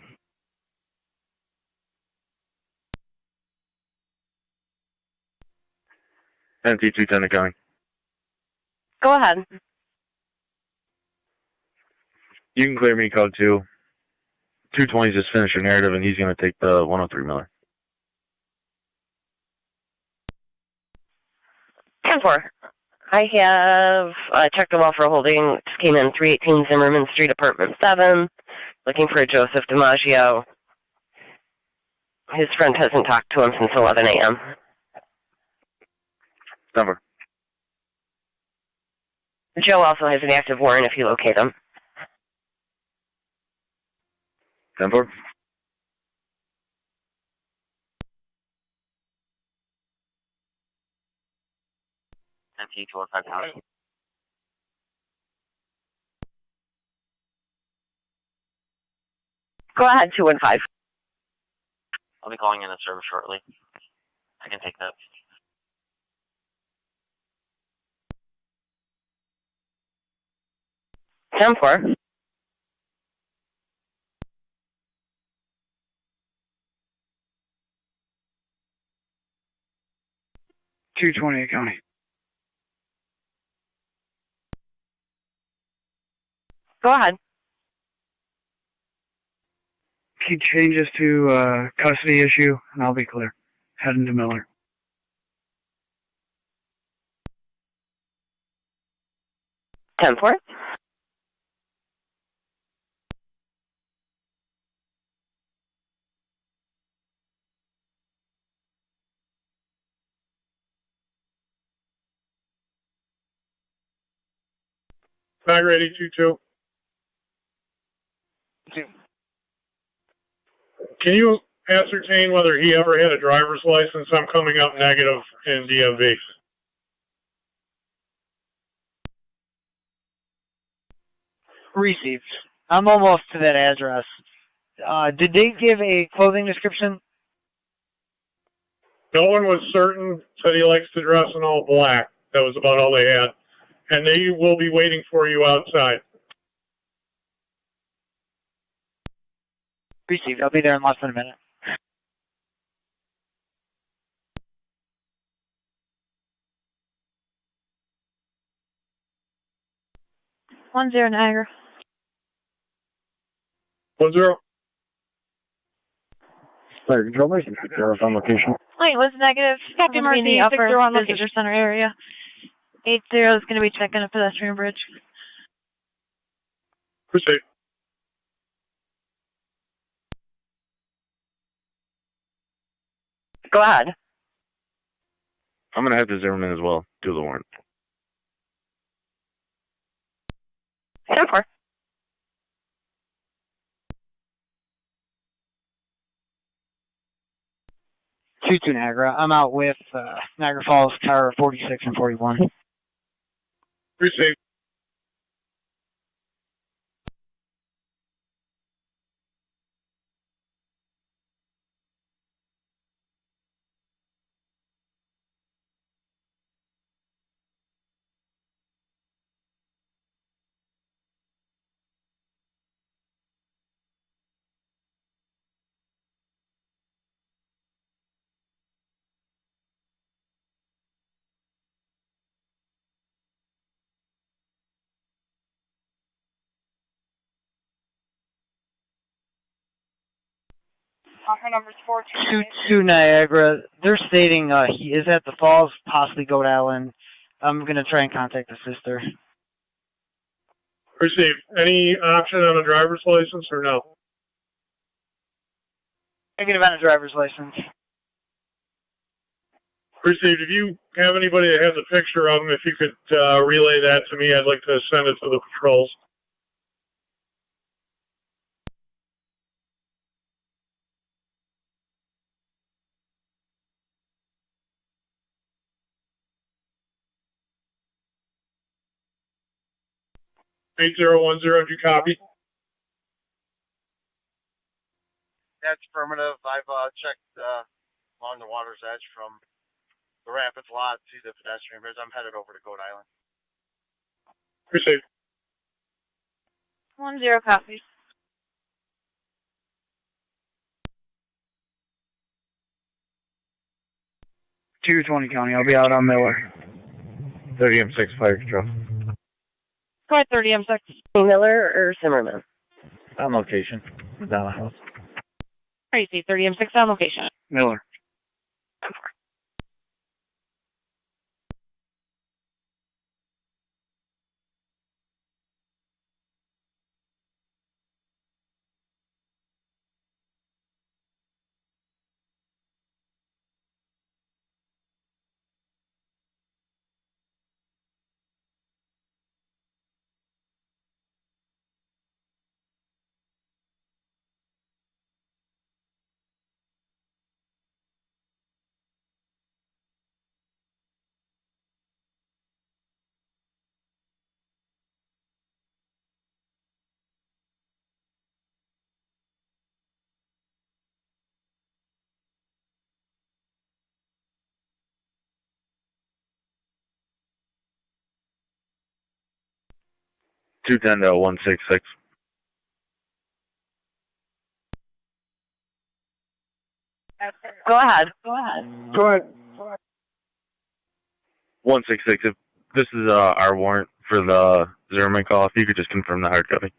NT 210 going. Go ahead. You can clear me code 2. 220 just finished your narrative, and he's going to take the 103 Miller. 10-4. I have checked the well for holding. Just came in 318 Zimmerman Street, apartment 7. Looking for a Joseph DiMaggio. His friend hasn't talked to him since 11 a.m. Number. Joe also has an active warrant if you locate him. 10-4. NT 215. Go ahead, 215. I'll be calling in a service shortly. I can take that. 10-4. .228 County. Go ahead. Key changes to custody issue, and I'll be clear. Heading to Miller. 10-4. Niagara 822. Can you ascertain whether he ever had a driver's license? I'm coming up negative in DMV. Received. I'm almost to that address. Did they give a clothing description? No one was certain, said he likes to dress in all black. That was about all they had. And they will be waiting for you outside. Received. I'll be there in less than a minute. 10 Niagara. 10. Fire control mission. Zero on location. Wait, what's negative? Copy, Marcy, In the upper 6-0 on visitor location. center area. 80 is going to be checking a pedestrian bridge. Proceed. Go ahead. I'm going to have to zero in as well. Do the warrant. 804. Two Niagara. I'm out with Niagara Falls Tower 46 and 41. Proceed. Her number's 428. Two Niagara. They're stating he is at the falls, possibly Goat Island. I'm going to try and contact the sister. Proceed. Any option on a driver's license or no? Negative on a driver's license. Proceed. If you have anybody that has a picture of him, if you could relay that to me, I'd like to send it to the patrols. Eight 8010, do you copy? That's affirmative. I've checked along the water's edge from the Rapids lot to the pedestrian bridge. I'm headed over to Goat Island. Proceed. 10 copies. Two 20 County. I'll be out on Miller. 30 M6 fire control. Go ahead, 30 M6. Miller or Zimmerman? On location. Down the house. Crazy, 30 M6 on location. Miller. Two 166. Go ahead. Go ahead. 166. If this is our warrant for the Zimmerman call, if you could just confirm the hard copy.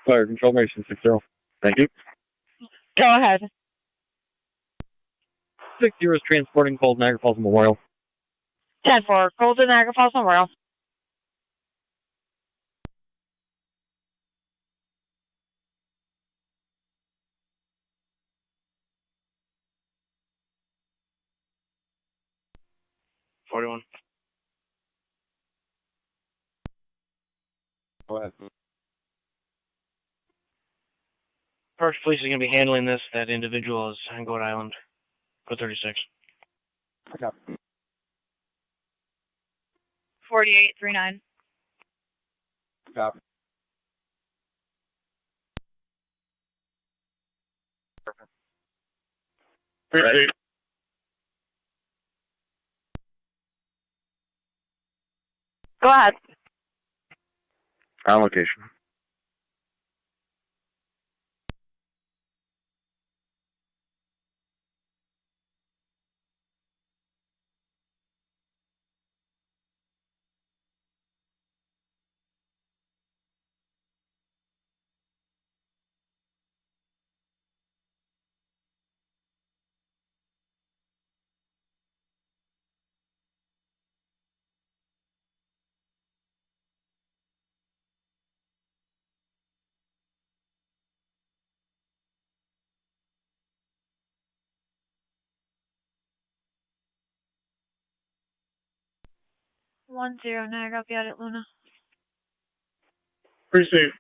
Fire control mission 60. Thank you. Go ahead. 60 is transporting Cold Niagara Falls Memorial. 10-4, Golden Niagara Falls Memorial. 41. Go ahead. Parks Police is going to be handling this. That individual is on Goat Island. Go 36. Okay. 4839. Copy. Appreciate it. Go ahead. On location. One zero Niagara, I'll be at it, Luna. Appreciate it.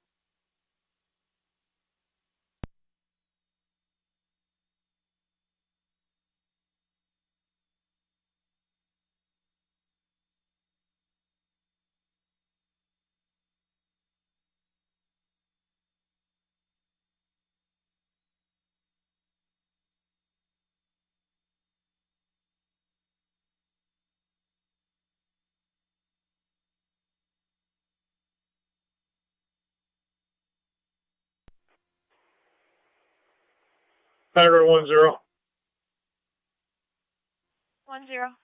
Niagara 10. 10.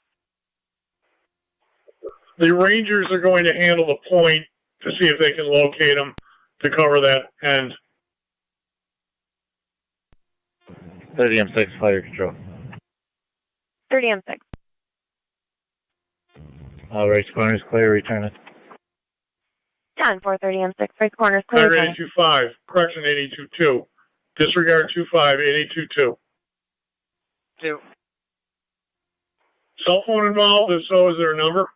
The Rangers are going to handle the point to see if they can locate them to cover that end. 30M6, fire control. 30M6. Right corner's clear, return it. 10-4 30M6. Right corner's clear. Niagara 825, correction 822. Disregard 25, 8822. 2. Cell phone involved? If so, is there a number?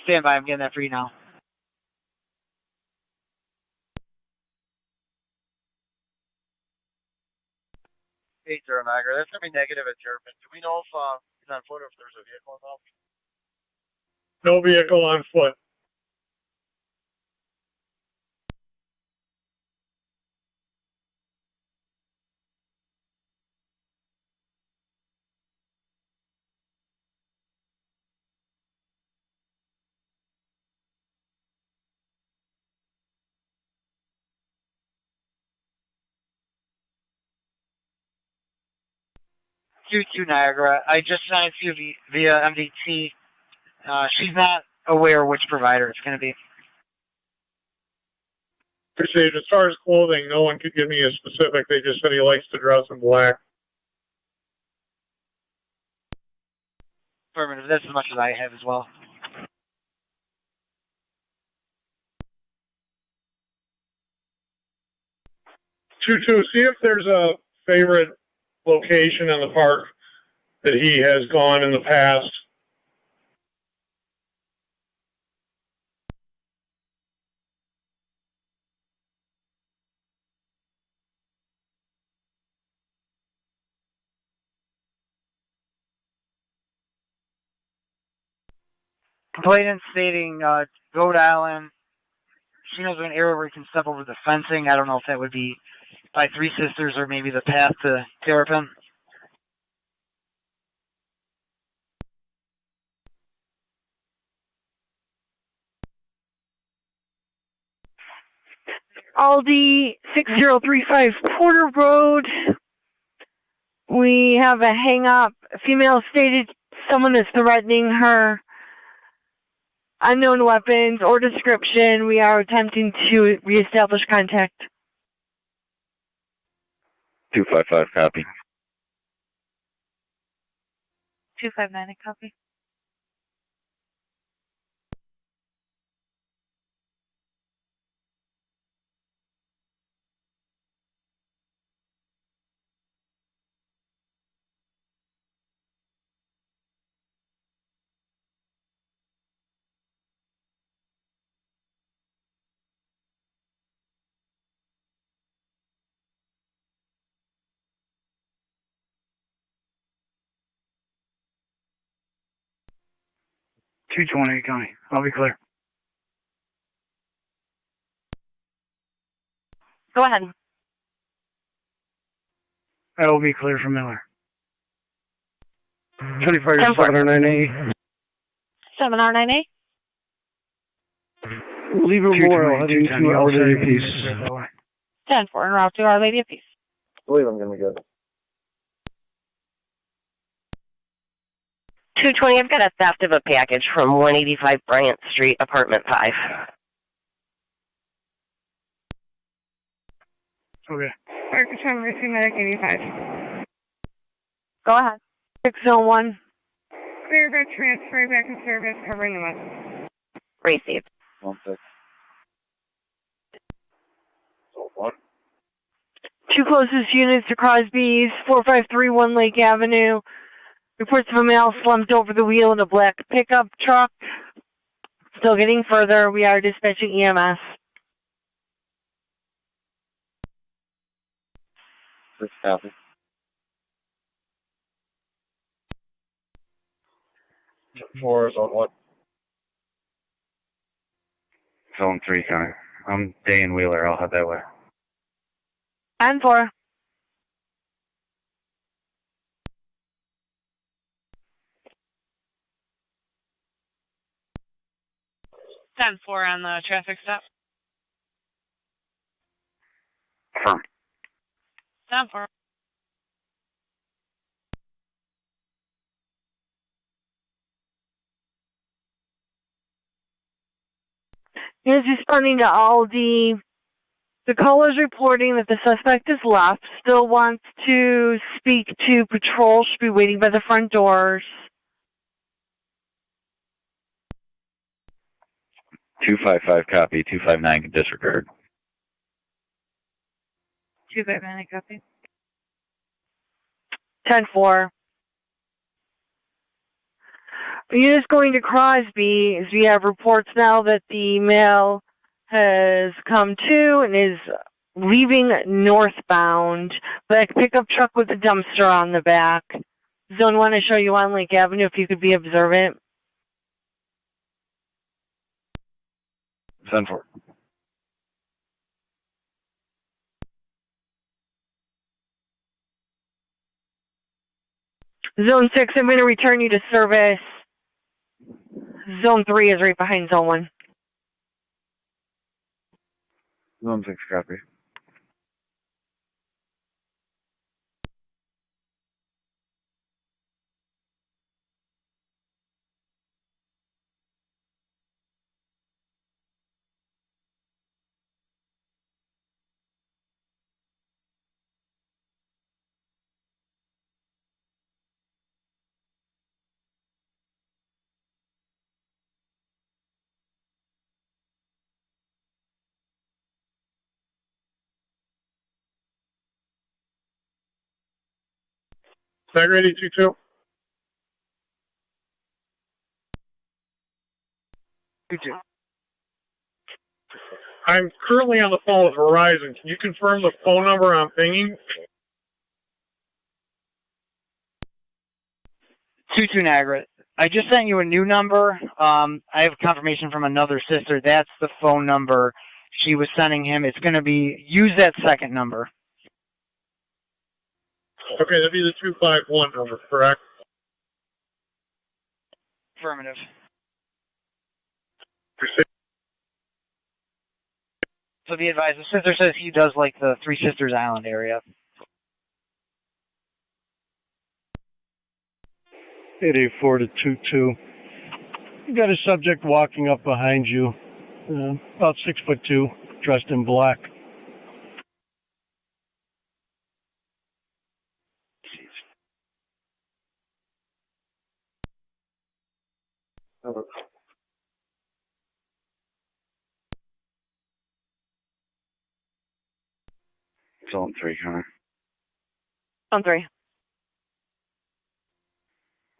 Stand by, I'm getting that for you now. 80 Niagara. That's going to be negative at Jervin. Do we know if he's on foot or if there's a vehicle involved? No vehicle on foot. Q2 Niagara. I just signed you via MDT. She's not aware which provider it's going to be. Appreciate it. As far as clothing, no one could give me a specific. They just said he likes to dress in black. Affirmative. That's as much as I have as well. Two, see if there's a favorite location in the park that he has gone in the past. Complainant stating Goat Island. She knows of an area where you can step over the fencing. I don't know if that would be by Three Sisters or maybe the path to Terrapin. Aldi 6035 Porter Road. We have a hang up. A female stated someone is threatening her. Unknown weapons or description. We are attempting to reestablish contact. 255, copy. 259, a copy. 220 County. I'll be clear. Go ahead. I will be clear from Miller. 25 7R9A. 7R9A. Leave Memorial heading to Our Lady of Peace. 10-4 en route to Our Lady of Peace. I believe I'm going to be good. 220, I've got a theft of a package from 185 Bryant Street, apartment 5. Okay. Marcus from Mercy Medic 85. Go ahead. 601. Clear bed transfer back in service, covering the mess. Received. 16. So 1. 2 closest units to Crosby's, 4531 Lake Avenue. Reports of a male slumped over the wheel in a black pickup truck. Still getting further. We are dispatching EMS. 6 copy. Four is on what? Zone 3 coming. I'm Day and Wheeler. I'll head that way. 10-4. Ten 4 on the traffic stop. Firm. 10-4. Units responding to all the callers reporting that the suspect is left. Still wants to speak to patrol. Should be waiting by the front doors. 255 copy. 259 can disregard. 259 copy. 10-4. Units going to Crosby, as we have reports now that the male has come to and is leaving northbound. Black pickup truck with a dumpster on the back. Zone 1, I show you on Lake Avenue if you could be observant. 10-4. Zone 6, I'm going to return you to service. Zone 3 is right behind Zone 1. Zone 6 copy. Site ready, 2-2. 2-2. I'm currently on the phone with Verizon. Can you confirm the phone number I'm pinging? 2-2 Niagara. I just sent you a new number. I have confirmation from another sister. That's the phone number she was sending him. It's going to be, use that second number. Okay, that'd be the 251 number, correct? Affirmative. So be advised, the sister says he does like the Three Sisters Island area. 884 to 22. You got a subject walking up behind you, about 6'2", dressed in black. Zone 3 coming. Zone 3.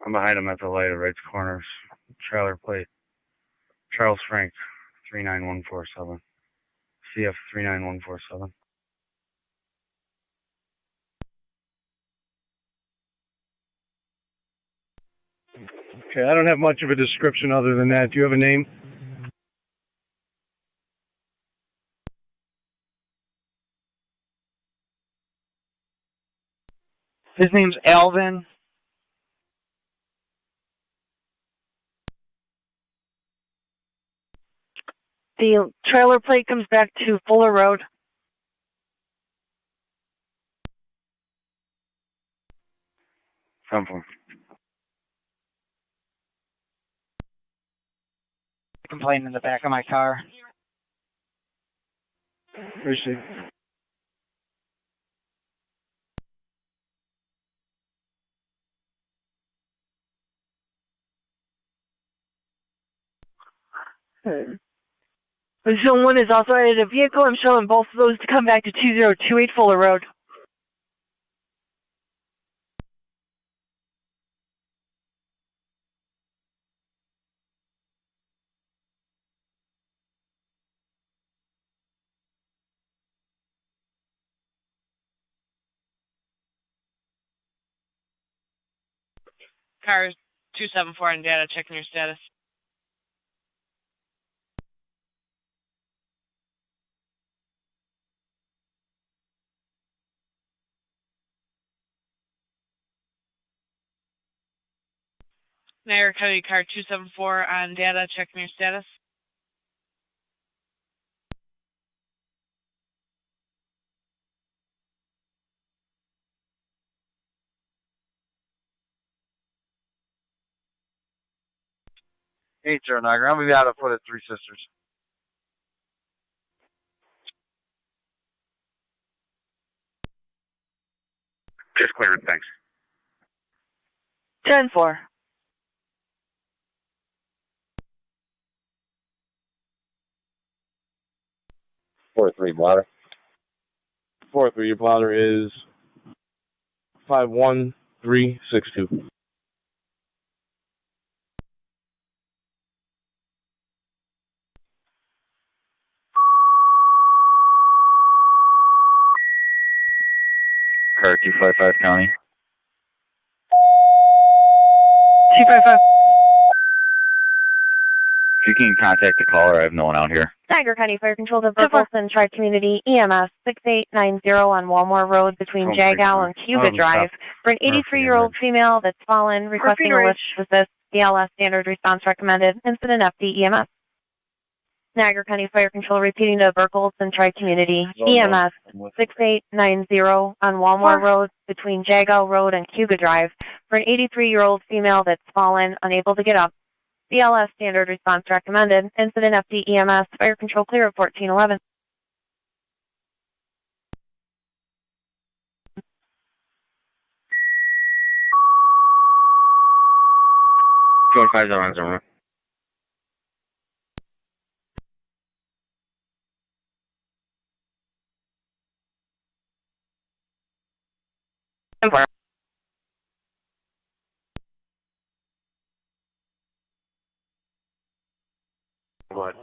I'm behind him at the light at right corners. Trailer plate. Charles Frank, 39147. CF 39147. Okay, I don't have much of a description other than that. Do you have a name? His name's Alvin. The trailer plate comes back to Fuller Road. Something. Complaint in the back of my car. Receive. Zone 1 is also added a vehicle. I'm showing both of those to come back to 2028 Fuller Road. Car 274 on data, checking your status. Niagara County car 274 on data, checking your status. Hey, Niagara. I'm going to be out of foot at Three Sisters. Just clearing, thanks. 10-4. Four three blotter. 4-3, your blotter is 51362. Car 255 County. 255. If you can contact the caller, I have no one out here. Niagara County Fire Control to Burleson Tri-Community EMS 6890 on Walmore Road between Jagal and Cuba Drive for an 83-year-old female that's fallen, requesting a lift assist. BLS standard response recommended. Incident FD EMS. Niagara County Fire Control repeating to Burleson Tri-Community EMS 6890 on Walmore Road between Jagal Road and Cuba Drive for an 83-year-old female that's fallen, unable to get up. BLS standard response recommended. Incident FD EMS. Fire control clear of 1411. George 5010. What?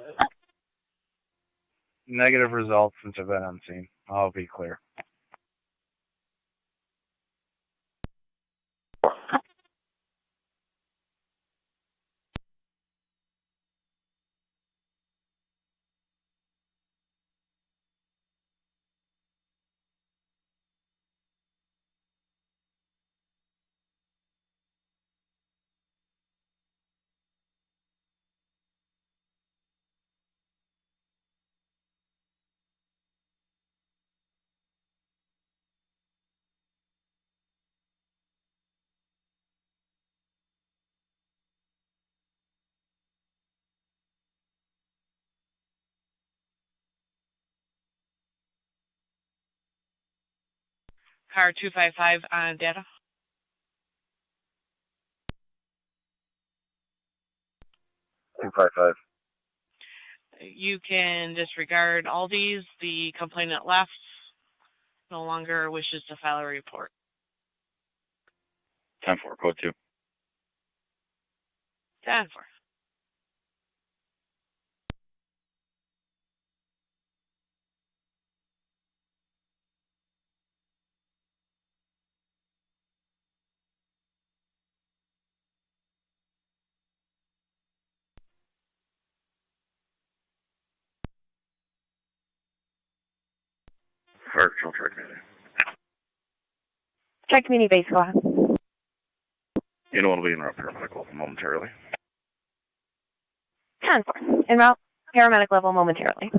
Negative results since I've been on scene. I'll be clear. Car 255 on data. Two 255. You can disregard all these. The complainant left. No longer wishes to file a report. 10-4, code 2. 10-4. Fire control track meeting. Check community base, go ahead. Anyone will be en route paramedic level momentarily. 10-4. En route, paramedic level momentarily.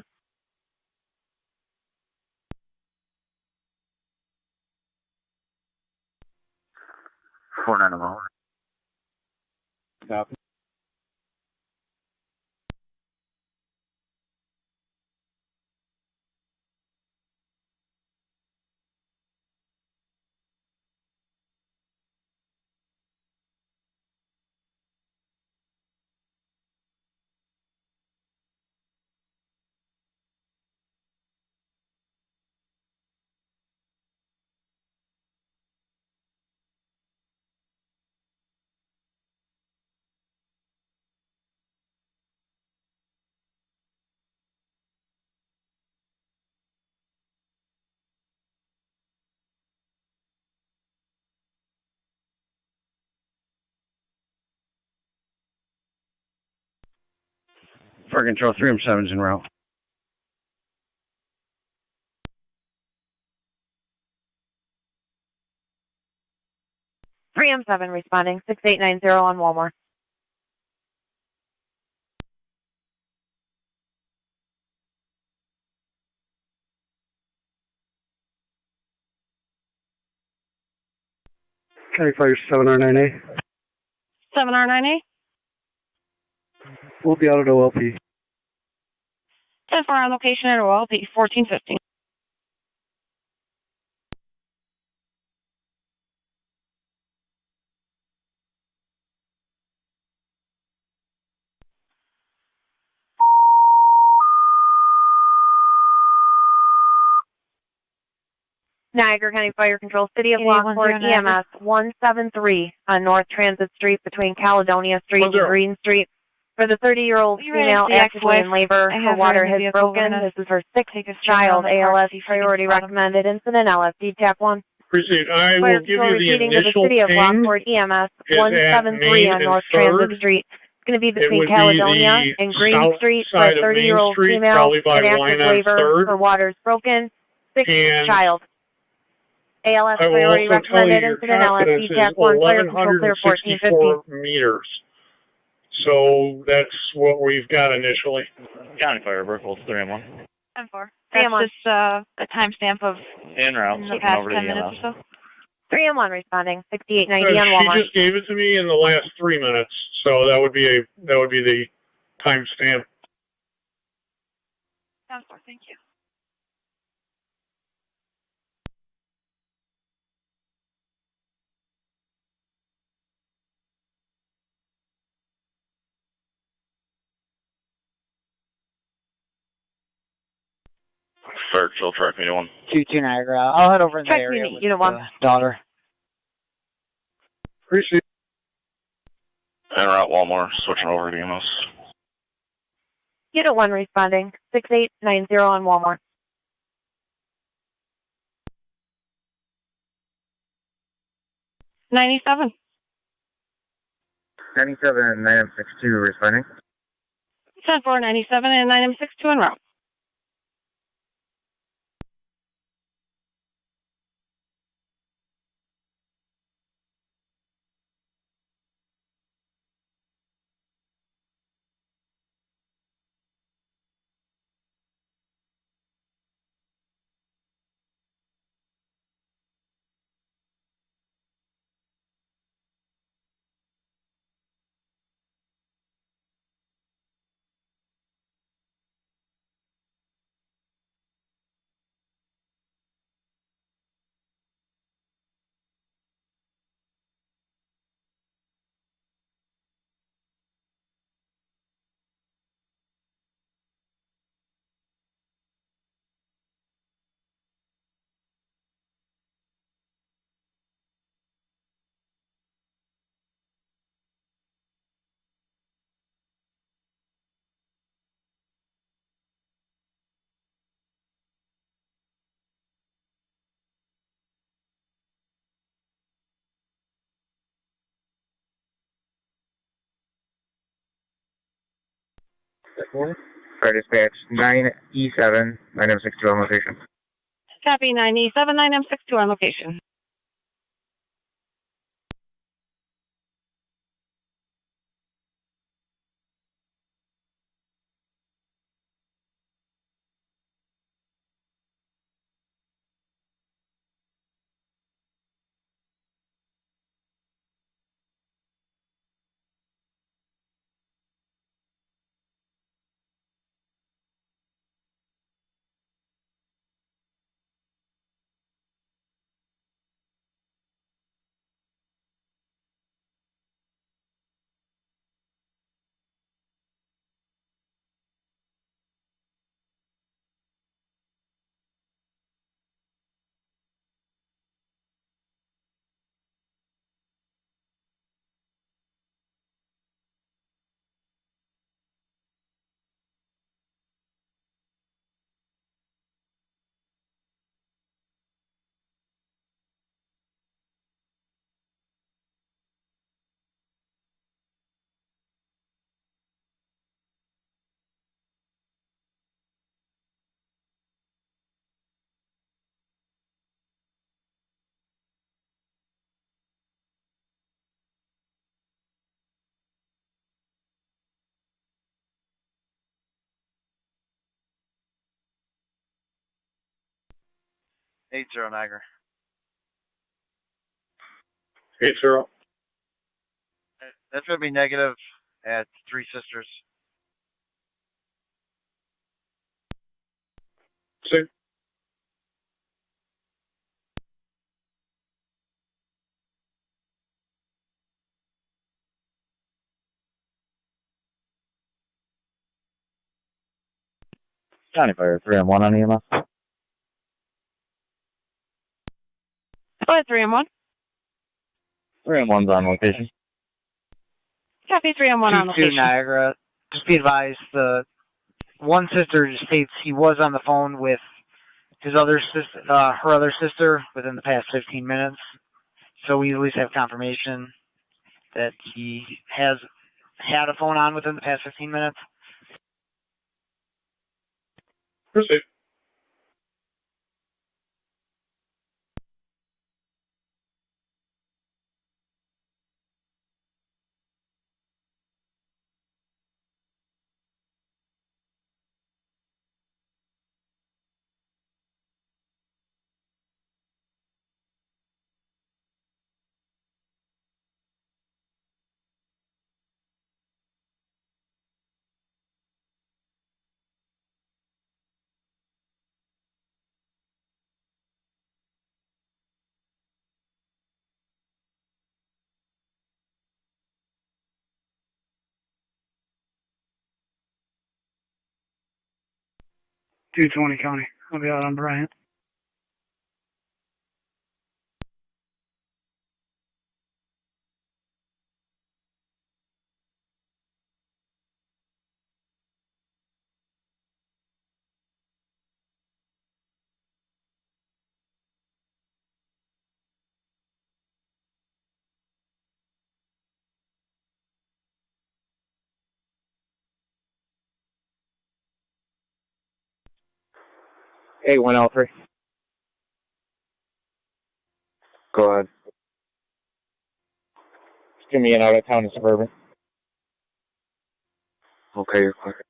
Four nine over. Copy. Fire control 3M7's en route. M7 responding, 6890 on Walmart. County Fire 7R9A. 7R9A. We'll be out at OLP. 10-4 on location at OLP, 1415. Niagara County Fire Control, City of Lockport, EMS 173 on North Transit Street between Caledonia Street and Green Street. For the 30-year-old female actively in labor, her water has broken. This is her sixth child, ALS priority recommended, incident LFD TAC 1. Appreciate it. I will give you the repeating to the initial City of ping. Lockport, EMS 173 on North Transit Street. It's going to be between Caledonia and Green Street for a 30-year-old female in active labor, her water's broken, sixth child. ALS priority recommended, incident LFD TAC 1, fire control clear 1415. meters. So that's what we've got initially. County Fire, Berkeley, 3M1. 10-4. That's just a timestamp of En route, the switching past over to 10 minutes EMS. or so. 3M1 responding, 6890 on Walmart. She just gave it to me in the last 3 minutes, so that would be the timestamp. 10-4, thank you. Fire control track meeting 1. 2-2 Niagara. I'll head over in that area with Unit 1. Daughter. Appreciate it. En route, Walmart, switching over to EMS. Unit 1 responding, 6890 on Walmart. $97. 97 9M62 responding. 10-4, 97 and 9M62 en route. Fire dispatch 9E7 9M62 on location. Copy 9E79M62 on location. Eight zero Niagara. 8-0. That's going to be negative at Three Sisters. 6. County Fire 3 on 1 on EMS. Go ahead, 3 on 1. 3 on 1's on location. Copy 3 on 1 on 2-2 location. Niagara. Just be advised, the one sister states he was on the phone with his other sister, her other sister, within the past 15 minutes. So we at least have confirmation that he has had a phone on within the past 15 minutes. Proceed. .220 County. I'll be out on Bryant. A1L3. Go ahead. Just give me an out of town and suburban. Okay, you're clear.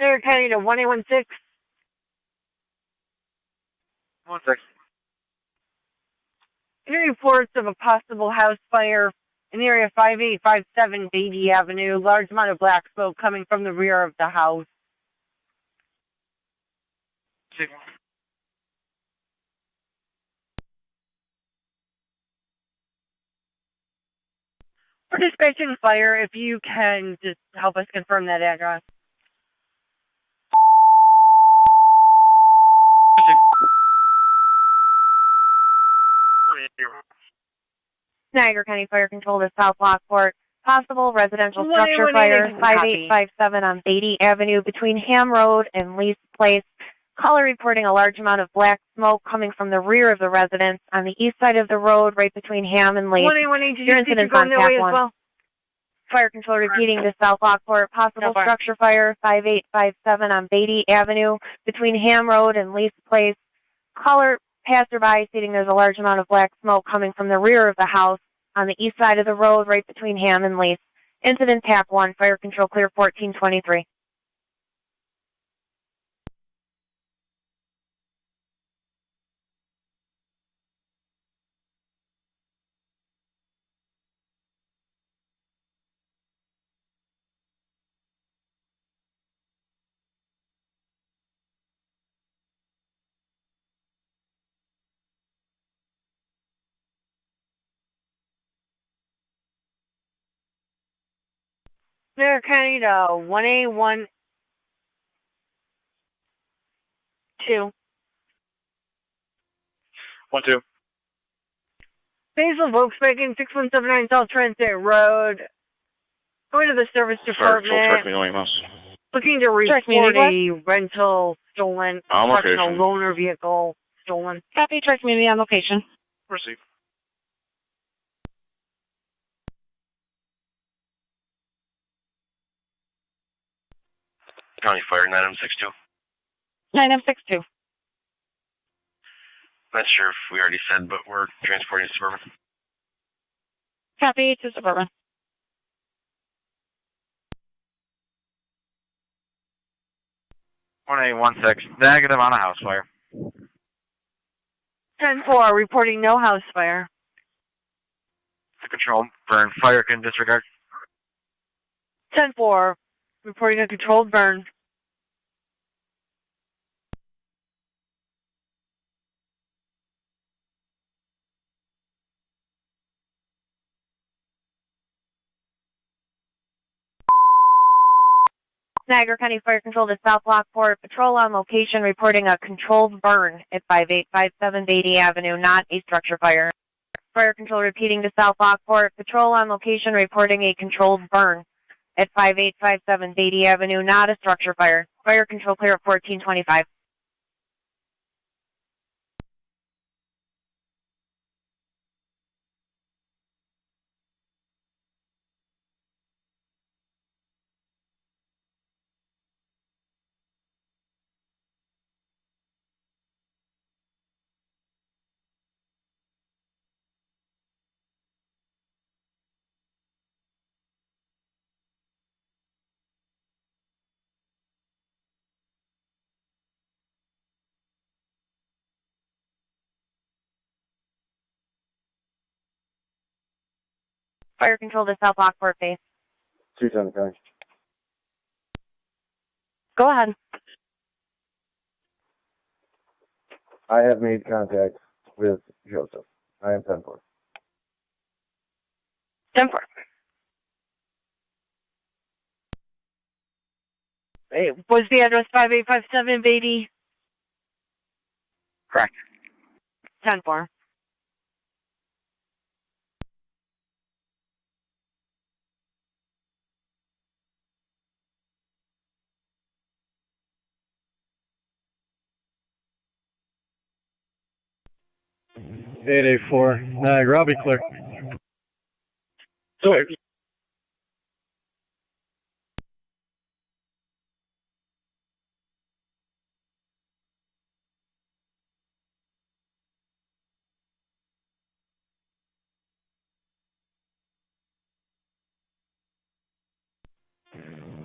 Niagara County to 1816. 1-6. Any reports of a possible house fire in area 5857 Beatty Avenue. Large amount of black smoke coming from the rear of the house. 6. We're dispatching fire. If you can just help us confirm that address. Niagara County Fire Control to South Lockport. Possible residential structure fire, 5857 on Beatty Avenue between Ham Road and Lease Place. Caller reporting a large amount of black smoke coming from the rear of the residence on the east side of the road, right between Ham and Lee. 1A, did you Your see incident's going on that TAC way as 1. well? Fire control repeating to South Lockport. Possible structure fire 5857 on Beatty Avenue between Ham Road and Lee's Place. Caller passerby stating there's a large amount of black smoke coming from the rear of the house on the east side of the road, right between Ham and Lee's. Incident TAC 1. Fire control clear 1423. Niagara County to 1A, 1-2. 1-2. Basil Volkswagen, 6179 South Transit Road. Going to the service department. Track me knowing mouse. Looking to report a rental stolen, On constructional location. loaner vehicle stolen. Copy, track community on location. Receive. County Fire 9M62. 9M62. Not sure if we already said, but we're transporting a Suburban. Copy to Suburban. One 16 negative on a house fire. 10-4, reporting no house fire. To control, burn, fire can disregard. 10-4, reporting a controlled burn. Niagara County Fire Control to South Lockport. Patrol on location reporting a controlled burn at 5857 Beatty Avenue, not a structure fire. Fire Control repeating to South Lockport. Patrol on location reporting a controlled burn at 5857 Beatty Avenue, not a structure fire. Fire Control clear at 1425. Fire Control to South Lockport base. 210 County. Go ahead. I have made contact with Joseph. I am 10-4. 10-4. Hey, was the address 5857 Beatty? Correct. 10-4. Eight 4 Niagara, I'll be clear. So,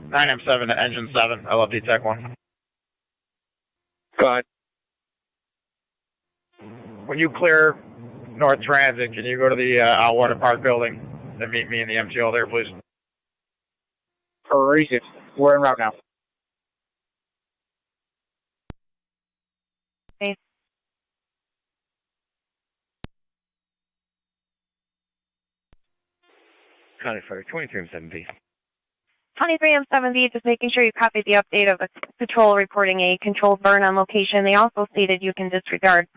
Nine M7 to engine 7. I love the Tech 1. Go ahead. When you clear North Transit, can you go to the Outwater Park building and meet me in the MTL there, please? Receive. We're en route now. Base. County Fire 23M7B. 23M7B, just making sure you copied the update of the patrol reporting a controlled burn on location. They also stated you can disregard.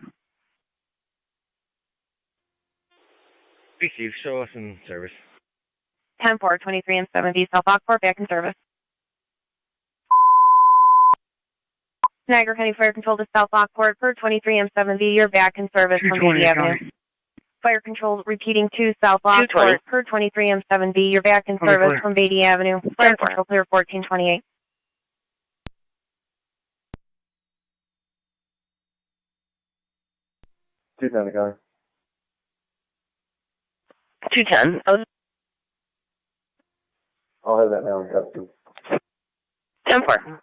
Receive. Show us in service. 10-4, 23M7B, South Lockport, back in service. Niagara County Fire Control to South Lockport per 23M7B. You're back in service from Beatty Avenue. Fire Control repeating to South Lockport per 23M7B. You're back in service from Beatty Avenue. Fire Control clear 1428. Two 10 County. 210. Oh, I'll have that now in custody. 10-4.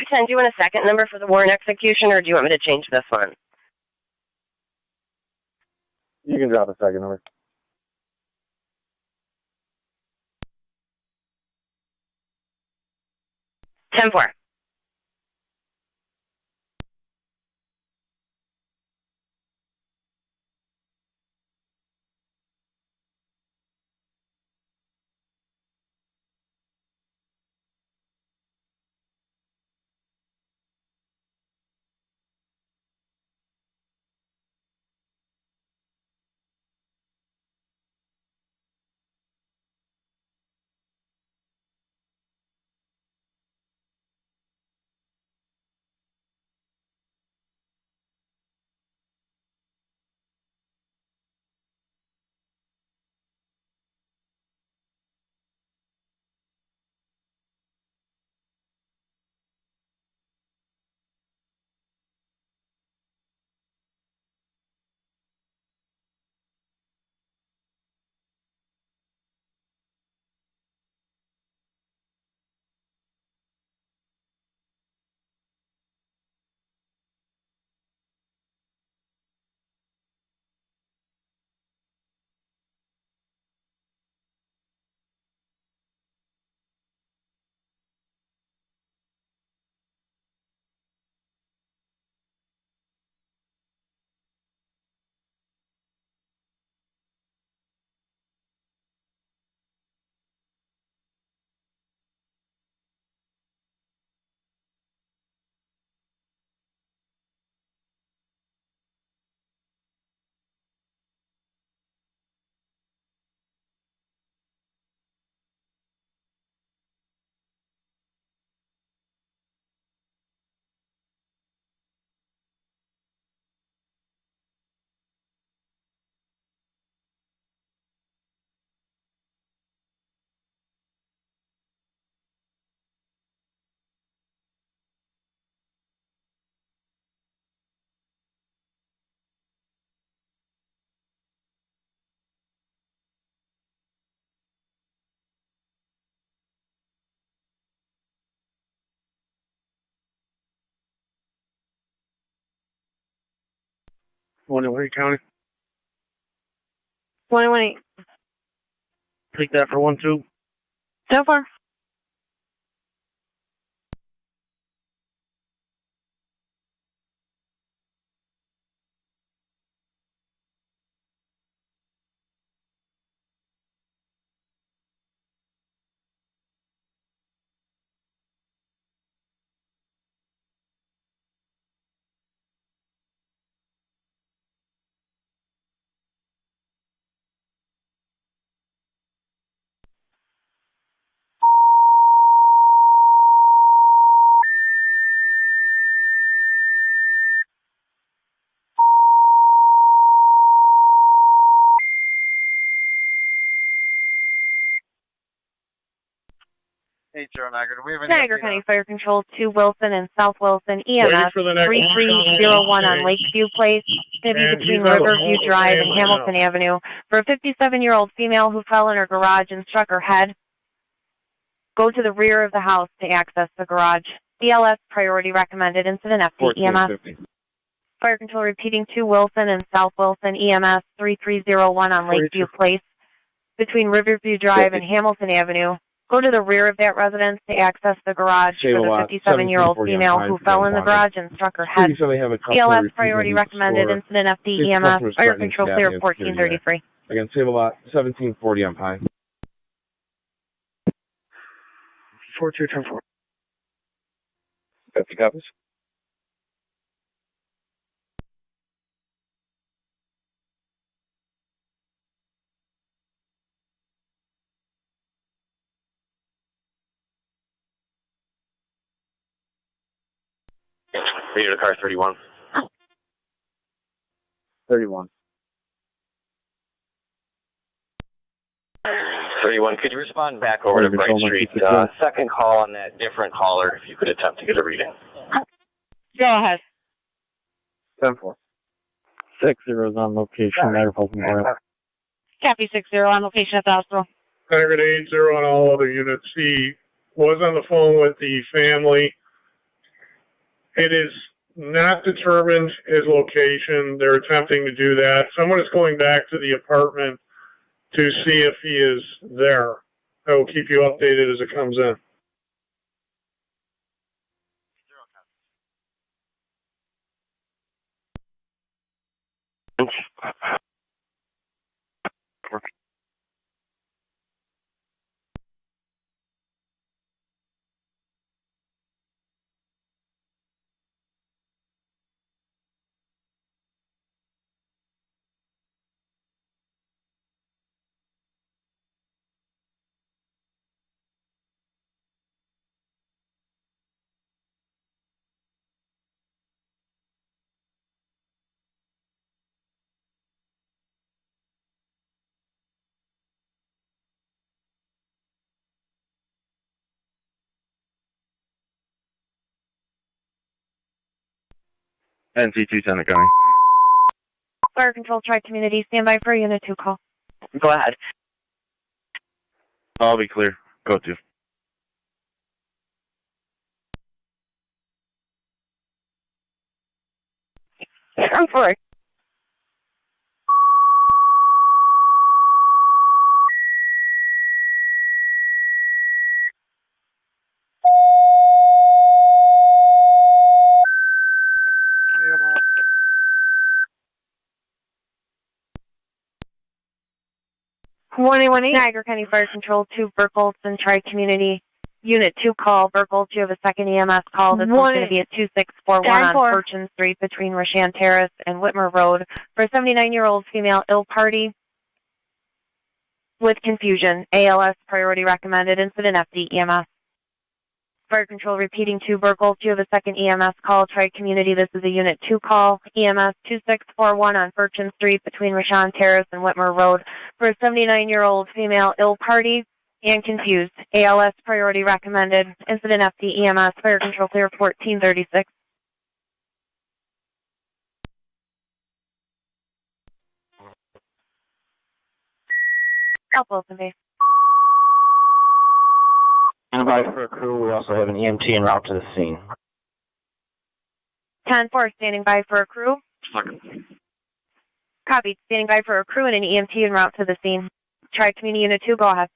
Do you want a second number for the warrant execution, or do you want me to change this one? You can drop a second number. 10-4. Wayne County. 118. Take that for 1-2. So far. Niagara. We have any Niagara County Fire Control to Wilson and South Wilson EMS 3301 on Lakeview Place, going to be between Riverview Drive and Hamilton Avenue, for a 57-year-old female who fell in her garage and struck her head. Go to the rear of the house to access the garage. BLS priority recommended. Incident FD EMS. Fire Control repeating to Wilson and South Wilson EMS 3301 on Lakeview Place, between Riverview Drive and Hamilton Avenue, Go to the rear of that residence to access the garage for the 57-year-old female who fell in the garage and struck her head. ALS priority recommended, incident FD EMS, fire control clear 1433. Again, save a lot, 1740 on Pine. 4210-4. 50 copies. Radio to car 31. 31. 31, could you respond back over to Bright Street? Second call on that different caller, if you could attempt to get a reading. Go ahead. 10-4. 6-0 on location, Niagara Falls Memorial. Copy 6-0 on location at the hospital. Target 80 on all other units. He was on the phone with the family. It is not determined his location. They're attempting to do that. Someone is going back to the apartment to see if he is there. I will keep you updated as it comes in. NC2 Center County. Fire control tri-community, stand by for a unit 2 call. Go ahead. I'll be clear. Go to. I'm for it. Niagara County Fire Control 2 Burkholz and Tri-Community Unit 2 call. Burkholz, you have a second EMS call. This one's going to be at 2641 on Fortune Street between Rashan Terrace and Whitmer Road for a 79-year-old female ill party with confusion. ALS priority recommended. Incident FD EMS. Fire Control repeating to Burkholz, you have a second EMS call. Tri-Community, this is a Unit 2 call. EMS 2641 on Fortune Street between Rashan Terrace and Whitmer Road for a 79-year-old female ill party and confused. ALS priority recommended. Incident FD EMS. Fire Control clear 1436. South Wilson Base. Standing by for a crew. We also have an EMT en route to the scene. 10-4, standing by for a crew. Second. Copied. Standing by for a crew and an EMT en route to the scene. Tri-Community Unit 2, go ahead.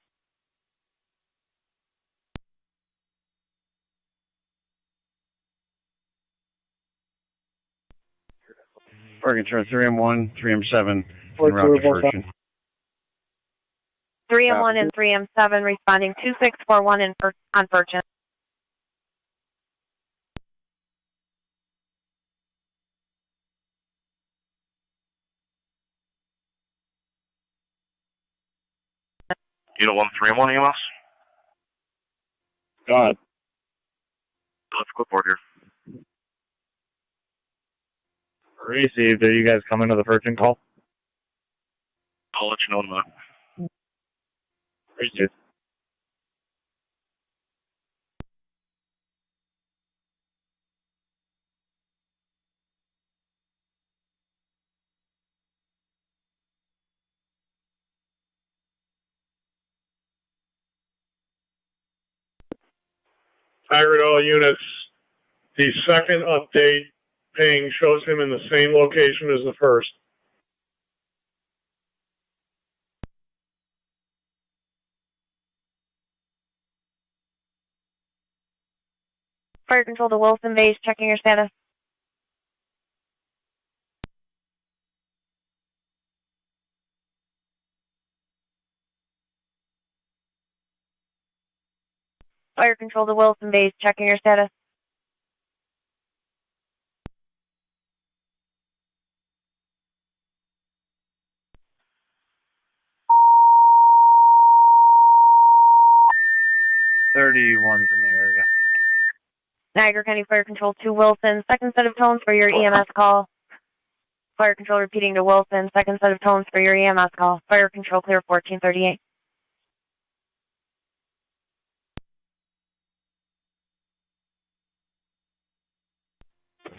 Fire Control 3M1, 3M7, en route to Fortune. 3M1 and 3M7 responding 2641 on Fortune. Unit 1, 3M1 EMS. God. Let's clipboard here. Received. Are you guys coming to the Fortune call? I'll let you know in a minute. Received. Pirate all units. The second update ping shows him in the same location as the first. Fire control to Wilson base, checking your status. Fire control to Wilson base, checking your status. One's in the area. Niagara County Fire Control to Wilson, second set of tones for your EMS call. Fire control repeating to Wilson, second set of tones for your EMS call. Fire control clear 1438.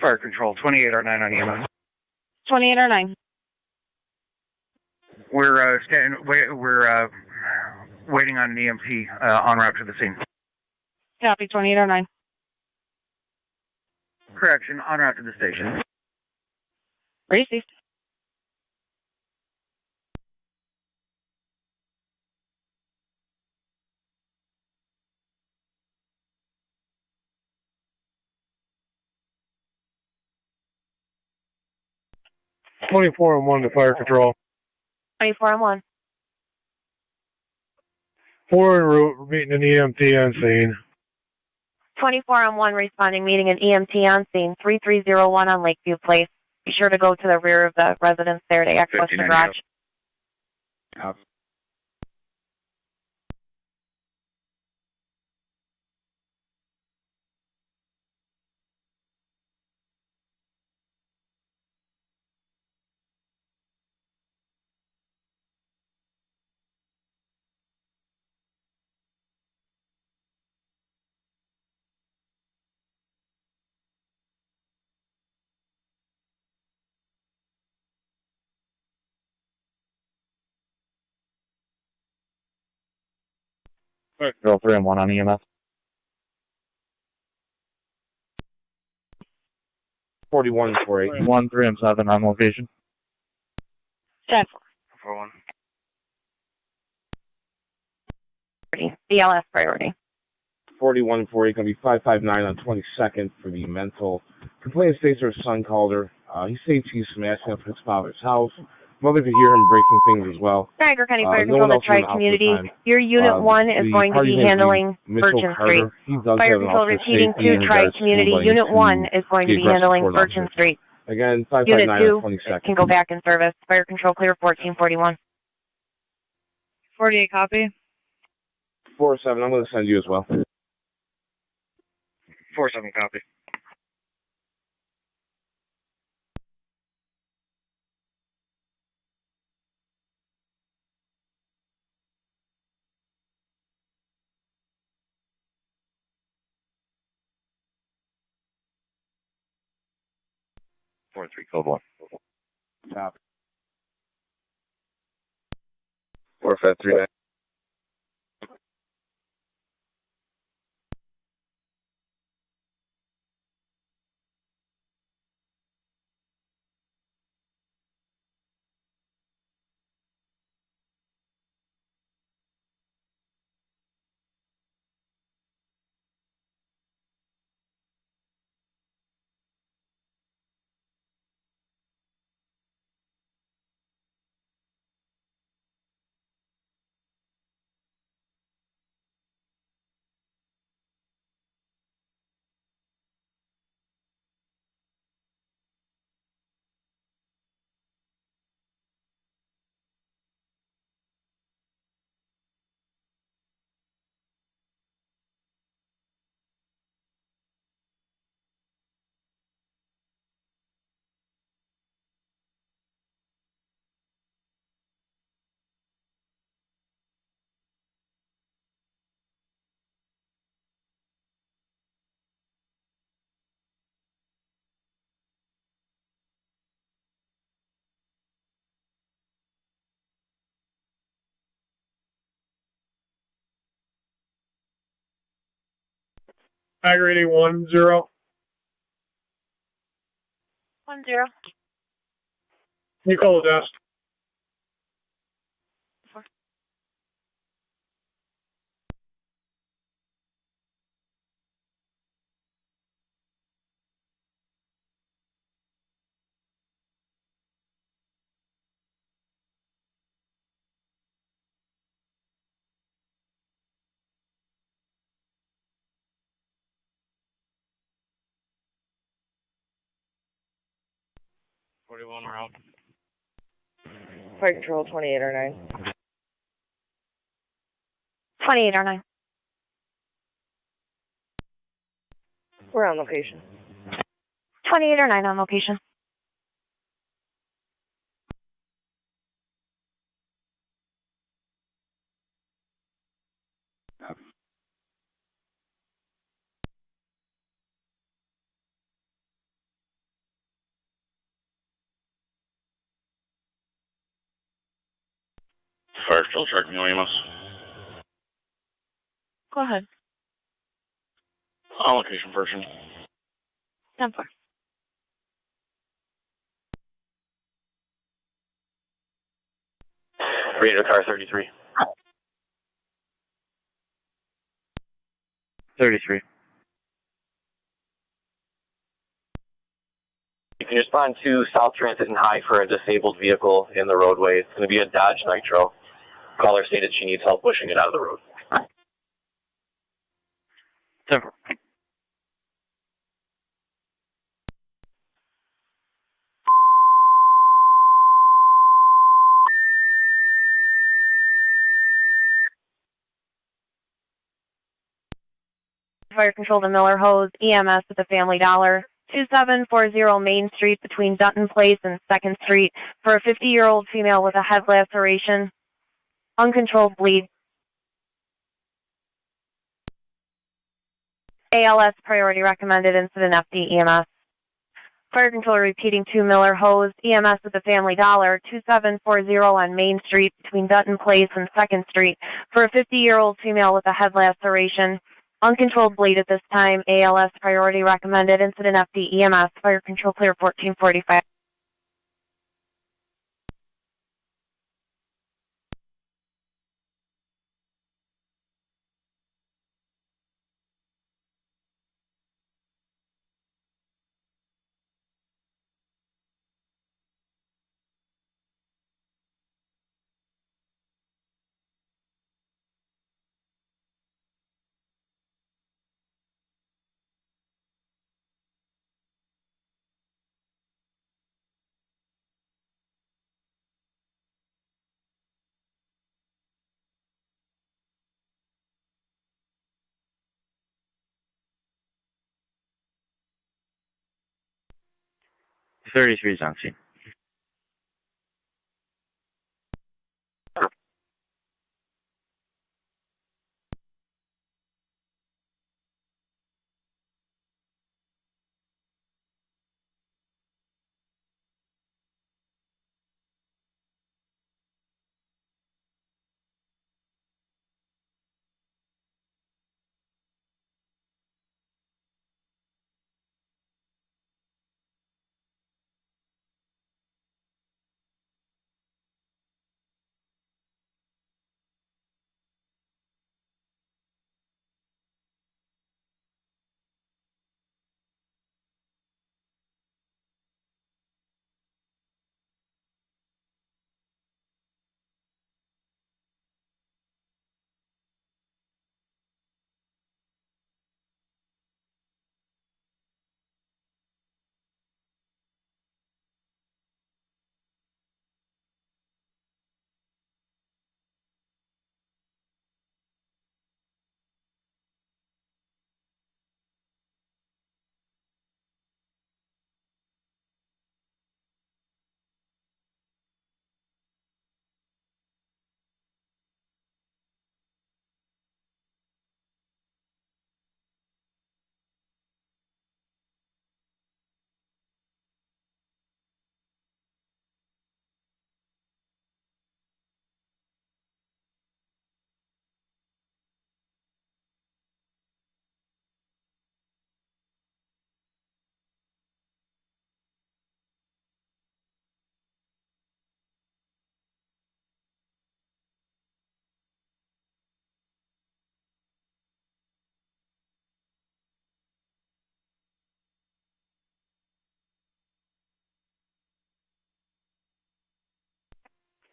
Fire control, 28 or 9 on EMS. 28 or 9. We're waiting on an EMT en route to the scene. Copy, 28 or 9. Correction, en route to the station. Received. Twenty-four and 1 to fire control. 24 and 1. 4 en route, we're meeting an EMT on scene. 24 on 1 responding, meeting an EMT on scene, 3301 on Lakeview Place. Be sure to go to the rear of the residence there to access the garage. Fire control, 3 and 1 on EMS. 41-48. 1, 3 and 7 on location. 10-4. 4-1. BLS priority. 41-48, going to be 559 on 22nd for the mental. Complaint states her son called her. He states he's smashing up his father's house. Mother could hear him breaking things as well. Niagara County Fire No Control one to else in the Tri house at the Community. time. Your Unit 1 is The going to party's be name is handling Mitchell Virgin Carter. Street. He does Fire have an Control officer repeating safety to in Tri regards to Community. like Unit to 1 is going to be be handling aggressive toward Virgin officers. Street. Again, Unit 559 2 on 22nd. can go back in service. Fire Control clear 1441. 48 copy. 4-7, I'm going to send you as well. 4-7 copy. Four, 3, code 1. Copy. 4, 5, 3, 9. Tiger 81, 0. 10. You call the desk. 41, we're out. Fire Control 2809. 2809. We're on location. 2809 on location. Fire Control tracking no EMS. Go ahead. On location version. 10-4. Radio car 33. 33. You can respond to South Transit and High for a disabled vehicle in the roadway. It's going to be a Dodge Nitro. Caller stated she needs help pushing it out of the road. 10-4. Fire Control to Miller Hose, EMS at the Family Dollar, 2740 Main Street between Dutton Place and 2nd Street for a 50-year-old female with a head laceration. Uncontrolled bleed. ALS priority recommended incident FD EMS. Fire Control repeating to Miller Hose, EMS at the Family Dollar, 2740 on Main Street between Dutton Place and 2nd Street for a 50-year-old female with a head laceration. Uncontrolled bleed at this time. ALS priority recommended. Incident FD EMS. Fire Control clear 1445. Thirty-three is on scene.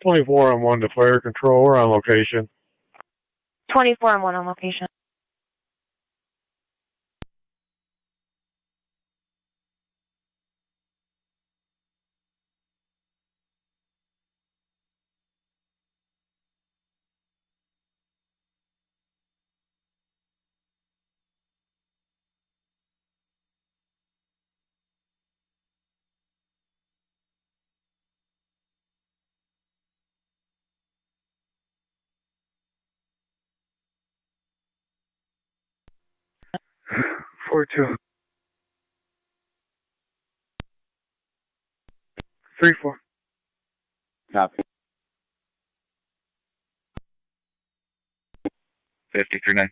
Twenty-four on one to Fire Control. We're on location. 24 on 1 on location. 4-2. 3-4. Copy. 53-9.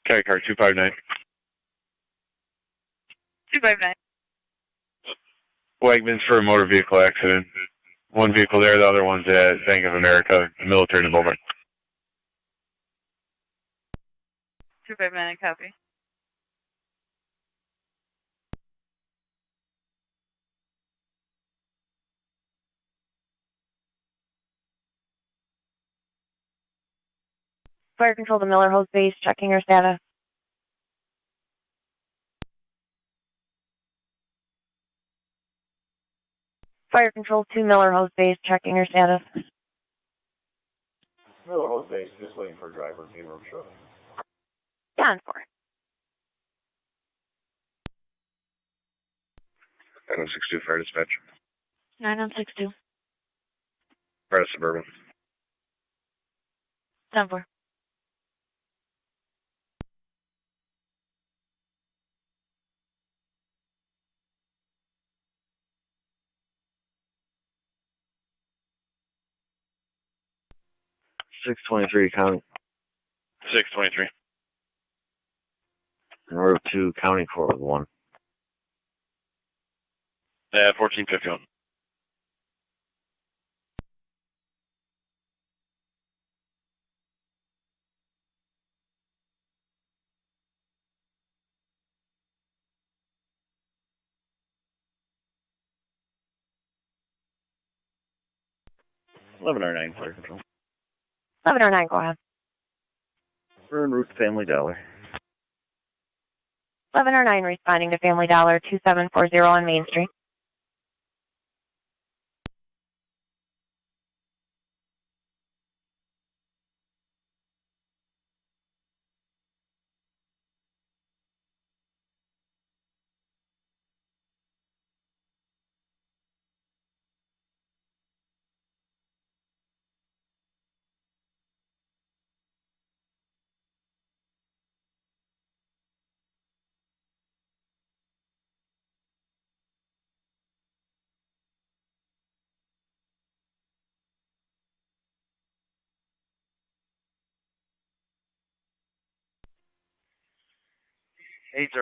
Carry car 259. 259. Wegmans for a motor vehicle accident. One vehicle there, the other one's at Bank of America, military involvement. 259, copy. Fire control to Miller Hose Base, checking your status. Fire control to Miller Hose Base, checking your status. Miller Hose Base, just waiting for a driver in room show. Down 4. 962 Fire Dispatch. 962. Fire Suburban. Down 4. Six 23 County. 623. En route to County Court with 1. 1451. $1109 Fire Control. 1109, go ahead. We're en route to Family Dollar. 1109 responding to Family Dollar 2740 on Main Street.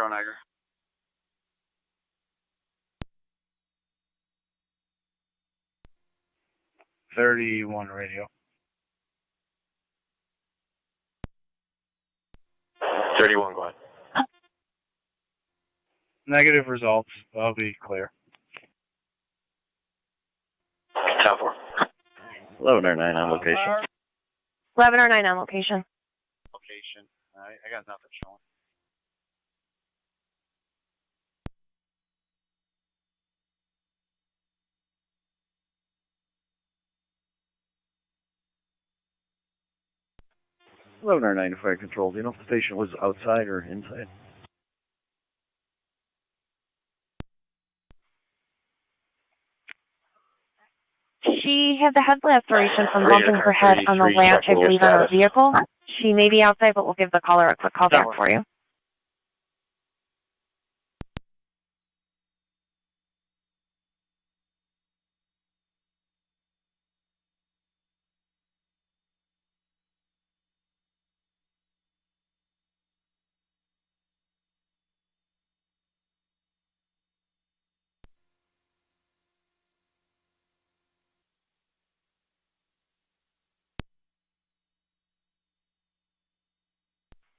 Niagara. 31 radio. 31, go ahead. Negative results. That'll be clear. Down 4. 1109 on location. 1109 on location. Location. I got nothing showing. $1109 to Fire Control. Do you know if the patient was outside or inside? She had the head laceration from bumping her head on the latch, I believe, on her vehicle. She may be outside, but we'll give the caller a quick call back for you.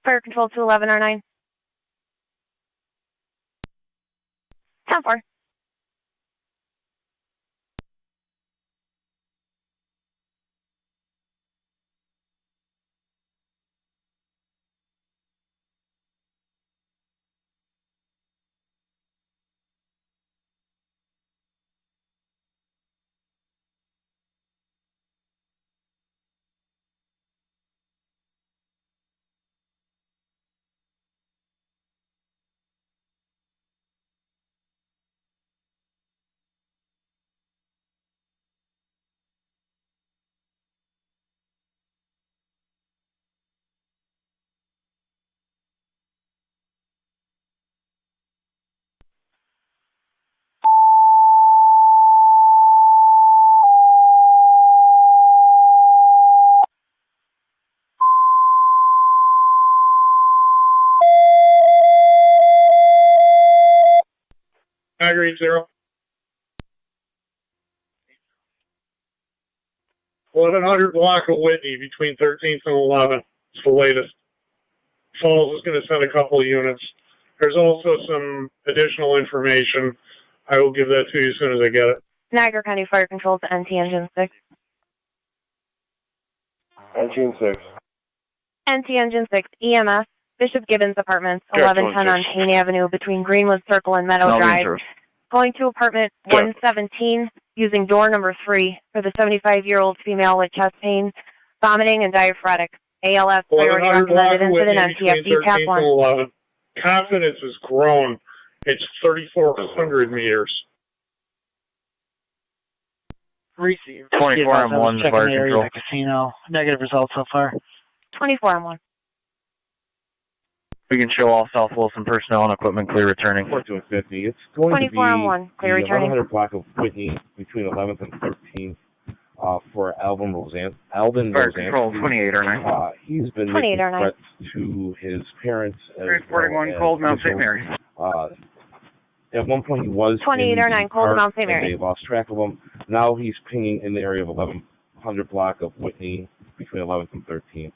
Fire control to 1109. Down 4. Niagara 80. 1100 block of Whitney between 13th and 11th. It's the latest. Falls is going to send a couple of units. There's also some additional information. I will give that to you as soon as I get it. Niagara County Fire Control to NT Engine 6. Engine 6. NT Engine 6, EMS, Bishop Gibbons Apartments, 1110 on Payne Avenue between Greenwood Circle and Meadow Drive. Going to apartment 117 using door number 3 for the 75-year-old female with chest pain, vomiting, and diaphoretic. ALS priority recommended incident MTFD Cap 1. Confidence has grown. It's 3,400 meters. Receive. 24 on 1, checking fire the area of control. the casino. Negative results so far. 24 on 1. We can show all South Wilson personnel and equipment clear returning. 4250. It's going 24 to on be 1, clear the returning. 1100 block of Whitney between 11th and 13th for Alvin Fire control, 28 or 9. He's been 28 making or 9. threats to his parents. Transporting one cold Mount St. Mary. At one point he was 28 in or the 9, cold park, Mount St. and Mary. they lost track of him. Now he's pinging in the area of 1100 block of Whitney between 11th and 13th.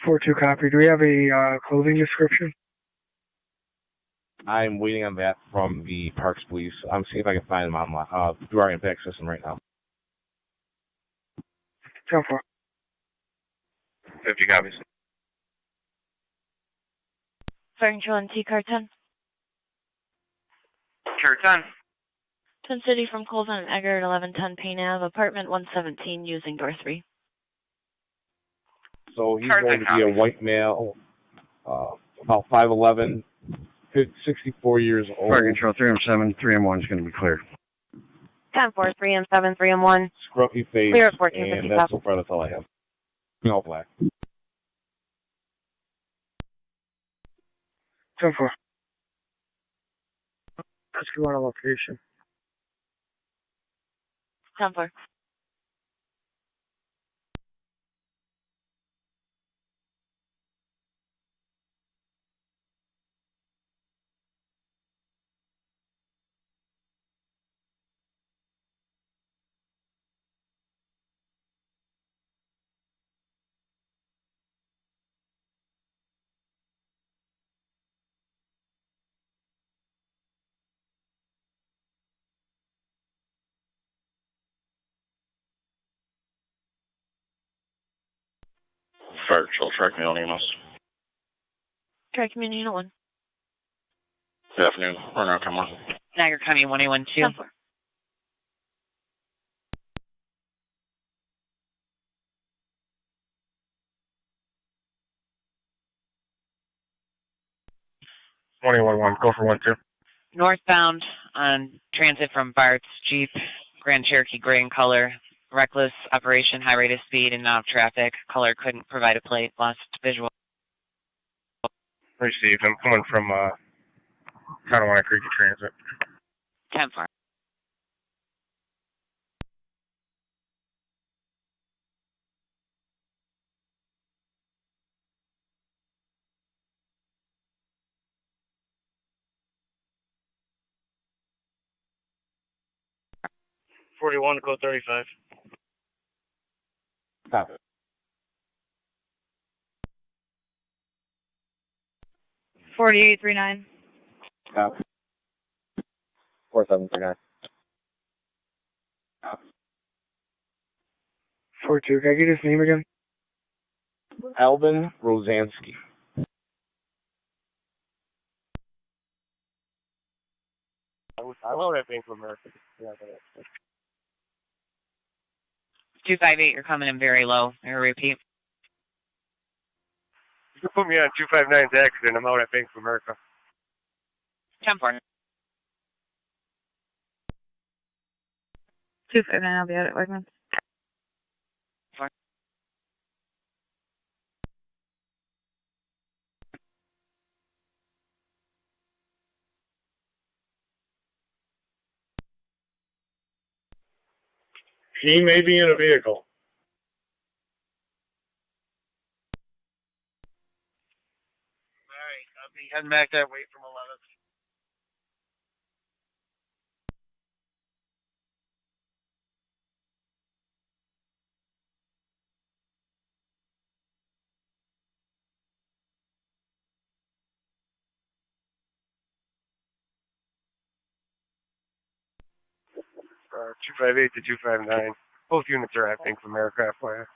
4-2 copy. Do we have a clothing description? I'm waiting on that from the Parks Police. I'm seeing if I can find them on through our impact system right now. 10-4. 50 copies. Fire Control NT Car 10. Car 10. Twin City from Colvin and Egger at 1110 Payne Ave, apartment 117 using door 3. So he's going to be a white male, about 5'11", 64 years old. Fire control 3 and 7, 3 and 1 is going to be cleared. 10-4, 3 and 7, 3 and 1. Scruffy face, Clear at and 1450 that's so far that's all I have. All black. 10-4. Let's go on a location. 10-4. Fire control, track me on EMS. Track Community Unit 1. Good afternoon. We're now come on. Niagara County 112. 10-4. Go for 1-2. Northbound on transit from Bart's Jeep, Grand Cherokee gray in color. Reckless operation, high rate of speed and out of traffic. Color couldn't provide a plate, lost visual. Received. I'm coming from Tonawanda Creek Transit. 10-4. Code 35. Stop it. 4839. Stop. 4739. 4-2. Can I get his name again? Alvin Rosansky. I love that thing from America. 258, you're coming in very low. I repeat. You can put me on 259's accident. I'm out at Bank of America. 10-4. 259, I'll be out at Wegmans. He may be in a vehicle. I'll be heading back that way from 11th. Uh, 258 to 259. Both units are acting from aircraft fire.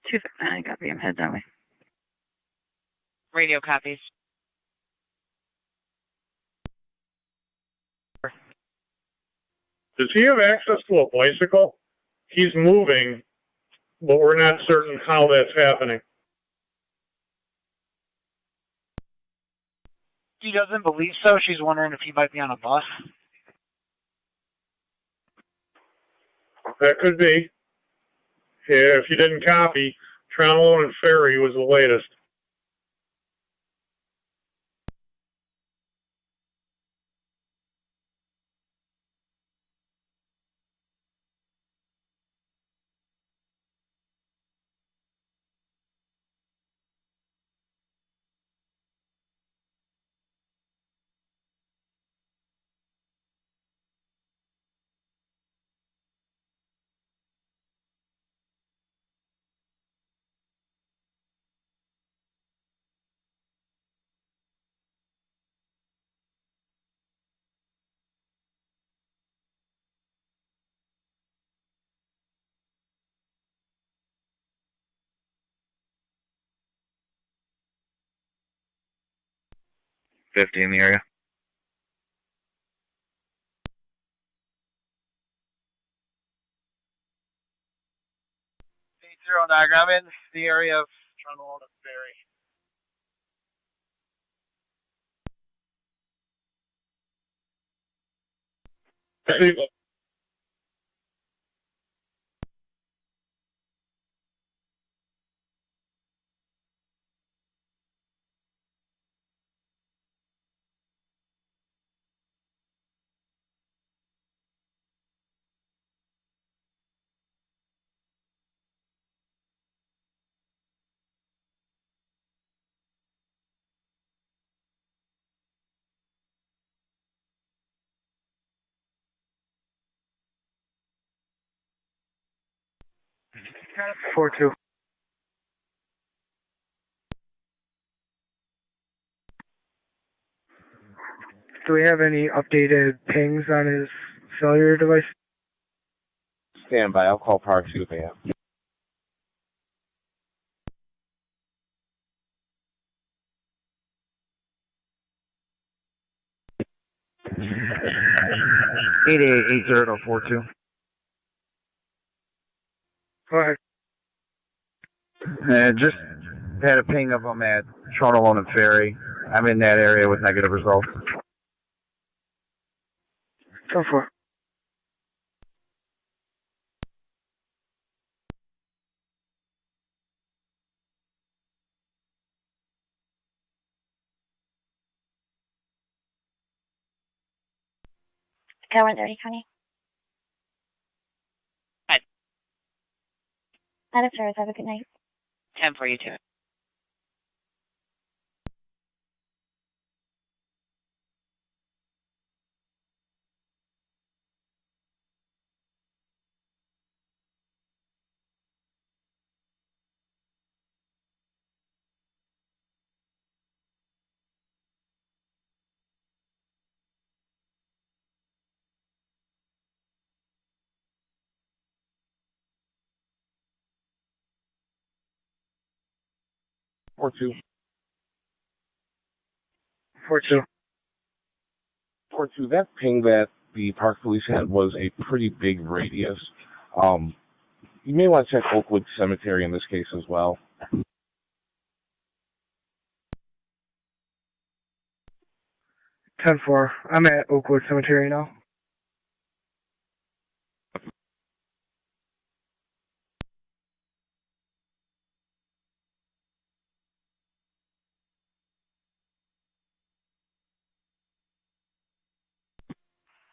259, copy. I'm headed that way. Radio copies. Does he have access to a bicycle? He's moving, but we're not certain how that's happening. She doesn't believe so. She's wondering if he might be on a bus. That could be. Yeah, if you didn't copy, Tonawanda and Ferry was the latest. .50 in the area. Niagara. I'm in the area of Tonawanda Ferry. Four two. Do we have any updated pings on his cellular device? Stand by. I'll call Park, see what they have. Eight 8042. Go ahead. Just had a ping of them at Tonawanda Ferry. I'm in that area with negative results. 10-4. Go 130, Connie. Hi. Out of service. Have a good night. 10 for you too. Four two. 4-2. 4-2. That ping that the Park Police had was a pretty big radius. You may want to check Oakwood Cemetery in this case as well. 10-4. I'm at Oakwood Cemetery now.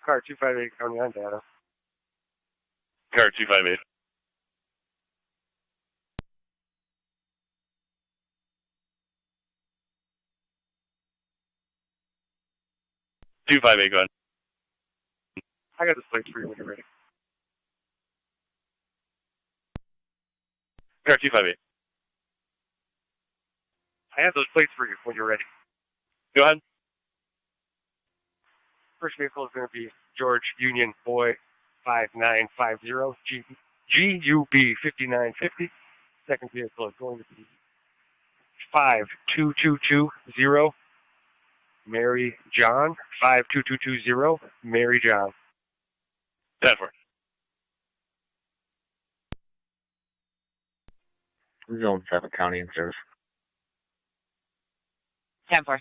Car 258 County on data. Car 258. 258, go ahead. I got this place for you when you're ready. Car 258. I have those plates for you when you're ready. Go ahead. First vehicle is going to be George Union Boy 5950 GUB 5950. Second vehicle is going to be 52220 Mary John 52220 Mary John. 10-4. We're going Traffic County in service. 10-4.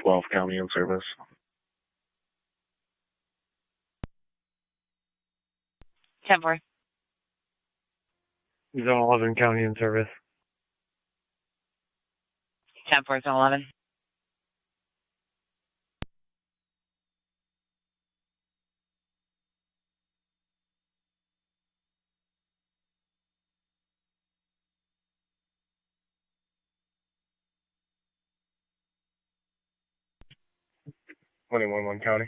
12 County in service. 10-4. Zone 11 County in service. 10-4, zone 11. One County.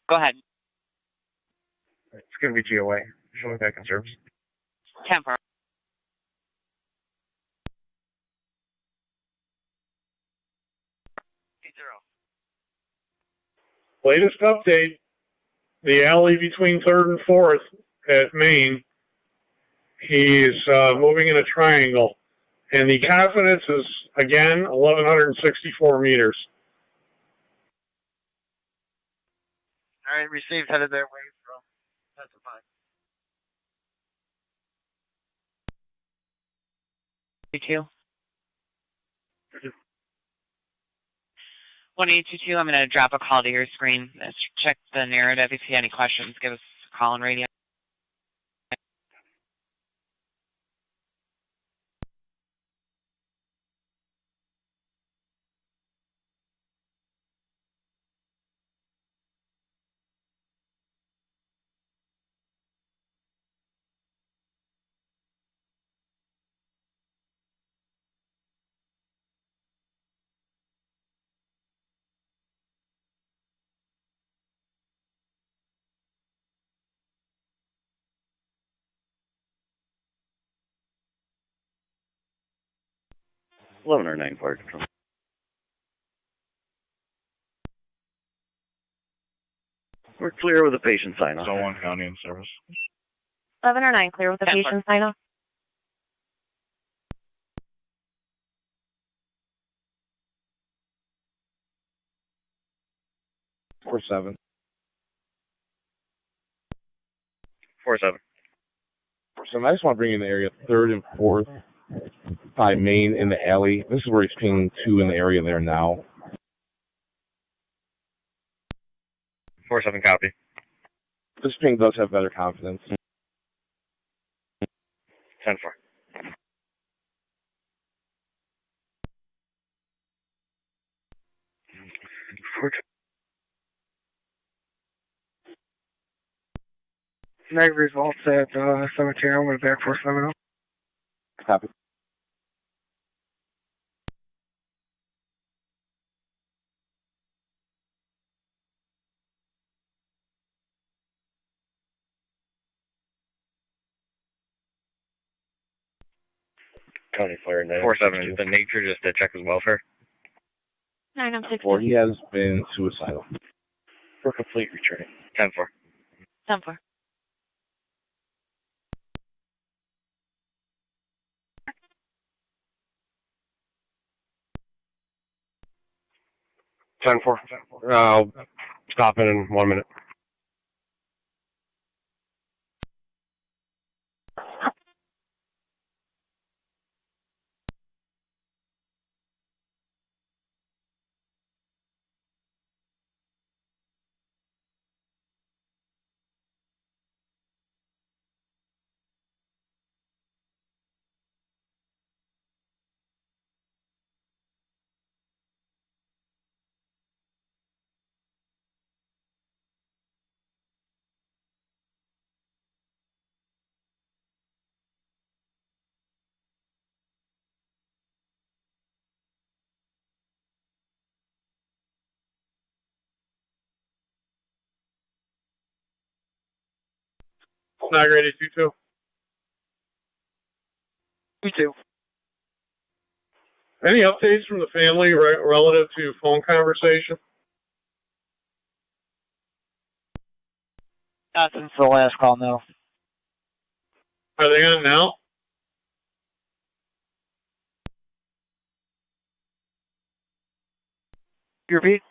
Go ahead. It's going to be GOA. Showing back in service. 10-4. Latest update, the alley between 3rd and 4th at Main, he's moving in a triangle. And the confidence is, again, 1,164 meters. All right, received, headed that way from Testify. 1822, I'm going to drop a call to your screen. Let's check the narrative. If you have any questions, give us a call on radio. Eleven or 9 fire control. We're clear with the patient sign off. Zone 1 County in service. 11 or 9, clear with the 10-4. patient sign off. 4-7. 4-7. So I just want to bring you in the area 3rd and 4th by Main in the alley. This is where he's pinging 2 in the area there now. 4-7 copy. This ping does have better confidence. 10-4. Negative results at Cemetery. I'm going to back 470. Copy. County Flare 4-7 is the nature just to check his welfare. 9-6. He has been suicidal. For complete returning. 10-4. 10-4. I'll stop in 1 minute. Niagara 822. 22. Any updates from the family relative to phone conversation? Not since the last call, no. Are they on now? You repeat?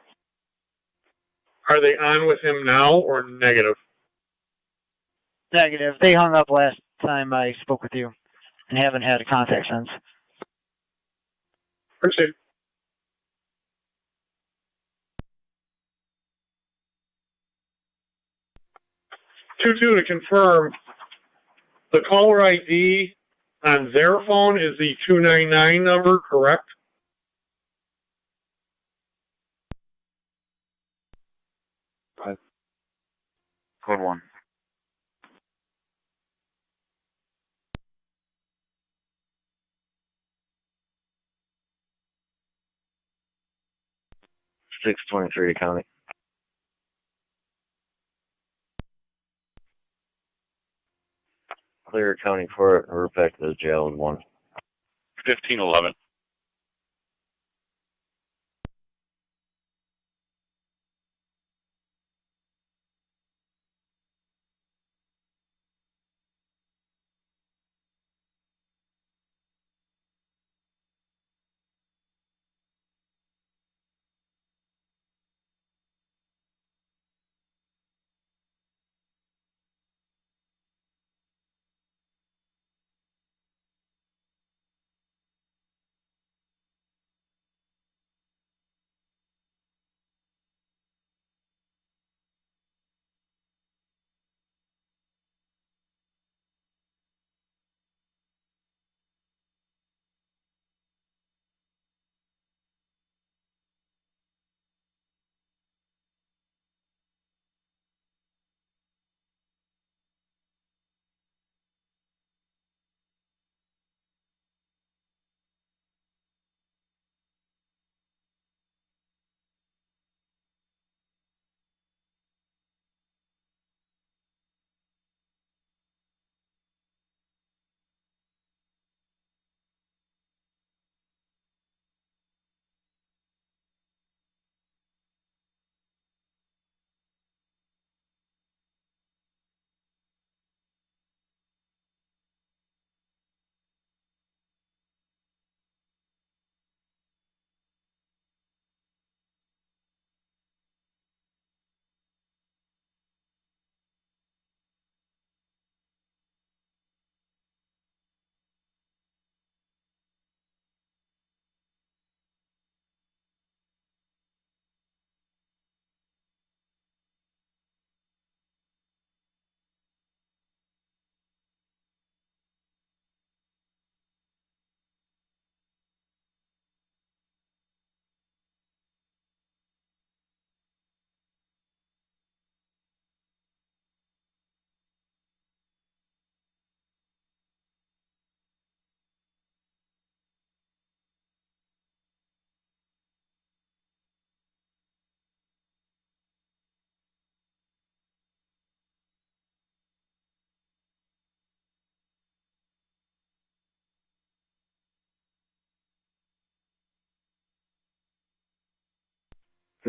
Are they on with him now or negative? Negative. They hung up last time I spoke with you and haven't had a contact since. Proceed. 22 to confirm, the caller ID on their phone is the 299 number, correct? Code 1. $623 county. Clear county court, or back to the jail in 1. 1511.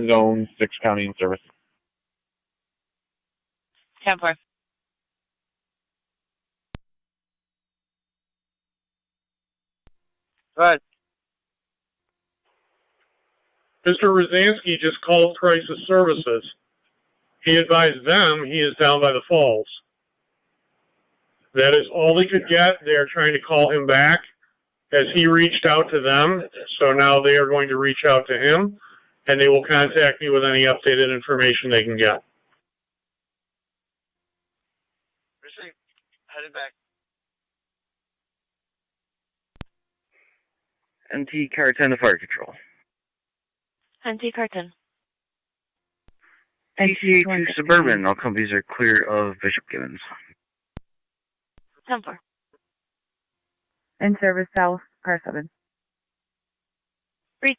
Zone 6 county in service. 10-4. Right. Mr. Rosansky just called Crisis Services. He advised them he is down by the falls. That is all he could get. They are trying to call him back as he reached out to them. So now they are going to reach out to him, and they will contact me with any updated information they can get. Received. Headed back. NT Car 10 to fire control. NT Car 10. NCA2 Suburban, all companies are clear of Bishop Gibbons. 10-4. In service south, car 7. Read.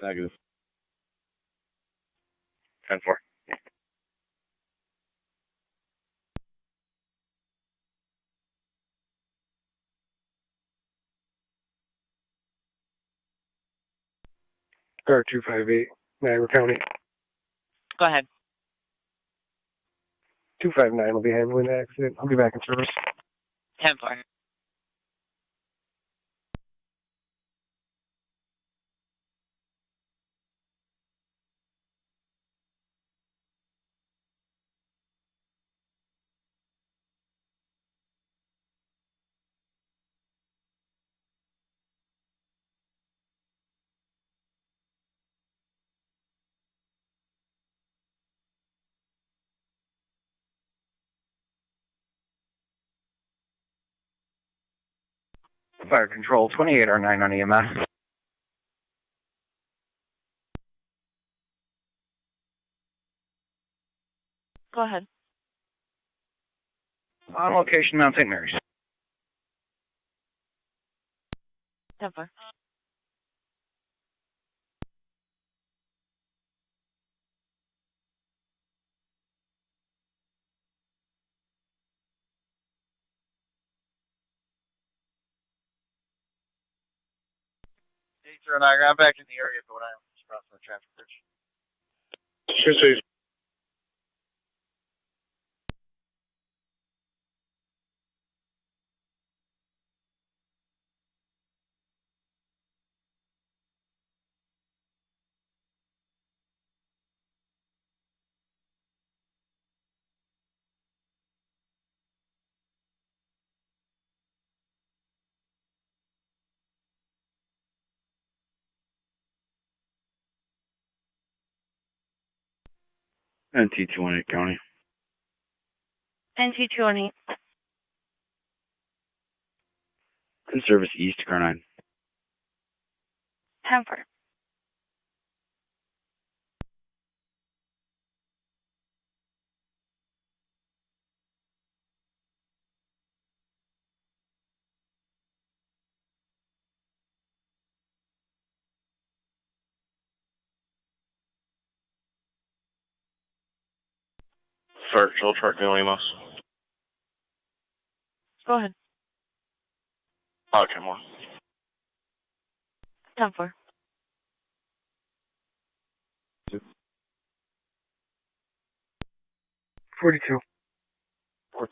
Negative. 10-4. Car 258, Niagara County. Go ahead. 259 will be handling the accident. I'll be back in service. 10-4. Fire control, 28R9 on EMS. Go ahead. On location, Mount St. Mary's. 10-4. Niagara, I'm back in the area, but I'm just crossing the traffic bridge. Should say NT218 County. NT218. In service east, car 9. 10-4. Fire control, truck going EMS. Go ahead. Okay, more. 10-4. $42.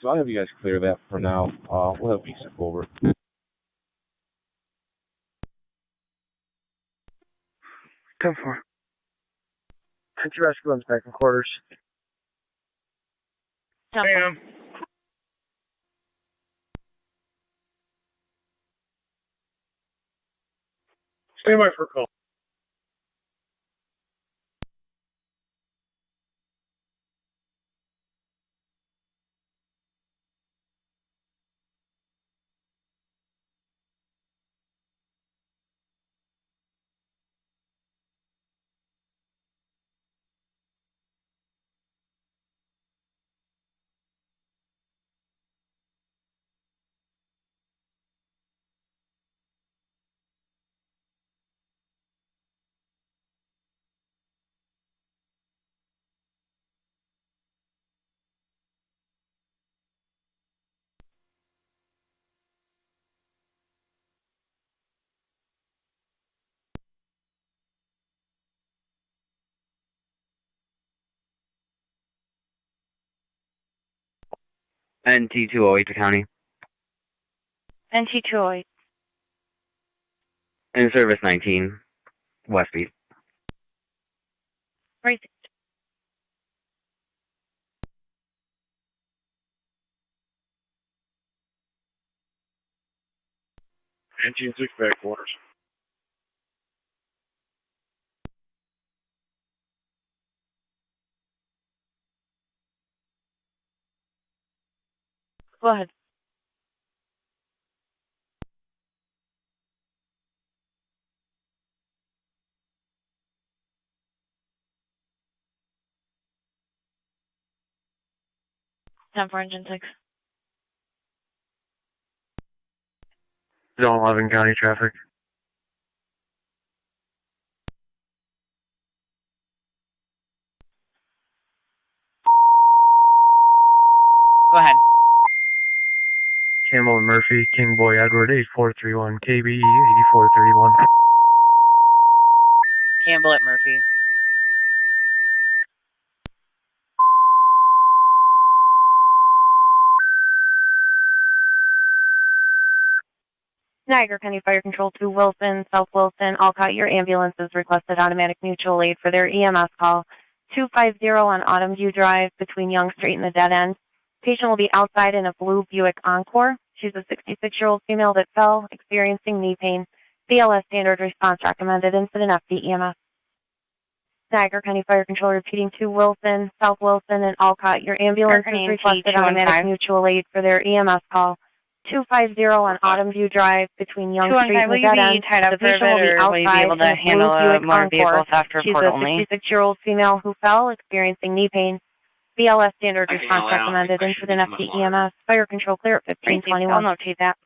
So I'll have you guys clear that for now. We'll have you step over. 10-4. Country rescue one's back in quarters. Bam. stand by for a call. NT208 to county. NT208. In service 19, West Beat. Right. Engine 6 back quarters. Go ahead. Time for engine 6. Zone 11 county traffic. Go ahead. Campbell and Murphy, King Boy Edward, 8431, KBE, 8431. Campbell at Murphy. Niagara County Fire Control to Wilson, South Wilson, Alcott, your ambulance has requested automatic mutual aid for their EMS call. 250 on Autumn View Drive between Young Street and the dead end. Patient will be outside in a blue Buick Encore. She's a 66-year-old female that fell, experiencing knee pain. BLS standard response recommended. Incident FD EMS. Niagara County Fire Control repeating to Wilson, South Wilson, and Alcott. Your ambulance has requested automatic mutual aid for their EMS call. 250 on Autumn View Drive between Young Street and the dead end. The patient will be outside in a blue Buick Encore. She's a 66-year-old female who fell, experiencing knee pain. BLS standard response recommended. Incident FD EMS. Fire Control clear at 1521. I'll notate that.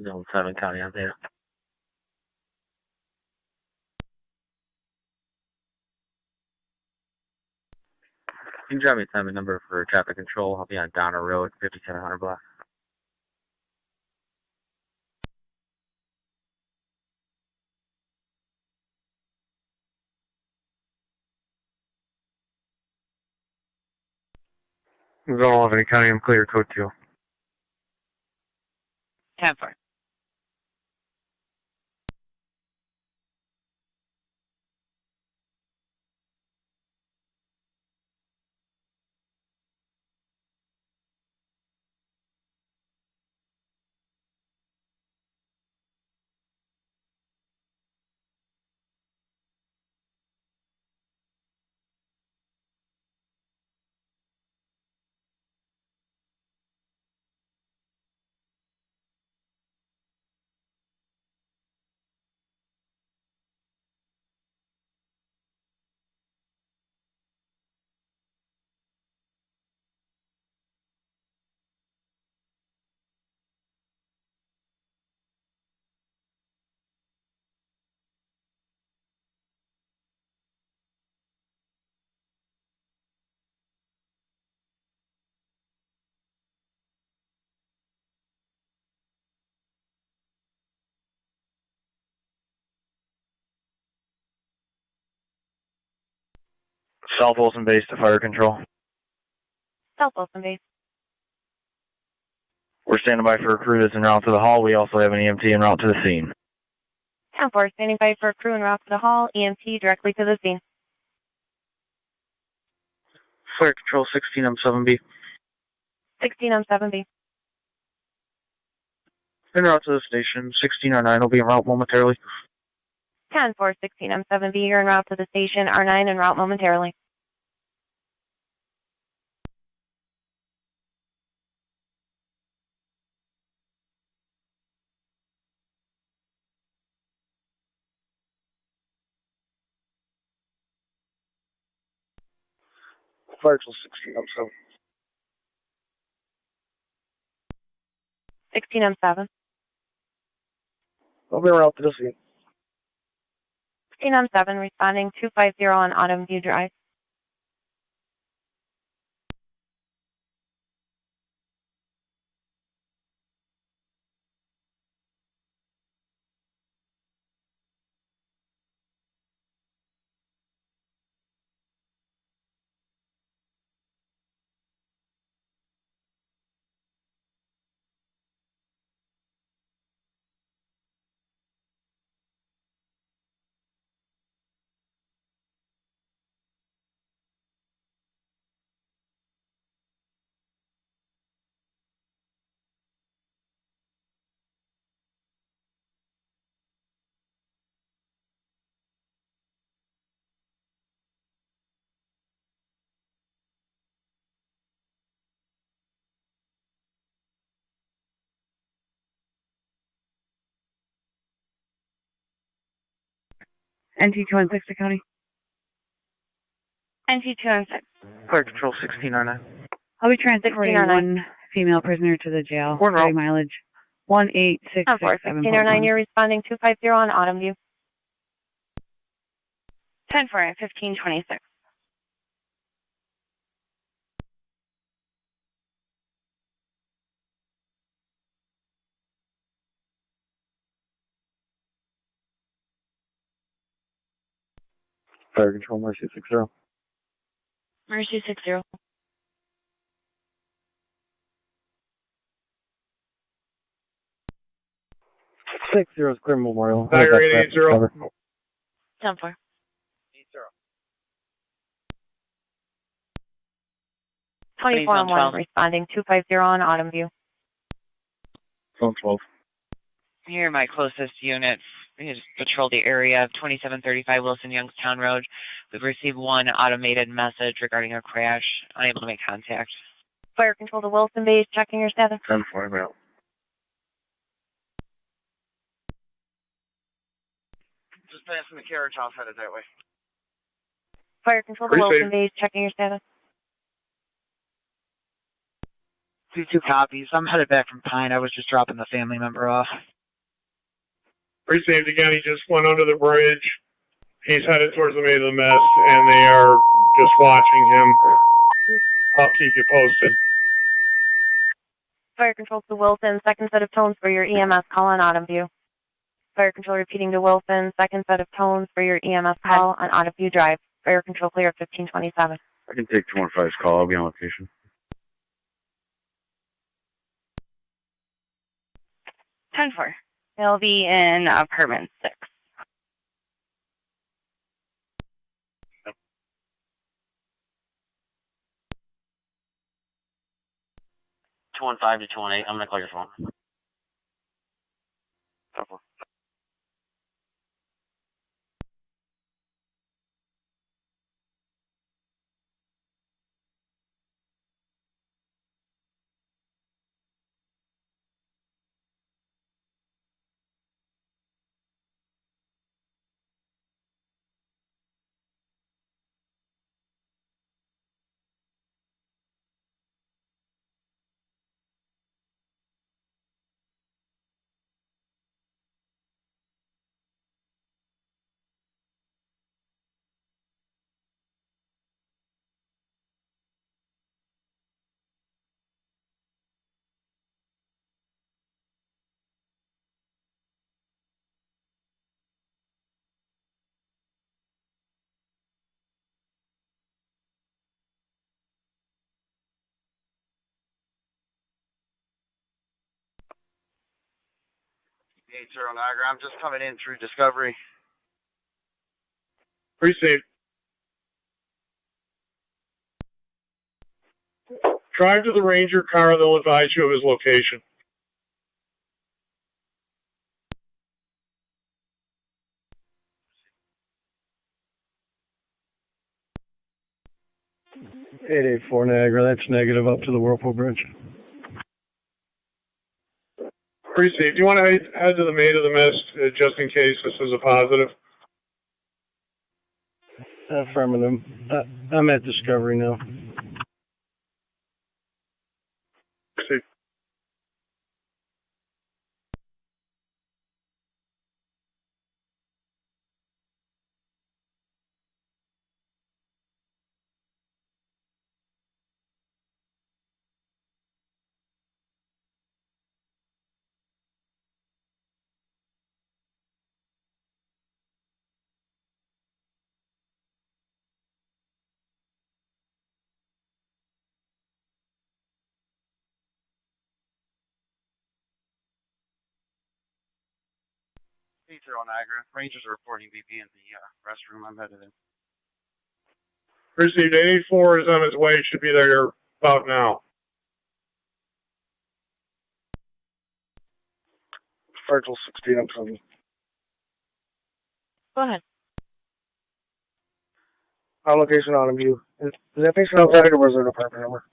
Zone 7 County out there. You can drop me a time and number for traffic control. I'll be on Donner Road, 5700 block. Zone 11 County, I'm clear, code 2. 10-4. South Wilson base to fire control. South Wilson base. We're standing by for a crew that's en route to the hall. We also have an EMT en route to the scene. 10-4, standing by for a crew en route to the hall. EMT directly to the scene. Fire control 16 on 7B. 16 on 7B. En route to the station. 16 R9 will be en route momentarily. 10-4, 16 on 7B. You're en route to the station. R9 en route momentarily. Fire till 16 on 7. 16 on 7. I'll be around to the scene. 16 on 7, responding 250 on Autumn View Drive. NT216 to county. NT216. Fire Control 1609. I'll be transporting 1609. one female prisoner to the jail. We're Carry mileage 18667. 1609, you're responding 250 on Autumn View. 10 for 1526. Fire Control, Mercy 60. Mercy 60. 60 is clear Memorial. Niagara 880. 10 for. 24 on 1, responding 250 on Autumn View. Phone 12. Here are my closest units. We just patrol the area of 2735 Wilson Youngstown Road. We've received one automated message regarding a crash. Unable to make contact. Fire Control to Wilson Base, checking your status. 10-4, mail. Just passing the carriage house, headed that way. Fire Control to Wilson Base, checking your status. 2 copies. I'm headed back from Pine. I was just dropping the family member off. Received again, he just went under the bridge. He's headed towards the main of the mess, and they are just watching him. I'll keep you posted. Fire Control to Wilson, second set of tones for your EMS call on Autumn View. Fire Control repeating to Wilson, second set of tones for your EMS call on Autumn View Drive. Fire Control clear at 1527. I can take 215's call. I'll be on location. 10 for. They'll be in apartment 6. Two 215 to 218. I'm gonna call your phone. 10-4. Niagara, I'm just coming in through Discovery. Received. Drive to the Ranger car and they'll advise you of his location. $884 Niagara, that's negative up to the Whirlpool Bridge. Received. Do you want to head to the main of the mist just in case this is a positive? Affirmative. I'm at Discovery now. Received. Niagara. Rangers are reporting BP in the restroom. I'm headed in. Received. 884 is on its way. Should be there about now. Virgil 16, I'm coming. Go ahead. On location, Autumn View. Is that patient outside or was there an apartment number?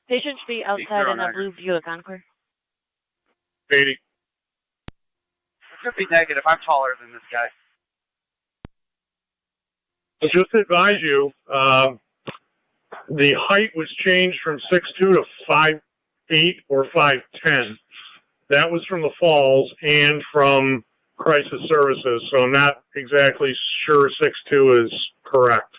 Patient should be outside in a blue Buick Encore. 80. It could be negative. I'm taller than this guy. Just to advise you, the height was changed from 6'2" to 5'8" or 5'10". That was from the falls and from crisis services, so I'm not exactly sure 6'2" is correct.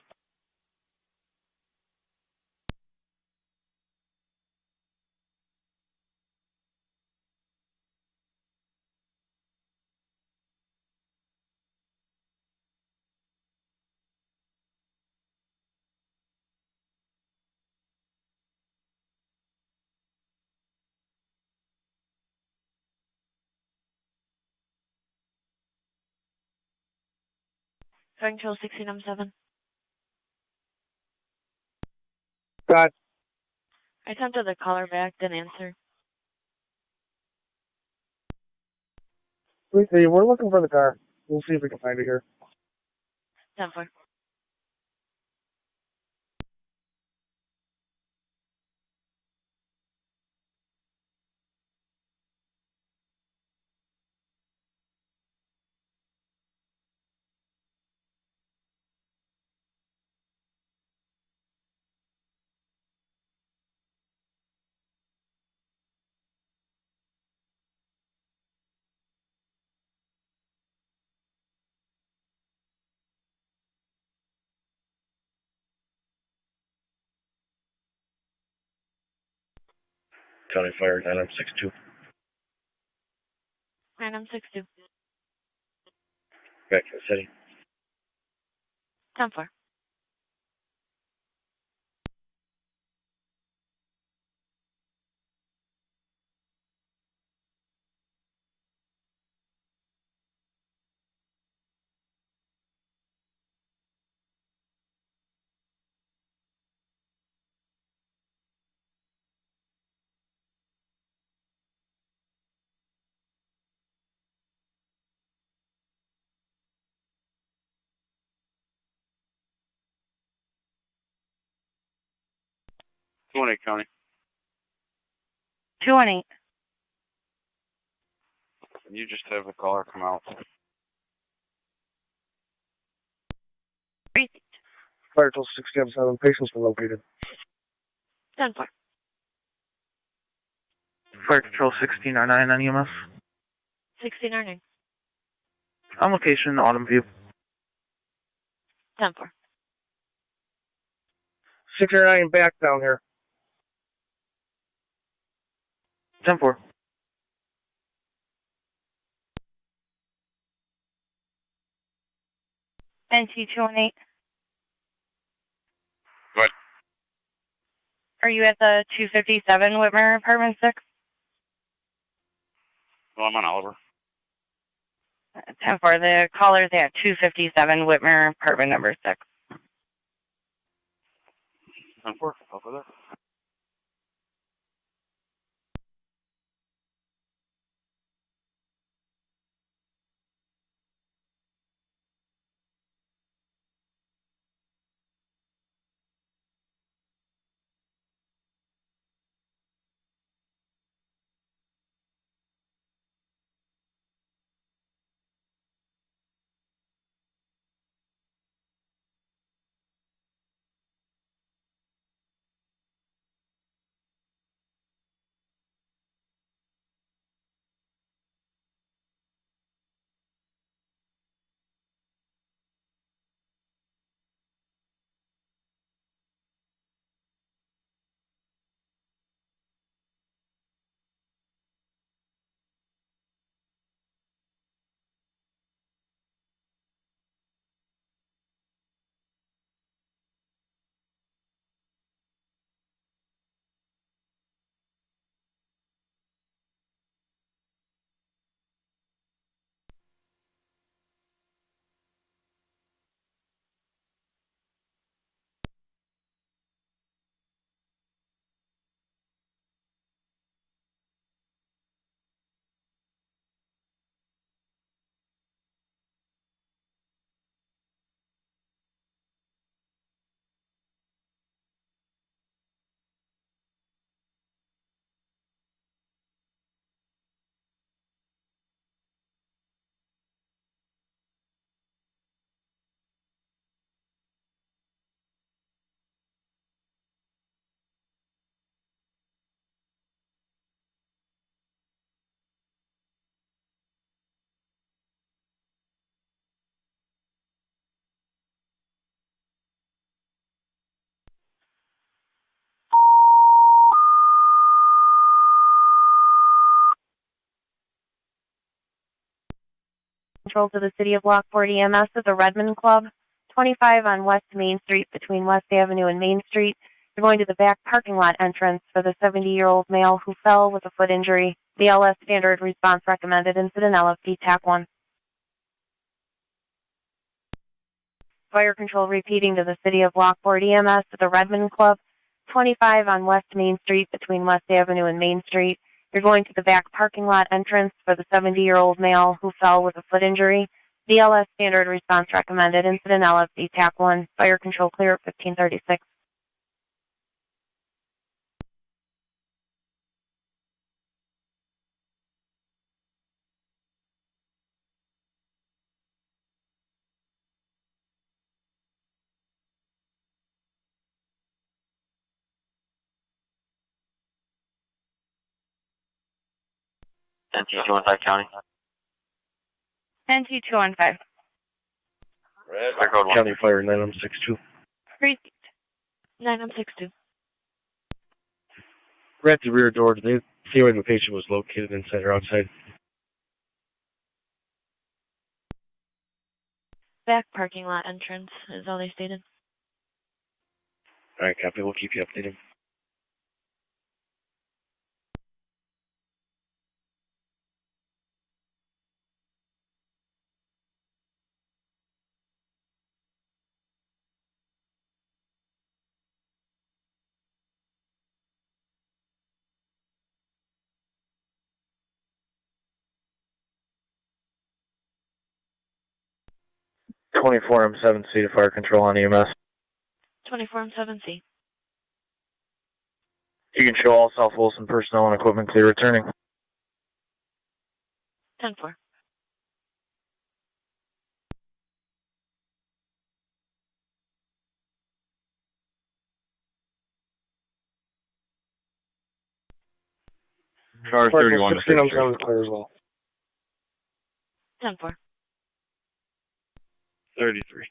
Fire control 1607. God. I attempted to call her back, didn't answer. We're looking for the car. We'll see if we can find it here. 10-4. County Fire 962. 962. Back to the city. 10-4. County. 218. You just have the caller come out. Fire till 677. Patients were located. 10-4. Fire Control 1609 on EMS. 1609. On location, Autumn View. 10-4. 609 back down here. 10-4. NT 218. What? Are you at the 257 Whitmer Apartment 6? Well, I'm on Oliver. 10-4. The caller's at 257 Whitmer Apartment number 6. 10-4. Over there. control to the City of Lockport EMS at the Redmond Club, 25 on West Main Street between West Avenue and Main Street. You're going to the back parking lot entrance for the 70-year-old male who fell with a foot injury. BLS standard response recommended. Incident LFD TAC 1. Fire control repeating to the City of Lockport EMS at the Redmond Club, 25 on West Main Street between West Avenue and Main Street. You're going to the back parking lot entrance for the 70-year-old male who fell with a foot injury. BLS standard response recommended. Incident LFD TAC 1. Fire control clear at 1536. NT215 County. NT215. County Fire 9062. Received. 9062. We're at the rear door. Did they see where the patient was located, inside or outside? Back parking lot entrance is all they stated. Alright, copy. We'll keep you updated. M7C to fire control on EMS. 24M7C. You can show all South Wilson personnel and equipment clear returning. 10-4. Car 31. 16 I'm coming clear as well. 10-4. 33.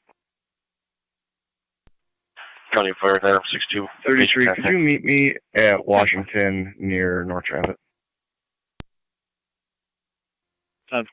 County Fire 9062. 33, could you meet me at Washington near North Transit? 10-4.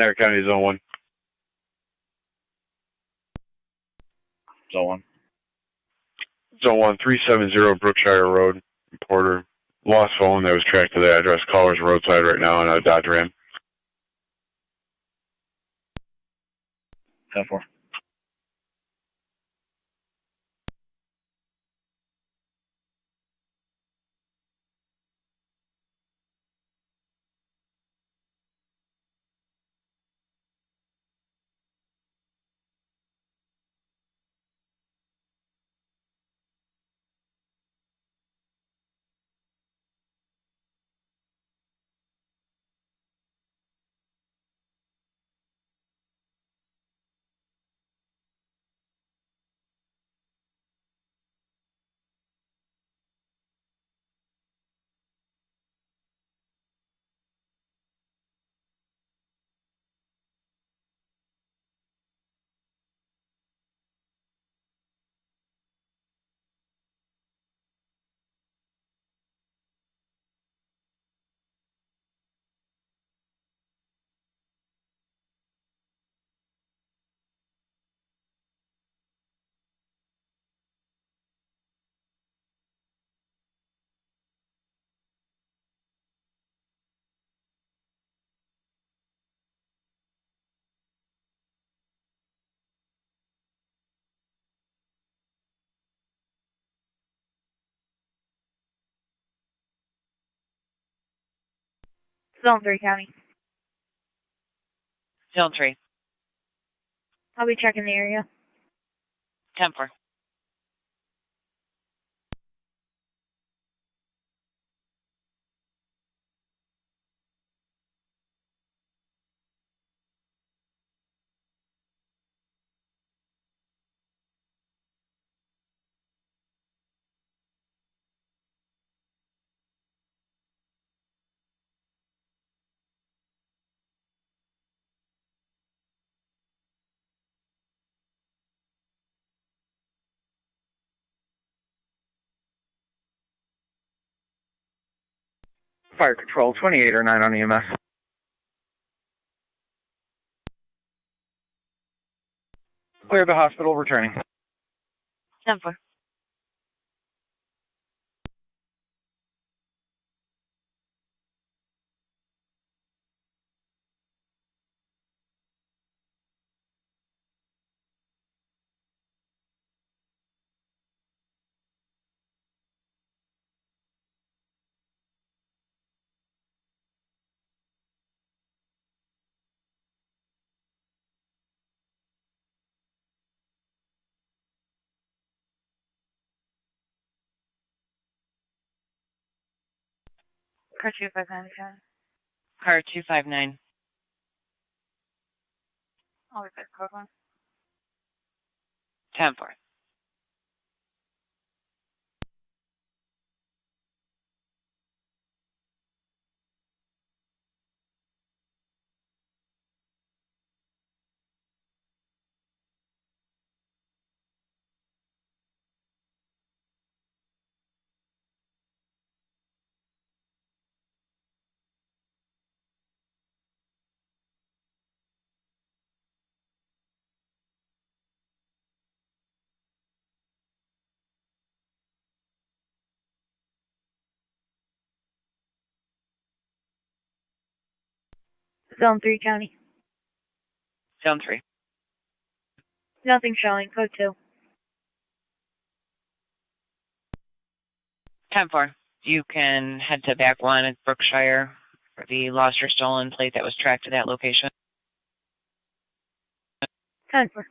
Niagara County Zone 1. Zone 1. Zone 1, 370 Brookshire Road, Porter. Lost phone that was tracked to the address. Caller's roadside right now on a Dodge Ram. 10-4. Zone 3 County. Zone 3. I'll be checking the area. 10-4. Fire control, 28 or 9 on EMS. Clear the hospital, returning. 10-4. Car 259 County. Car 259. I'll be back, code 1. 10-4. Zone 3 County. Zone 3. Nothing showing, code 2. 10-4. You can head to back 1 at Brookshire for the lost or stolen plate that was tracked to that location. 10-4.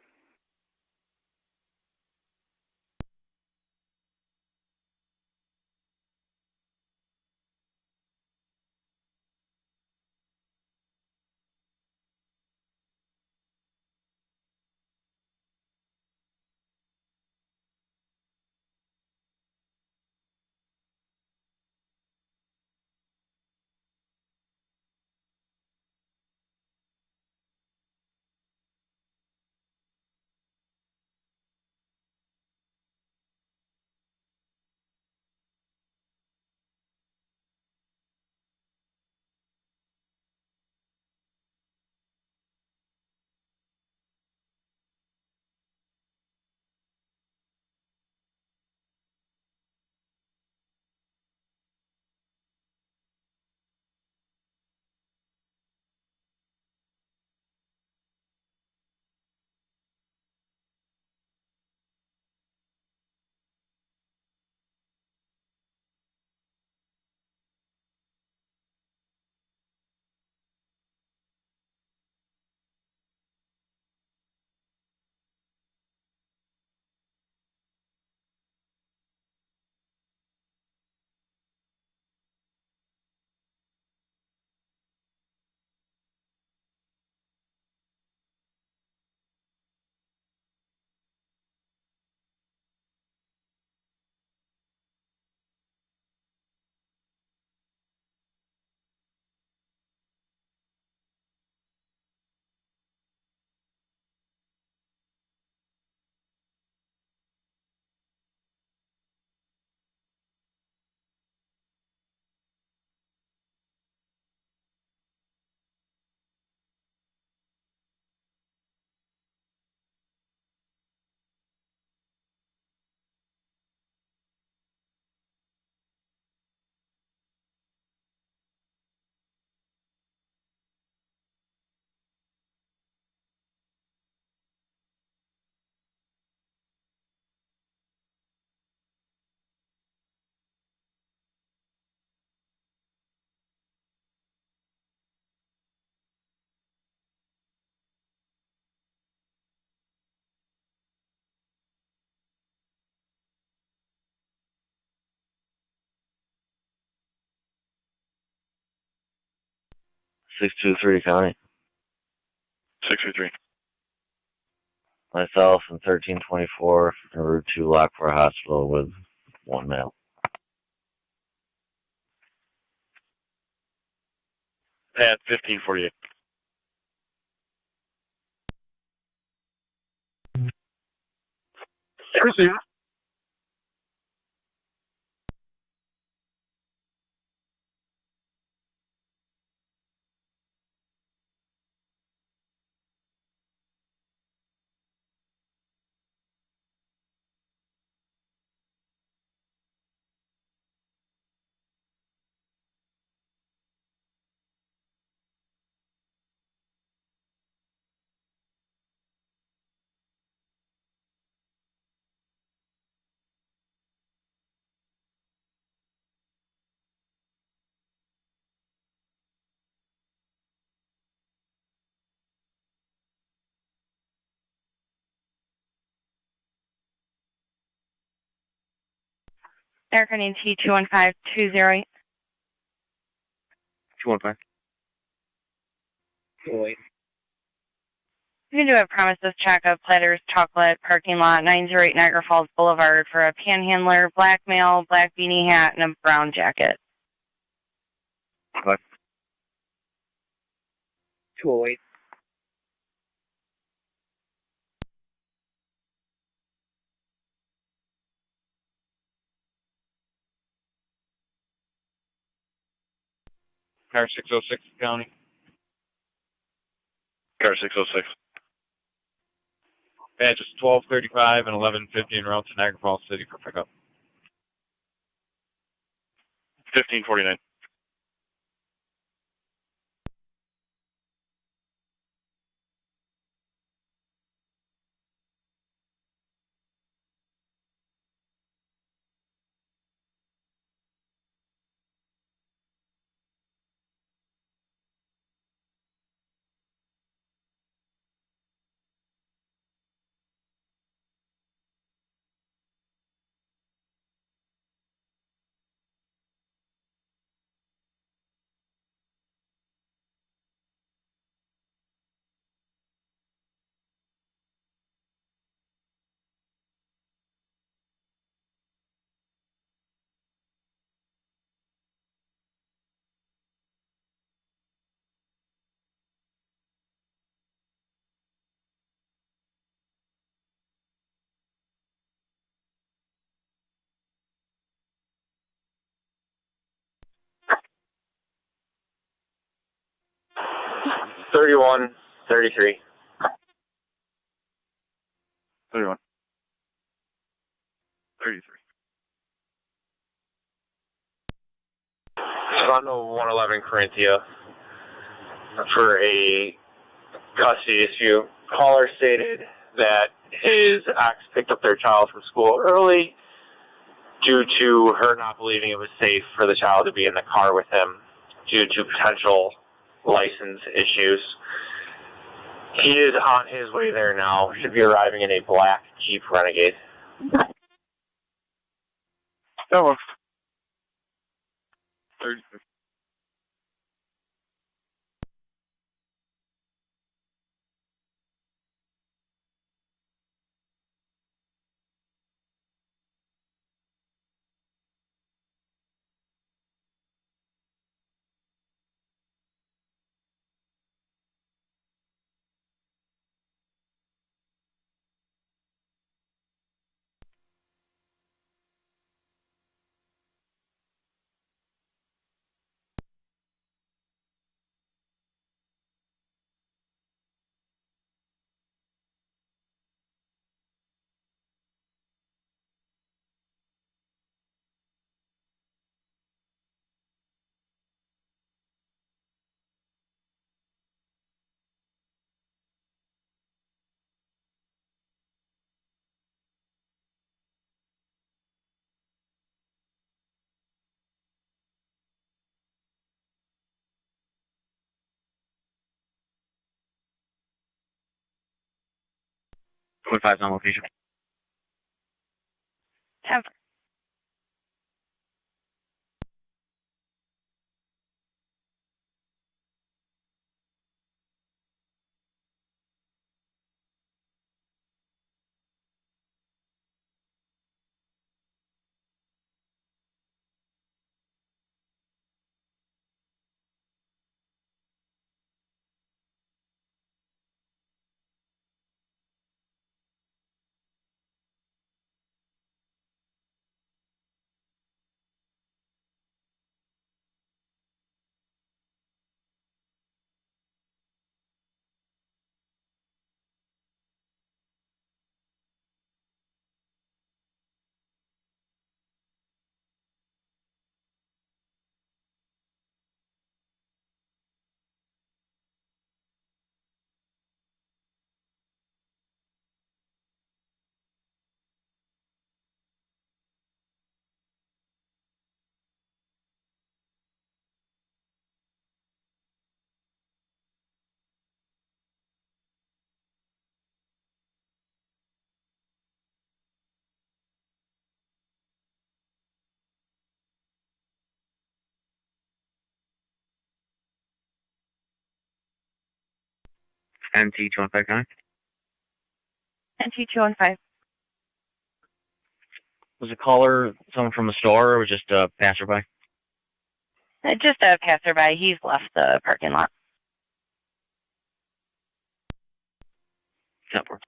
623 County. 623. Myself and 1324 en route to Lockport Hospital with one male. At 1548. Receive. Erica needs T215208. 215. 208. You can do a premises check of Platter's Chocolate Parking Lot, 908 Niagara Falls Boulevard for a panhandler, black male, black beanie hat, and a brown jacket. 208. Car 606 County. Car 606. Badges 1235 and 1150 en route to Niagara Falls City for pickup. 1549. $31, $33. 31. 33. On to 111 Corinthia for a custody issue. Caller stated that his ex picked up their child from school early due to her not believing it was safe for the child to be in the car with him due to potential license issues. He is on his way there now. Should be arriving in a black Jeep Renegade. That works. 30. .5 on location. 10. NT2159. NT215. Was the caller someone from the store or was just a passerby? Just a passerby. He's left the parking lot. Network.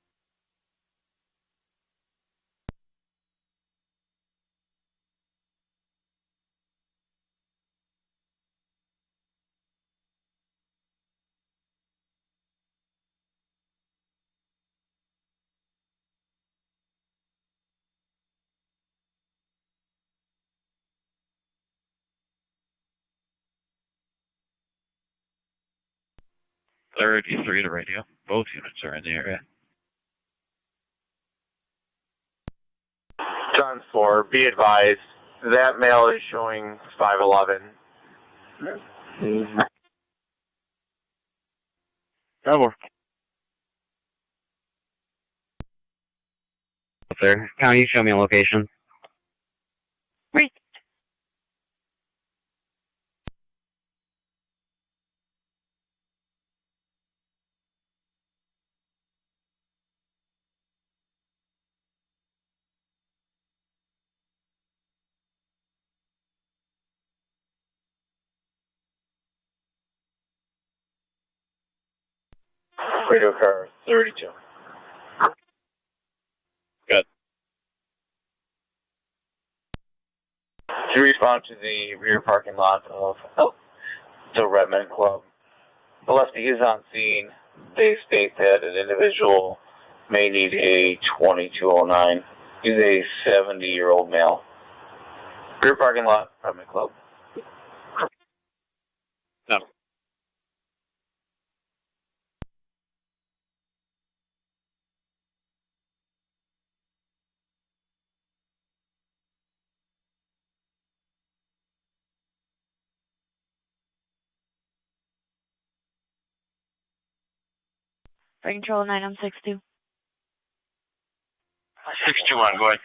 Third, E3 to radio. Both units are in the area. John 4, be advised, that male is showing 511. Double. Sir, can you show me a location? Right. Radio car 32. Good. To respond to the rear parking lot of the Redmond Club, the lefty is on scene. They state that an individual may need a 2209. He's a 70-year-old male. Rear parking lot, Redmond Club. No. Flight control 9162. 621, go ahead.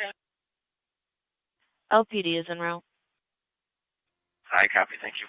LPD is en route. I copy, thank you.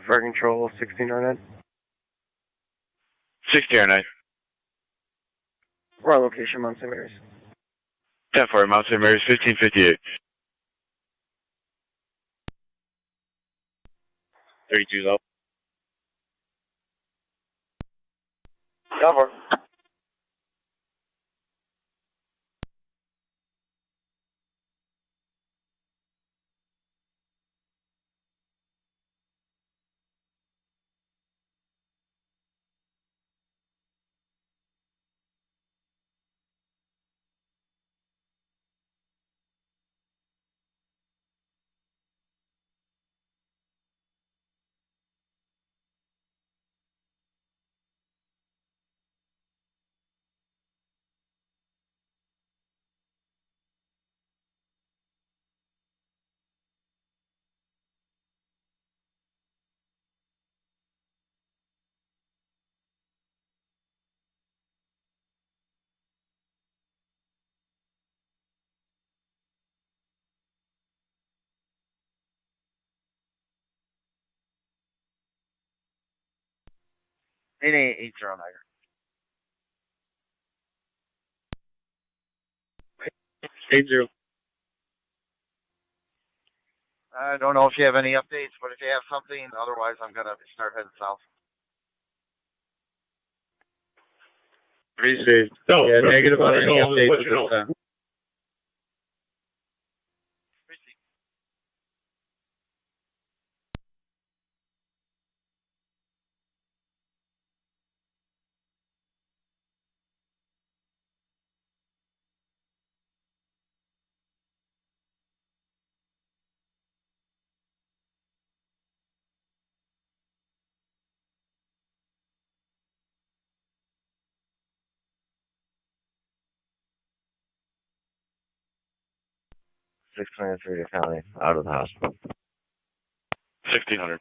Fire control 1609. 609. We're on location, Mount St. Mary's. 10-4, Mount St. Mary's, 1558. 32 low. Cover. 8880 Niagara. 80. I don't know if you have any updates, but if you have something, otherwise I'm gonna start heading south. Appreciate. Yeah, negative on any updates with this, 623 to County, out of the hospital. 1600.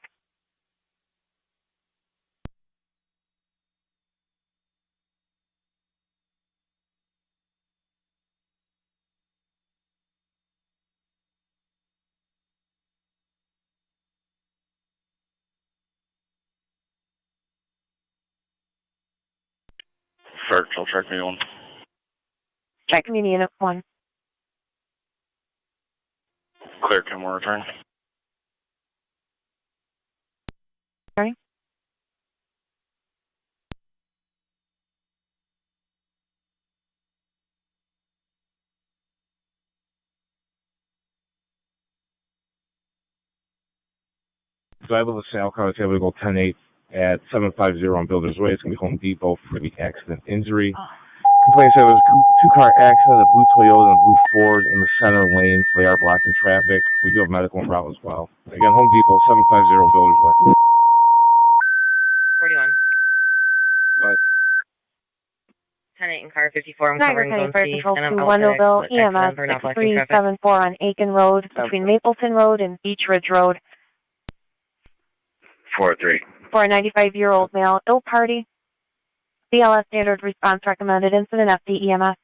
Search, I'll check me on. Check community unit 1. Clear, can we return? Sorry? So I live in Sal Car. I was able to go 10-8 at 750 on Builder's Way. It's going to be Home Depot for the accident injury. Complaint said it was a two-car accident, a blue Toyota and a blue Ford in the center lane, so they are blocking traffic. We do have medical en route as well. Again, Home Depot, 750 Builder's Way. 41. Right. 10-8 in car 54. I'm Niagara covering County Zone Fire C, Control and I'm 2 out at Wendellville, accident EMS for not blocking traffic. 6374 on Aiken Road between Mapleton Road and Beach Ridge Road. 4-3. For a 95-year-old male, ill party. BLS standard response recommended incident FD EMS.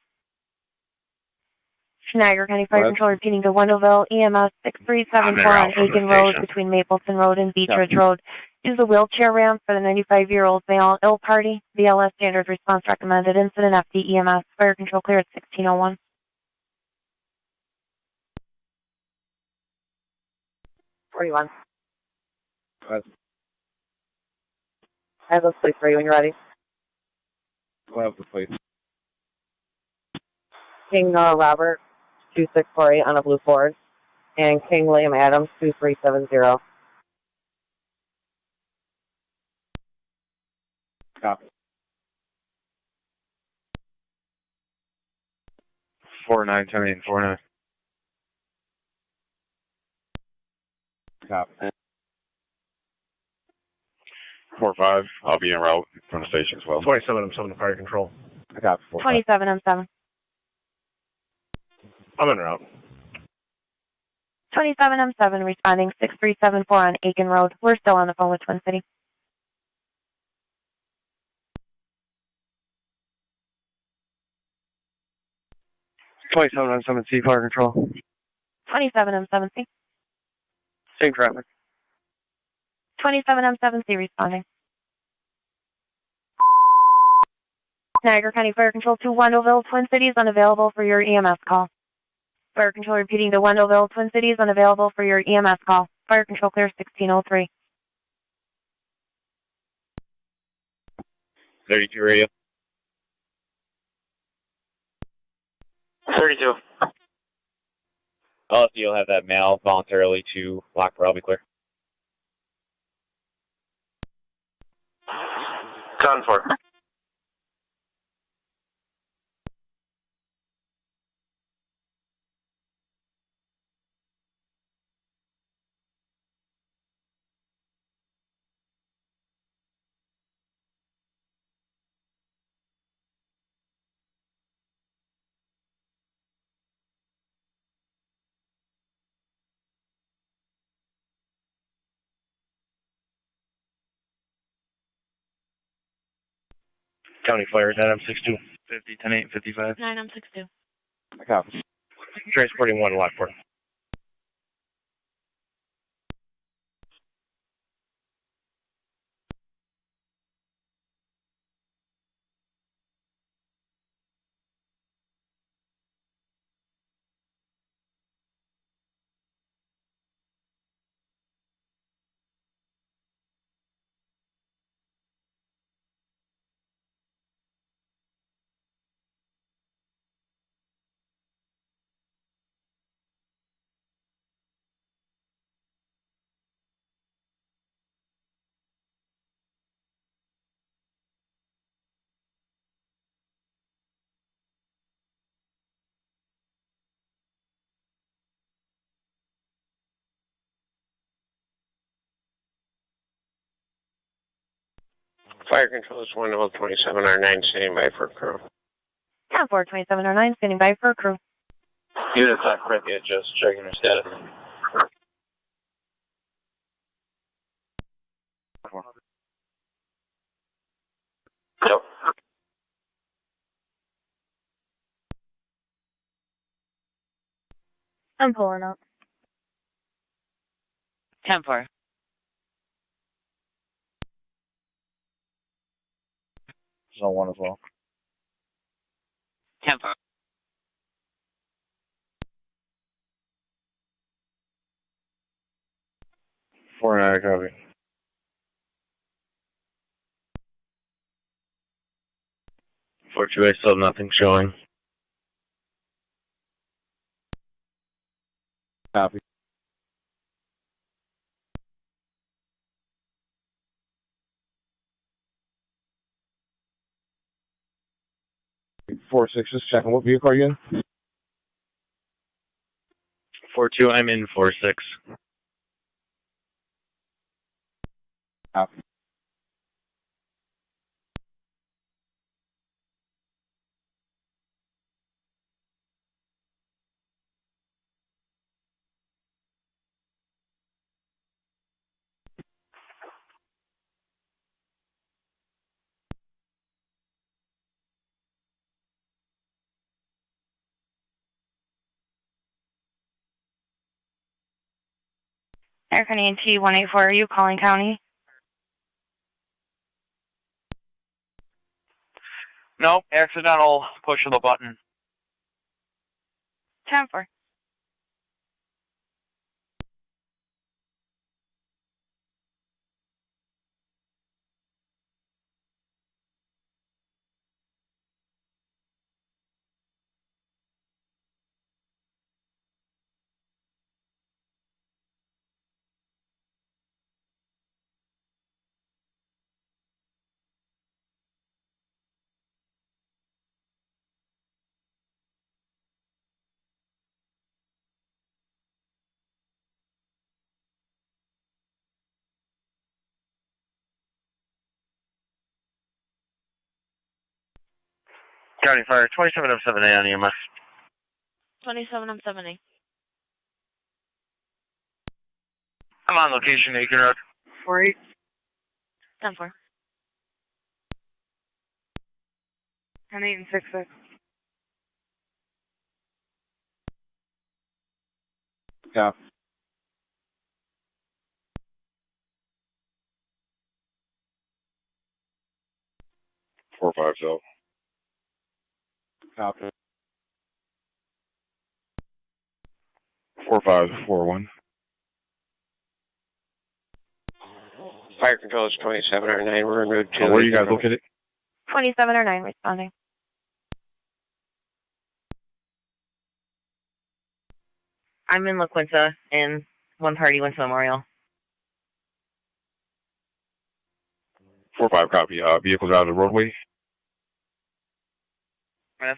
Niagara County Fire Control repeating to Wendellville, EMS 6374 on Aiken Road between Mapleton Road and Beach Ridge Road. Use a wheelchair ramp for the 95-year-old male, ill party. BLS standard response recommended incident FD EMS. Fire Control clear at 1601. 41. Right. I have those plates for you when you're ready. We'll have the plate. King Robert 2648 on a blue Ford, and King William Adams 2370. Copy. 49, 10-8, 49. Copy. 4-5. I'll be en route from the station as well. 27, I'm 7 Fire Control. I got 4-5. 27 on 7. I'm en route. 27 on 7 responding 6374 on Aiken Road. We're still on the phone with Twin City. 27 on 7C, Fire Control. 27 on 7C. Same traffic. 27 on 7C responding. Niagara County Fire Control to Wendellville, Twin Cities, unavailable for your EMS call. Fire Control repeating to Wendellville, Twin Cities, unavailable for your EMS call. Fire Control clear 1603. 32 radio. 32. I'll see you'll have that mail voluntarily to Lockport. I'll be clear. 10-4. County Fire, 9 62. 50, 10-8, 55. 9 on 62. I copy. Transporting 1 to Lockport. Fire control is 12709, standing by for crew. 10-4-2709, standing by for crew. Unit 5 Corinthia, just checking the status. Yep. I'm pulling up. 10-4. Zone 1 as well. 10-4. Four and I copy. For 2, I still have nothing showing. Copy. Four six, just checking. What vehicle are you in? 4-2, I'm in 4-6. Copy. American ENT 184, are you calling county? Nope, accidental push of the button. 10-4. County Fire, 2707A on EMS. 2707A. I'm on location, Aiken Road. 48. 10-4. 10-8 and 6-6. Copy. Four five so. Copy. 4541. Fire control is 2709, we're en route to... Where are you guys located? 2709 responding. I'm in La Quinta, and one party went to Memorial. 4-5 copy. Vehicles out of the roadway. Yes.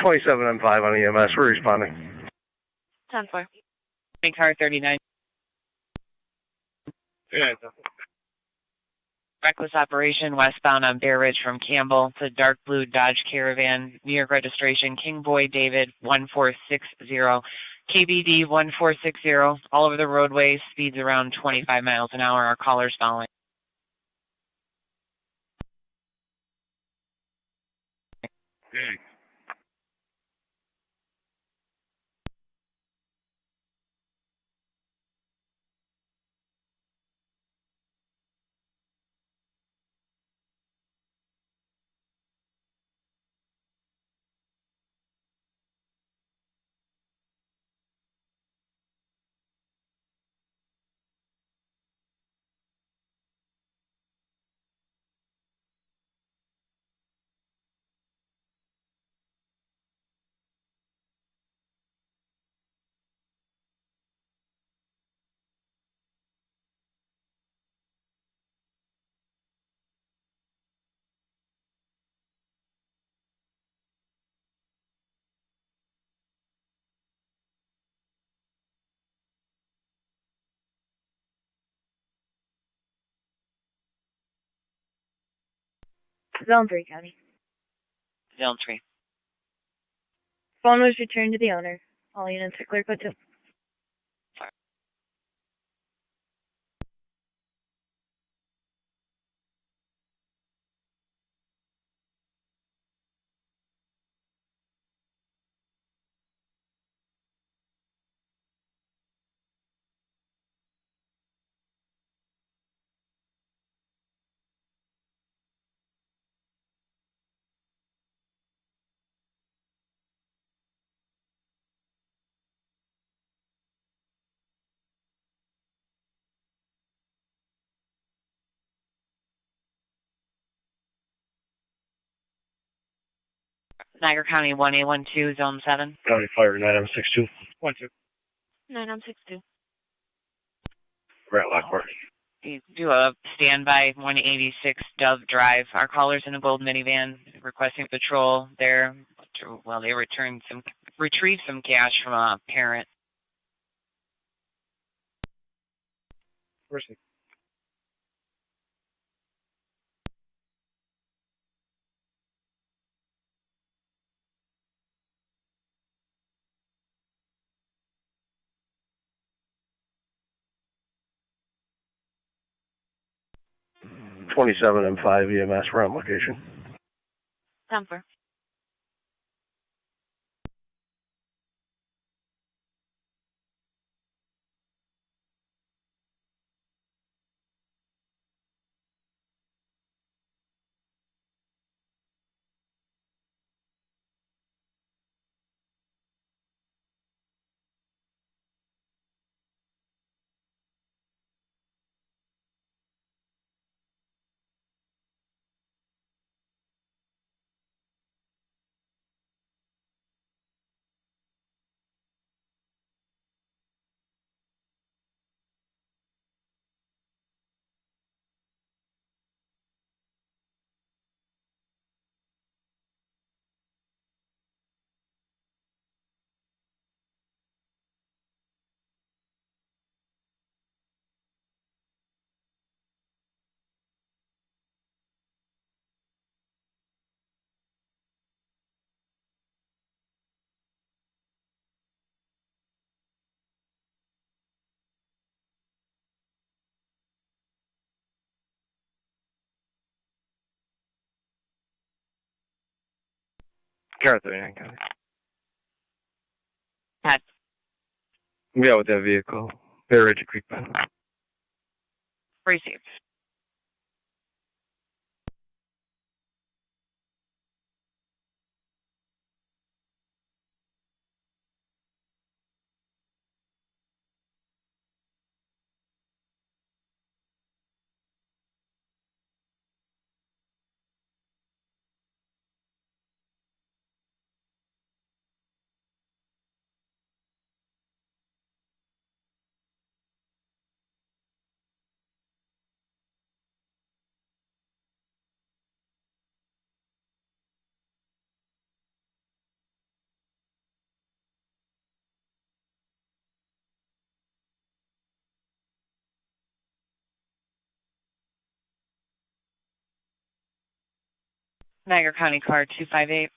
'27 5 on EMS. We're responding. 10-4. Car 39. Yeah. Reckless operation westbound on Bear Ridge from Campbell. It's a dark blue Dodge Caravan. New York registration, King Boy David 1460. KBD 1460. All over the roadway. Speeds around 25 miles an hour. Our caller's following. Zone 3, County. Zone 3. Phone was returned to the owner. All units are clear, code 2. Niagara County 1A12, Zone 7. County Fire 9M62. 1-2. 9M62. We're at Lockport. You do a standby 186 Dove Drive. Our callers in a gold minivan requesting patrol there. Well, they retrieved some cash from a parent. Where's he? .27 M5 EMS around location. 10-4. Car 39 County. Pat. Yeah, with that vehicle. Bear Ridge Creek Bend. Received. Niagara County car 258.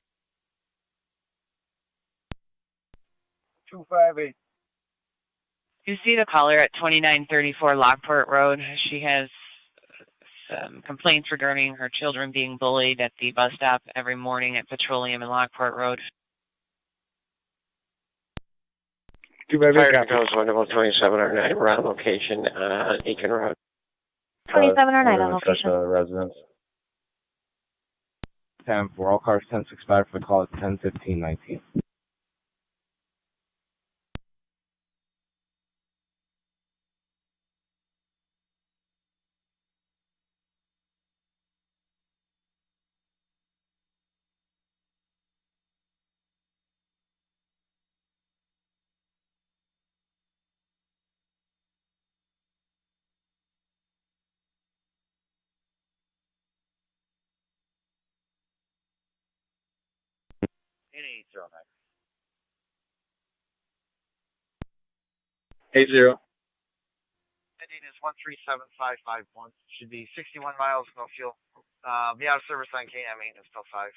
258. You see the caller at 2934 Lockport Road. She has some complaints regarding her children being bullied at the bus stop every morning at Petroleum and Lockport Road. 258. Fire Control 127 or 9. We're on location on Aiken Road. 27 or 9 on location. Residence. 10-4. All cars 1065 for the call at 10:15:19. Eight zero. 137551. Should be 61 miles, no fuel. Be out of service on K9 maintenance till 5.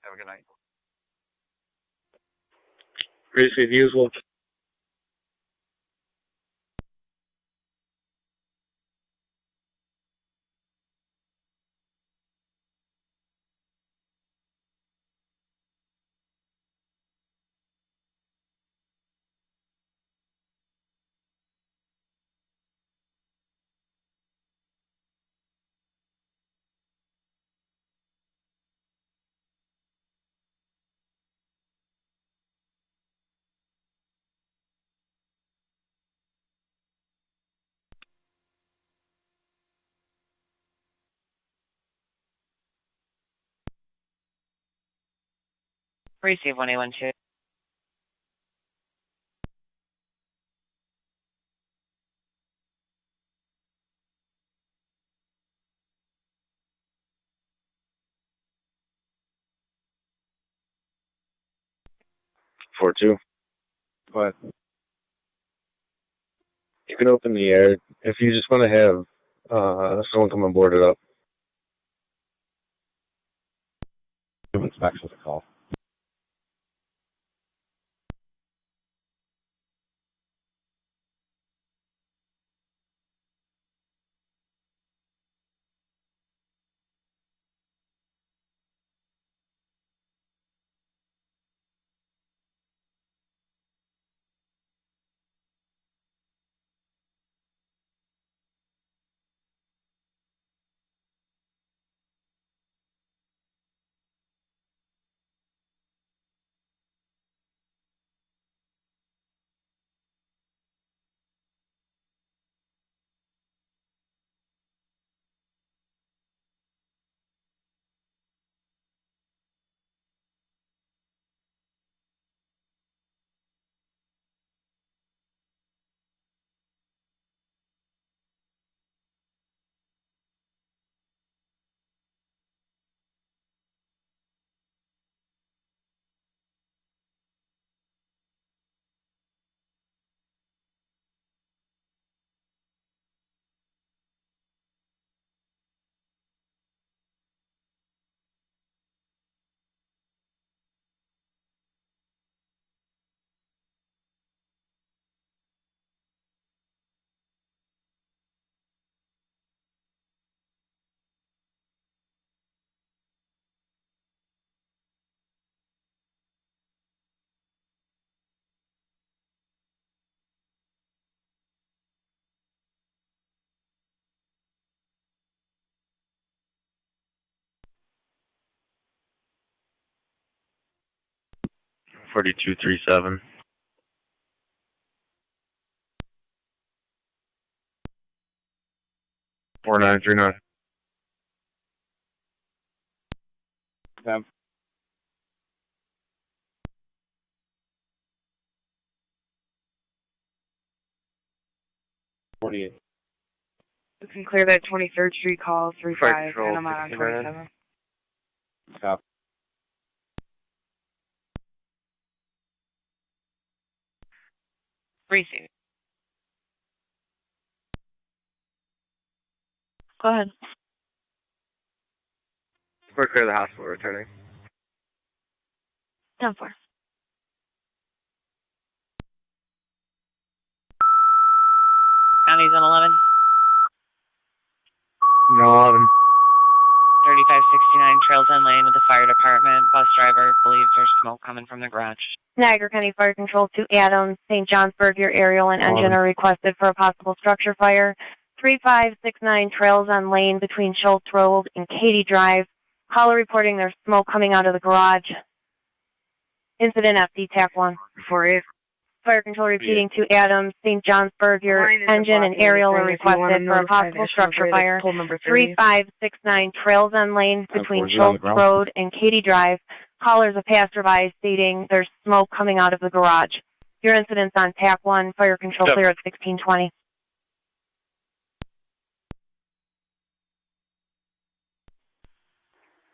Have a good night. Gracie, views will. Receive 1812. Four two. But you can open the air if you just want to have someone come and board it up. Specs with a call. Forty-two 37. Four 939. Temp. 48. You can clear that 23rd Street call, 35, and I'm out on 27. Stop. Receive. Go ahead. We're clear the hospital returning. 10-4. County's on 11. No 11. 3569 Trails End Lane with the fire department. Bus driver believes there's smoke coming from the garage. Niagara County Fire Control to Adams, St. Johnsburg, your aerial and engine are requested for a possible structure fire. 3569 Trails End Lane between Schultz Road and Katy Drive. Caller reporting there's smoke coming out of the garage. Incident FD TAC 1. 48. Fire Control repeating to Adams, St. Johnsburg, your engine and aerial are requested for a possible structure fire. 3569 Trails End Lane between Schultz Road and Katy Drive. Callers a passerby stating there's smoke coming out of the garage. Your incident's on TAC 1. Fire Control clear at 1620.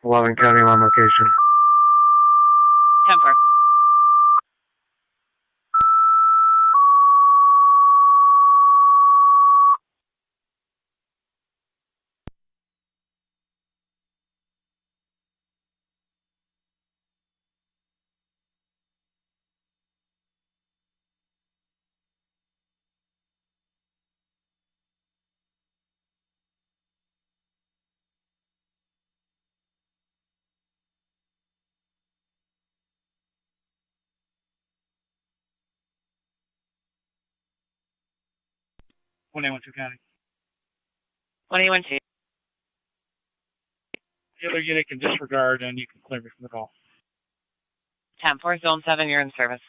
Loving County on location. 10-4. 1812 County. 1812. The other unit can disregard and you can clear me from the call. 10-4, Zone 7, you're in service.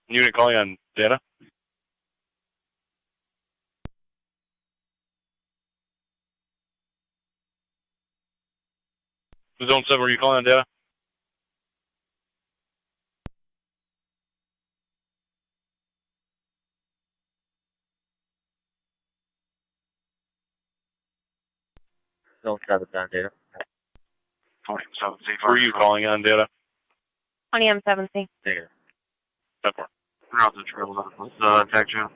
Unit calling on data. Zone 7, were you calling on data? Zone 7 on data. 27C. Were you calling on data? 20M7C. Negative. 10-4. Route the trails on TAC channel.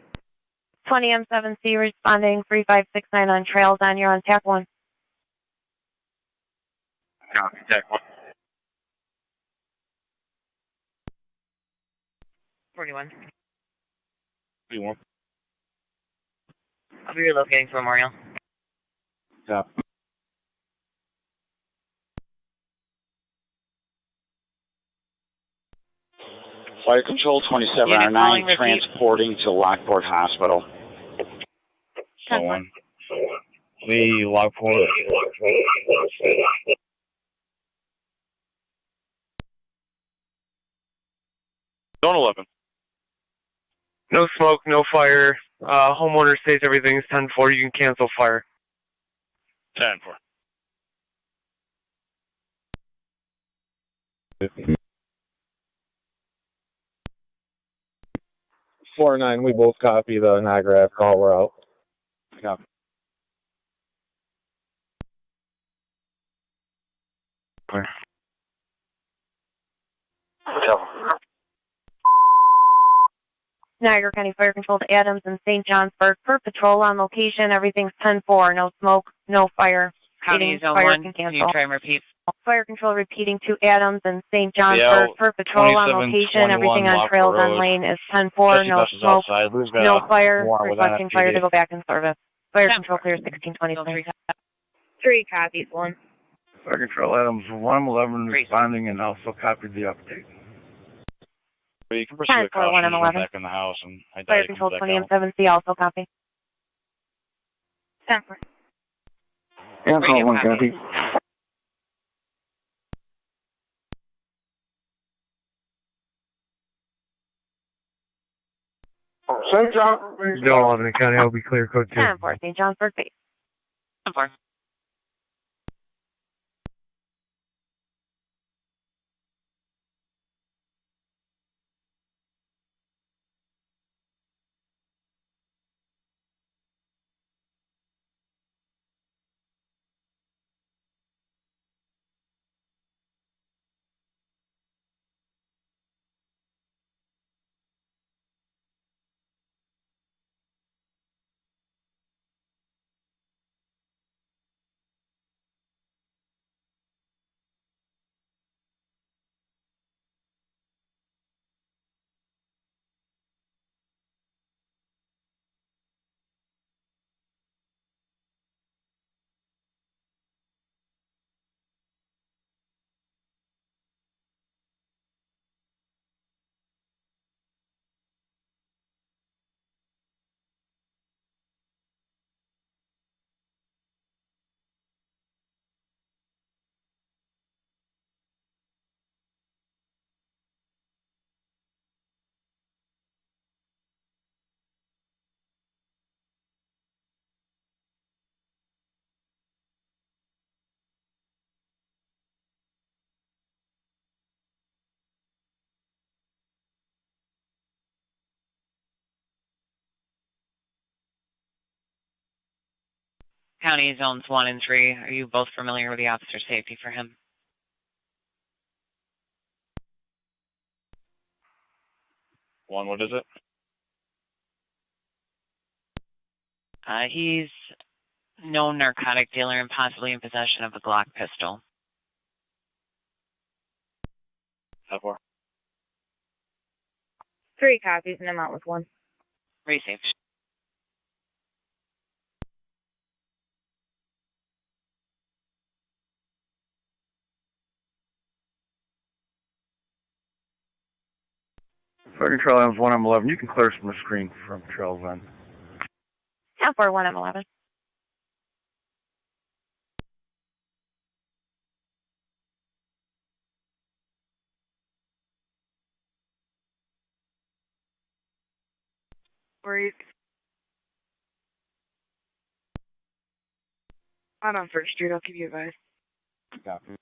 20M7C responding 3569 on trails on, you're on TAC 1. Copy, TAC 1. 41. 41. I'll be relocating to Memorial. Stop. Fire Control 27R9 transporting to Lockport Hospital. 10-1. Lee, Lockport. Zone 11. No smoke, no fire. Homeowner states everything is 10-4. You can cancel fire. 10-4. 4-9, we both copy the Niagara call. We're out. Copy. Clear. Niagara County Fire Control to Adams and St. Johnsburg per patrol on location. Everything's 10-4. No smoke, no fire. County Zone fire 1, can can you cancel. try and repeat? Fire Control repeating to Adams and St. Johnsburg per patrol on location. Everything on trails on lane is 10-4. No smoke, no fire. Requesting fire to go back in service. Fire Control clear 1623. 3 copies, 1. Fire Control Adams 111 responding and also copied the update. But you can pursue the 10-4, caution 1M11. back in the house, and I doubt Fire you can Control put that 20M7C also copy. 10-4. Yeah, call 1 copy. St. John. Zone 11 County, I'll be clear code 2. 10-4, St. Johnsburg base. 10-4. County Zones 1 and 3, are you both familiar with the officer safety for him? One, what is it? He's known narcotic dealer and possibly in possession of a Glock pistol. 10-4. 3 copies and I'm out with 1. Received. Starting trail ends 1M11. You can clear from the screen from trails end. 10-4, 1M11. Where I'm on First Street. I'll keep you advised. Copy.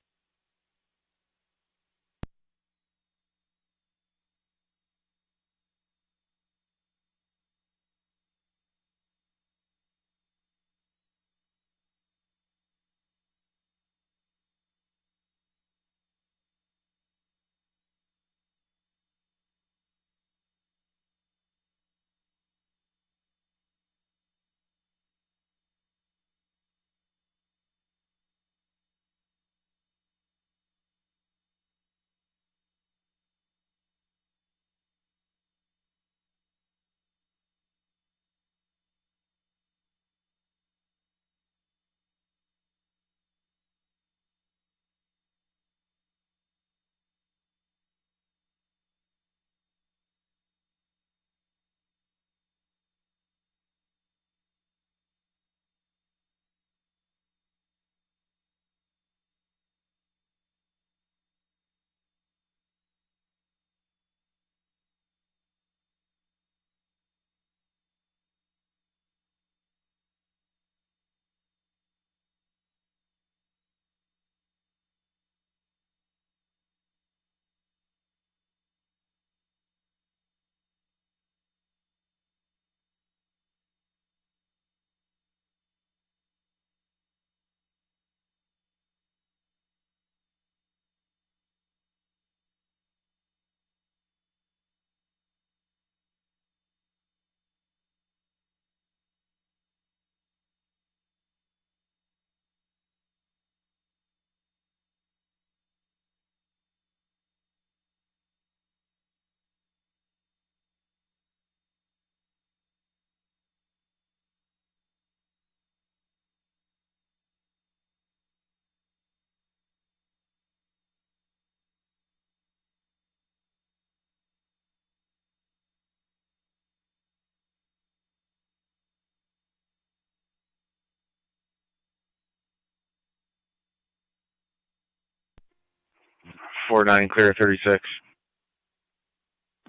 Four 9 clear 36.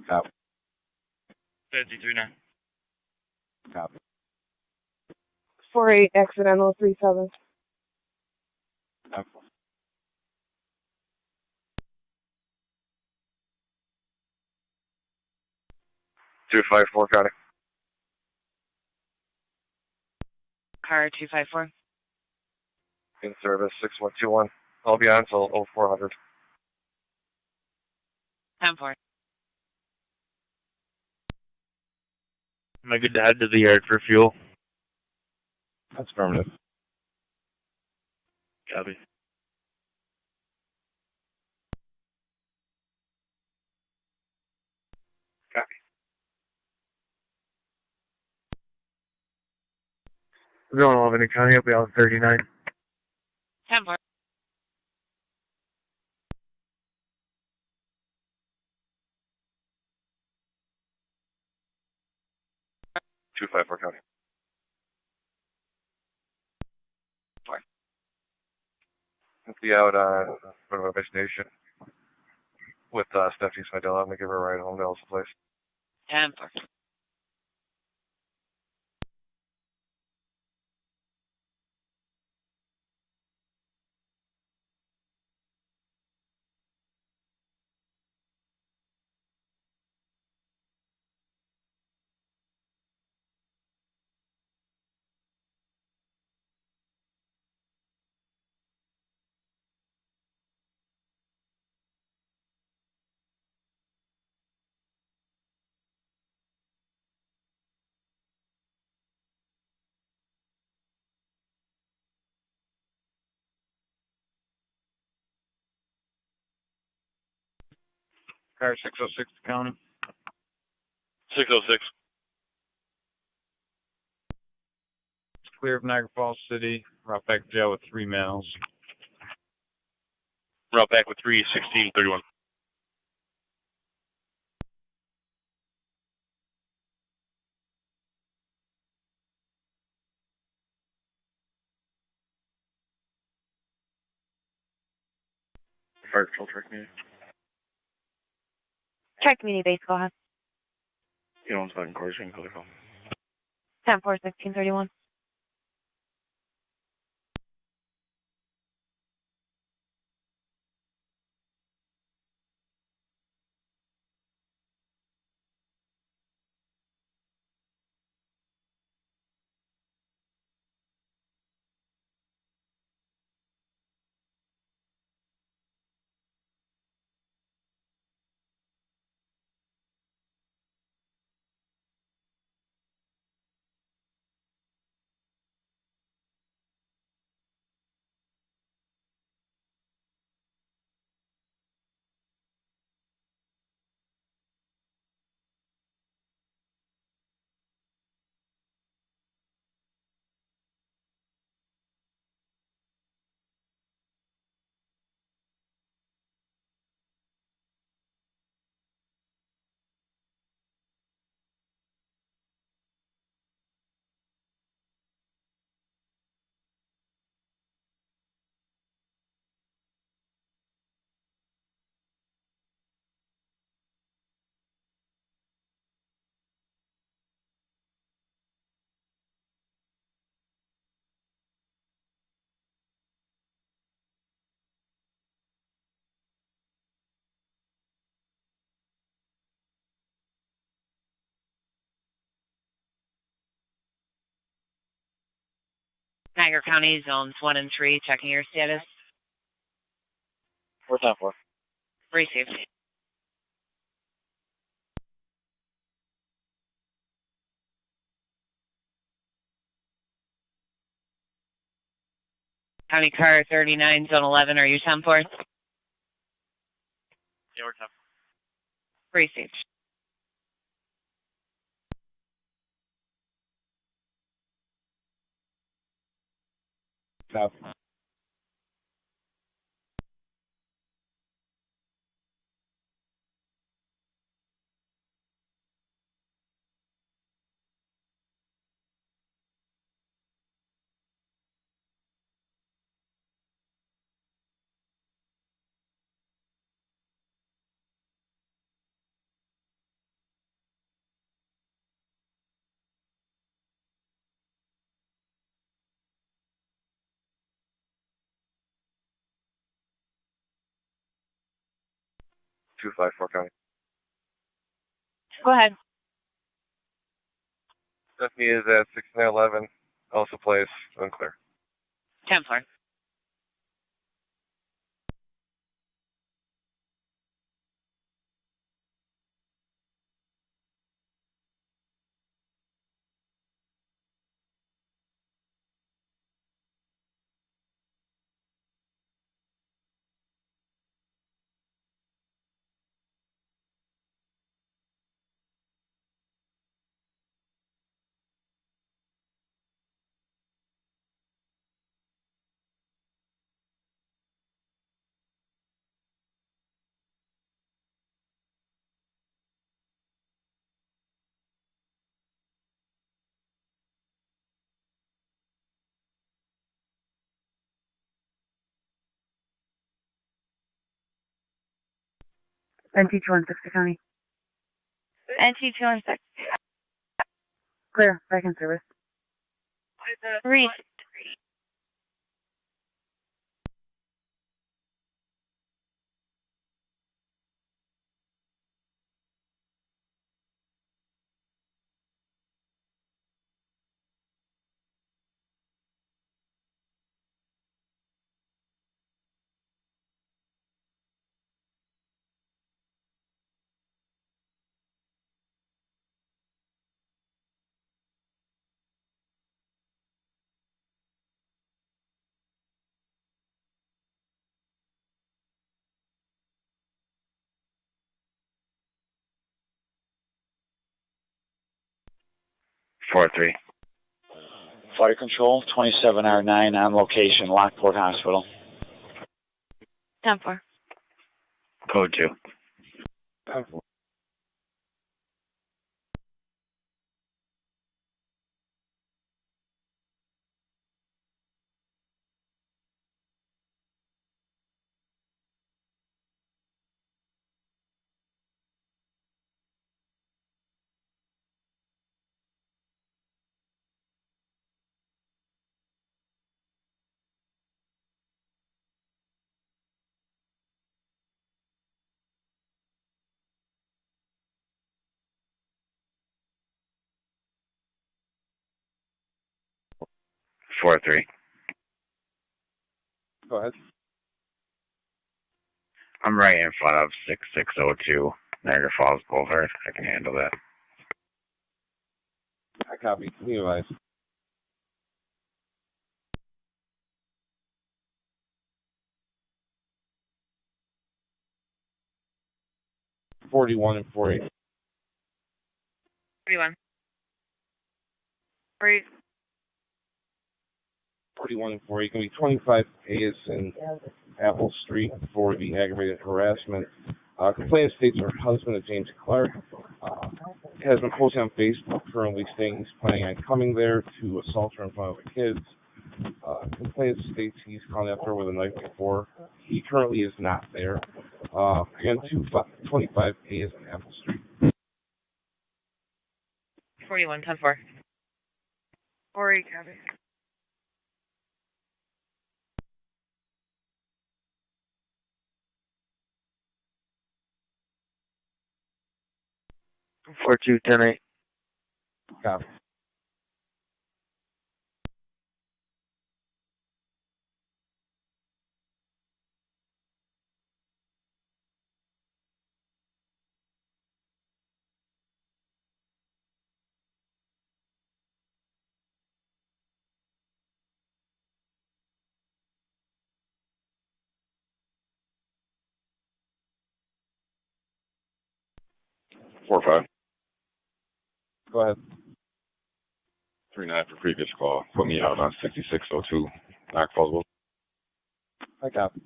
Copy. 53-9. Copy. 4-8, accidental 3-7. Copy. Two 5-4, got it. Car 254. In service 6121. I'll be on until 0400. 10-4. Am I good to head to the yard for fuel? That's affirmative. Copy. Copy. Zone 11 in County, I'll be out 39. 10-4. Two 5-4 County. Fine. I'll be out in front of a station with Stephanie Spidella. I'm going to give her a ride home to Elsa Place. 10-4. Car 606 to County. 606. Clear of Niagara Falls City. Route back to jail with 3 males. Route back with 31631. Fire Control Track Community. Check community base, go ahead. You know, it's back in course, you can call the call. 10-4-1631. Niagara County, zones 1 and 3, checking your status. 4-4. Received. County car 39, zone 11, are you 10-4? Yeah, we're 10. Received. South. Two five four County. Go ahead. Stephanie is at 6911. Also place unclear. 10-4. NT216 County. NT216. Clear, back in service. Read. Four three. Fire Control, 27R9 on location, Lockport Hospital. 10-4. Code 2. 10-4. 4-3. Go ahead. I'm right in front of 6602 Niagara Falls Boulevard. I can handle that. I copy. Levi's. $41 and $48. 41. 48. 41 and 48. Going to be 25 Hayes and Apple Street for the aggravated harassment. Complainant states her husband, James Clark, has been posting on Facebook, currently saying he's planning on coming there to assault her in front of the kids. Complainant states he's gone after her with a knife before. He currently is not there. Again, 25 Hayes and Apple Street. 41, 10-4. 48, copy. 42, 10-8. Copy. Four five. Go ahead. 3-9 for previous call. Put me out on 6602 Niagara Falls. I copy.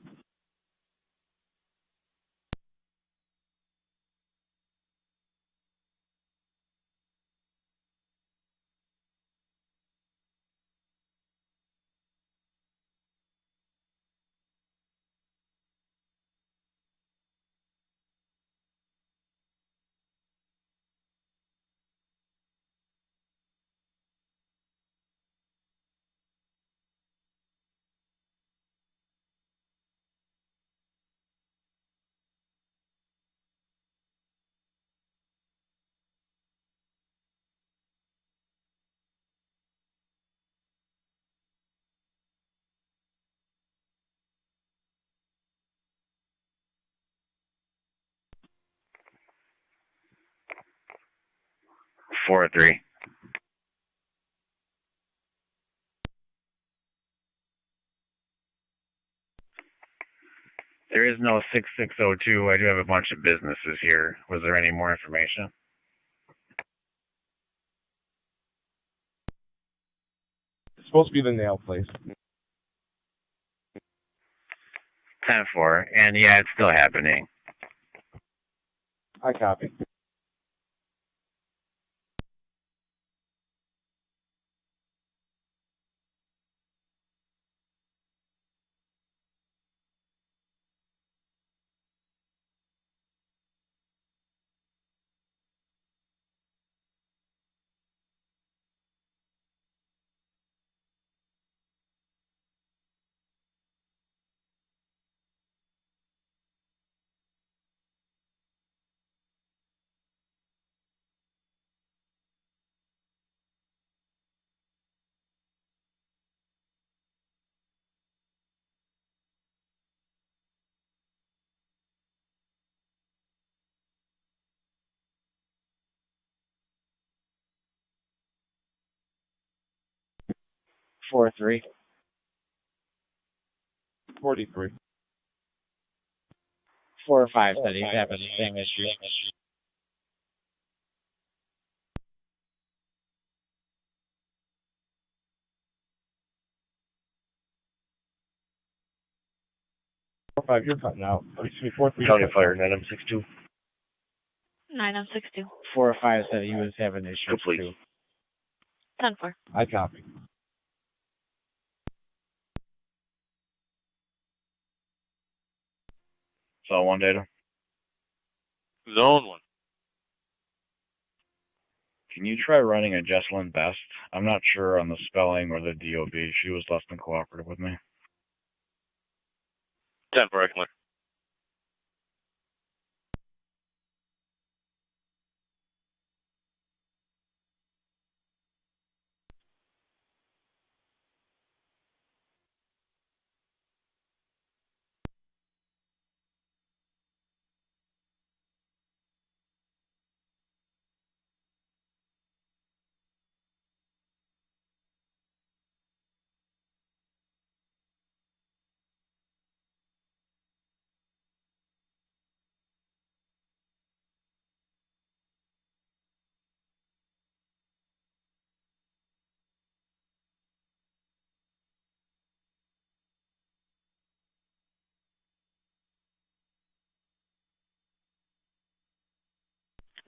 Four three. There is no 6602. I do have a bunch of businesses here. Was there any more information? It's supposed to be the nail place. 10-4. And yeah, it's still happening. I copy. Four three. 43. 4 or 5 said he's having the same issue. 4-5, you're cutting out. 4-3. County Fire, 9M62. 9M62. 4 or 5 said he was having issues too. 10-4. I copy. So one data. Zone 1. Can you try running a Jesselyn Best? I'm not sure on the spelling or the DOB. She was less than cooperative with me. 10 for Eckler.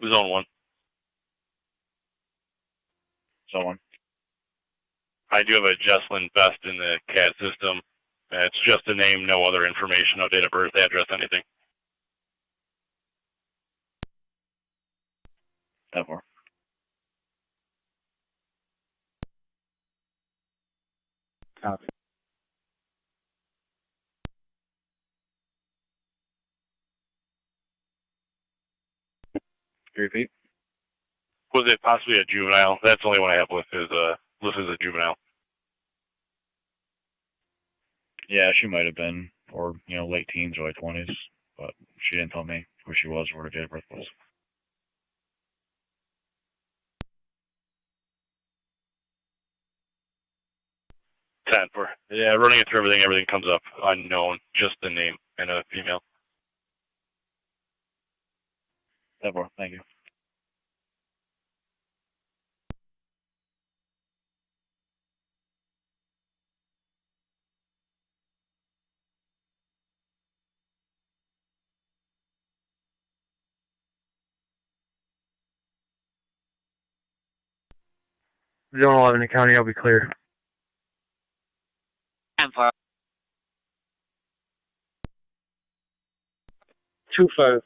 Zone 1. Zone 1. I do have a Jesslyn Best in the CAD system. It's just a name, no other information, no date of birth, address, anything. 10-4. Copy. Repeat. Was it possibly a juvenile? That's the only one I have listed as a juvenile. Yeah, she might have been, or late teens, early 20s, but she didn't tell me who she was or what her date of birth was. Yeah, running it through everything comes up unknown, just the name and a female. 10-4. Thank you. Zone 11 in county, I'll be clear. 10-4. 2-5.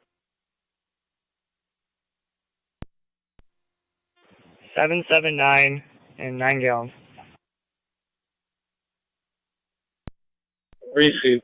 779 and 9 gallons. Receive.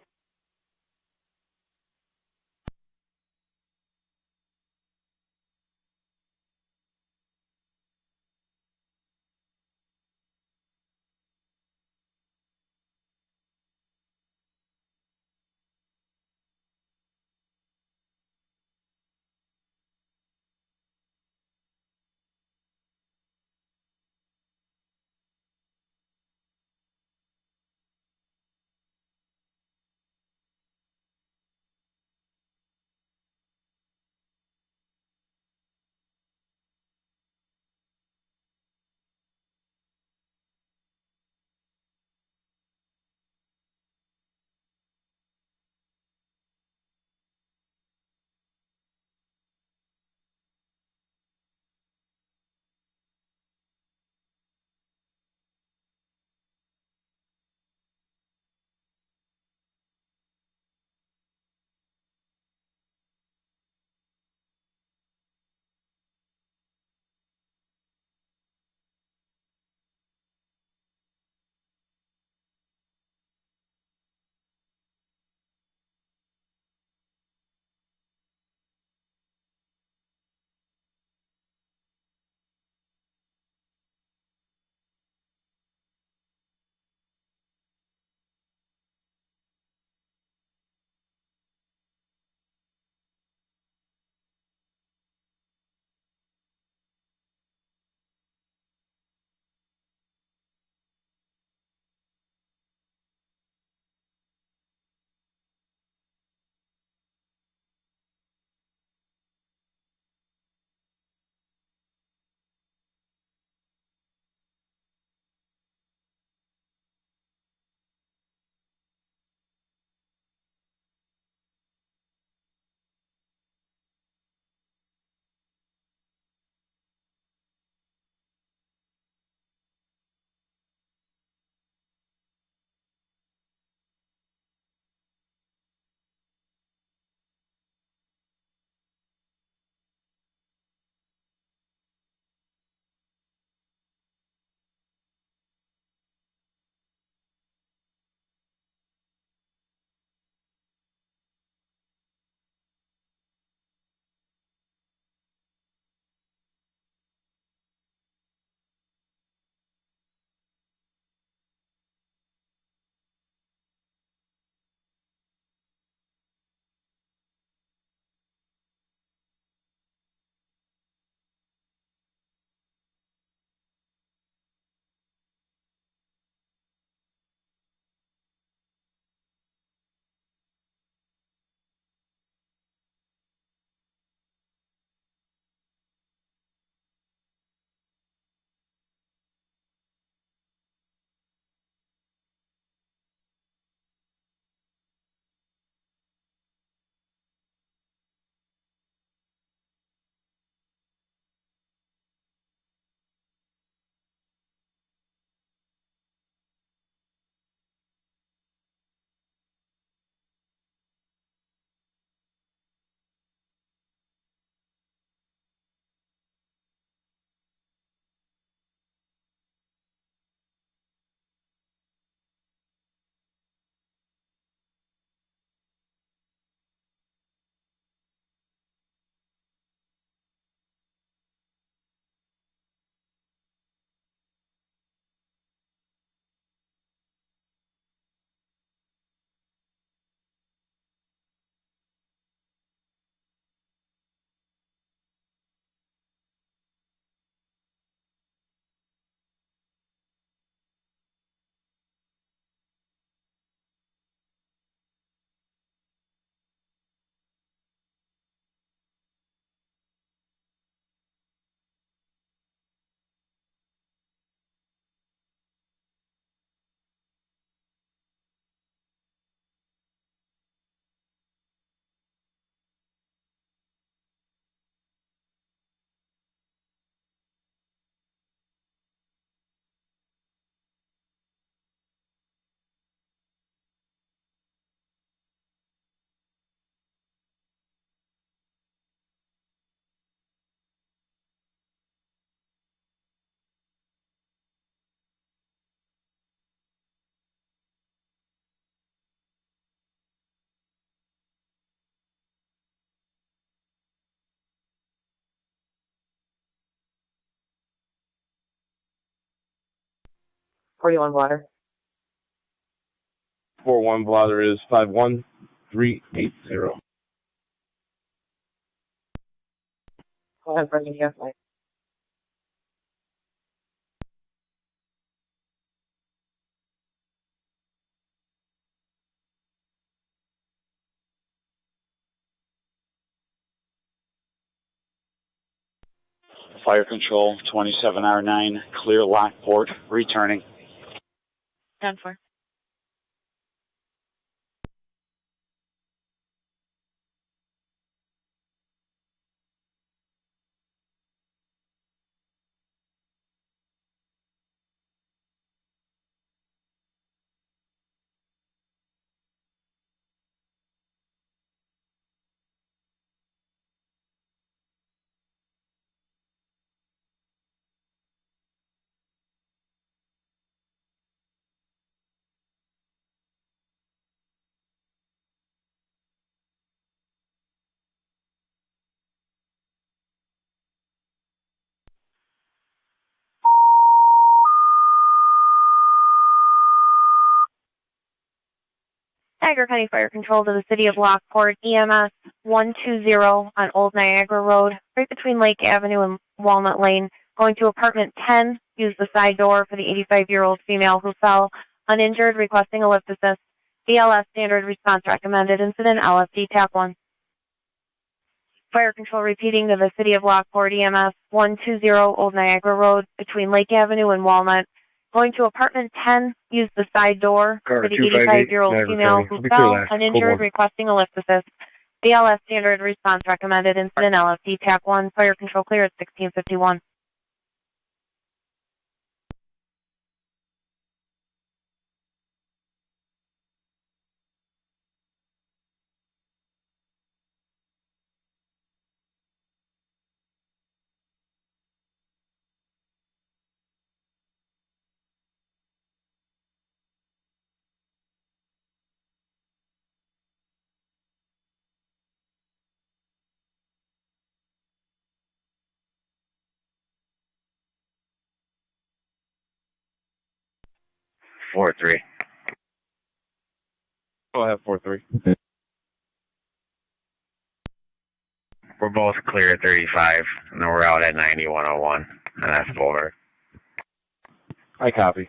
41 blotter. 41 blotter is 51380. Go ahead, Brendan, yes, Mike. Fire control 27R9, clear Lockport, returning. 10-4. Niagara County Fire Control to the City of Lockport, EMS 120 on Old Niagara Road, right between Lake Avenue and Walnut Lane, going to apartment 10. Use the side door for the 85-year-old female who fell uninjured, requesting a lift assist. BLS standard response recommended. Incident LFD TAC 1. Fire Control repeating to the City of Lockport, EMS 120 Old Niagara Road, between Lake Avenue and Walnut. Going to apartment 10, use the side door for the 85-year-old female who fell uninjured, requesting a lift assist. BLS standard response recommended. Incident LFD TAC 1. Fire Control clear at 1651. Four three. Go ahead, 43. We're both clear at 35, and then we're out at 9101, and that's Boulder. I copy.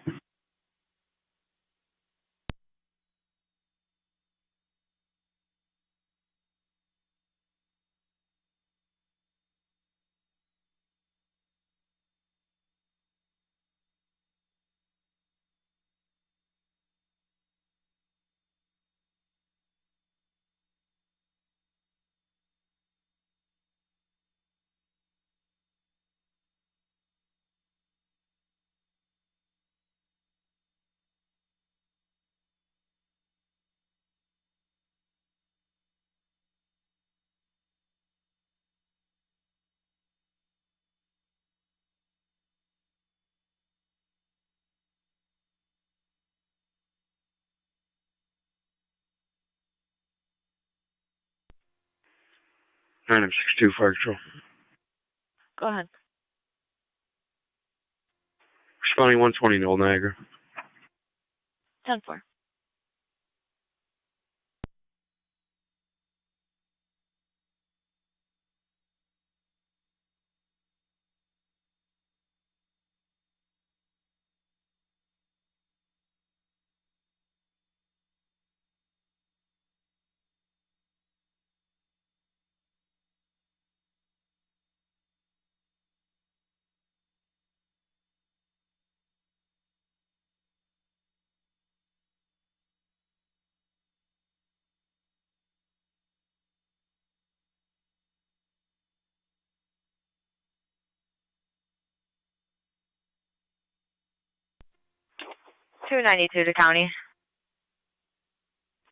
Random 62 Fire Control. Go ahead. Responding 120 to Old Niagara. 10-4. $292 to county.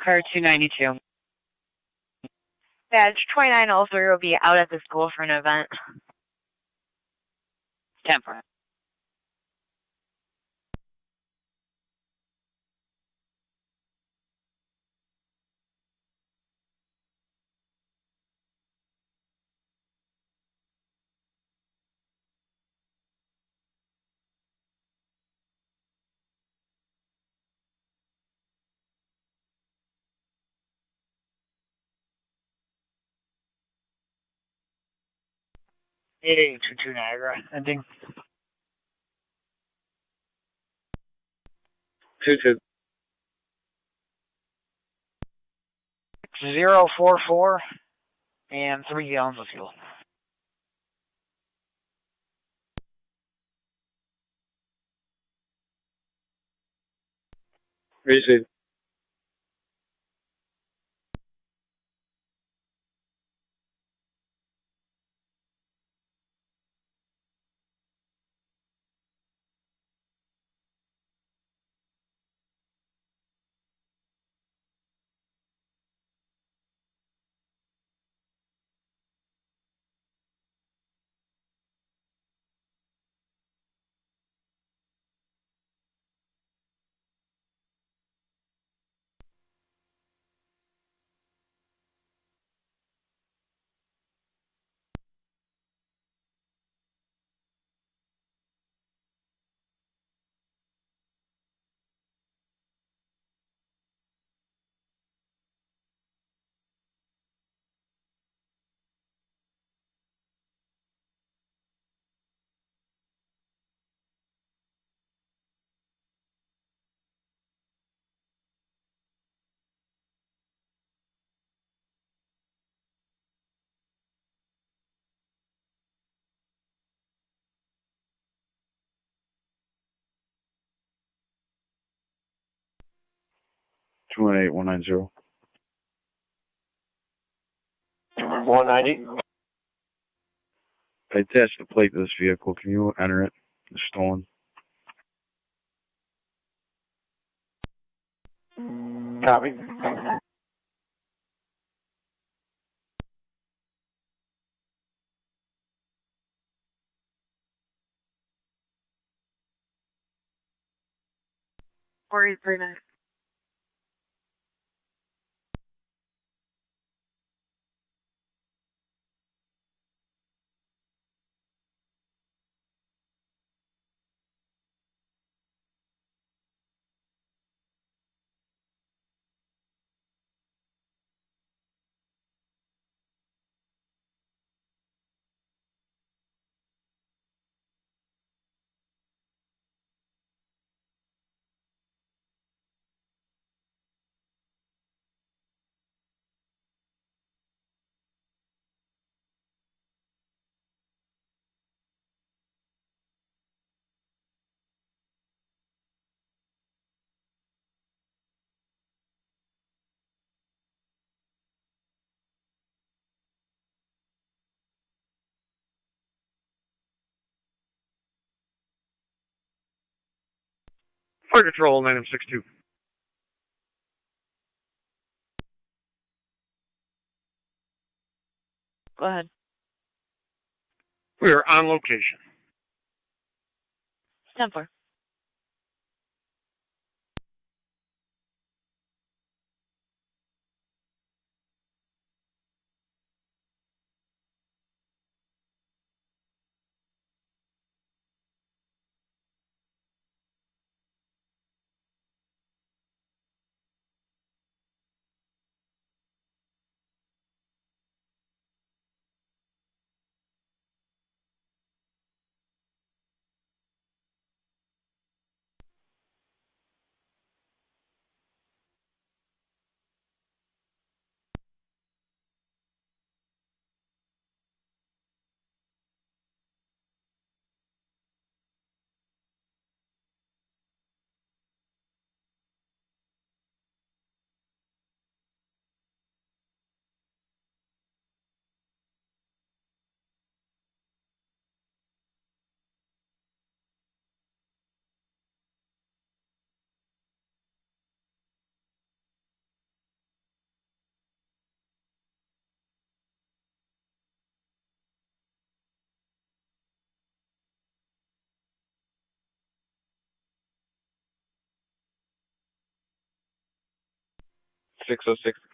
Car 292. Badge 2903 will be out at the school for an event. 10-4. 8822 Niagara, ending. 22. 044 and 3 gallons of fuel. Receive. Two one eight 190. 190. I attached the plate to this vehicle. Can you enter it? It's stolen. Copy. Or 839. Fire Control 9062. Go ahead. We are on location. 10-4.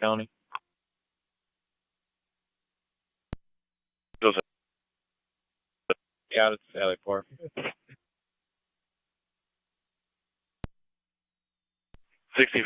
County. Yeah, it's Alley Park. 60.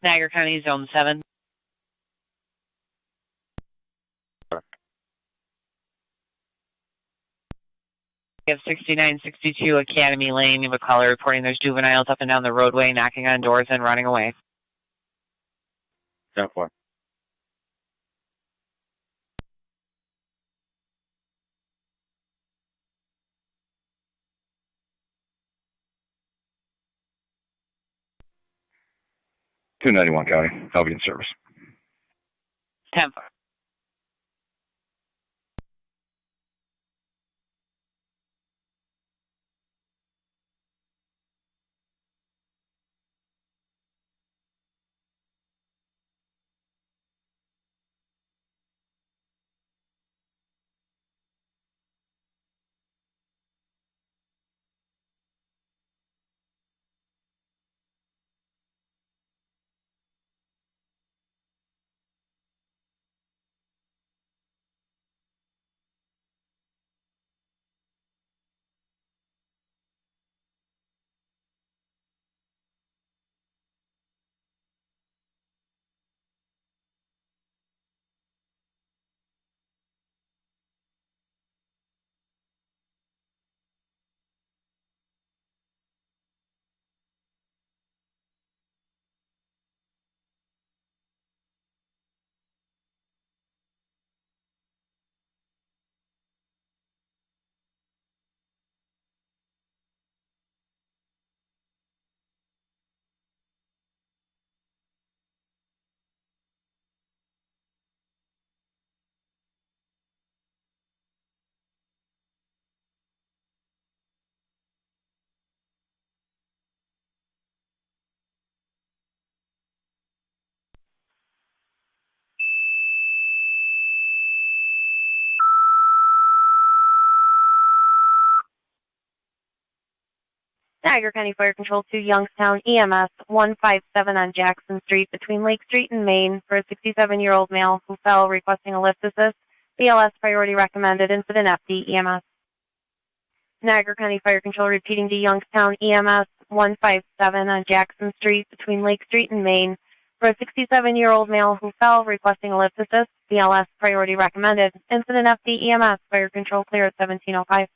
Niagara County, Zone 7. We have 6962 Academy Lane. You have a caller reporting there's juveniles up and down the roadway, knocking on doors and running away. 10-4. .291 County, I'll be in service. 10-4. Niagara County Fire Control to Youngstown EMS 157 on Jackson Street between Lake Street and Main for a 67-year-old male who fell requesting a lift assist. BLS priority recommended. Incident FD EMS. Niagara County Fire Control repeating to Youngstown EMS 157 on Jackson Street between Lake Street and Main for a 67-year-old male who fell requesting a lift assist. BLS priority recommended. Incident FD EMS. Fire Control clear at 1705.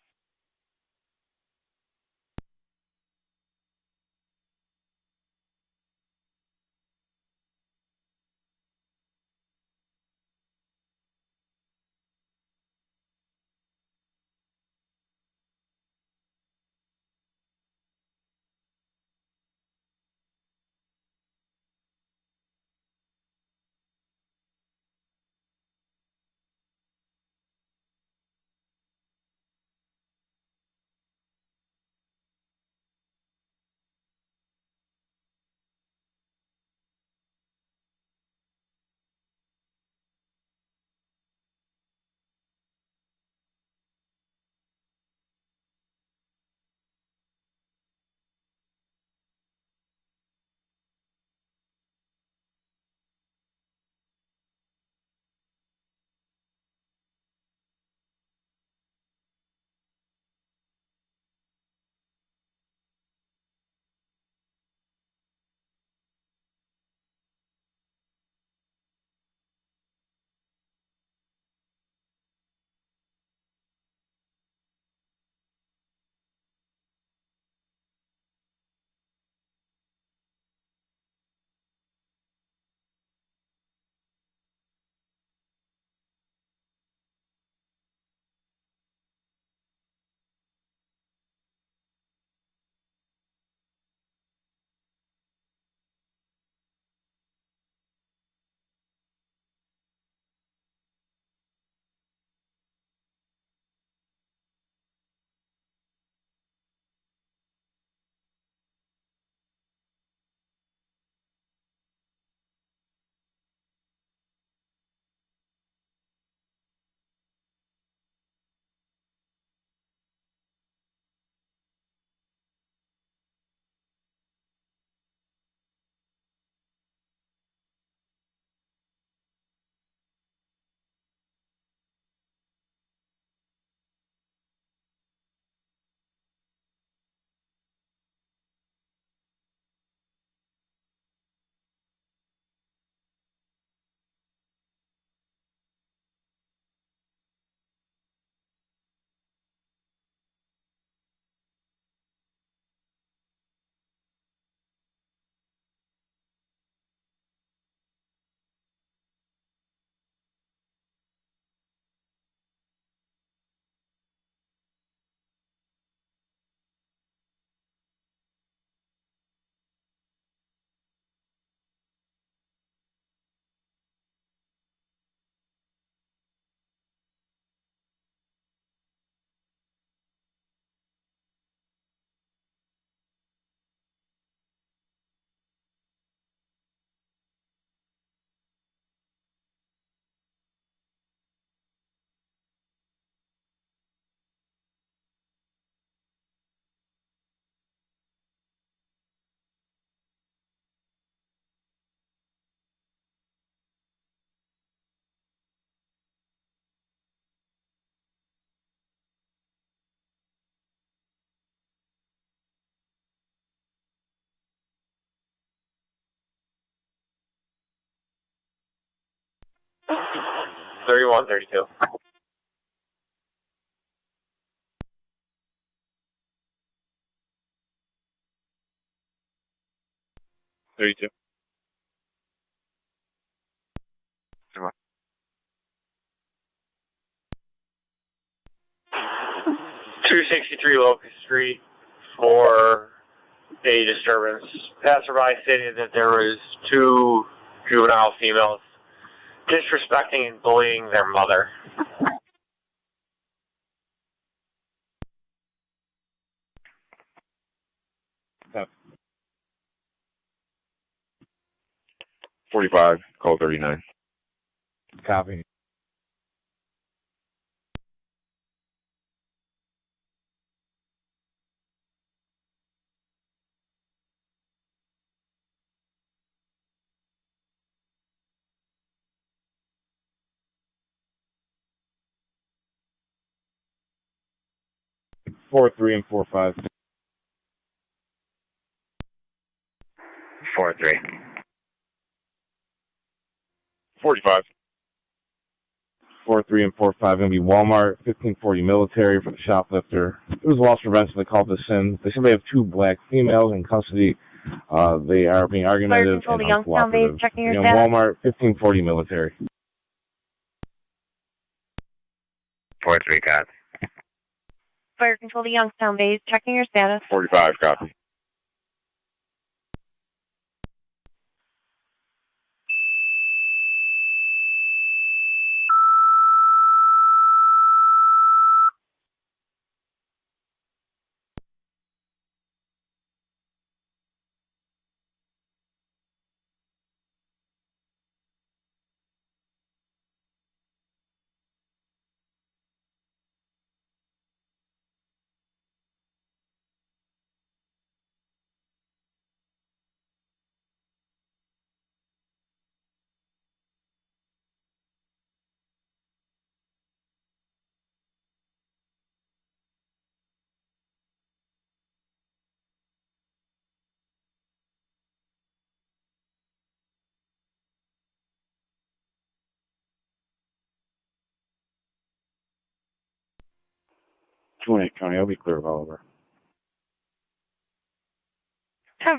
3132. $32. 263 Locust Street for a disturbance. Passerby stated that there was 2 juvenile females disrespecting and bullying their mother. Yep. 45, call 39. Copy. Four, 3, and 4, 5. 4, 3. 45. 4, 3, and 4, 5 going to be Walmart, 1540 military for the shoplifter. It was loss prevention. They called this in. They said they have 2 black females in custody. They are being argumentative and Youngstown base, uncooperative. checking your You know, status. Walmart, 1540 military. 4, 3, copy. Fire control to Youngstown base, checking your status. 45, copy. County, I'll be clear of Oliver. 10-4.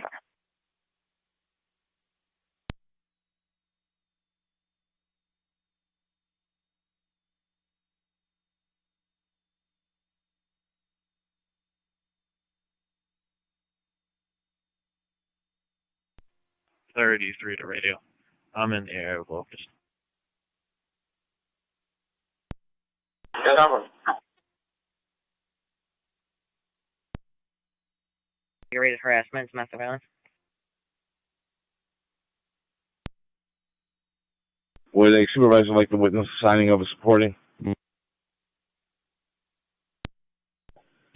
$33 to radio. I'm in the area of Locust. Good number. Aggravated harassment, domestic violence. Would a supervisor like the witness signing of a supporting? You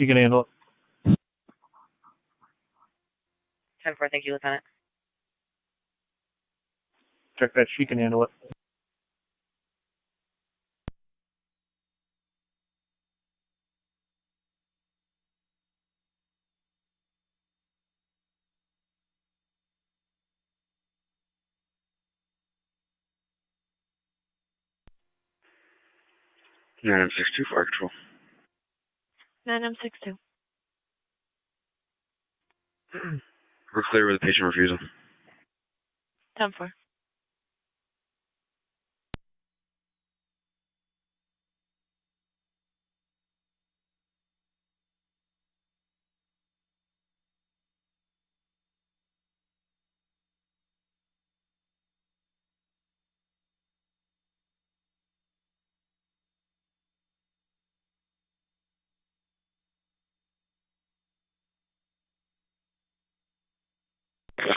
can handle it. 10-4, thank you, Lieutenant. Check that. She can handle it. I'm 62, fire control. 9M62. We're clear with the patient refusal. 10-4.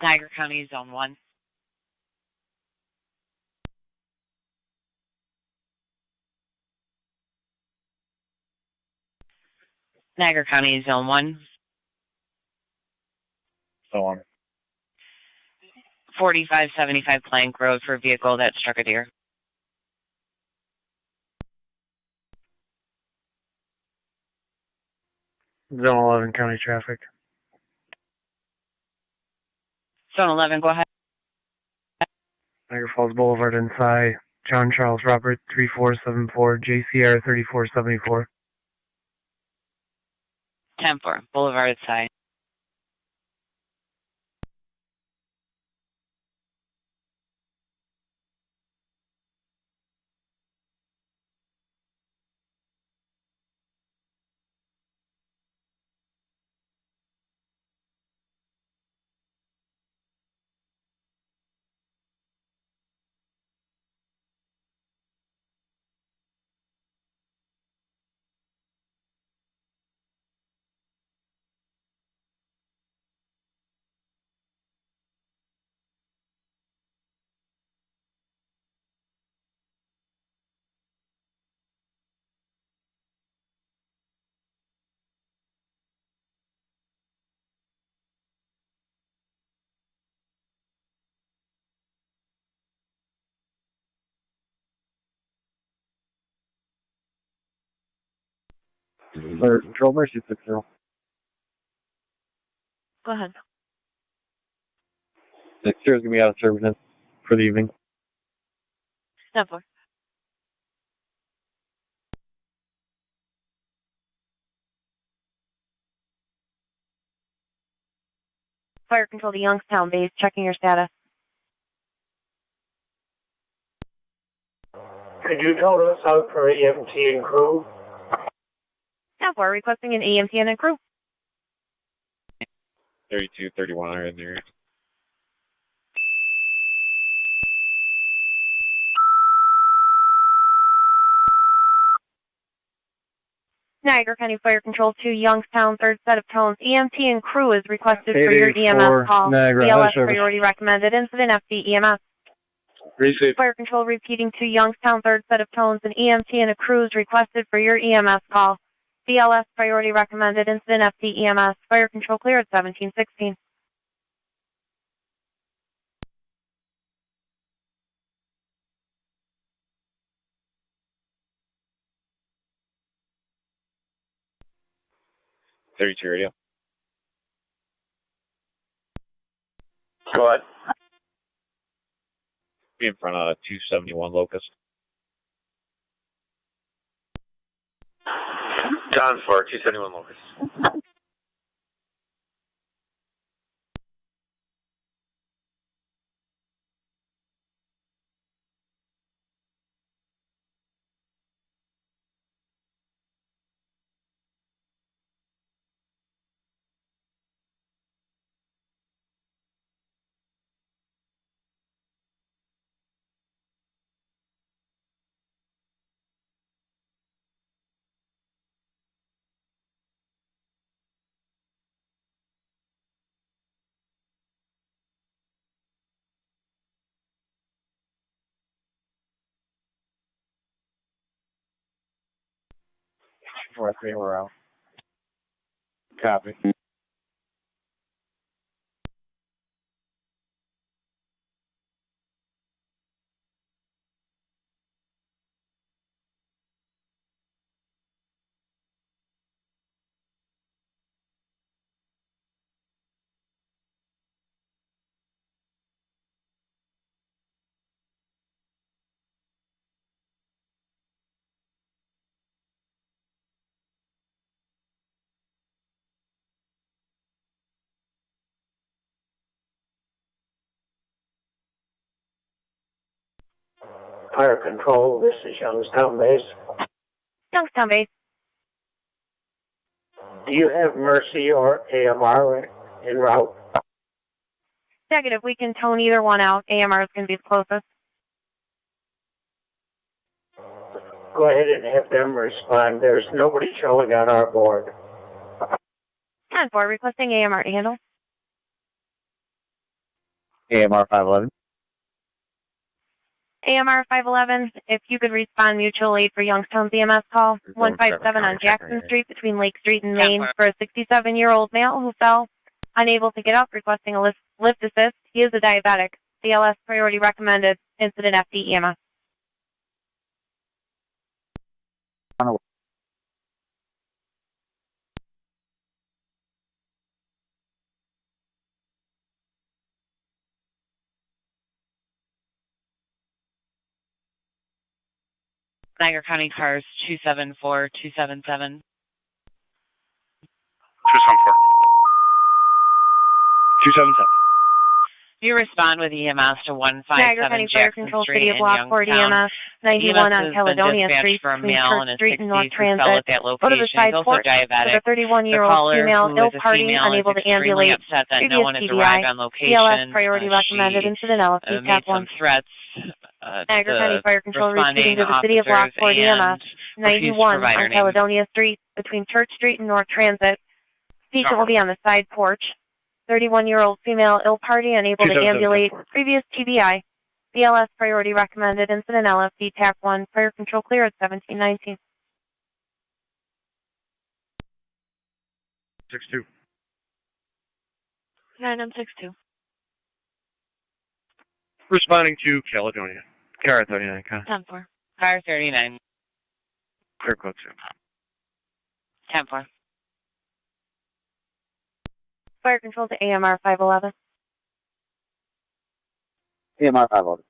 Niagara County, Zone 1. Niagara County, Zone 1. So on. 4575 Plank Road for a vehicle that struck a deer. Zone 11, county traffic. Zone 11, go ahead. Niagara Falls Boulevard inside, John Charles Robert 3474, JCR 3474. 10-4, Boulevard side. Fire Control, Mercy 60. Go ahead. 60 is going to be out of service for the evening. 10-4. Fire Control to Youngstown base, checking your status. Could you total us out for EMT and crew? 10-4, requesting an EMT and a crew. 3231 are in there. Niagara County Fire Control to Youngstown, third set of tones. EMT and crew is requested for your EMS call. Niagara, BLS service. priority recommended. Incident FD EMS. Receive. Fire Control repeating to Youngstown, third set of tones. An EMT and a crew is requested for your EMS call. BLS priority recommended. Incident FD EMS. Fire Control clear at 1716. Radio. Go ahead. Be in front of 271 Locust. John for 271 Locust. We're out. Copy. Fire Control, this is Youngstown base. Youngstown base. Do you have Mercy or AMR en route? Negative. We can tone either one out. AMR is going to be the closest. Go ahead and have them respond. There's nobody showing on our board. 10-4, requesting AMR to handle. AMR 511. AMR 511, if you could respond mutual aid for Youngstown's EMS call. 157 on Jackson Street between Lake Street and Main for a 67-year-old male who fell, unable to get up, requesting a lift assist. He is a diabetic. CLS priority recommended. Incident FD EMS. Niagara County cars 274, 277. 274. 277. You respond with EMS to Niagara 157 County Fire Jackson Control, Street City of in Lockport, Youngstown. EMS 91 EMS on has been Caledonia dispatched Street for a between male Church in his Street and North 60s who fell Transit. at that Go to the location. He's side also porch for diabetic. the 31-year-old The caller, female who ill is a party, female, unable is to extremely ambulate. upset that no Previous one has TBI. arrived on location. BLS priority recommended She incident LFC made TAC some 1. threats Niagara County to Fire Control repeating responding to the City of officers Lockport, EMS and refused to 91 provide her on name. Caledonia Street between Church Street and North Transit. Patient will be on the side porch. 31-year-old female ill party unable to ambulate. Previous TBI. BLS priority recommended incident LFC TAC 1. Fire control clear at 1719. 62. 9M62. Responding to Caledonia. Car 39, 10-4. Car 39. Clear code 2. 10-4. Fire control to AMR 511. AMR 511.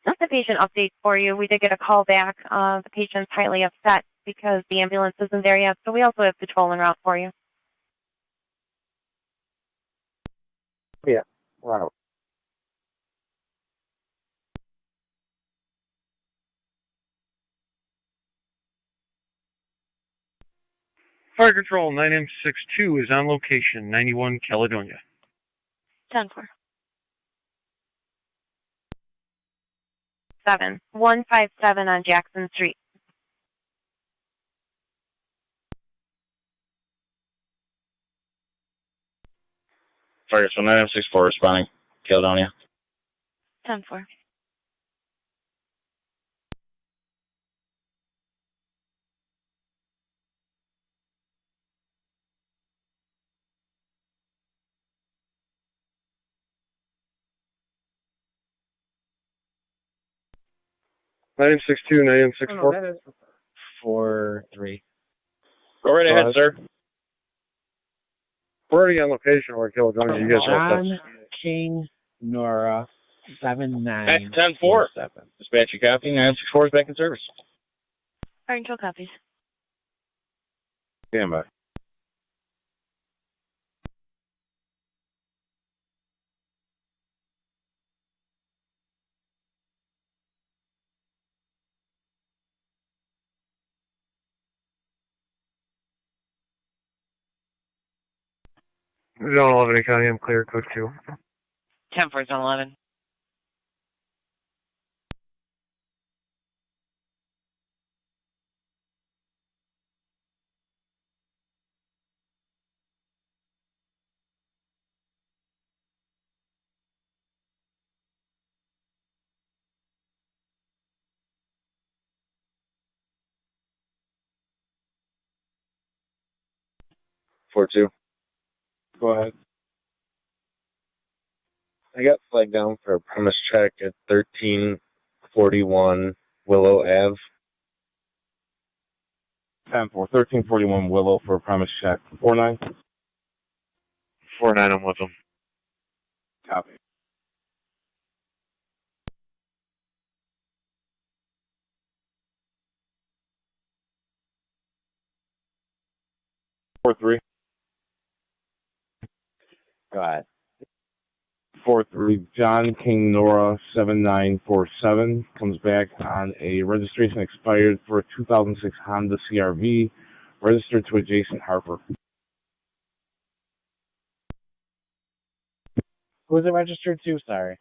That's the patient update for you. We did get a call back. The patient's highly upset because the ambulance isn't there yet, so we also have patrol en route for you. Yeah, right. Fire Control 9M62 is on location, 91 Caledonia. 10-4. 157 on Jackson Street. Fire Control 9M64 responding. Caledonia. 10-4. Nine six two, 9M64. 4-3. Go right ahead, sir. We're already on location where Caledonia. You guys are John King Nora 79. Back to 10-4. Dispatch your copy. 964 is back in service. Fire control copies. Stand by. Zone 11 County, I'm clear, code 2. 10-4, Zone 11. Four two. Go ahead. I got flagged down for a premise check at 1341 Willow Ave. 10-4. 1341 Willow for a premise check. 49. 49, I'm with them. Copy. Four three. Go ahead. 4-3, John King Nora 7947 comes back on a registration expired for a 2006 Honda CRV registered to a Jason Harper. Who is it registered to? Sorry.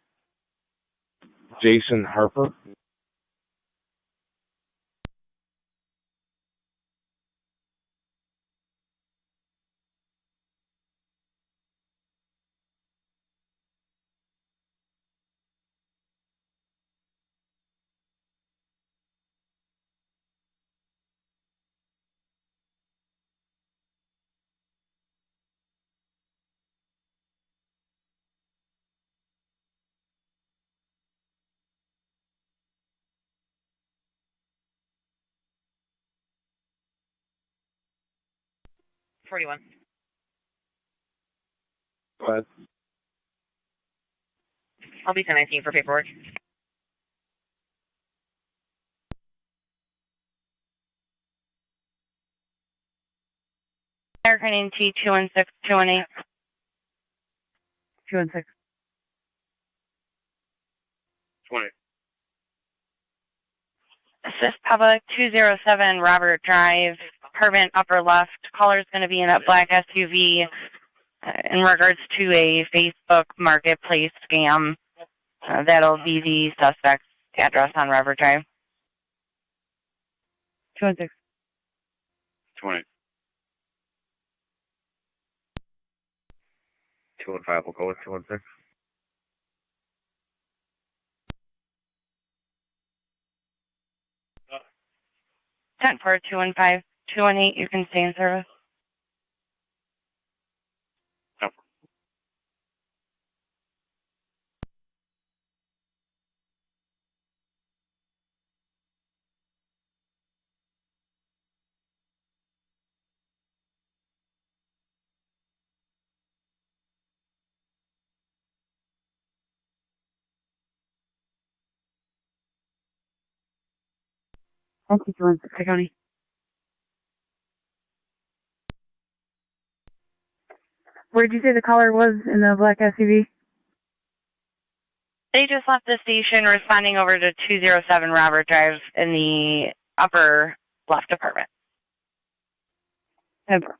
Jason Harper. Go ahead. I'll be 1019 for paperwork. Turning T 216 218. 216. 20. Assist Public 207 Robert Drive, apartment upper left. Caller's going to be in that black SUV in regards to a Facebook marketplace scam. That'll be the suspect's address on Robert Drive. 216. 20. 215 will go with 216. 10-4, 215, 218, you can stay in service. Okay, 216, County. Where did you say the caller was in the black SUV? They just left the station responding over to 207 Robert Drive in the upper left apartment. 10-4.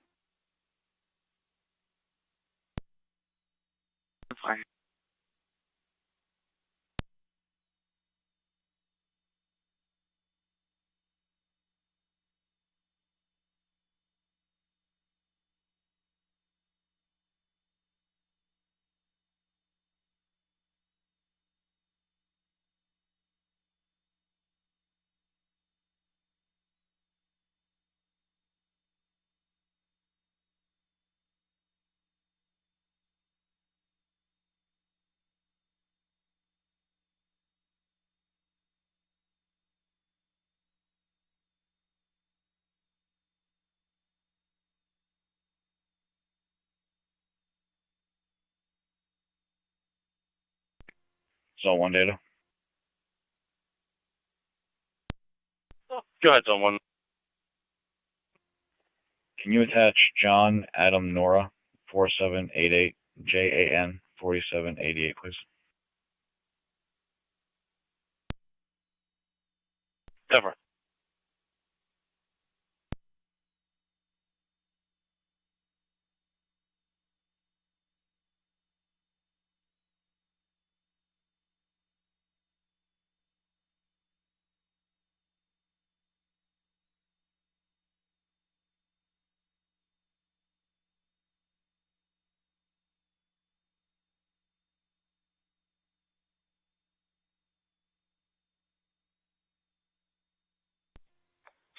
Zone 1 data. Go ahead, Zone 1. Can you attach John Adam Nora 4788 JAN 4788, please? Never.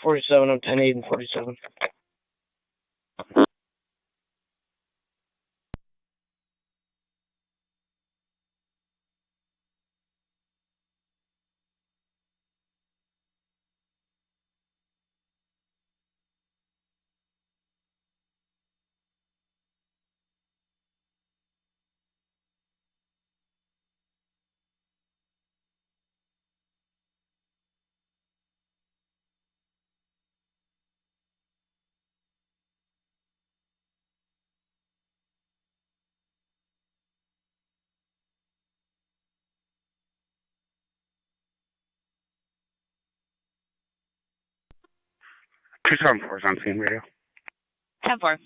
$47 of 10-8 and 47. Two 274 is on scene radio. 10-4.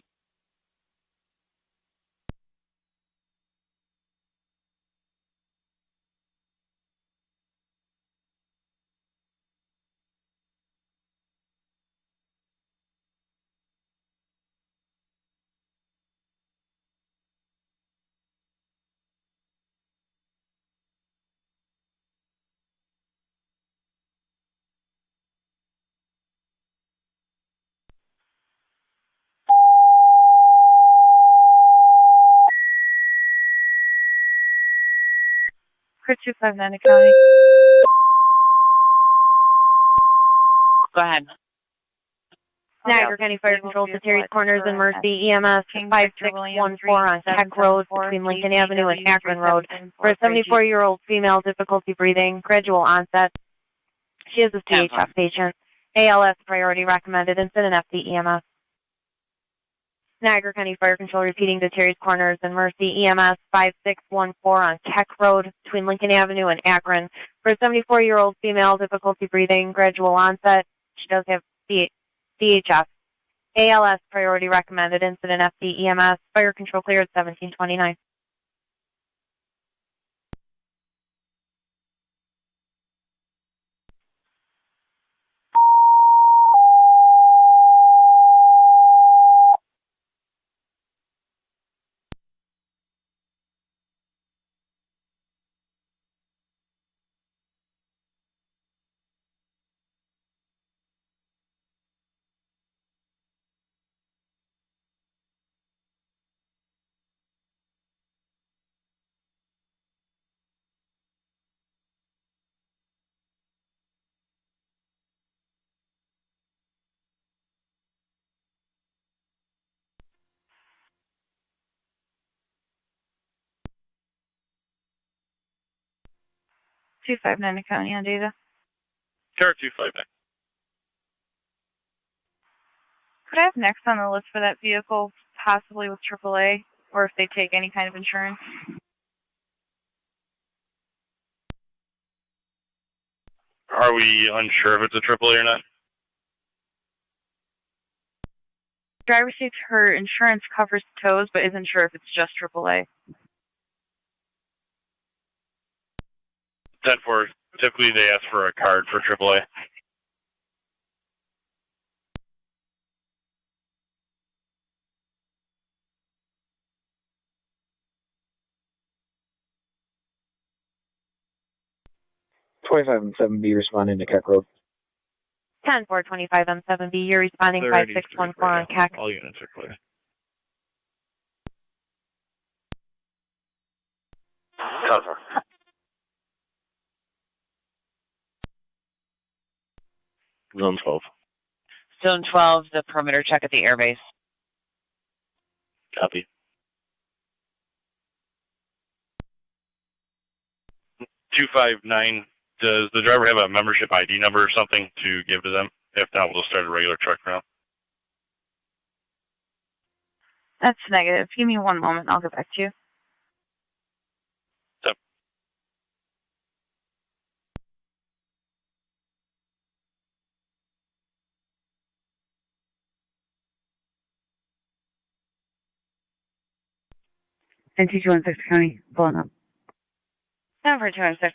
Chris 259 County. Go ahead. Niagara County Fire Control to Terry's Corners and Mercy EMS 5614 on Tech Road between Lincoln Avenue and Akron Road for a 74-year-old female, difficulty breathing, gradual onset. She is a CHF patient. ALS priority recommended and send an FD EMS. Niagara County Fire Control repeating to Terry's Corners and Mercy EMS 5614 on Keck Road between Lincoln Avenue and Akron. For a 74-year-old female, difficulty breathing, gradual onset. She does have CHF. ALS priority recommended. Incident FD EMS. Fire Control cleared 1729. $259 County on data. Car 259. Could I have next on the list for that vehicle, possibly with AAA, or if they take any kind of insurance? Are we unsure if it's a AAA or not? Driver states her insurance covers tows, but isn't sure if it's just AAA. 10-4, typically they ask for a card for AAA. and 7B responding to Keck Road. 10-425 M7B, you're responding 5614 on Keck. All units are clear. Cover. Zone 12. Zone 12, the perimeter check at the airbase. Copy. 259, does the driver have a membership ID number or something to give to them? If not, we'll start a regular truck route. That's negative. Give me one moment. I'll get back to you. Yep. NT216 County, blown up. 10-426.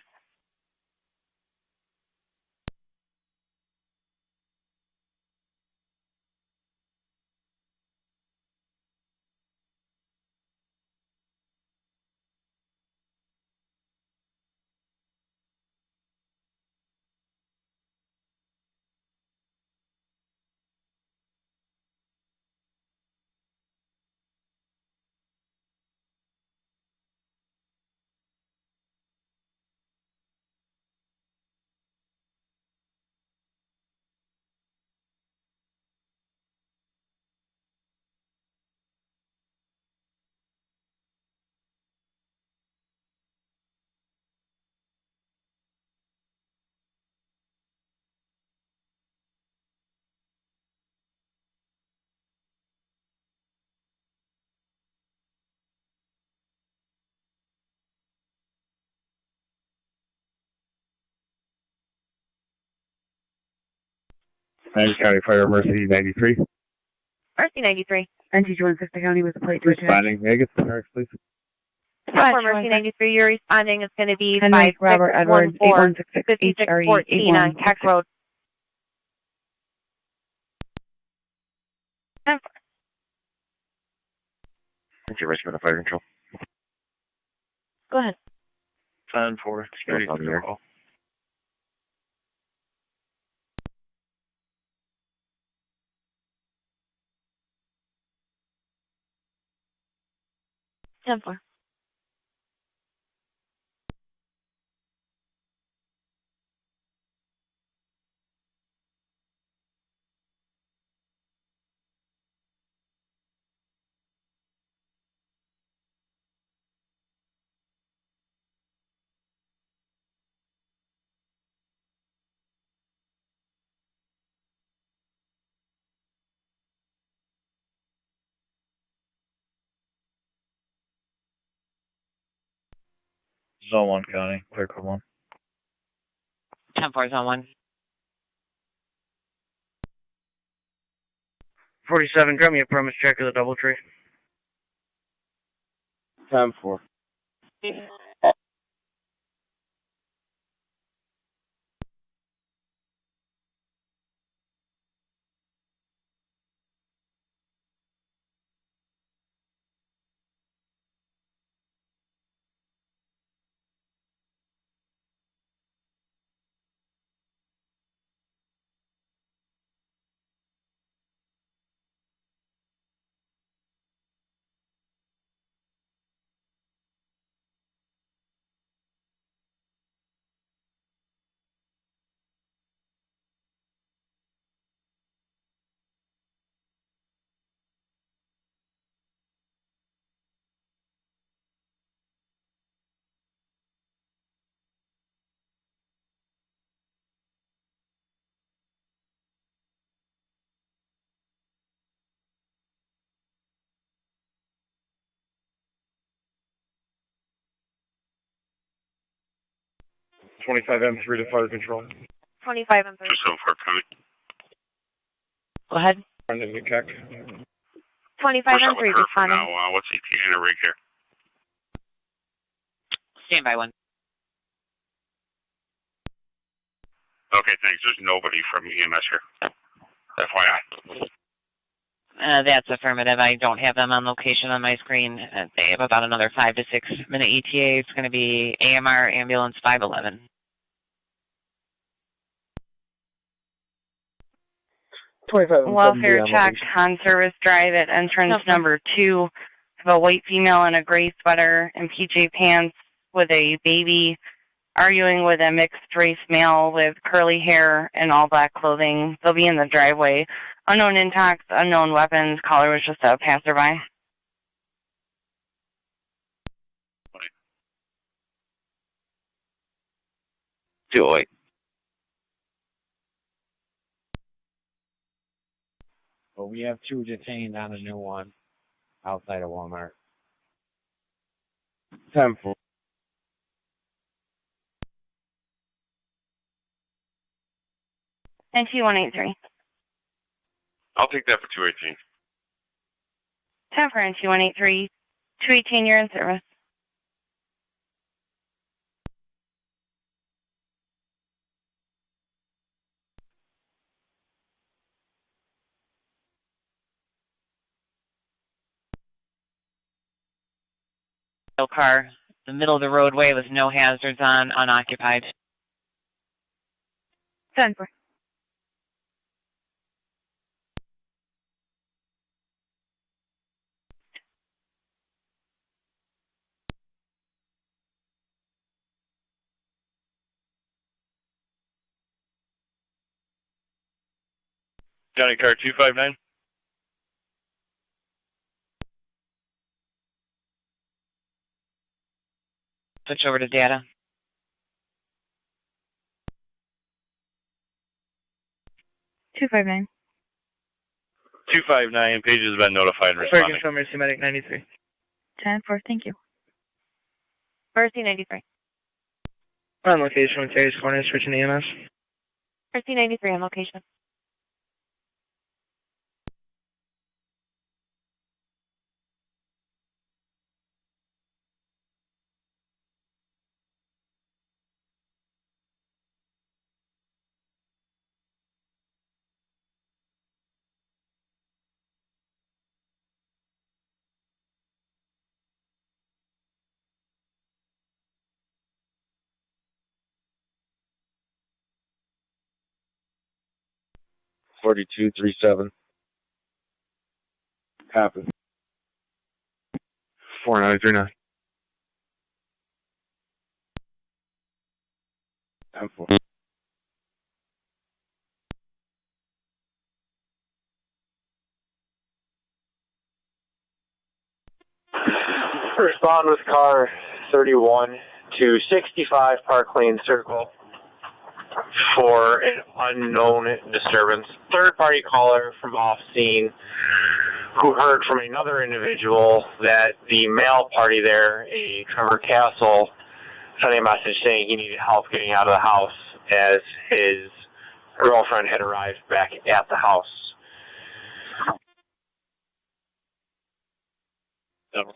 Niagara County Fire Mercy 93. Mercy 93. NT216 County with a plate to Responding. May I get the cars, please? For Mercy 93, you're responding. It's going to be Henry Robert Edward 5614 on Keck Road. Thank you, Rescue Fire Control. Go ahead. 10-4, security call. Temple. Zone 1 County, clear code 1. 10-4, Zone 1. 47, grab me a premise check of the DoubleTree. 10-4. M3 to fire control. 25 and 3. 274 coming. Go ahead. Brendan McKeck. 25 and 3 responding. Now, what's ETA in a rig here? Stand by 1. Okay, thanks. There's nobody from EMS here. FYI. That's affirmative. I don't have them on location on my screen. They have about another 5 to 6 minute ETA. It's going to be AMR Ambulance 511. 25 Welfare check on service drive at entrance number 2. Have a white female in a gray sweater and PJ pants with a baby, arguing with a mixed race male with curly hair and all black clothing. They'll be in the driveway. Unknown intox, unknown weapons. Caller was just a passerby. Do it. But we have 2 detained on a new one outside of Walmart. 10-4. NT 183. I'll take that for 218. 10 for NT 183. 218, you're in service. Car, the middle of the roadway with no hazards on, unoccupied. 10 for. County car 259. Switch over to data. 259. 259. Page has been notified and responding. Control, Mercy Medic 93. 10 for, thank you. Mercy 93. On location with Terry's Corner, switching to EMS. Mercy 93 on location. $42.37. Happens. 4939. 10-4. Respond with car 31 to 65 Park Lane Circle for an unknown disturbance. Third-party caller from off scene who heard from another individual that the male party there, a Trevor Castle, sending a message saying he needed help getting out of the house as his girlfriend had arrived back at the house. Over.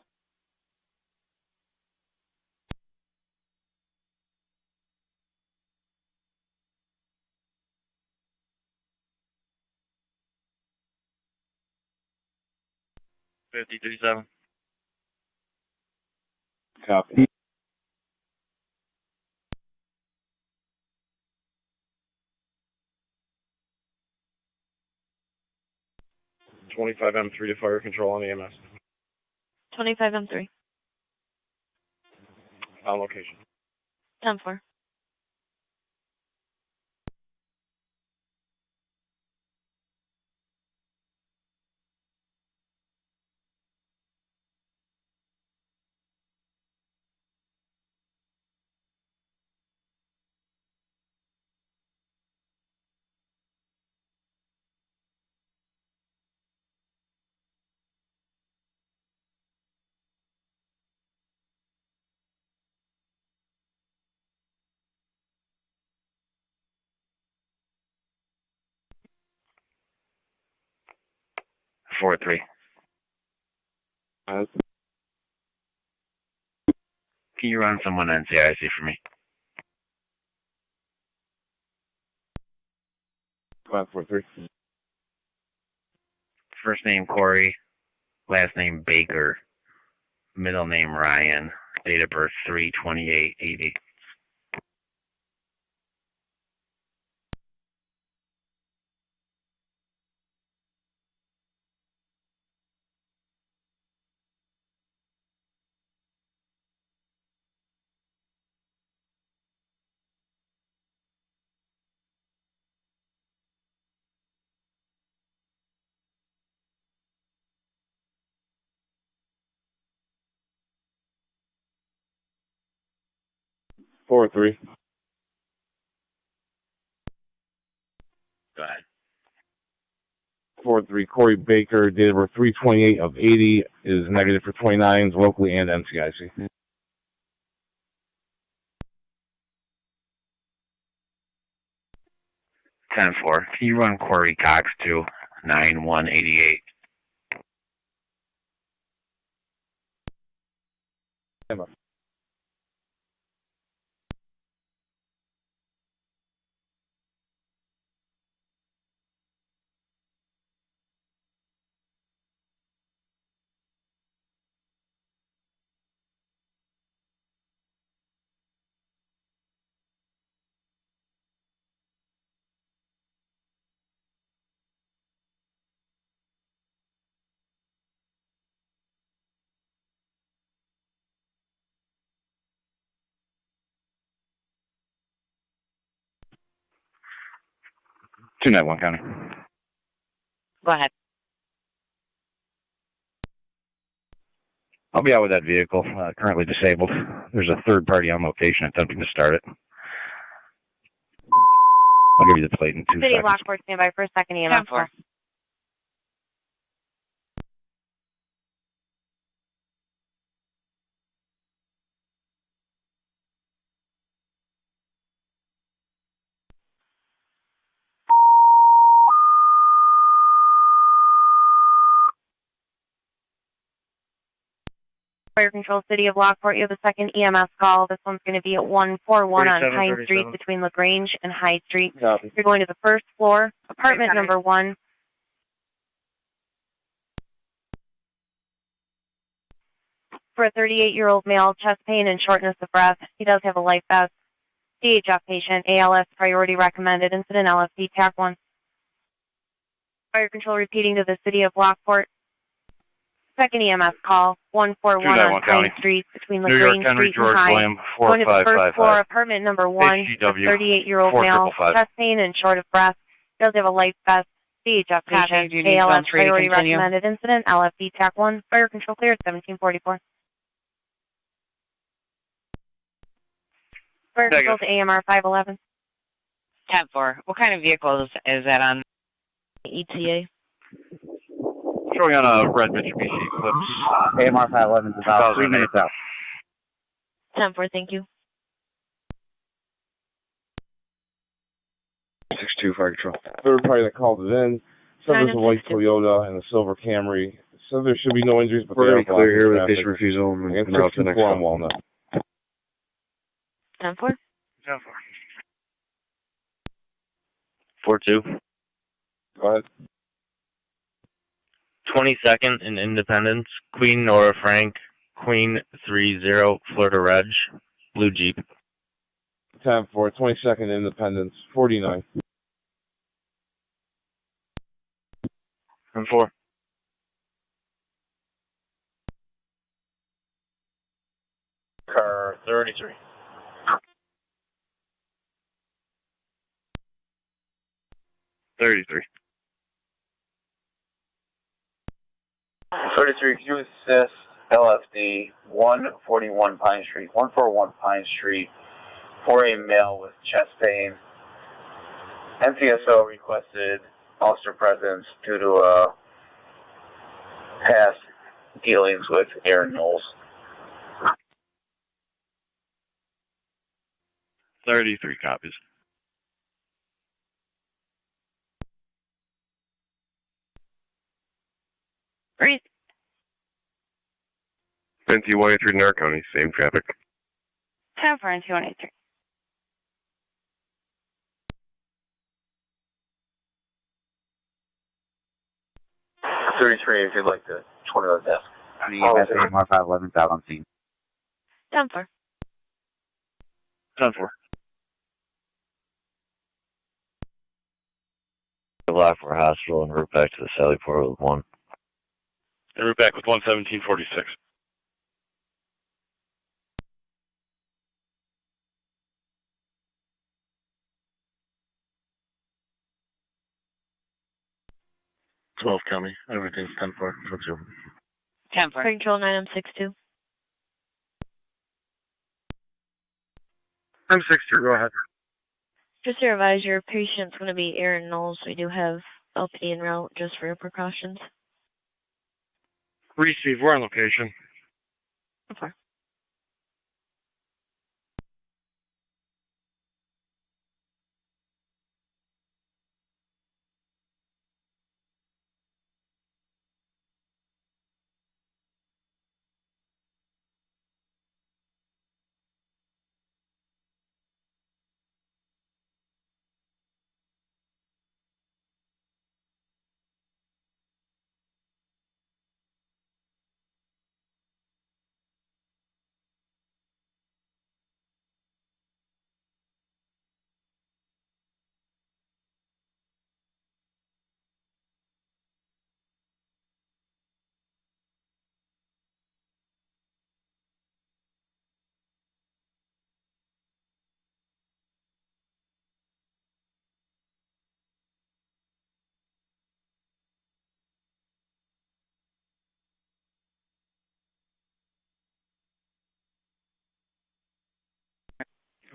$50.37. Copy. $25M3 to fire control on EMS. 25M3. On location. 10-4. Four three. Can you run someone NCIC for me? 543. First name Corey, last name Baker, middle name Ryan, date of birth 3/28/80. Four three. Go ahead. 4-3, Corey Baker, date of birth 3/28/80, is negative for 29s locally and NCIC. Ten four. Can you run Corey Cox to 9188? Two net one county. Go ahead. I'll be out with that vehicle, currently disabled. There's a third party on location attempting to start it. I'll give you the plate in 2 City of seconds. Lockport, standby for a second EMS call. Fire Control, City of Lockport, you have a second EMS call. This one's going to be at 141 on Pine Street between LaGrange and High Street. Copy. You're going to the first floor, apartment number 1. For a 38-year-old male, chest pain and shortness of breath. He does have a life vest. CHF patient, ALS priority recommended, incident LFD TAC 1. Fire Control repeating to the City of Lockport. Second EMS call, 141 on Pine Street between LaGrange Street and High. Going to the first floor, apartment number 1, a 38-year-old male, chest pain and short of breath. Does have a life vest. CHF patient, ALS priority recommended, incident LFD TAC 1. Fire Control cleared, 1744. Fire Control to AMR 511. 10-4. What kind of vehicle is that on? ETA. Showing on a red Mitsubishi Eclipse. AMR 511 is about 3 minutes out. 10-4, thank you. 6-2, Fire Control. Third party that called it in said there's a white 9-6-2. Toyota and a silver Camry. So there should be no injuries, but We're they going are to be clear blocking here with traffic. patient refusal and Against now to the next 624 on call. Walnut. 10-4. 4-2. Go ahead. 22nd in Independence, Queen Nora Frank, Queen 30, Florida Reg, blue Jeep. 10-4, 22nd Independence, 49. 10-4. Car 33. 33. 33, can you assist LFD 141 Pine Street, 141 Pine Street for a male with chest pain? NCSO requested officer presence due to past dealings with Aaron Knowles. 33 copies. Breathe. 123 in our county, same traffic. 10-4 and 283. – 33, if you'd like to 20 on desk. EMS 81511 out on scene. 10-4. 10-4. Lockport Hospital and route back to the Sally Port with 1. And route back with 11746. County. Everything's 10-4 for 2. 10-4. Fire Control 9M62. I'm 6-2, go ahead. Just to advise, your patient's going to be Aaron Knowles. We do have LPD en route just for your precautions. Receive, we're on location. Okay.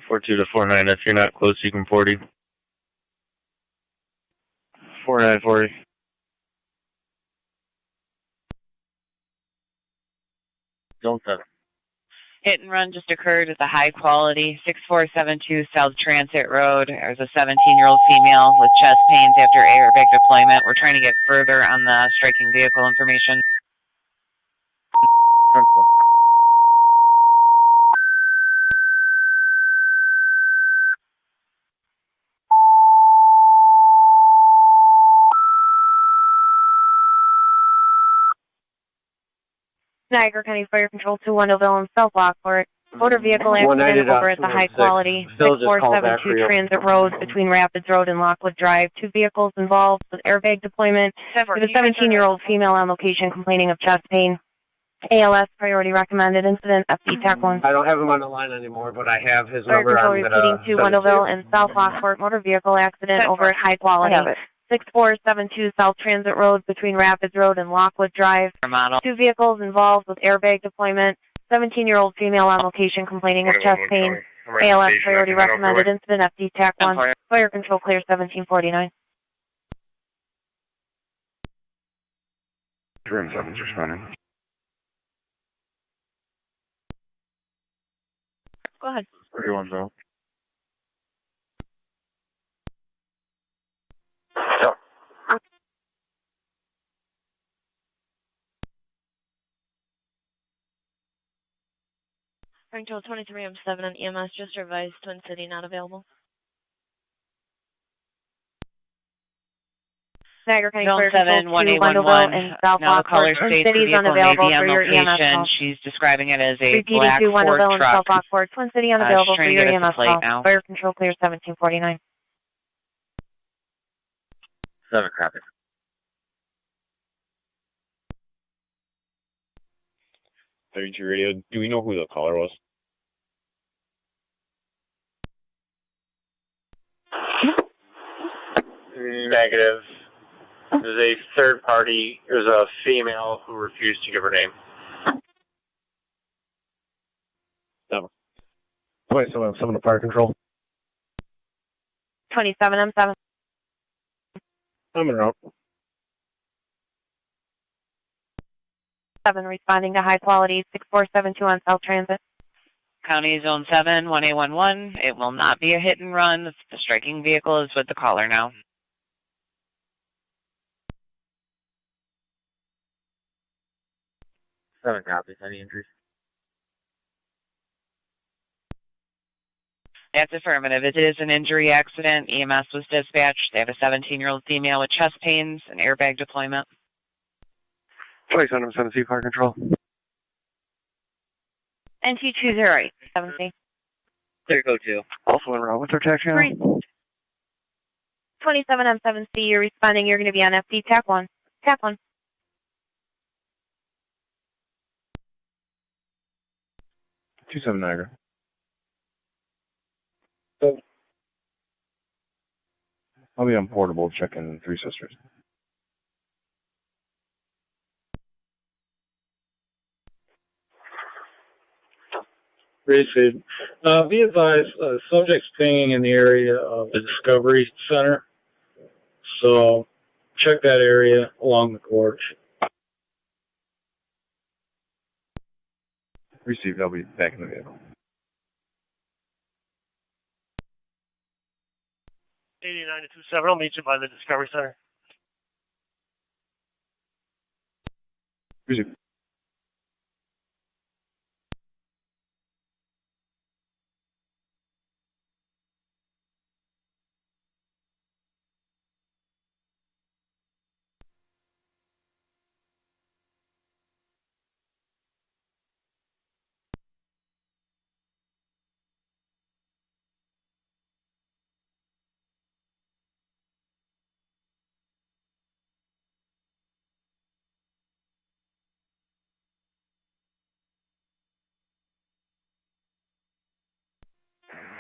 Four 2 to 49. If you're not close, you can 40. 4940. Don't set. Hit and run just occurred at the high quality 6472 South Transit Road. There's a 17-year-old female with chest pains after airbag deployment. We're trying to get further on the striking vehicle information. 10-4. Niagara County Fire Control 210 in South Lockport. Motor vehicle accident over at the high quality 6472 Transit Road between Rapids Road and Lockwood Drive. 2 vehicles involved with airbag deployment. With a 17-year-old female on location complaining of chest pain. ALS priority recommended incident FD TAC 1. I don't have him on the line anymore, but I have his Fire number. Control I'm repeating to Wendellville and South Lockport. Motor vehicle accident over at high quality 6472 South Transit Road between Rapids Road and Lockwood Drive. 2 vehicles involved with airbag deployment. 17-year-old female on location complaining of chest pain. ALS priority recommended incident FD TAC 1. Fire Control clear 1749. Trim 7's responding. Go ahead. 31 though. Fire Control 23, I'm 7 on EMS, just revised Twin City not available. Niagara County Zone Fire 7, Control 2, 1811. Wendellville, and South Now the caller Lockport. Twin states the City's vehicle may unavailable be on for your EMS location. call. She's describing it as a Repeating black 2, Ford Wendellville, and truck. South Lockport. Twin City unavailable she's for trying to your get us EMS a plate call. now. Fire Control clear 1749. 7, copy. Radio. Do we know who the caller was? Negative. There's a third party. There's a female who refused to give her name. 27 to fire control. 27, I'm 7. I'm en route. 7 responding to high quality 6472 on South Transit. County Zone 7, 1811. It will not be a hit and run. The striking vehicle is with the caller now. 7 copies. Any injuries? That's affirmative. It is an injury accident. EMS was dispatched. They have a 17-year-old female with chest pains and airbag deployment. 27 7C fire control. NT208, 7C. Clear code 2. Also en route. What's our tax channel? 27 on 7C, you're responding. You're going to be on FD TAC 1. TAC 1. 27 Niagara. I'll be on portable checking Three Sisters. Received. Be advised, subject's pinging in the area of the Discovery Center. So check that area along the course. Received. I'll be back in the vehicle. 89 to 27. I'll meet you by the Discovery Center. Received.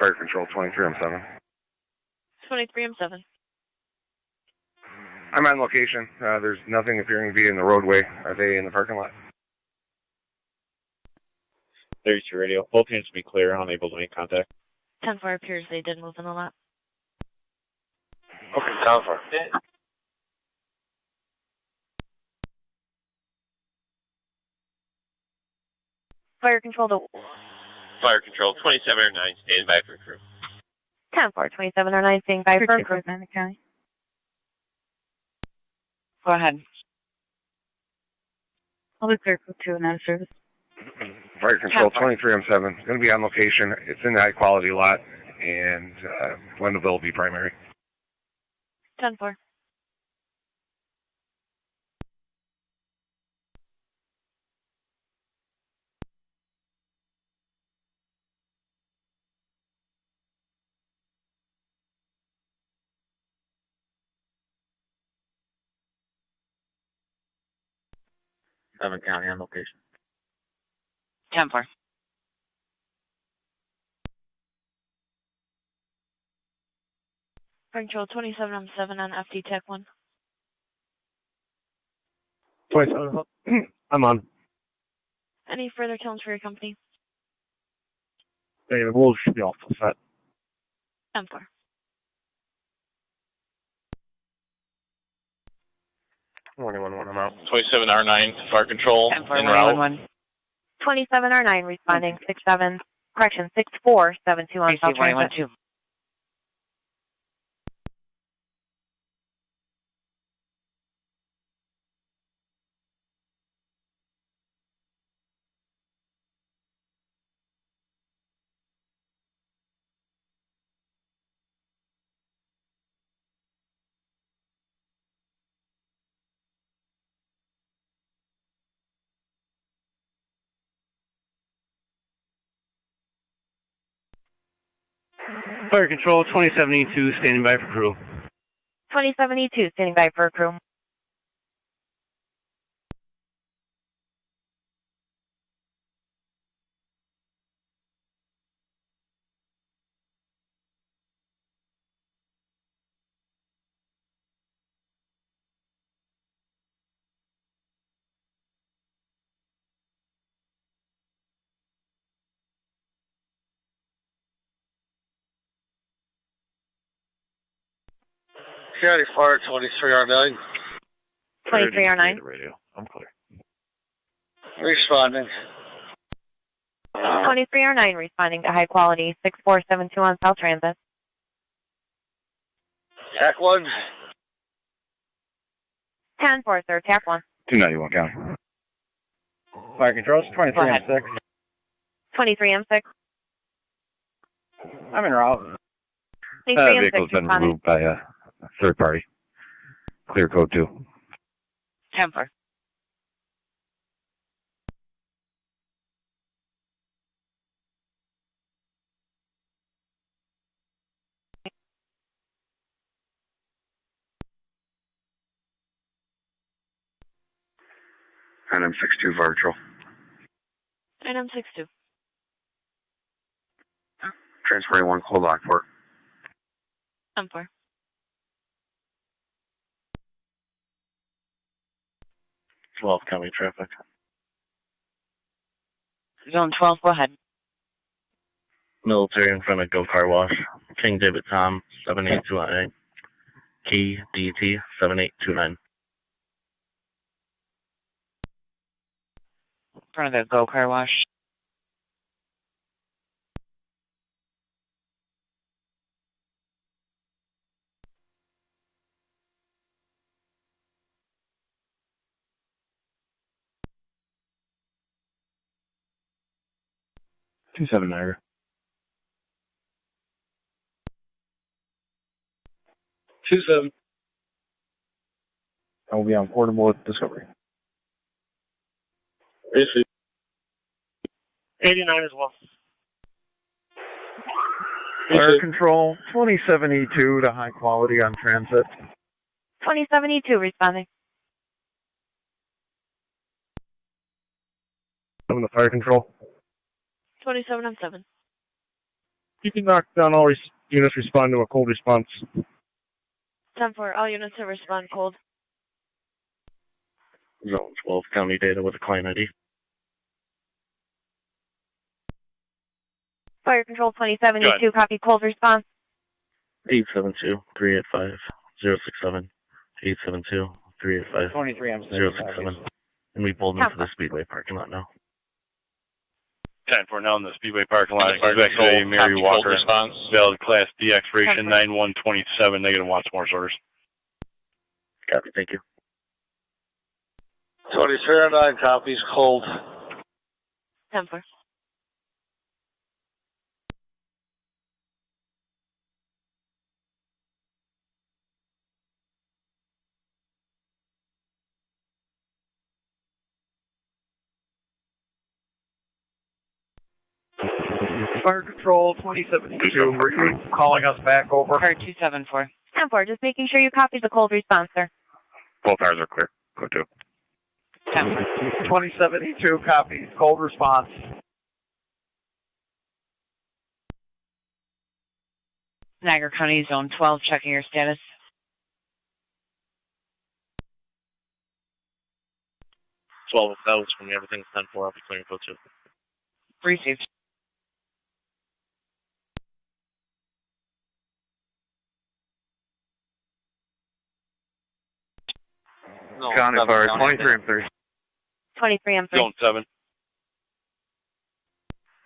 Fire control 23, I'm 7. 23, I'm 7. I'm on location. There's nothing appearing to be in the roadway. Are they in the parking lot? 32 radio. Both units to be clear. Unable to make contact. 10-4 appears they did move in the lot. Okay, down for. Fire control to Fire control 2709, stand by for crew. 10-4, 27 or 9, staying by for crew. County. Go ahead. I'll be clear for 2 and out of service. Fire control 23, I'm 7. Going to be on location. It's in the high quality lot, and Wendellville will be primary. 10-4. Seven County on location. 10-4. Fire Control 27, I'm 7 on FD TAC 1. 27. I'm on. Any further kills for your company? Hey, the wolves should be off the set. 10-4. 21-1, I'm out. 27 R9, fire control, 10-4, en route. 111. 27 or 9 responding 67, correction 6472 on South Transit. 112. Fire Control 2072, standing by for crew. 2072, standing by for crew. County Fire 2309. 2309. Radio. I'm clear. Responding. 2309, responding to high quality 6472 on South Transit. TAC 1. 10-4, sir, TAC 1. 291 County. Fire Control 23M6. 23M6. I'm en route. 23M6, Vehicle's been responding. removed by a third party. Clear code 2. 10-4. NM 62 Fire Patrol. Item 62. Transferring 1 cold Lockport. 10-4. County traffic. Zone 12, go ahead. Military in front of Go Car Wash. King David Tom 78298. Key DT 7829. In front of the Go Car Wash. Niagara. 27. I will be on portable with Discovery. 89 as well. Fire Control 2072 to high quality on transit. 2072, responding. I'm the Fire Control. 27 on 7. You can knock down all units, respond to a cold response. 10-4. All units to respond cold. Zone 12 County data with a client ID. Fire Control 2072, copy cold response. 872-385-067. 872-385-067. 23M6. And we pulled into the Speedway parking lot now. 10-4 now in the Speedway parking lot. Evacuating Mary Walker. Valid Class D expiration 9127, negative Watts-Morse orders. Copy, thank you. 2309 copies cold. 10-4. Fire Control 2072, were you calling us back over? Car 274. 10-4, just making sure you copy the cold response, sir. Both cars are clear. Go to. 10-4. 2072 copies, cold response. Niagara County, Zone 12, checking your status. 12 of those from everything's 10-4. I'll be clearing code 2. Received. No, County Fire 23M3. 23M3. Zone 7.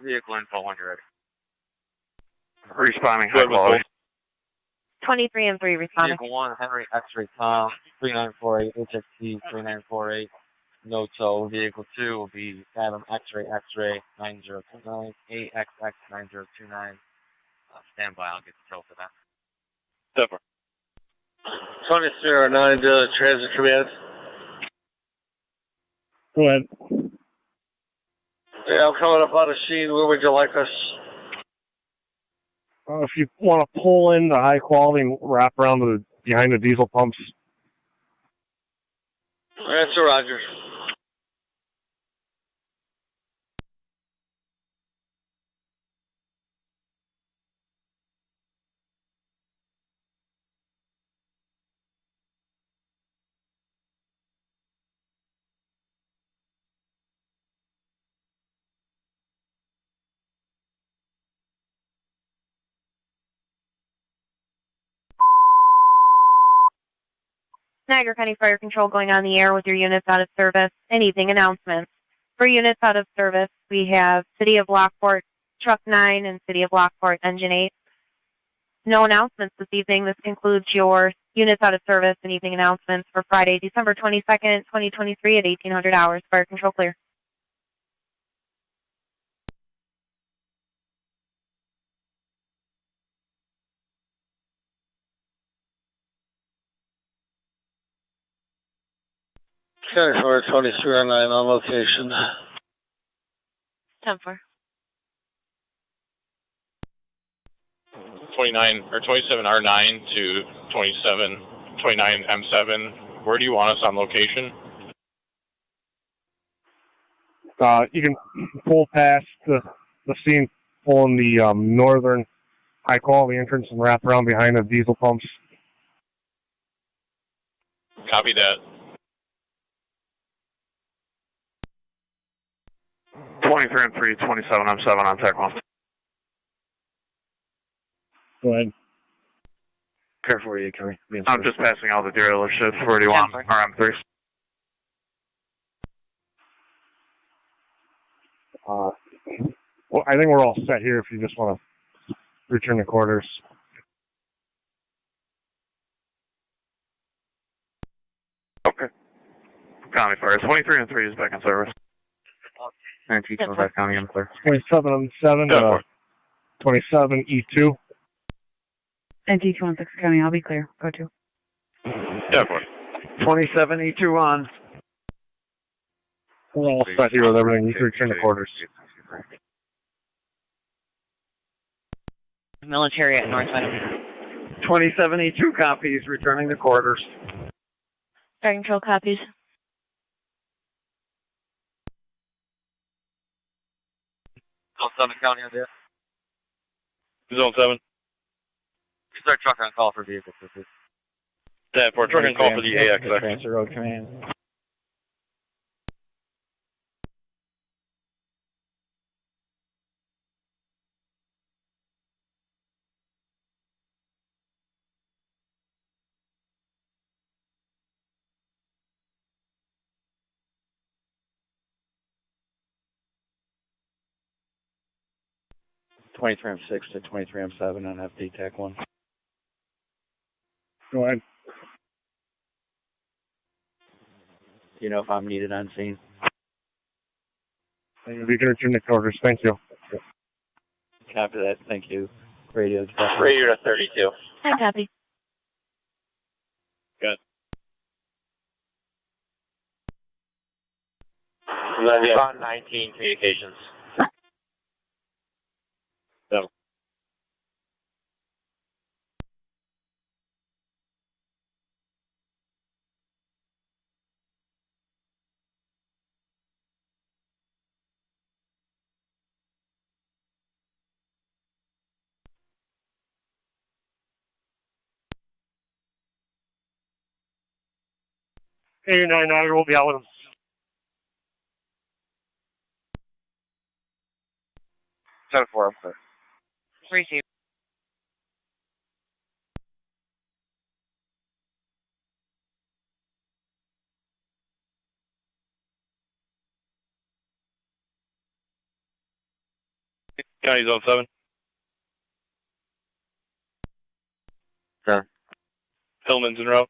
Vehicle info 100. Responding high quality. 23M3, responding. Vehicle 1, Henry X-ray Tom 3948, HXT 3948. No tow. Vehicle 2 will be Adam X-ray 9029, AXX 9029. Stand by, I'll get the tow for that. 10-4. 2309 to Transit Command. Go ahead. Yeah, I'm coming up on the scene. Where would you like us? If you want to pull in the high quality and wrap around to behind the diesel pumps. Answer, Roger. Niagara County Fire Control going on the air with your units out of service. Anything announcements. For units out of service, we have City of Lockport, Truck 9, and City of Lockport, Engine 8. No announcements this evening. This concludes your units out of service and evening announcements for Friday, December 22nd, 2023 at 1800 hours. Fire Control clear. County Fire 2309 on location. 10-4. 29 or 27R9 to 29 M7. Where do you want us on location? You can pull past the scene, pull in the northern high quality entrance and wrap around behind the diesel pumps. Copy that. 23 and 3, 27 M7 on TAC 1. Go ahead. Care for you, Kelly. I'm just passing out the dealerships. Where do you want RM3? Well, I think we're all set here if you just want to return to quarters. Okay. County Fire 23 and 3 is back in service. And back County, I'm clear. 27 on 7, 27 E2. NT216 County, I'll be clear. Go to. 27 E2 on. We're all set here with everything. You can return to quarters. Military at Northwest. 27 E2 copies, returning to quarters. Fire Control copies. Zone 7 County on there. Zone 7. Start truck on call for vehicles. 10-4, truck on call for the AX. Transfer road command. M6 to 23 M7 on FD TAC 1. Go ahead. Do you know if I'm needed on scene? You can return to quarters. Thank you. Copy that. Thank you. Radio. Radio to 32. Hi, copy. Good. And then yeah, on 19 communications. 7. A99 will be out with them. 10-4, I'm clear. Receive. County Zone 7. 7. Hillman's en route.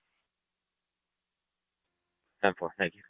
10-4, thank you.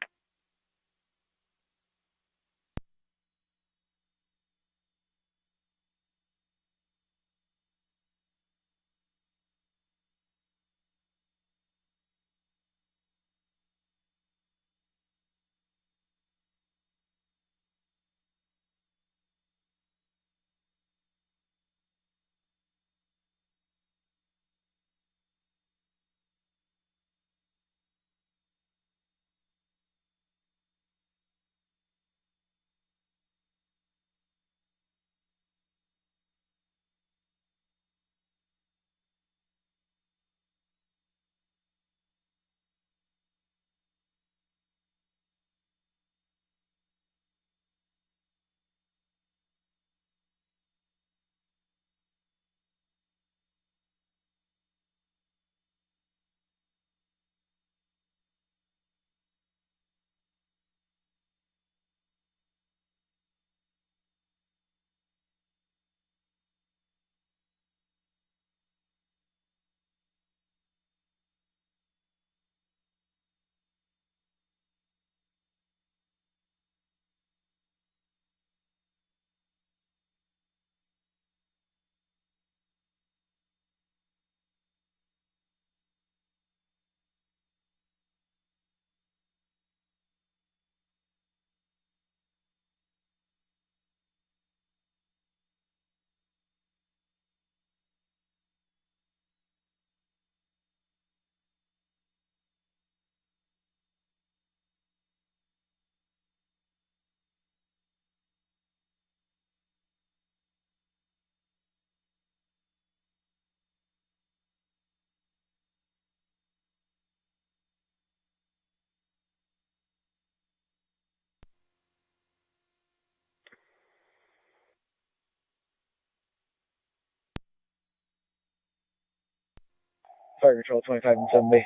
Fire Control 25 and 7B.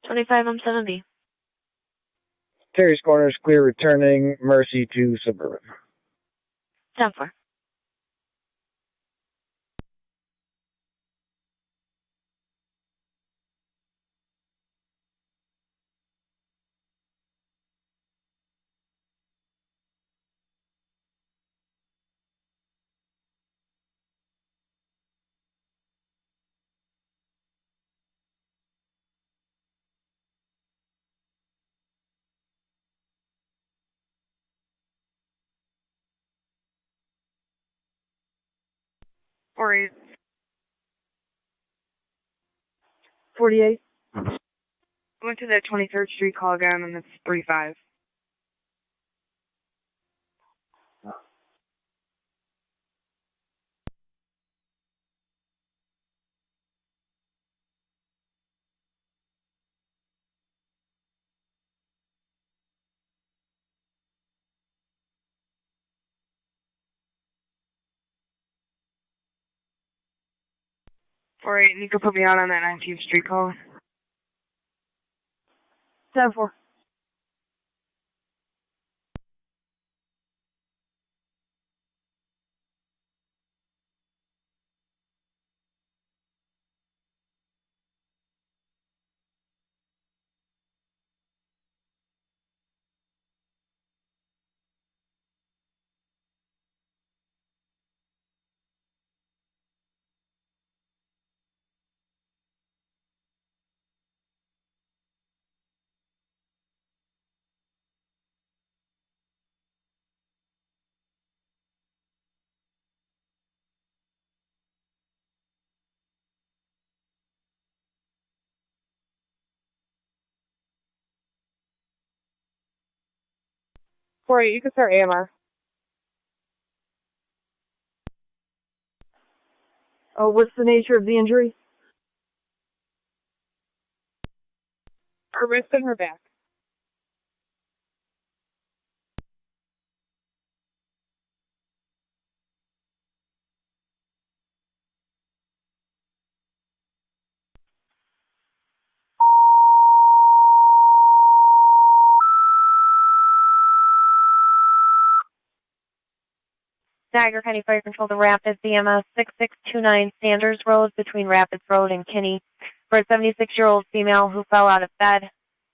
25 on 7B. Terry's Corners, clear returning, Mercy to Suburban. 10-4. Or 48. Went to the 23rd Street call again, and it's 35. Or you can put me on that 19th Street call. 10-4. You can start AMR. Oh, what's the nature of the injury? Her wrist and her back. Niagara County Fire Control to Rapids, EMS 6629 Sanders Road between Rapids Road and Kinney, for a 76-year-old female who fell out of bed.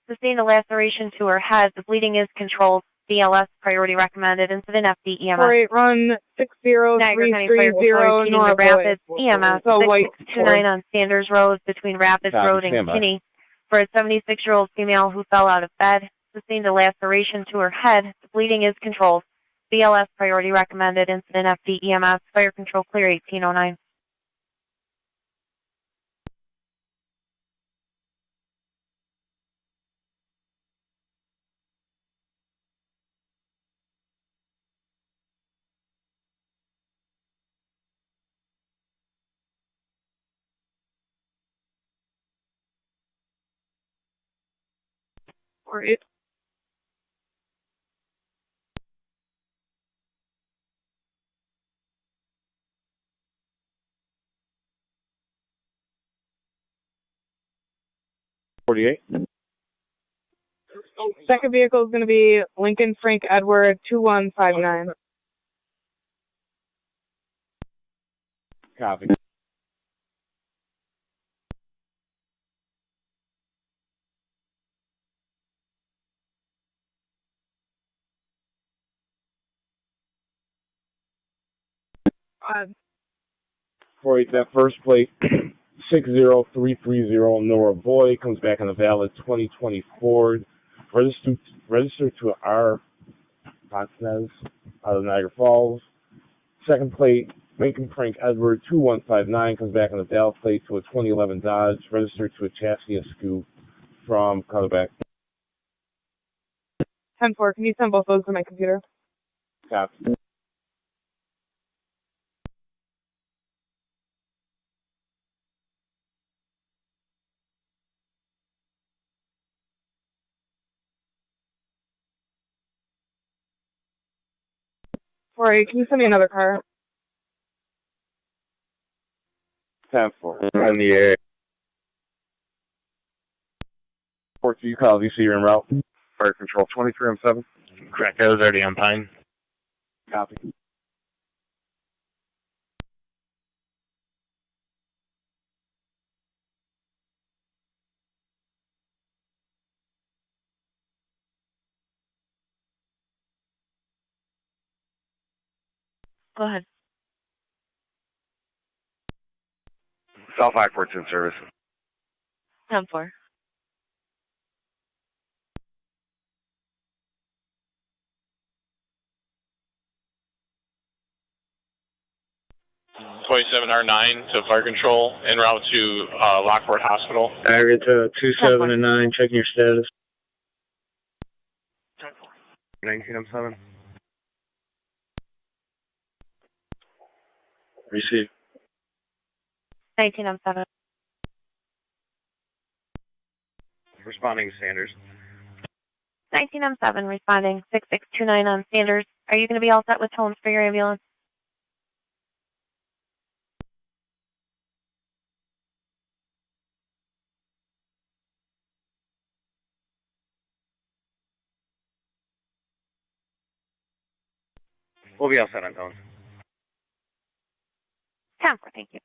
Sustained a laceration to her head. The bleeding is controlled. BLS priority recommended. Incident FD EMS. 48, run 60330 North Rapids, EMS 6629 on Sanders Road between Rapids Road and Kinney, for a 76-year-old female who fell out of bed. Sustained a laceration to her head. The bleeding is controlled. BLS priority recommended. Incident FD EMS. Fire control clear 1809. Or it. Second vehicle is going to be Lincoln Frank Edward 2159. Copy. That first plate, 60330 Nora Boy, comes back on a valid 2020 Ford, registered to R. Poncenez out of Niagara Falls. Second plate, Lincoln Frank Edward 2159, comes back on a valid plate to a 2011 Dodge, registered to a chassis and scoop from Colorback. 10-4, can you send both those to my computer? Copy. Rory, can you send me another car? 10-4. On the air. Lockport 2, call DC, you're en route. Fire control 23, I'm 7. Correct, I was already on Pine. Copy. Go ahead. South Lockport's in service. 10-4. R9 to fire control en route to Lockport Hospital. Aggregate to 27 and 9, checking your status. 19, I'm 7. Receive. 19 on 7. Responding Sanders. 19 on 7, responding 6629 on Sanders. Are you going to be all set with tones for your ambulance? We'll be all set on tones. 10-4, thank you.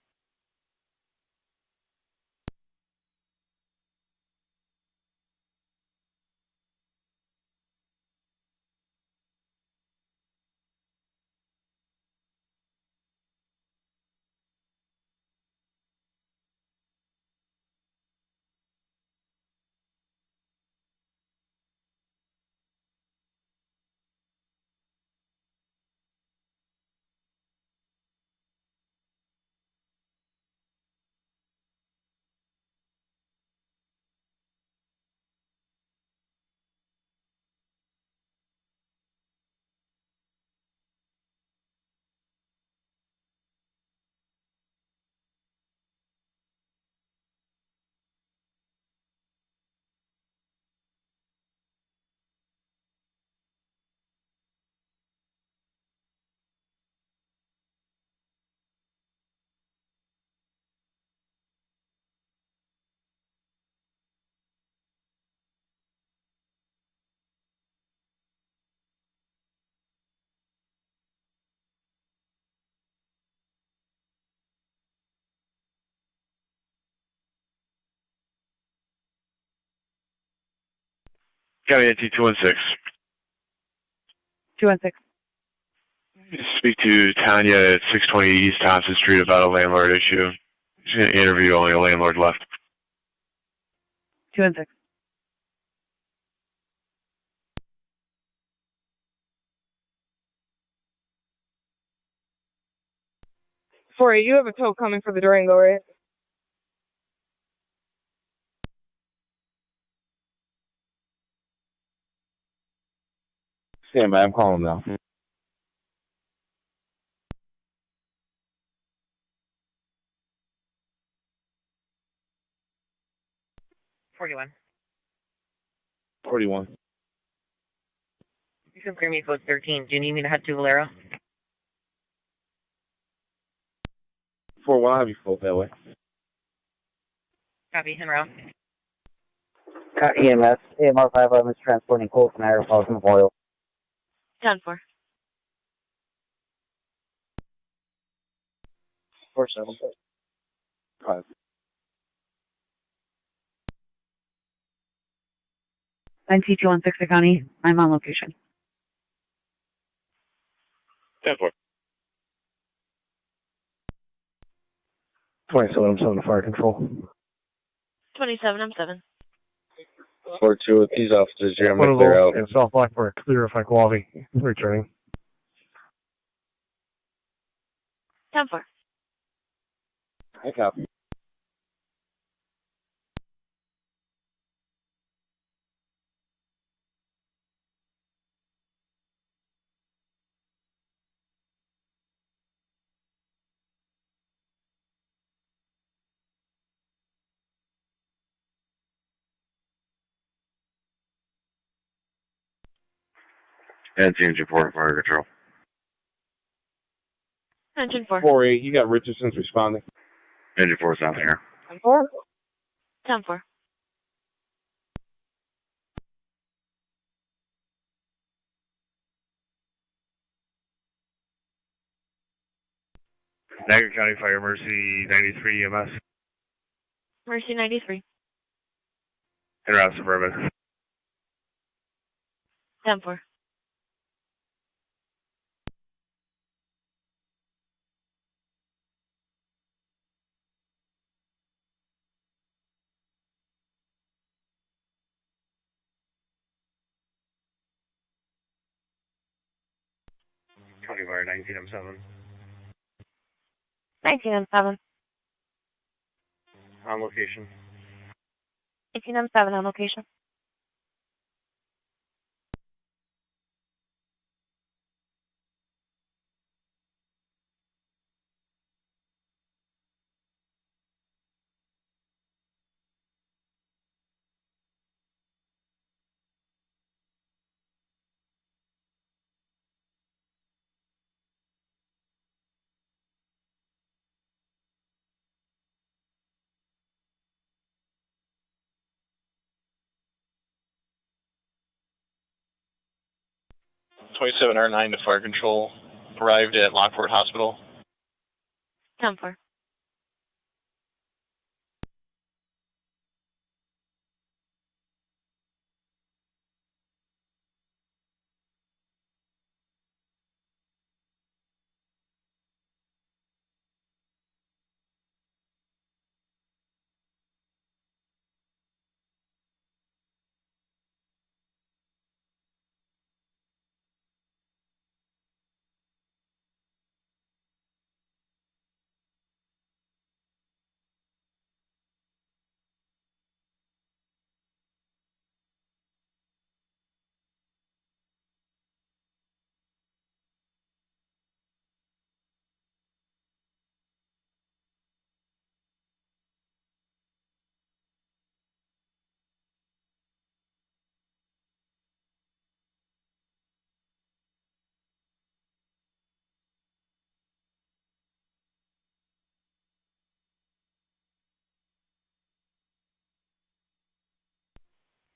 County NT 216. 216. Speak to Tanya at 620 East Thompson Street about a landlord issue. She's going to interview, only a landlord left. 216. You have a tow coming for the Durango, right? Stand by, I'm calling now. $41. 41. You can clear me code 13. Do you need me to head to Valero? 4-1, I'll have you float that way. Copy, en route. EMS, AMR 511 is transporting coal from Niagara Falls Memorial. 10-4. 4-7. 5. NT 216 County, I'm on location. 10-4. 27, I'm 7 fire control. 27, I'm 7. 4-2 with these officers here. I'm One going of to clear those out. in South Lockport, clear of high quality. Returning. 10-4. I copy. NT Engine 4 Fire Control. Engine 4. 4-8, you got Richardson's responding. Engine 4 is out there. 10-4. 10-4. Niagara County Fire Mercy 93 EMS. Mercy 93. En route Suburban. 10-4. Fire 19M7. 19M7. On location. 18M7 on location. R9 to fire control. Arrived at Lockport Hospital. 10-4.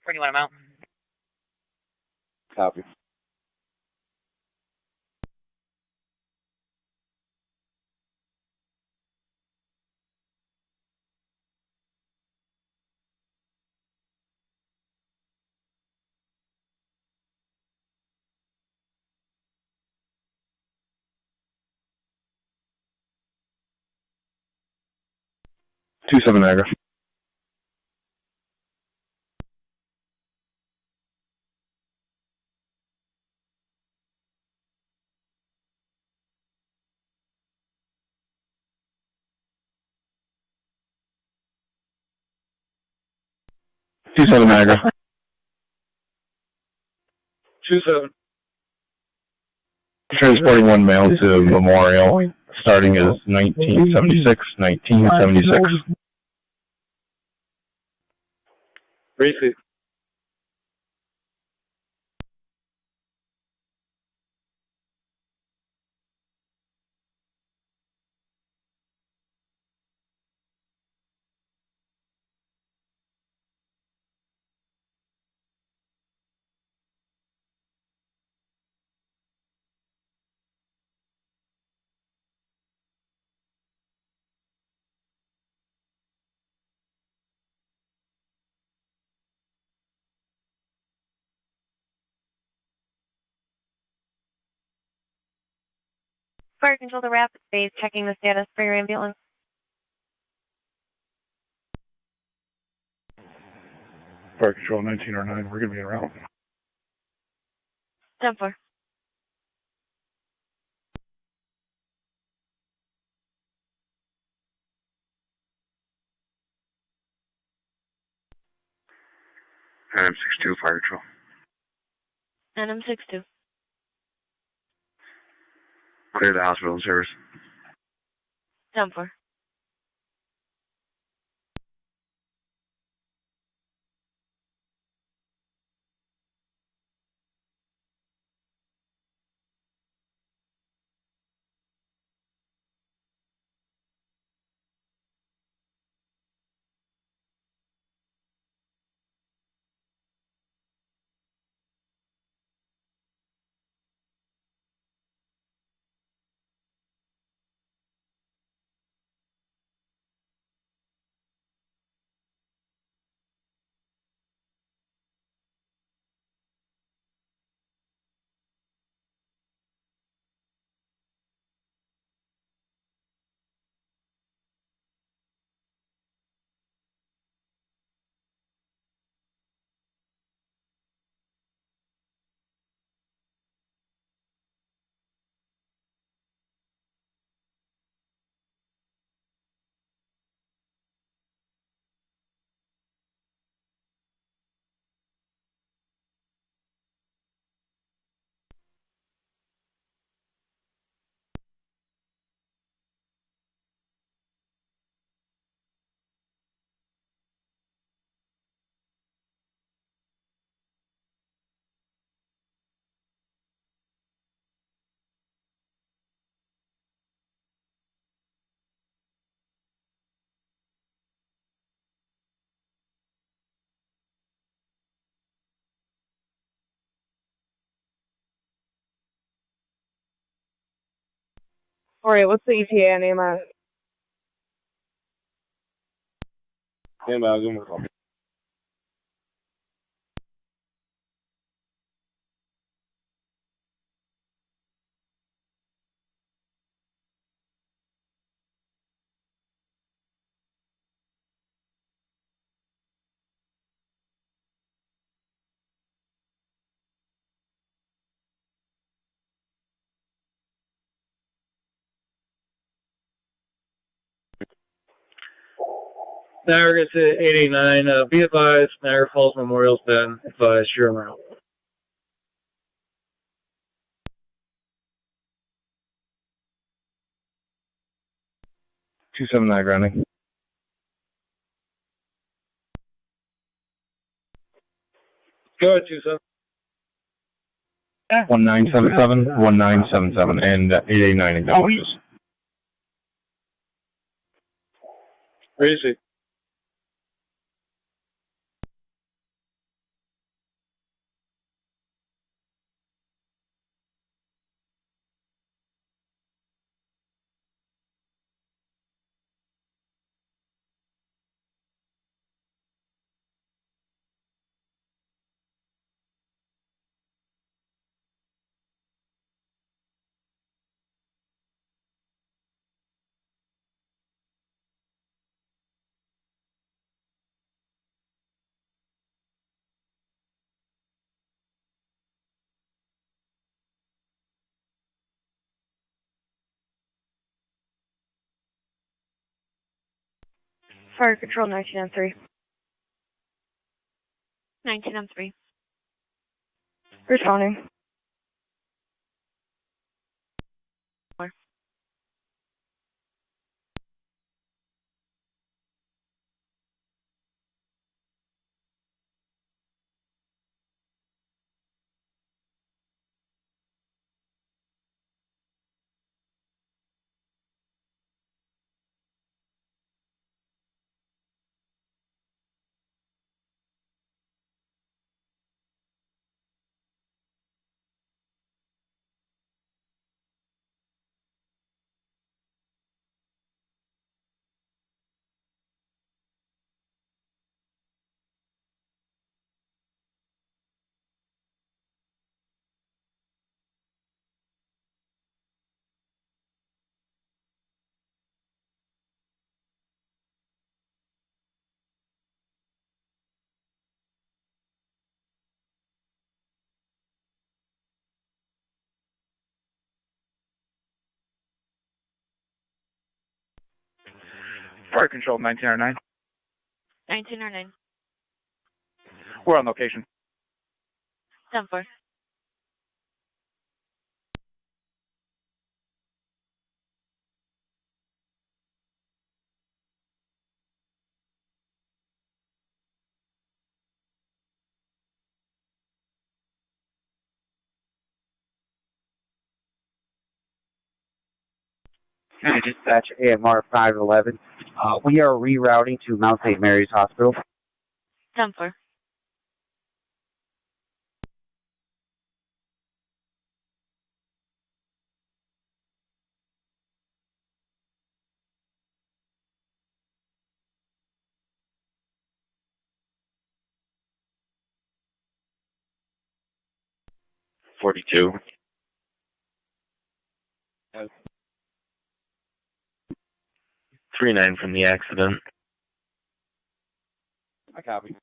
Where do you want them out? Copy. Two seven Niagara. Two seven Niagara. 27. Transporting one male to Memorial, starting as 1976, 1976. Receive. Fire control to rapid base, checking the status for your ambulance. Fire Control 1909, we're going to be en route. 10-4. M62 Fire Control. NM62. Clear the hospital and service. 10-4. Alright, what's the ETA name on it? Stand by, I'll give him a call. Niagara to 889. Be advised, Niagara Falls Memorial's been advised. You're en route. 279 grounding. Go ahead, 27. 1977, 1977, and 889 acknowledges. Ready to see. Fire Control 1903. 1903. Responding. Fire Control 1909. 1909. We're on location. 10-4. County Dispatch AMR 511. We are rerouting to Mount St. Mary's Hospital. 10-4. $42. 39 from the accident. I copy.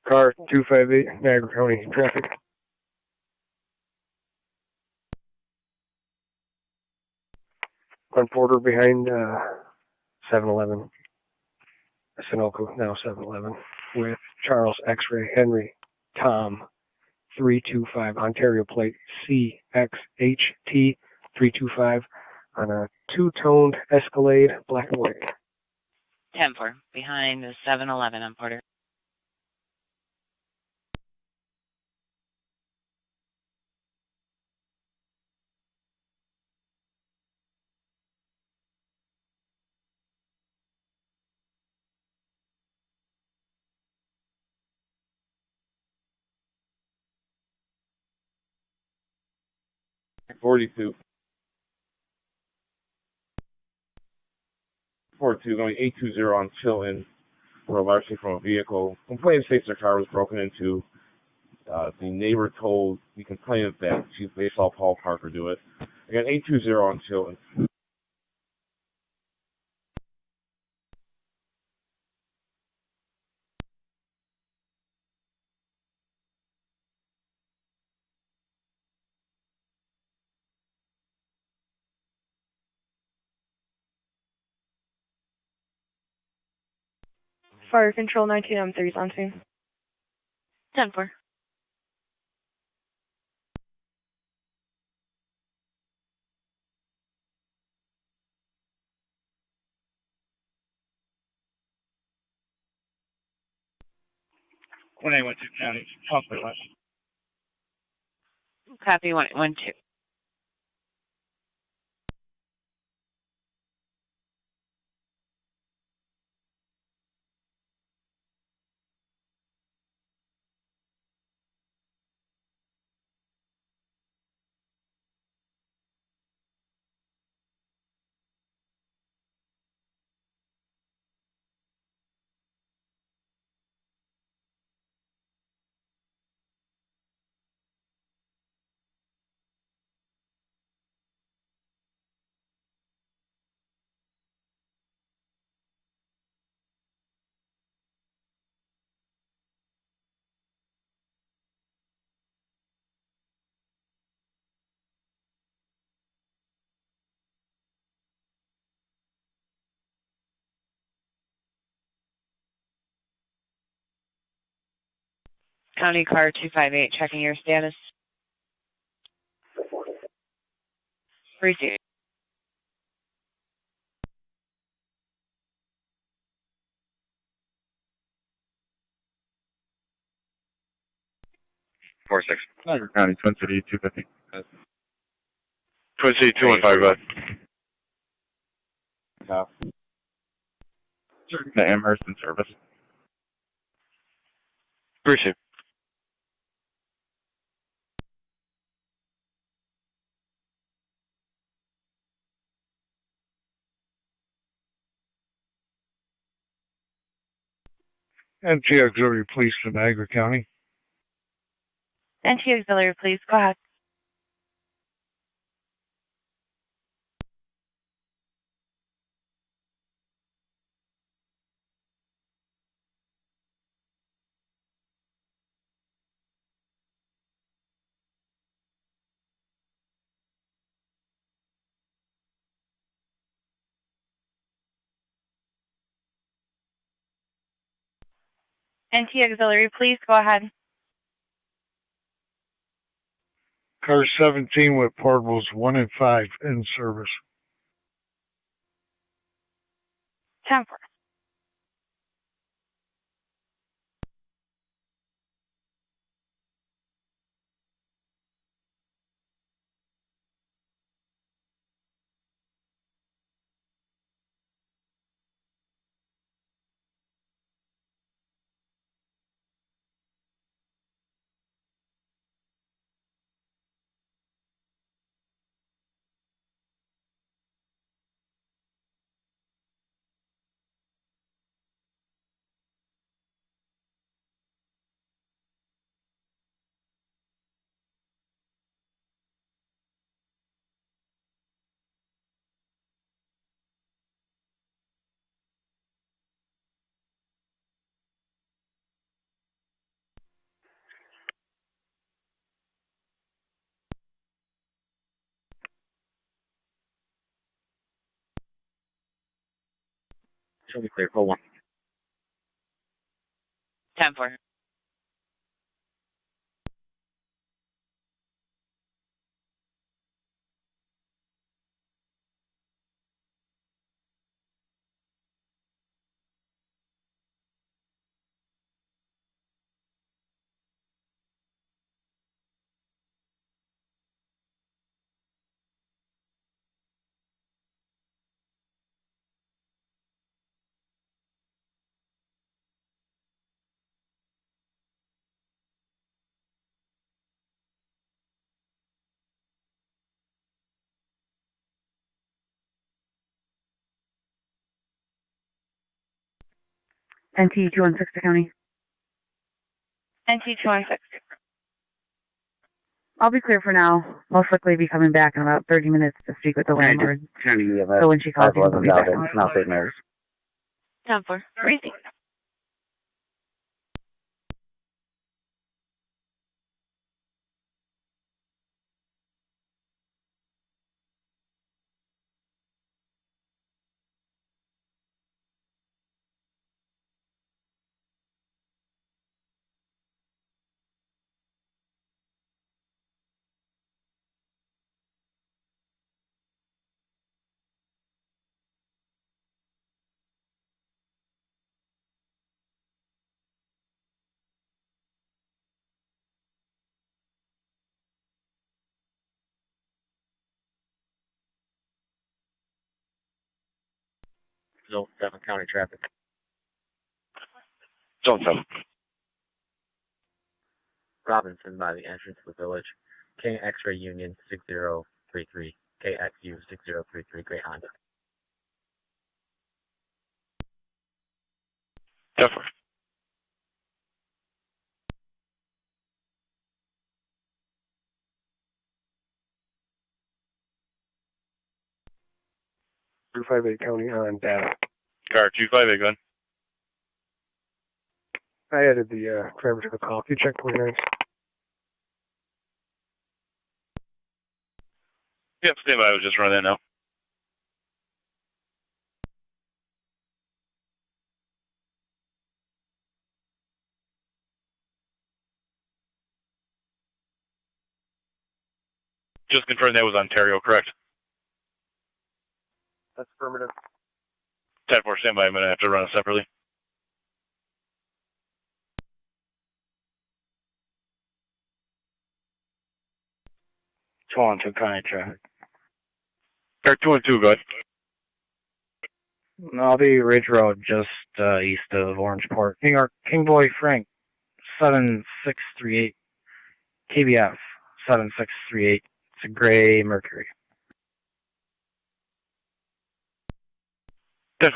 Car 258, Niagara County traffic. On Porter behind 7-Eleven. Sunoco, now 7-Eleven. With Charles X-Ray Henry Tom 325 Ontario plate CXHT 325 on a two-toned Escalade black and white. 10-4, behind the 7-Eleven on Porter. $42. 42 going 820 on Chilton, where largely from a vehicle. Complainant states their car was broken into. The neighbor told the complainant that they saw Paul Parker do it. Again, 820 on Chilton. Fire control 19M3 is on scene. 10-4. When I went to county, possibly less. Copy 112. County car 258, checking your status. Receive. Four six. Niagara County, Twin City, 250. Twin City 215, Top. The Amherst in service. Appreciate it. NT Auxiliary Police to Niagara County. NT Auxiliary, please, go ahead. NT Auxiliary, please, go ahead. Car 17 with portables 1 and 5 in service. 10-4. Show me clear. Hold on. 10-4. NT 216 to county. NT 216. I'll be clear for now. Most likely be coming back in about 30 minutes to speak with the landlord. So when she calls you, we'll be back on. Mount St. Mary's. 10-4. Crazy. Zone 7 county traffic. Zone 7. Robinson by the entrance to the village. King X-Ray Union 6033. KXU 6033. Great Honda. 10-4. Through 58 County on data. Car 258, go ahead. I added the driver to the call. Can you check 29? Yep, stand by. I was just running that now. Just confirm that was Ontario, correct? That's affirmative. 10-4, stand by. I'm going to have to run it separately. Toronto County traffic. Car 212, go ahead. I'll be Ridge Road, just east of Orangeport. New York, King Boy Frank, 7638. KBF, 7638. It's a gray Mercury. 10-4.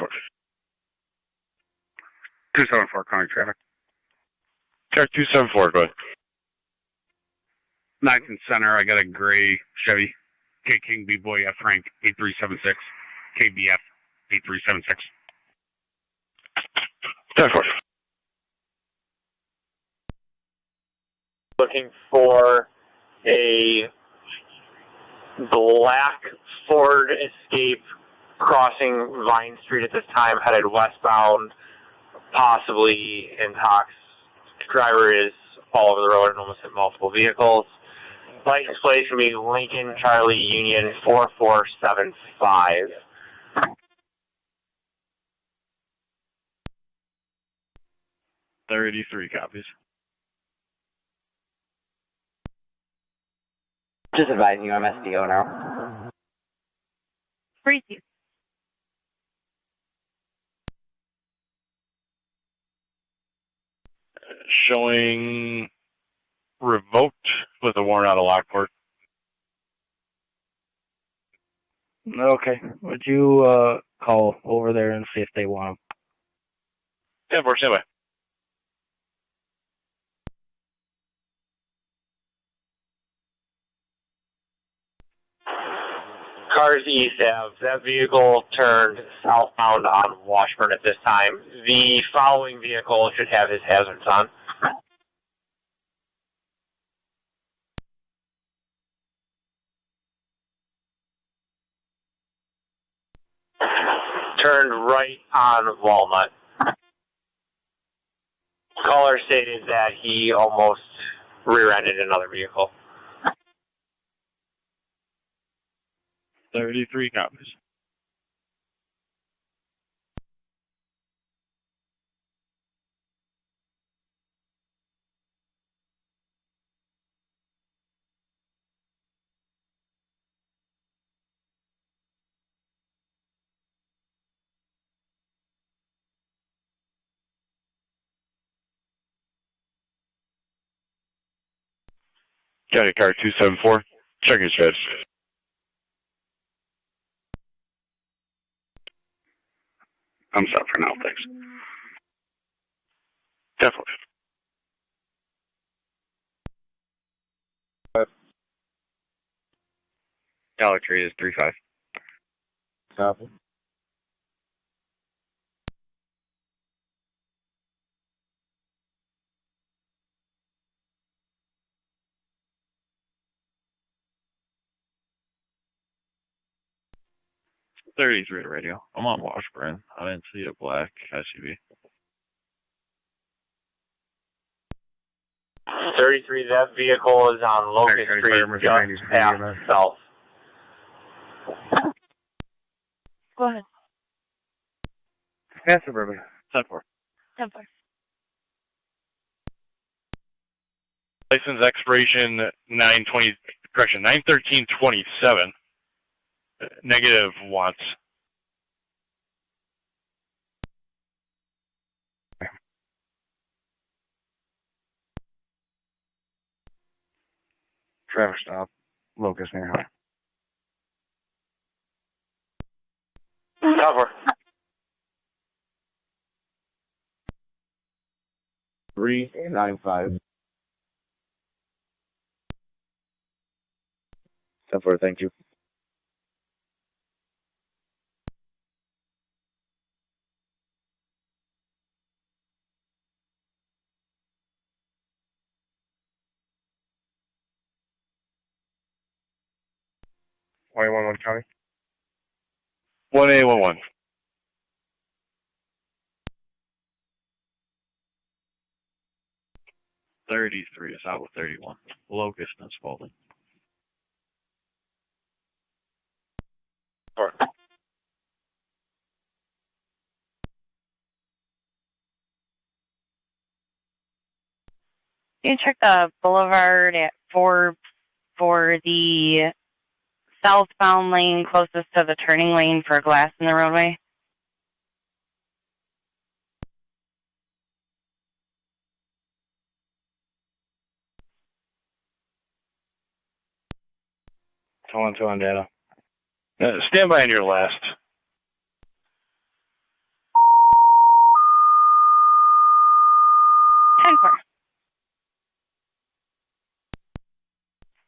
274 county traffic. Car 274, go ahead. 9th and Center, I got a gray Chevy. K King B Boy F Frank 8376. KBF 8376. 10-4. Looking for a black Ford Escape crossing Vine Street at this time, headed westbound, possibly intox. Driver is all over the road and almost hit multiple vehicles. License plate should be Lincoln Charlie Union 4475. There are 83 copies. Just advising you, I'm SDO now. Crazy. Showing revoked with a warrant out of Lockport. Okay. Would you call over there and see if they want them? 10-4, stand by. Cars east Ave. That vehicle turned southbound on Washburn at this time. The following vehicle should have his hazards on. turned right on Walnut. Caller stated that he almost rear-ended another vehicle. 33 copies. County car 274, check your stretch. I'm set for now, thanks. Definitely. Dollar Tree is 35. Copy. .33 radio. I'm on Washburn. I didn't see a black SUV. 33, that vehicle is on Locust Street, just past south. Go ahead. Yeah, Suburban. 10-4. 10-4. License expiration 9/13/27. Negative wants. Traffic stop. Locust near high. Cover. 395. 10-4, thank you. .11 County. 1A11. .33 is out with 31. Locust and Spalding. Sorry. Can you check the boulevard at 4 for the southbound lane closest to the turning lane for glass in the roadway? Two on data. Stand by on your last.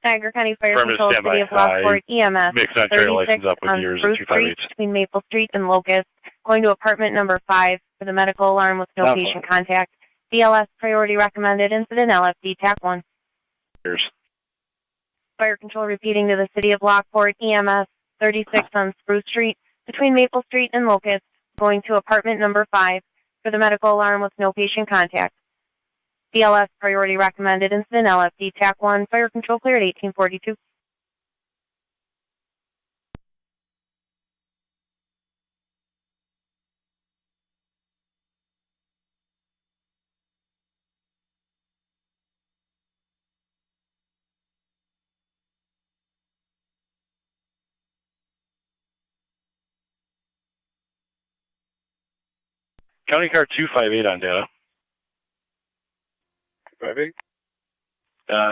Niagara County Fire Affirmative, Control, stand City by. of Lockport, EMS, Mix not carry 36 license up with on yours Spruce and Street 258s. between Maple Street and Locust, going to apartment number 5 for the medical alarm with no patient contact. BLS priority recommended, incident LFD TAC 1. Cheers. Fire Control repeating to the City of Lockport, EMS 36 on Spruce Street between Maple Street and Locust, going to apartment number 5 for the medical alarm with no patient contact. BLS priority recommended, incident LFD TAC 1. Fire Control cleared 1842. County car 258 on data. 258?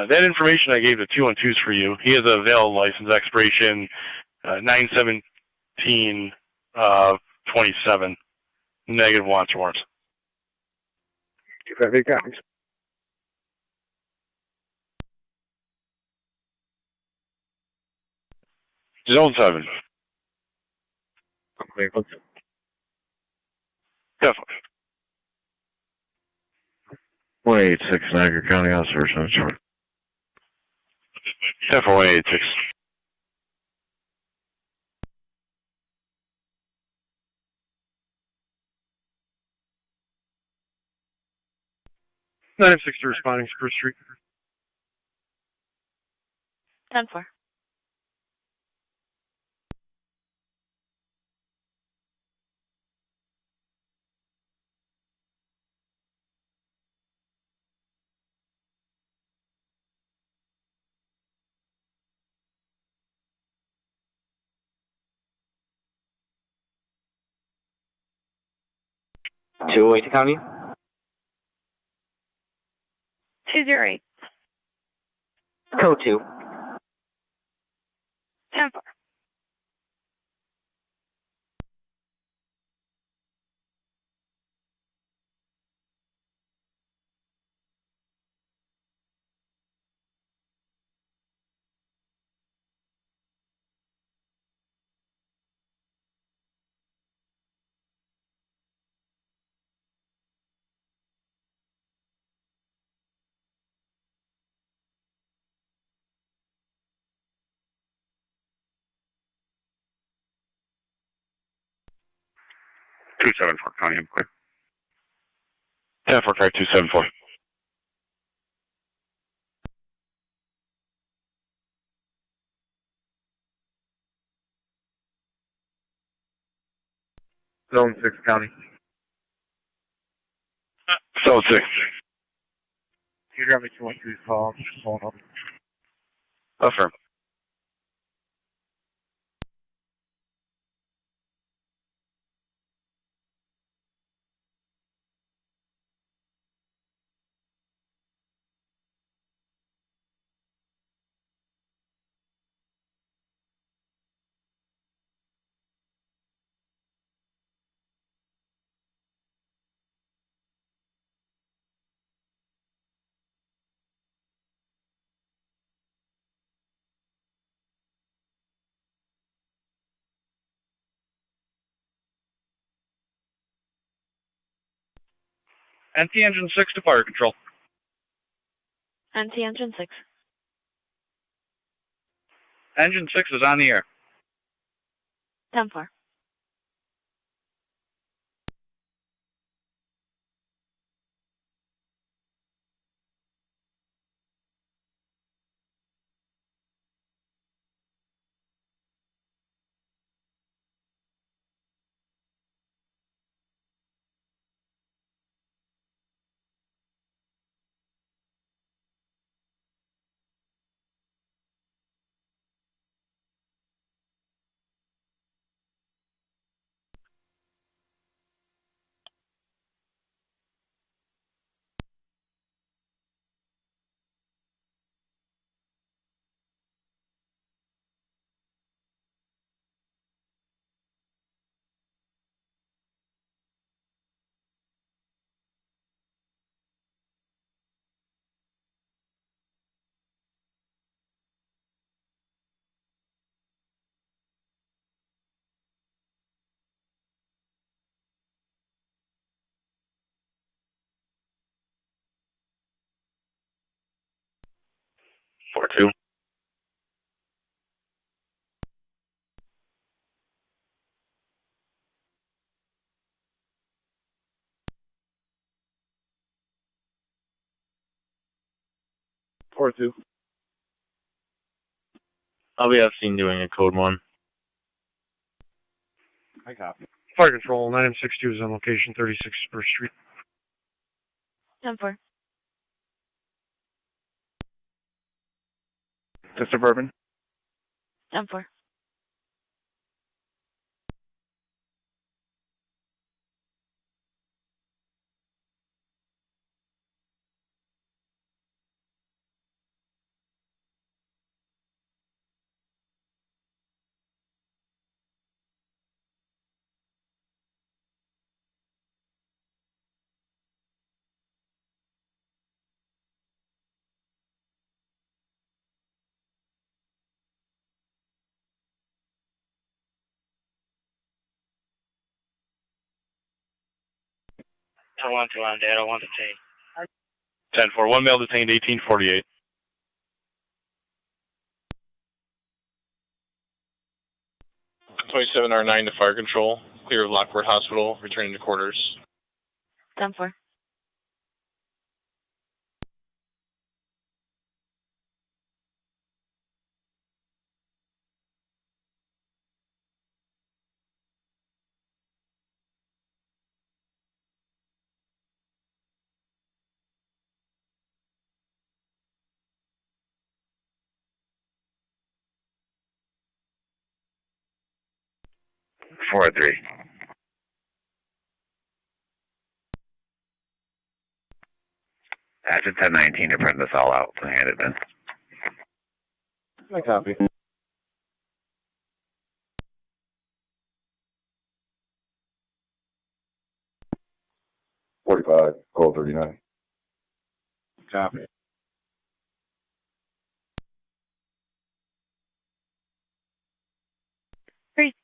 That information I gave the 212s for you. He has a valid license expiration 9/17/27. Negative wants or warrants. 258 copies. Zone 7. Okay, Definitely. 186 Niagara County Officer, Somerset. Definitely 186. 962 responding, Spruce Street. 10-4. Wait, County. 208. Code 2. 10-4. Two 7-4, County, I'm clear. 10-4, car 274. Zone 6, County. Zone 6. You got me 213 call. I'm just pulling up. Affirm. NT Engine 6 to fire control. NT Engine 6. Engine 6 is on the air. 10-4. Four two. Four two. I'll be at scene doing a code 1. I copy. Fire control, 962 is on location, 36 Spruce Street. 10-4. To Suburban. 10-4. Tonawanda, data 1 detained. 10-4, 1 male detained, 1848. R9 to fire control. Clear of Lockport Hospital. Returning to quarters. 10-4. 1043. That's a 1019 to print this all out and hand it in. My copy. $45, call 39. Copy. Great.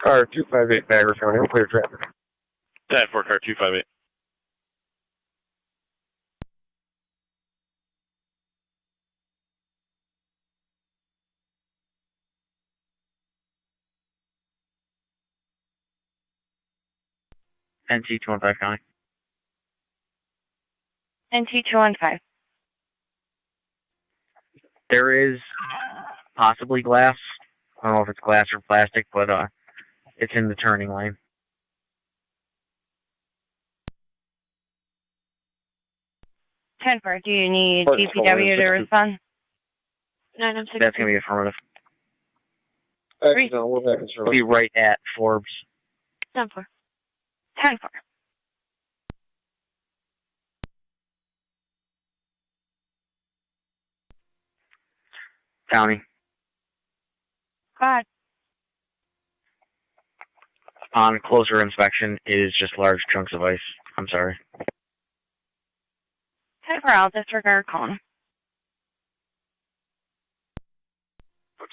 Car 258 Niagara County, clear traffic. 10-4, car 258. NT 215 County. NT 215. There is possibly glass. I don't know if it's glass or plastic, but it's in the turning lane. Do you need DPW to respond? That's going to be affirmative. Actually, no, we're back in It'll be right at Forbes. 10-4. 10-4. County. Go ahead. On closer inspection, it is just large chunks of ice. I'm sorry. 10-4, I'll disregard calling.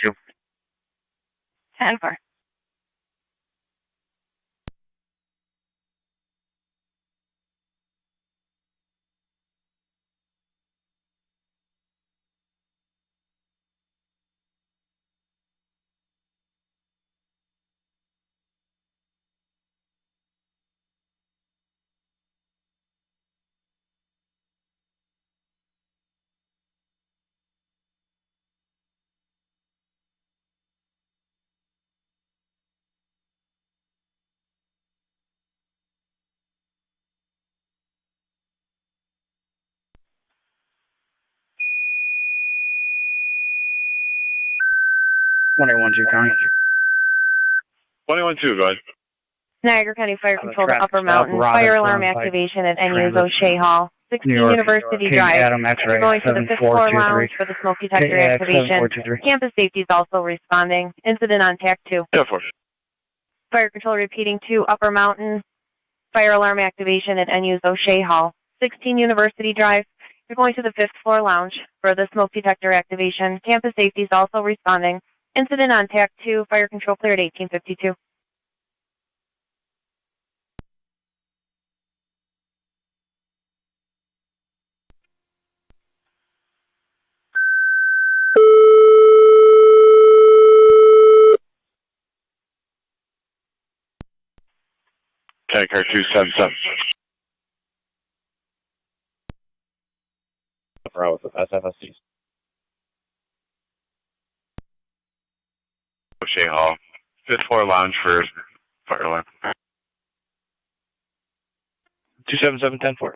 2. 10-4. County. 21-2, go ahead. Niagara County Fire Control to traffic Upper stop, Mountain. Robinson Fire alarm Pike, activation at NU's Transit, O'Shea Hall. 16 New York, University King Drive. Adam X-ray, You're going to the 5th floor 7423. lounge for the smoke detector KAX activation. 7423. Campus safety is also responding. Incident on TAC 2. 10-4. Fire Control repeating to Upper Mountain. Fire alarm activation at NU's O'Shea Hall. 16 University Drive. You're going to the 5th floor lounge for the smoke detector activation. Campus safety is also responding. Incident on TAC 2. Fire Control cleared 1852. Okay, car 277. Bravo, SFSC. O'Shea Hall. 5th floor lounge for fire alarm. 277-10-4.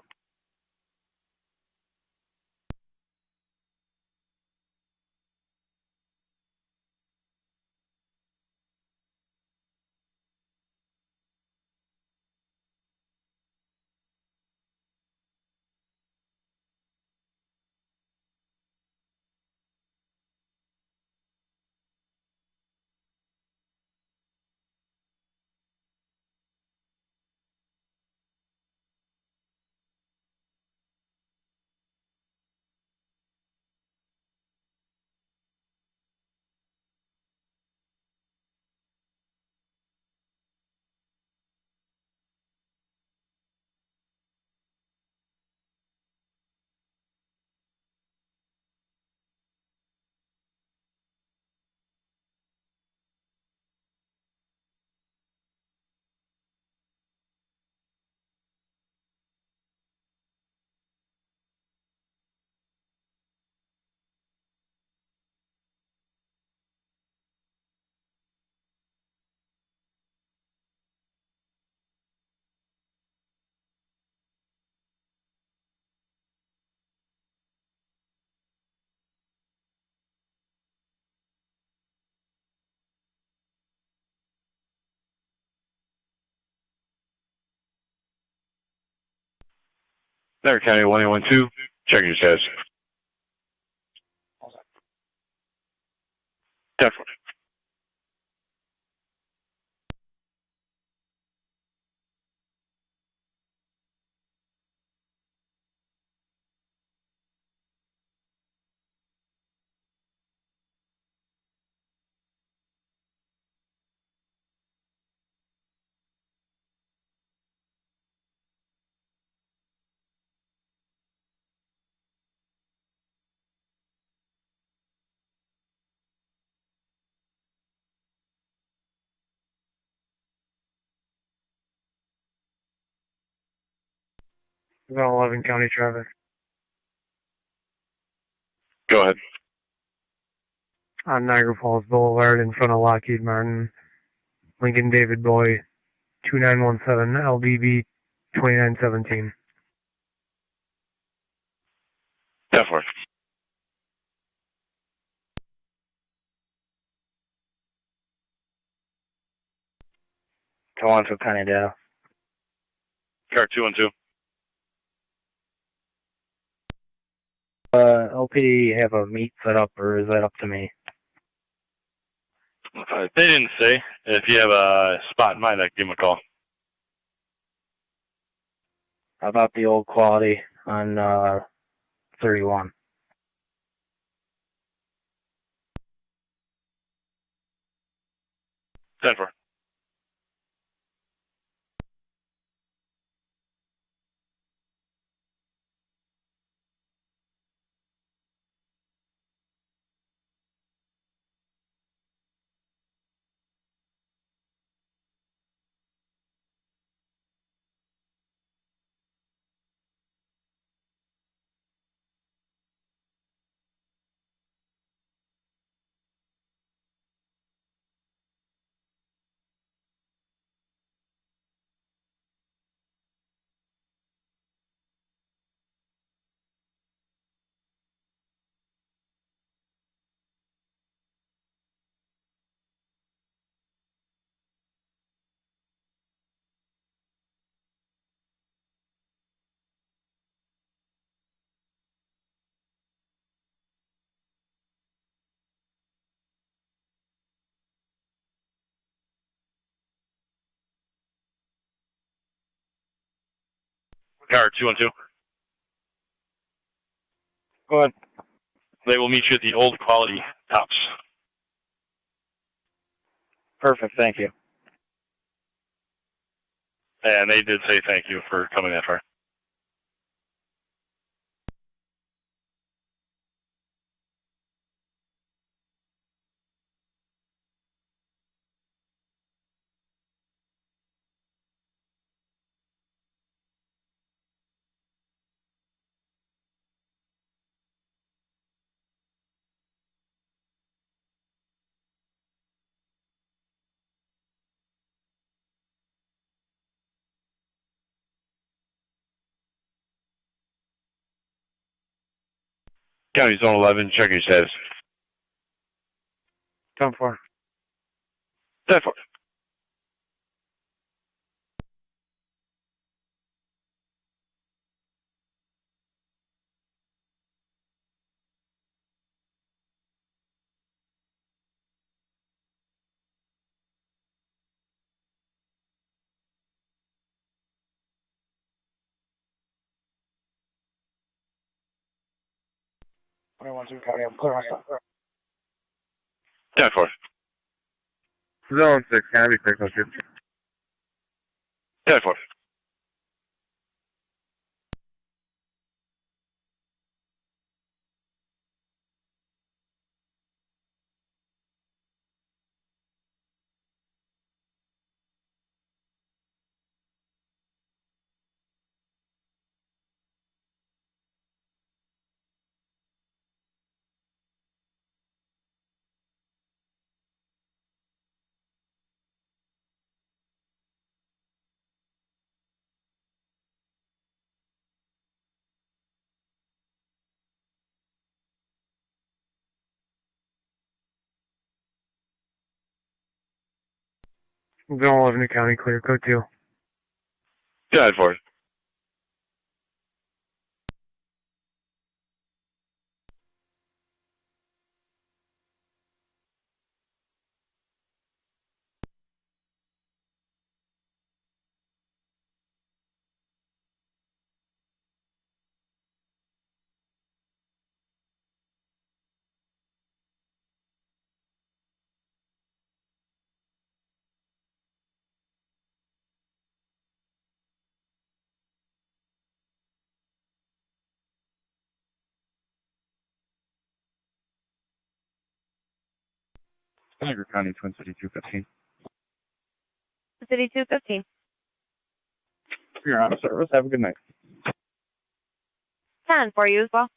Niagara County 1812, checking your status. 10-4. Zone 11 County traffic. Go ahead. On Niagara Falls Boulevard in front of Lockheed Martin. Lincoln David Boy, 2917 LDB 2917. 10-4. Toronto County data. Car 212. LP have a meet set up, or is that up to me? They didn't say. If you have a spot in mind, I can give them a call. How about the old quality on 31? Denver. Car 212. Go ahead. They will meet you at the old quality tops. Perfect, thank you. And they did say thank you for coming that far. County Zone 11, checking your status. 10-4. 10-4. County, I'm clear on stop. 10-4. Zone 6, can I be clear, Coach? 10-4. Zone 11 County clear, code 2. 10-4. Niagara County, Twin City 215. City 215. You're on service. Have a good night. 10 for you as well.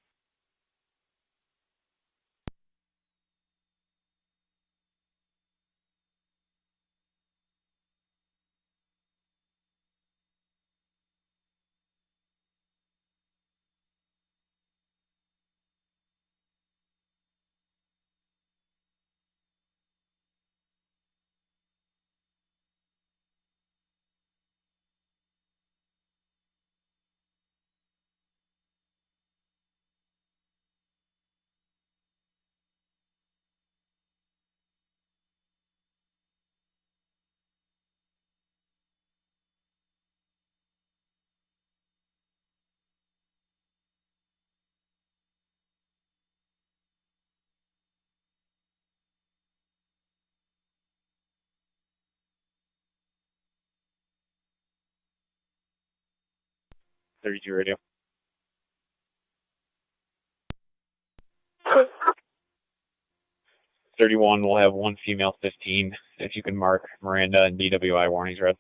Radio. '31 will have one female 15. If you can mark Miranda and DWI warnings red.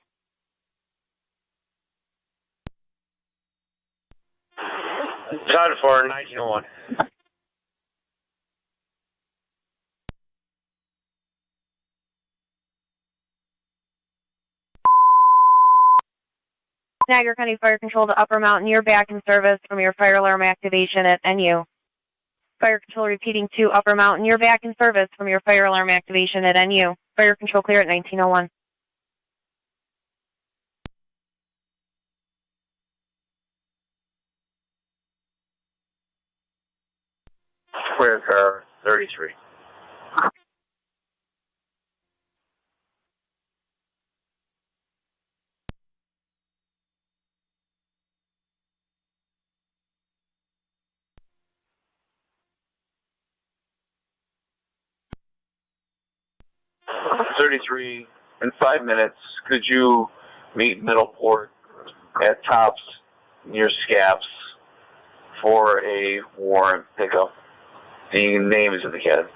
Done for 1901. Niagara County Fire Control to Upper Mountain, you're back in service from your fire alarm activation at NU. Fire Control repeating to Upper Mountain, you're back in service from your fire alarm activation at NU. Fire Control clear at 1901. Clear car 33. '33 in 5 minutes. Could you meet Middleport at Tops near Scaps for a warrant pickup? The name is in the CAD.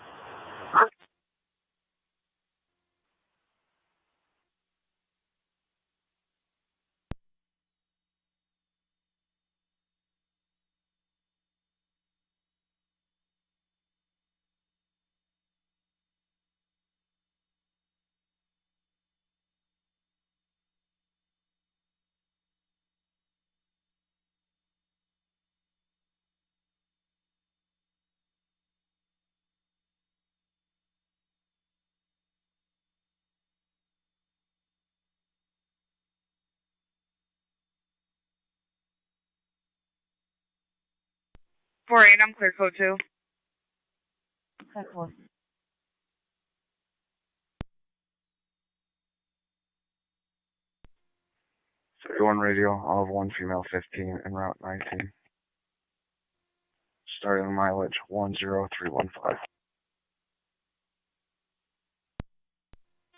'48, I'm clear code 2. Code 31 radio, I'll have one female 15 en route 19. Starting mileage 10315.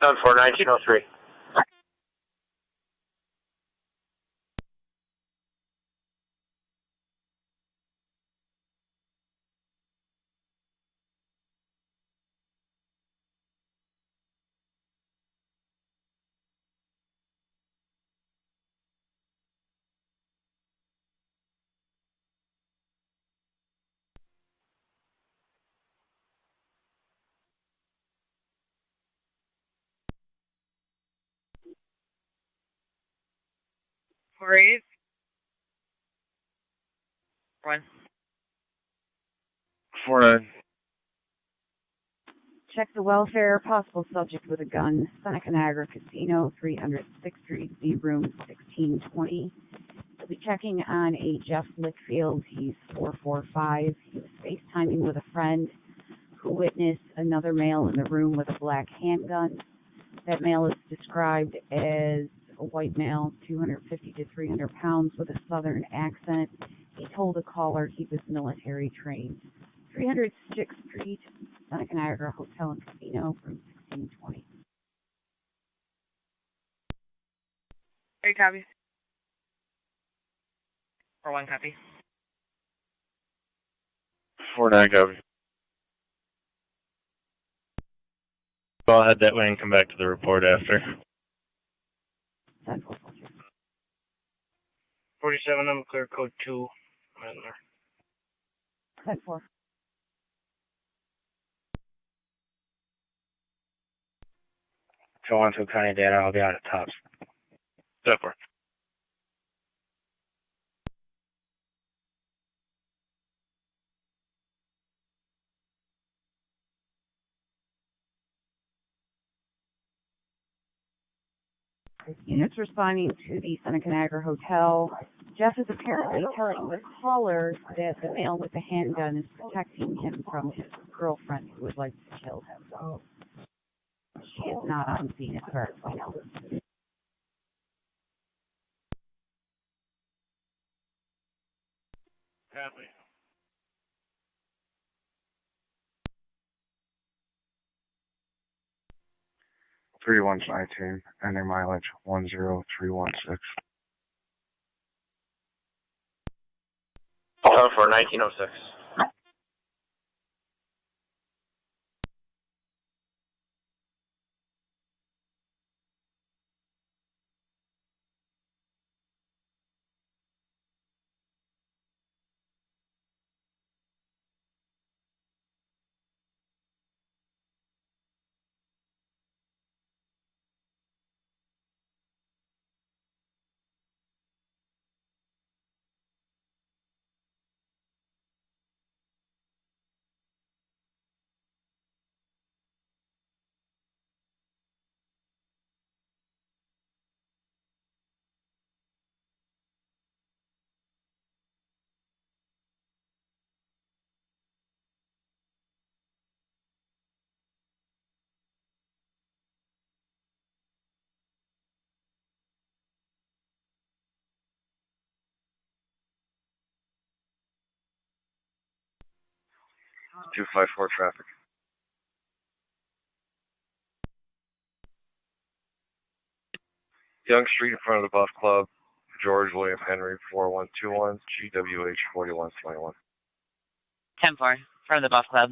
Done for 1903. '48. Run. 49. Check the welfare, possible subject with a gun. Seneca Niagara Casino, 300 6th Street, B room 1620. We'll be checking on a Jeff Lickfield. He's 445. He was FaceTiming with a friend who witnessed another male in the room with a black handgun. That male is described as a white male, 250 to 300 pounds with a southern accent. He told a caller he was military trained. 300 6th Street, Seneca Niagara Hotel and Casino, room 1620. Hey, copy. For one copy. 49 copy. I'll head that way and come back to the report after. 47, I'm clear code 2. Rattler. 10-4. So on to County Data, I'll be out at Tops. 10-4. Units responding to the Seneca Niagara Hotel. Jeff is apparently telling the caller that the male with the handgun is protecting him from his girlfriend who would like to kill him. She is not on scene as far as I know. Copy. Three-one's 19, ending mileage 10316. For 1906. Two five four traffic. Young Street in front of the Buff Club. George William Henry 4121 GWH 4121. 10-4, from the Buff Club.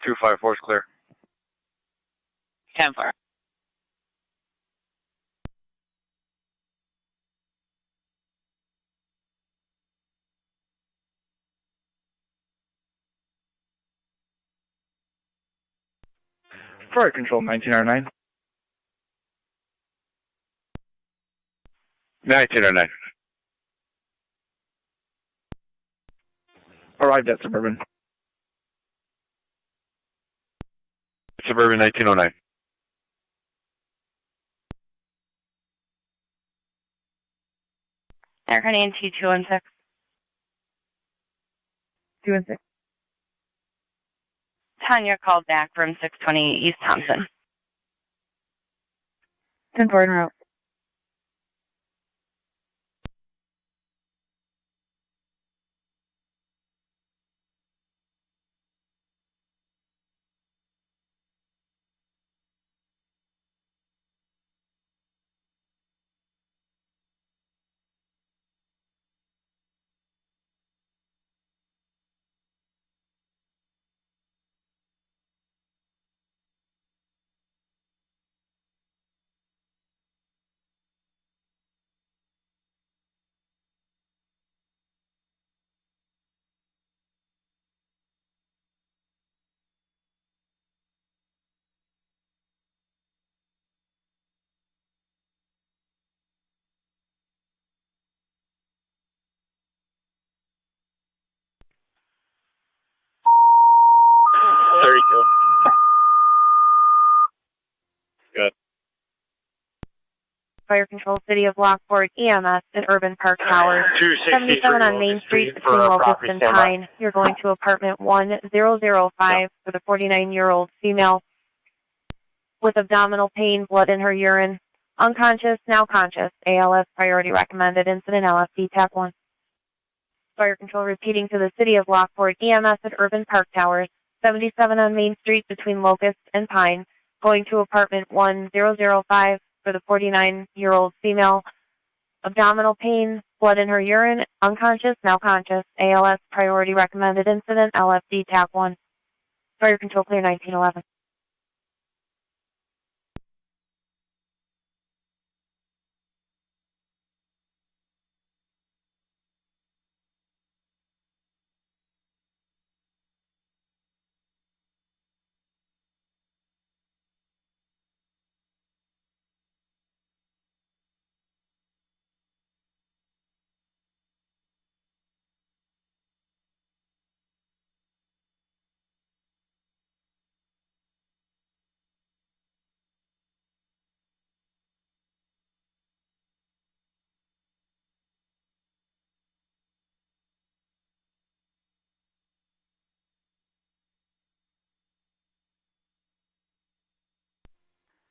Two five four is clear. 10-4. Fire Control 1909. 1909. Arrived at Suburban. Suburban 1909. Aircraft T216. 216. Tanya called back from 620 East Thompson. 10-4 en route. Fire Control, City of Lockport, EMS at Urban Park Towers. 77 on Main Street between Locust and Pine. You're going to apartment 1005 for the 49-year-old female with abdominal pain, blood in her urine. Unconscious, now conscious. ALS priority recommended. Incident LFD TAC 1. Fire Control repeating to the City of Lockport, EMS at Urban Park Towers. 77 on Main Street between Locust and Pine. Going to apartment 1005 for the 49-year-old female. Abdominal pain, blood in her urine. Unconscious, now conscious. ALS priority recommended. Incident LFD TAC 1. Fire Control clear 1911.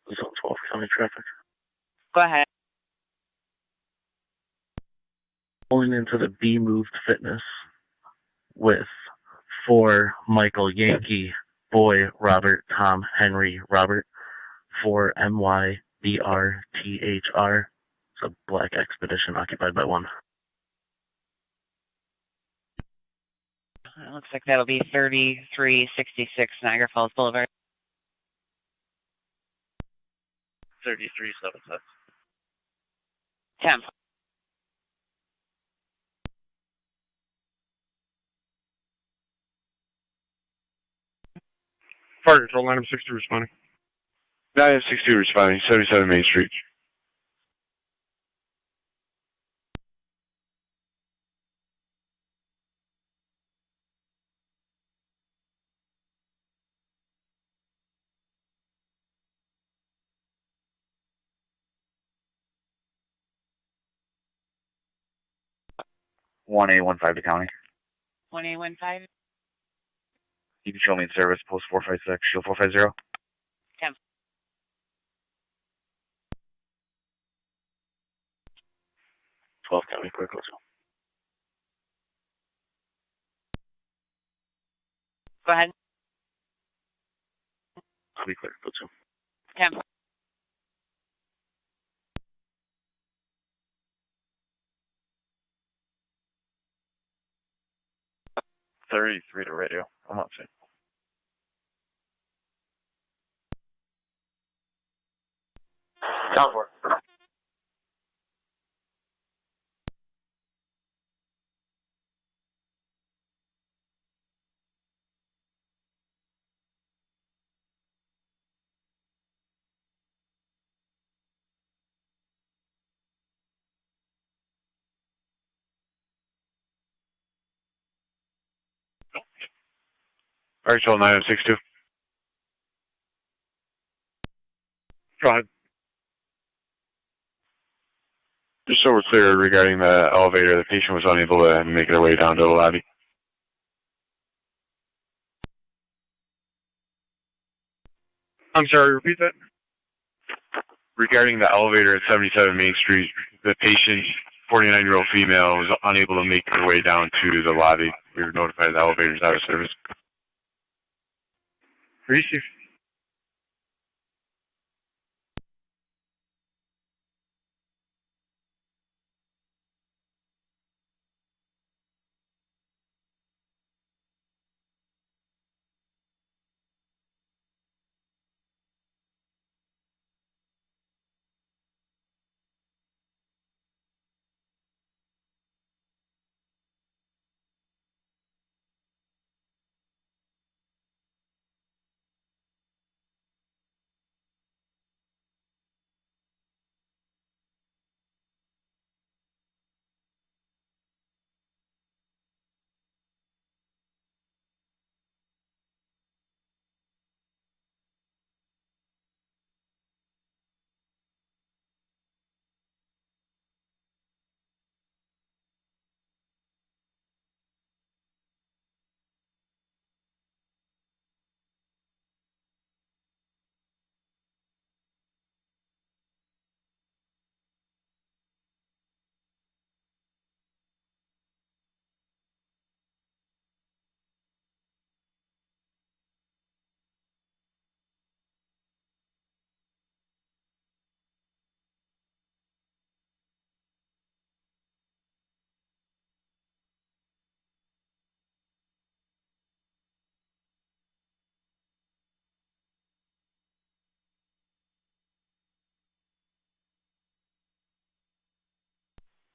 Zone 12 county traffic. Go ahead. Pulling into the B Moved Fitness with 4 Michael Yankee, Boy Robert, Tom Henry Robert, 4 MY BR THR. It's a black expedition occupied by 1. It looks like that'll be 3366 Niagara Falls Boulevard. 3376. 10. Fire Control, 960 responding. 962 responding, 77 Main Street. One A 15 to county. 1A15. You can show me in service, post 456, shield 450. 10. County, quick, let's go. Go ahead. I'll be clear, let's go. 10. 33 to radio. I'm on scene. Down for it. RHL 9062. Go ahead. Just so we're clear regarding the elevator, the patient was unable to make their way down to the lobby. I'm sorry, repeat that? Regarding the elevator at 77 Main Street, the patient, 49-year-old female, was unable to make her way down to the lobby. We were notified the elevator's out of service. Receive.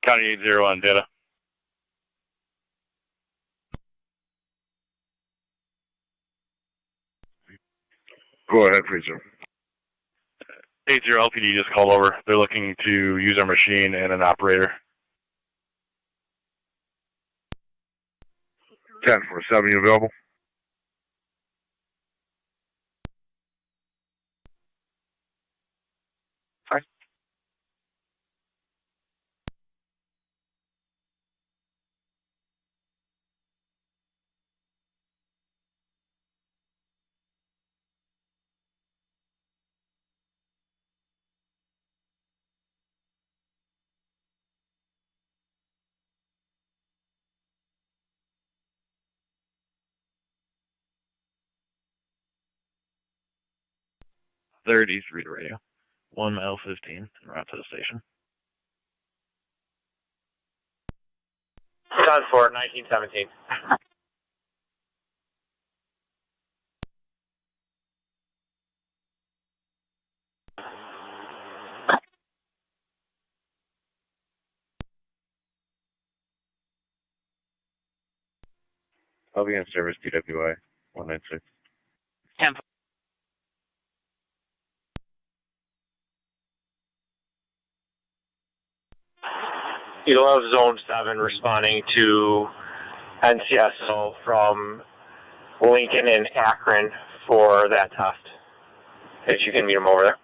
County 80 on data. Go ahead, please, sir. 80 LPD just called over. They're looking to use our machine and an operator. 10-4-7, you available? Sorry. Third East Reader Radio. 1 mile 15 en route to the station. 10-4, 1917. I'll be in service, DWI 196. 10. You'll have Zone 7 responding to NCSO from Lincoln and Akron for that test. If you can meet them over there.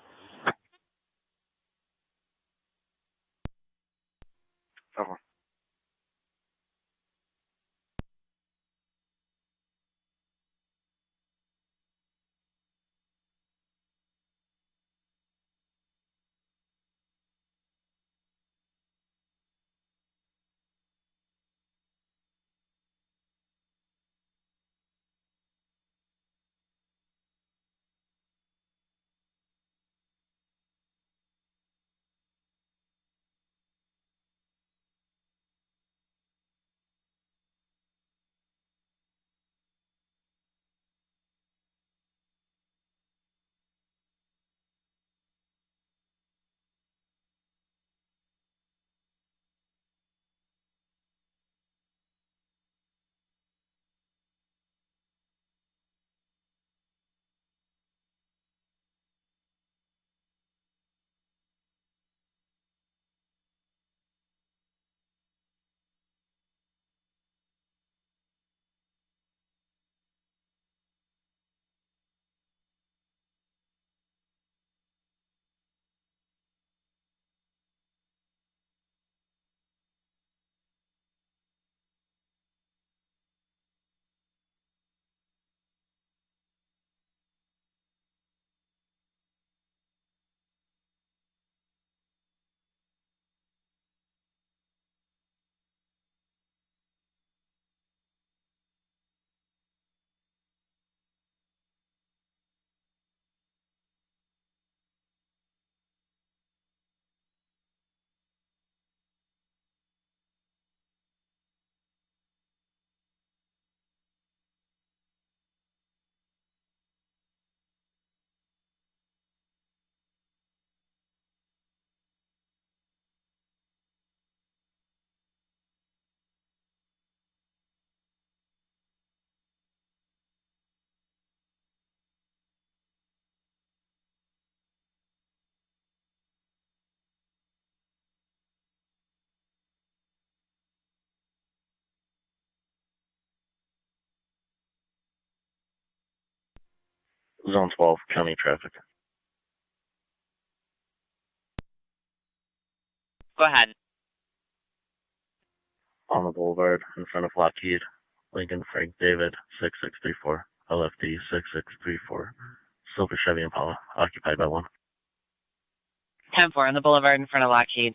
Zone 12, county traffic. Go ahead. On the boulevard in front of Lockheed, Lincoln Frank David 6634, LFD 6634, Silver Chevy Impala, occupied by 1. 10-4 on the boulevard in front of Lockheed.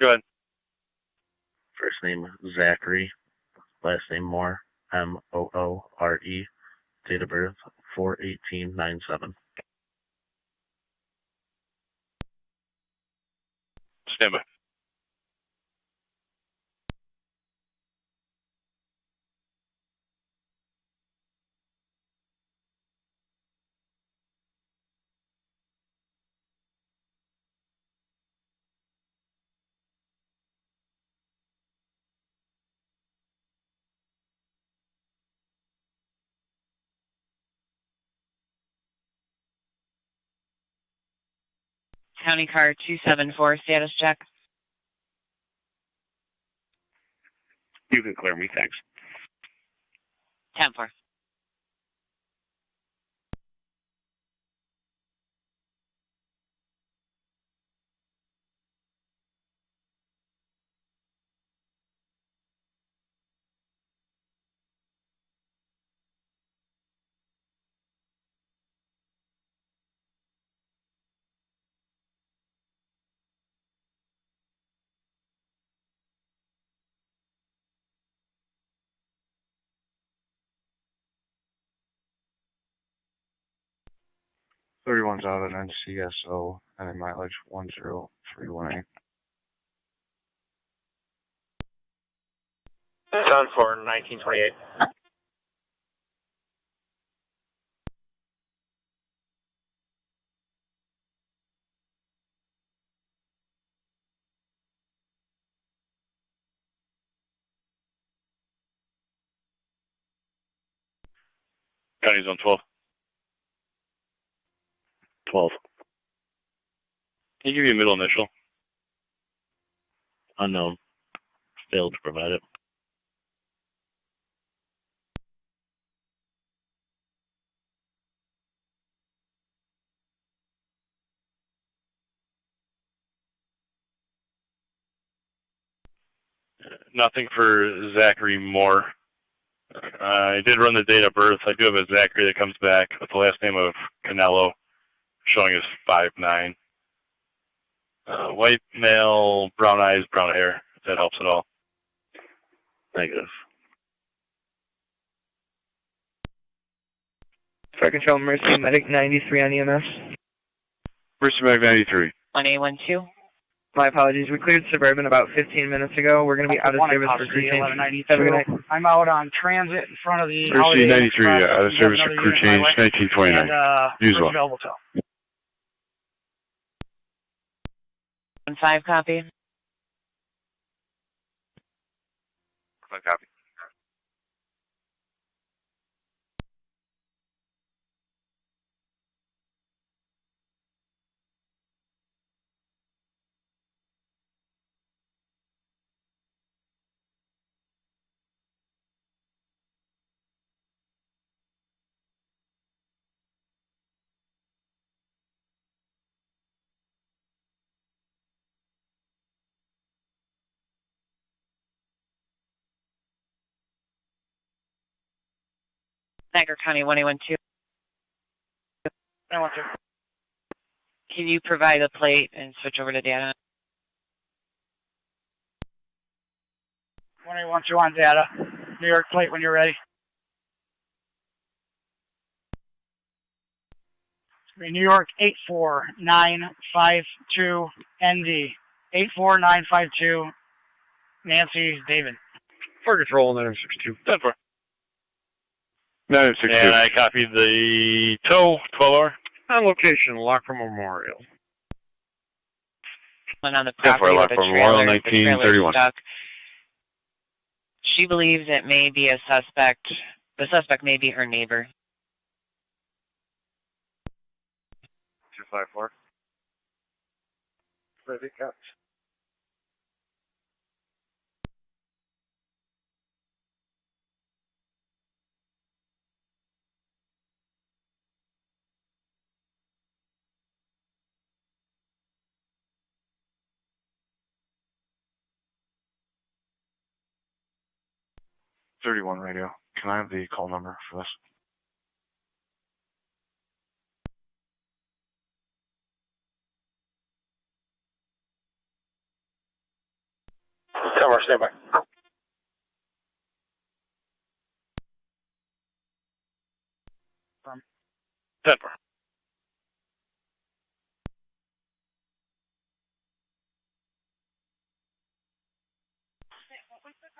Go ahead. First name Zachary, last name Moore, Moore. Date of birth 4/18/97. Stand by. County car 274, status check. You can clear me, thanks. 10-4. Thirty-one's out of NCSO and in mileage 10318. 10 for 1928. County's on 12. 12. Can you give me a middle initial? Unknown. Failed to provide it. Nothing for Zachary Moore. I did run the date of birth. I do have a Zachary that comes back with the last name of Canelo, showing as 5'9". White male, brown eyes, brown hair, if that helps at all. Negative. Fire Control, Mercy Medic 93 on EMS. Mercy Medic 93. 1812. My apologies. We cleared Suburban about 15 minutes ago. We're going to be out of service for crew change. Have a good night. I'm out on transit in front of the Mercy 93, out of service for crew change, 1929. Use one. Available to. 5 copy. 5 copy. Niagara County 1812. 112. Can you provide a plate and switch over to data? 1812 on data. New York plate when you're ready. New York 84952 ND. 84952 Nancy David. Fire Control 962. 10-4. 962. And I copied the tow, 12-hour. On location, Lockport Memorial. Went on the property with a trailer. The trailer stuck. She believes it may be a suspect. The suspect may be her neighbor. 254. Ready, catch. .31 radio. Can I have the call number for this? Tower, stand by. 10-4.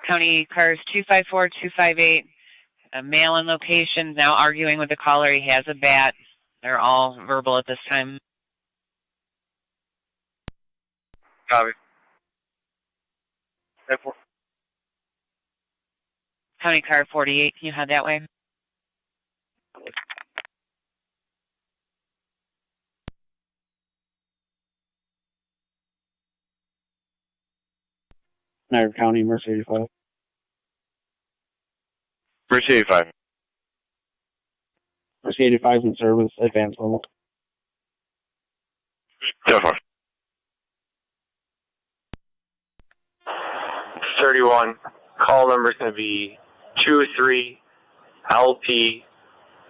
County cars 254, 258. A male in location now arguing with the caller. He has a bat. They're all verbal at this time. Copy. 10-4. County car 48, can you head that way? Niagara County, Mercy 85. Mercy 85. Mercy 85 is in service, advanced level. 10-4. 31. Call number is going to be 23 LP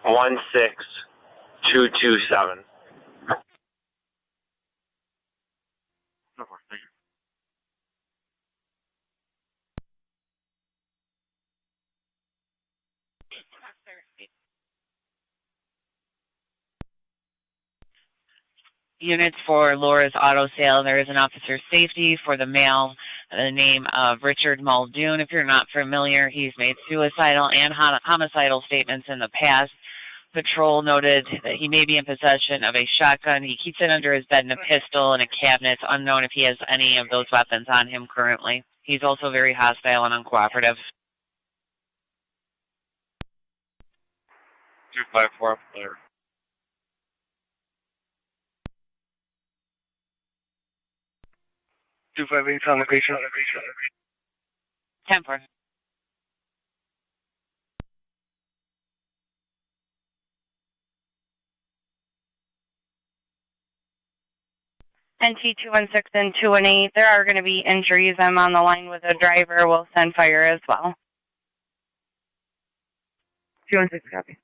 16227. Units for Laura's Auto Sale. There is an officer safety for the male, the name of Richard Muldoon. If you're not familiar, he's made suicidal and homicidal statements in the past. Patrol noted that he may be in possession of a shotgun. He keeps it under his bed and a pistol and a cabinet. It's unknown if he has any of those weapons on him currently. He's also very hostile and uncooperative. 254, clear. 258 on location. 10-4. NT 216 and 218. There are going to be injuries. I'm on the line with a driver. We'll send fire as well. 216, copy.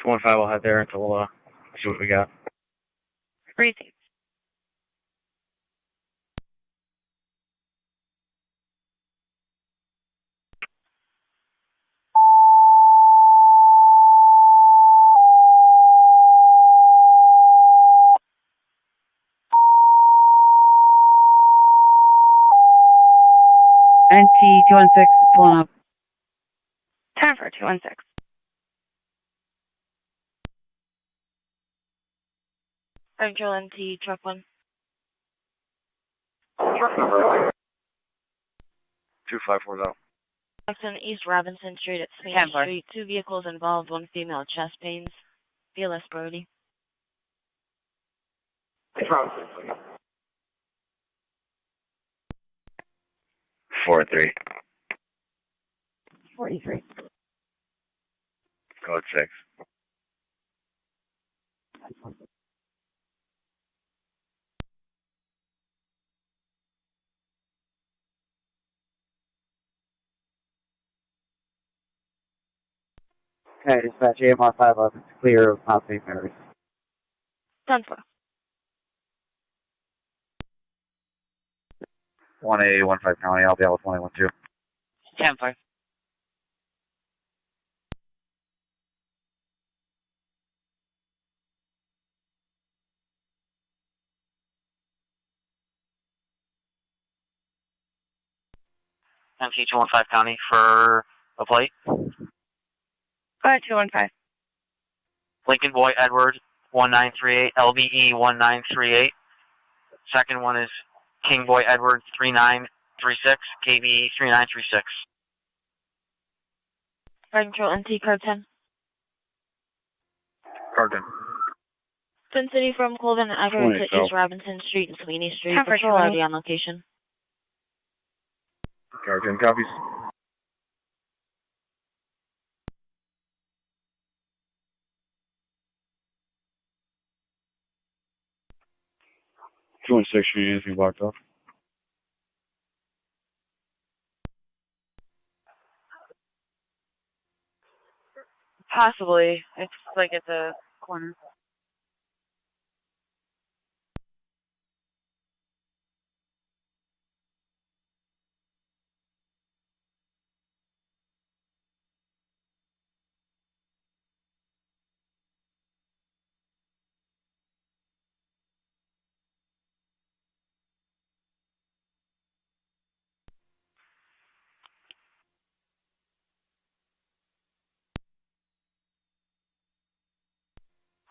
215 will head there until see what we got. Receive. NT 216 pulling up. 10 for 216. Central NT, truck 1. 254 out. Jackson East Robinson Street at Sweeney Street. 2 vehicles involved, 1 female, chest pains. BLS priority. 4-3. 43. Code 6. Okay, dispatch AMR 511, clear of Mount St. Mary's. 10 for. 1A, 15 County, I'll be out with 1A, 12. 10-4. MT 215 County for a plate. Go ahead, 215. Lincoln Boy Edward 1938, LBE 1938. Second one is King Boy Edward 3936, KBE 3936. Fire Control NT, card 10. Card 10. Twin City from Colvin Avenue to East Robinson Street and Sweeney Street. Patrol already on location. Card 10 copies. Joint section anything blocked off. Possibly. It's like at the corner.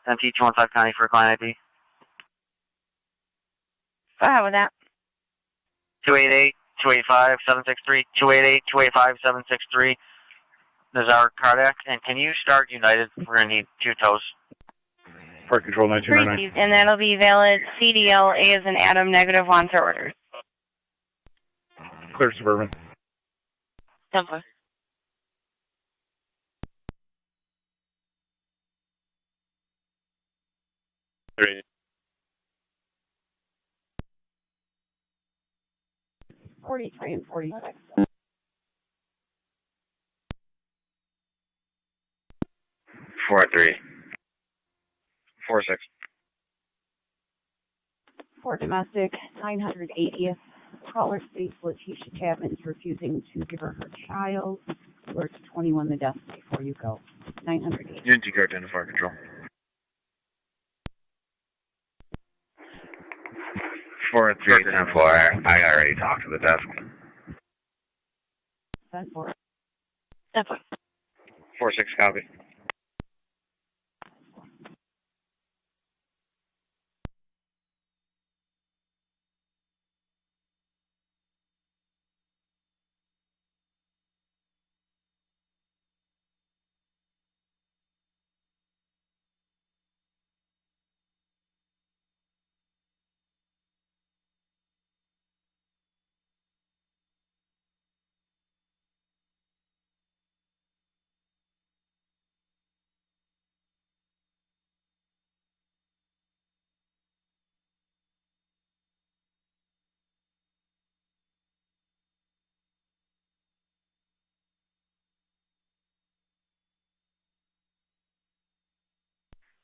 MT215 County for client ID. So how with that? 288-285-763, 288-285-763. This is our cardiac, and can you start United? We're going to need 2 toes. Park control 1999. And that'll be valid CDL A as an Adam negative on for orders. Clear Suburban. 10-4. Three. 43 and 46. 4-3. 4-6. For domestic, 980th. Caller states Letitia Chapman is refusing to give her child. Alert 21 the death before you go. 980. Unity guard to fire control. 4-3, 10-4. I already talked to the desk. 10-4. 10-4. 4-6, copy.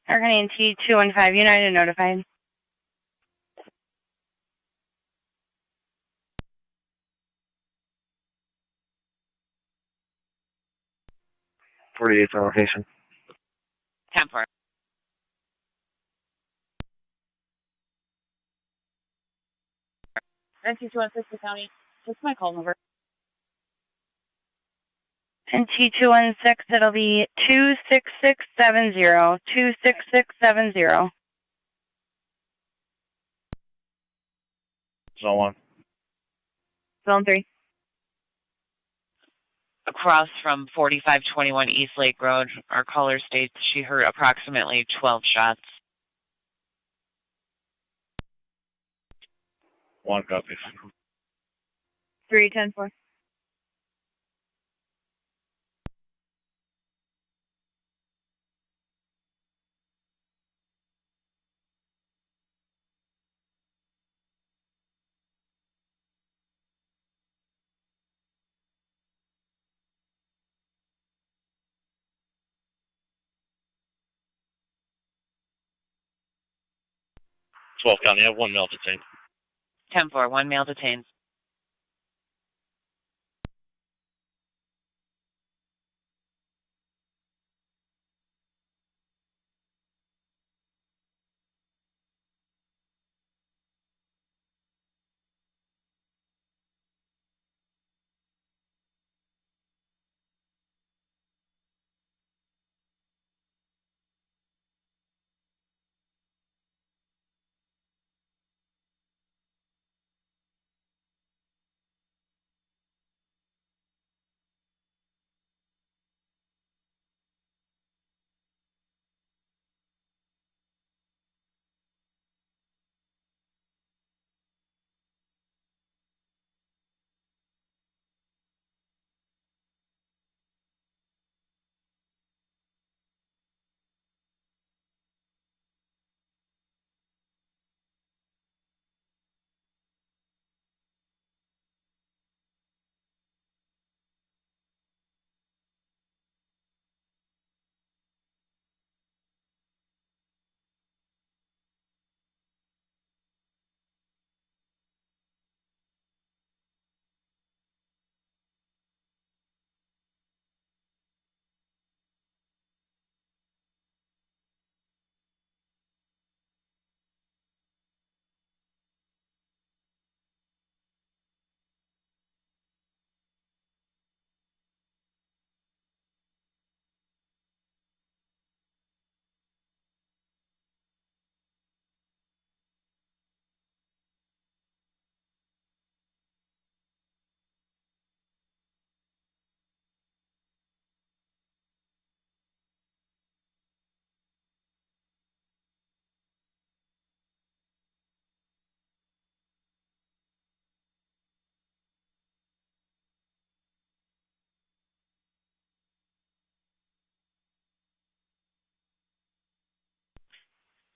Hurricane T215 United notified. .48 on location. 10-4. NT216 County. What's my call number? And T216, it'll be 26670. 26670. Zone 1. Zone 3. Across from 4521 East Lake Road, our caller states she heard approximately 12 shots. 1 copies. 3-10-4. County, I have 1 male detained. 10-4, 1 male detained.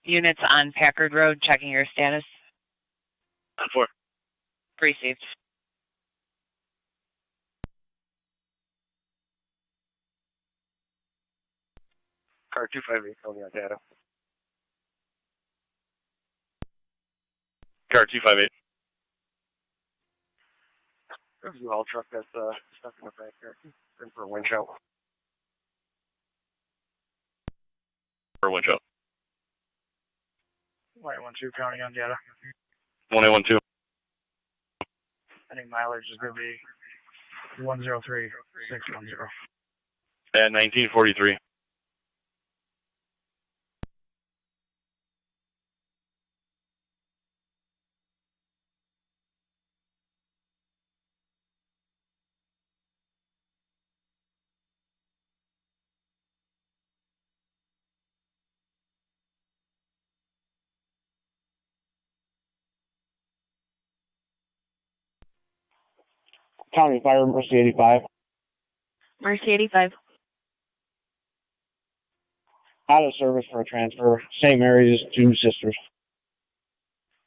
Units on Packard Road, checking your status. 4. Received. Car 258, calling on data. Car 258. There's a haul truck that's stuck in the back here. In for a winch out. For winch out. White 12 counting on data. 1812. I think mileage is going to be 103,610. At 1943. County Fire, Mercy 85. Mercy 85. Out of service for a transfer. St. Mary's, Two Sisters.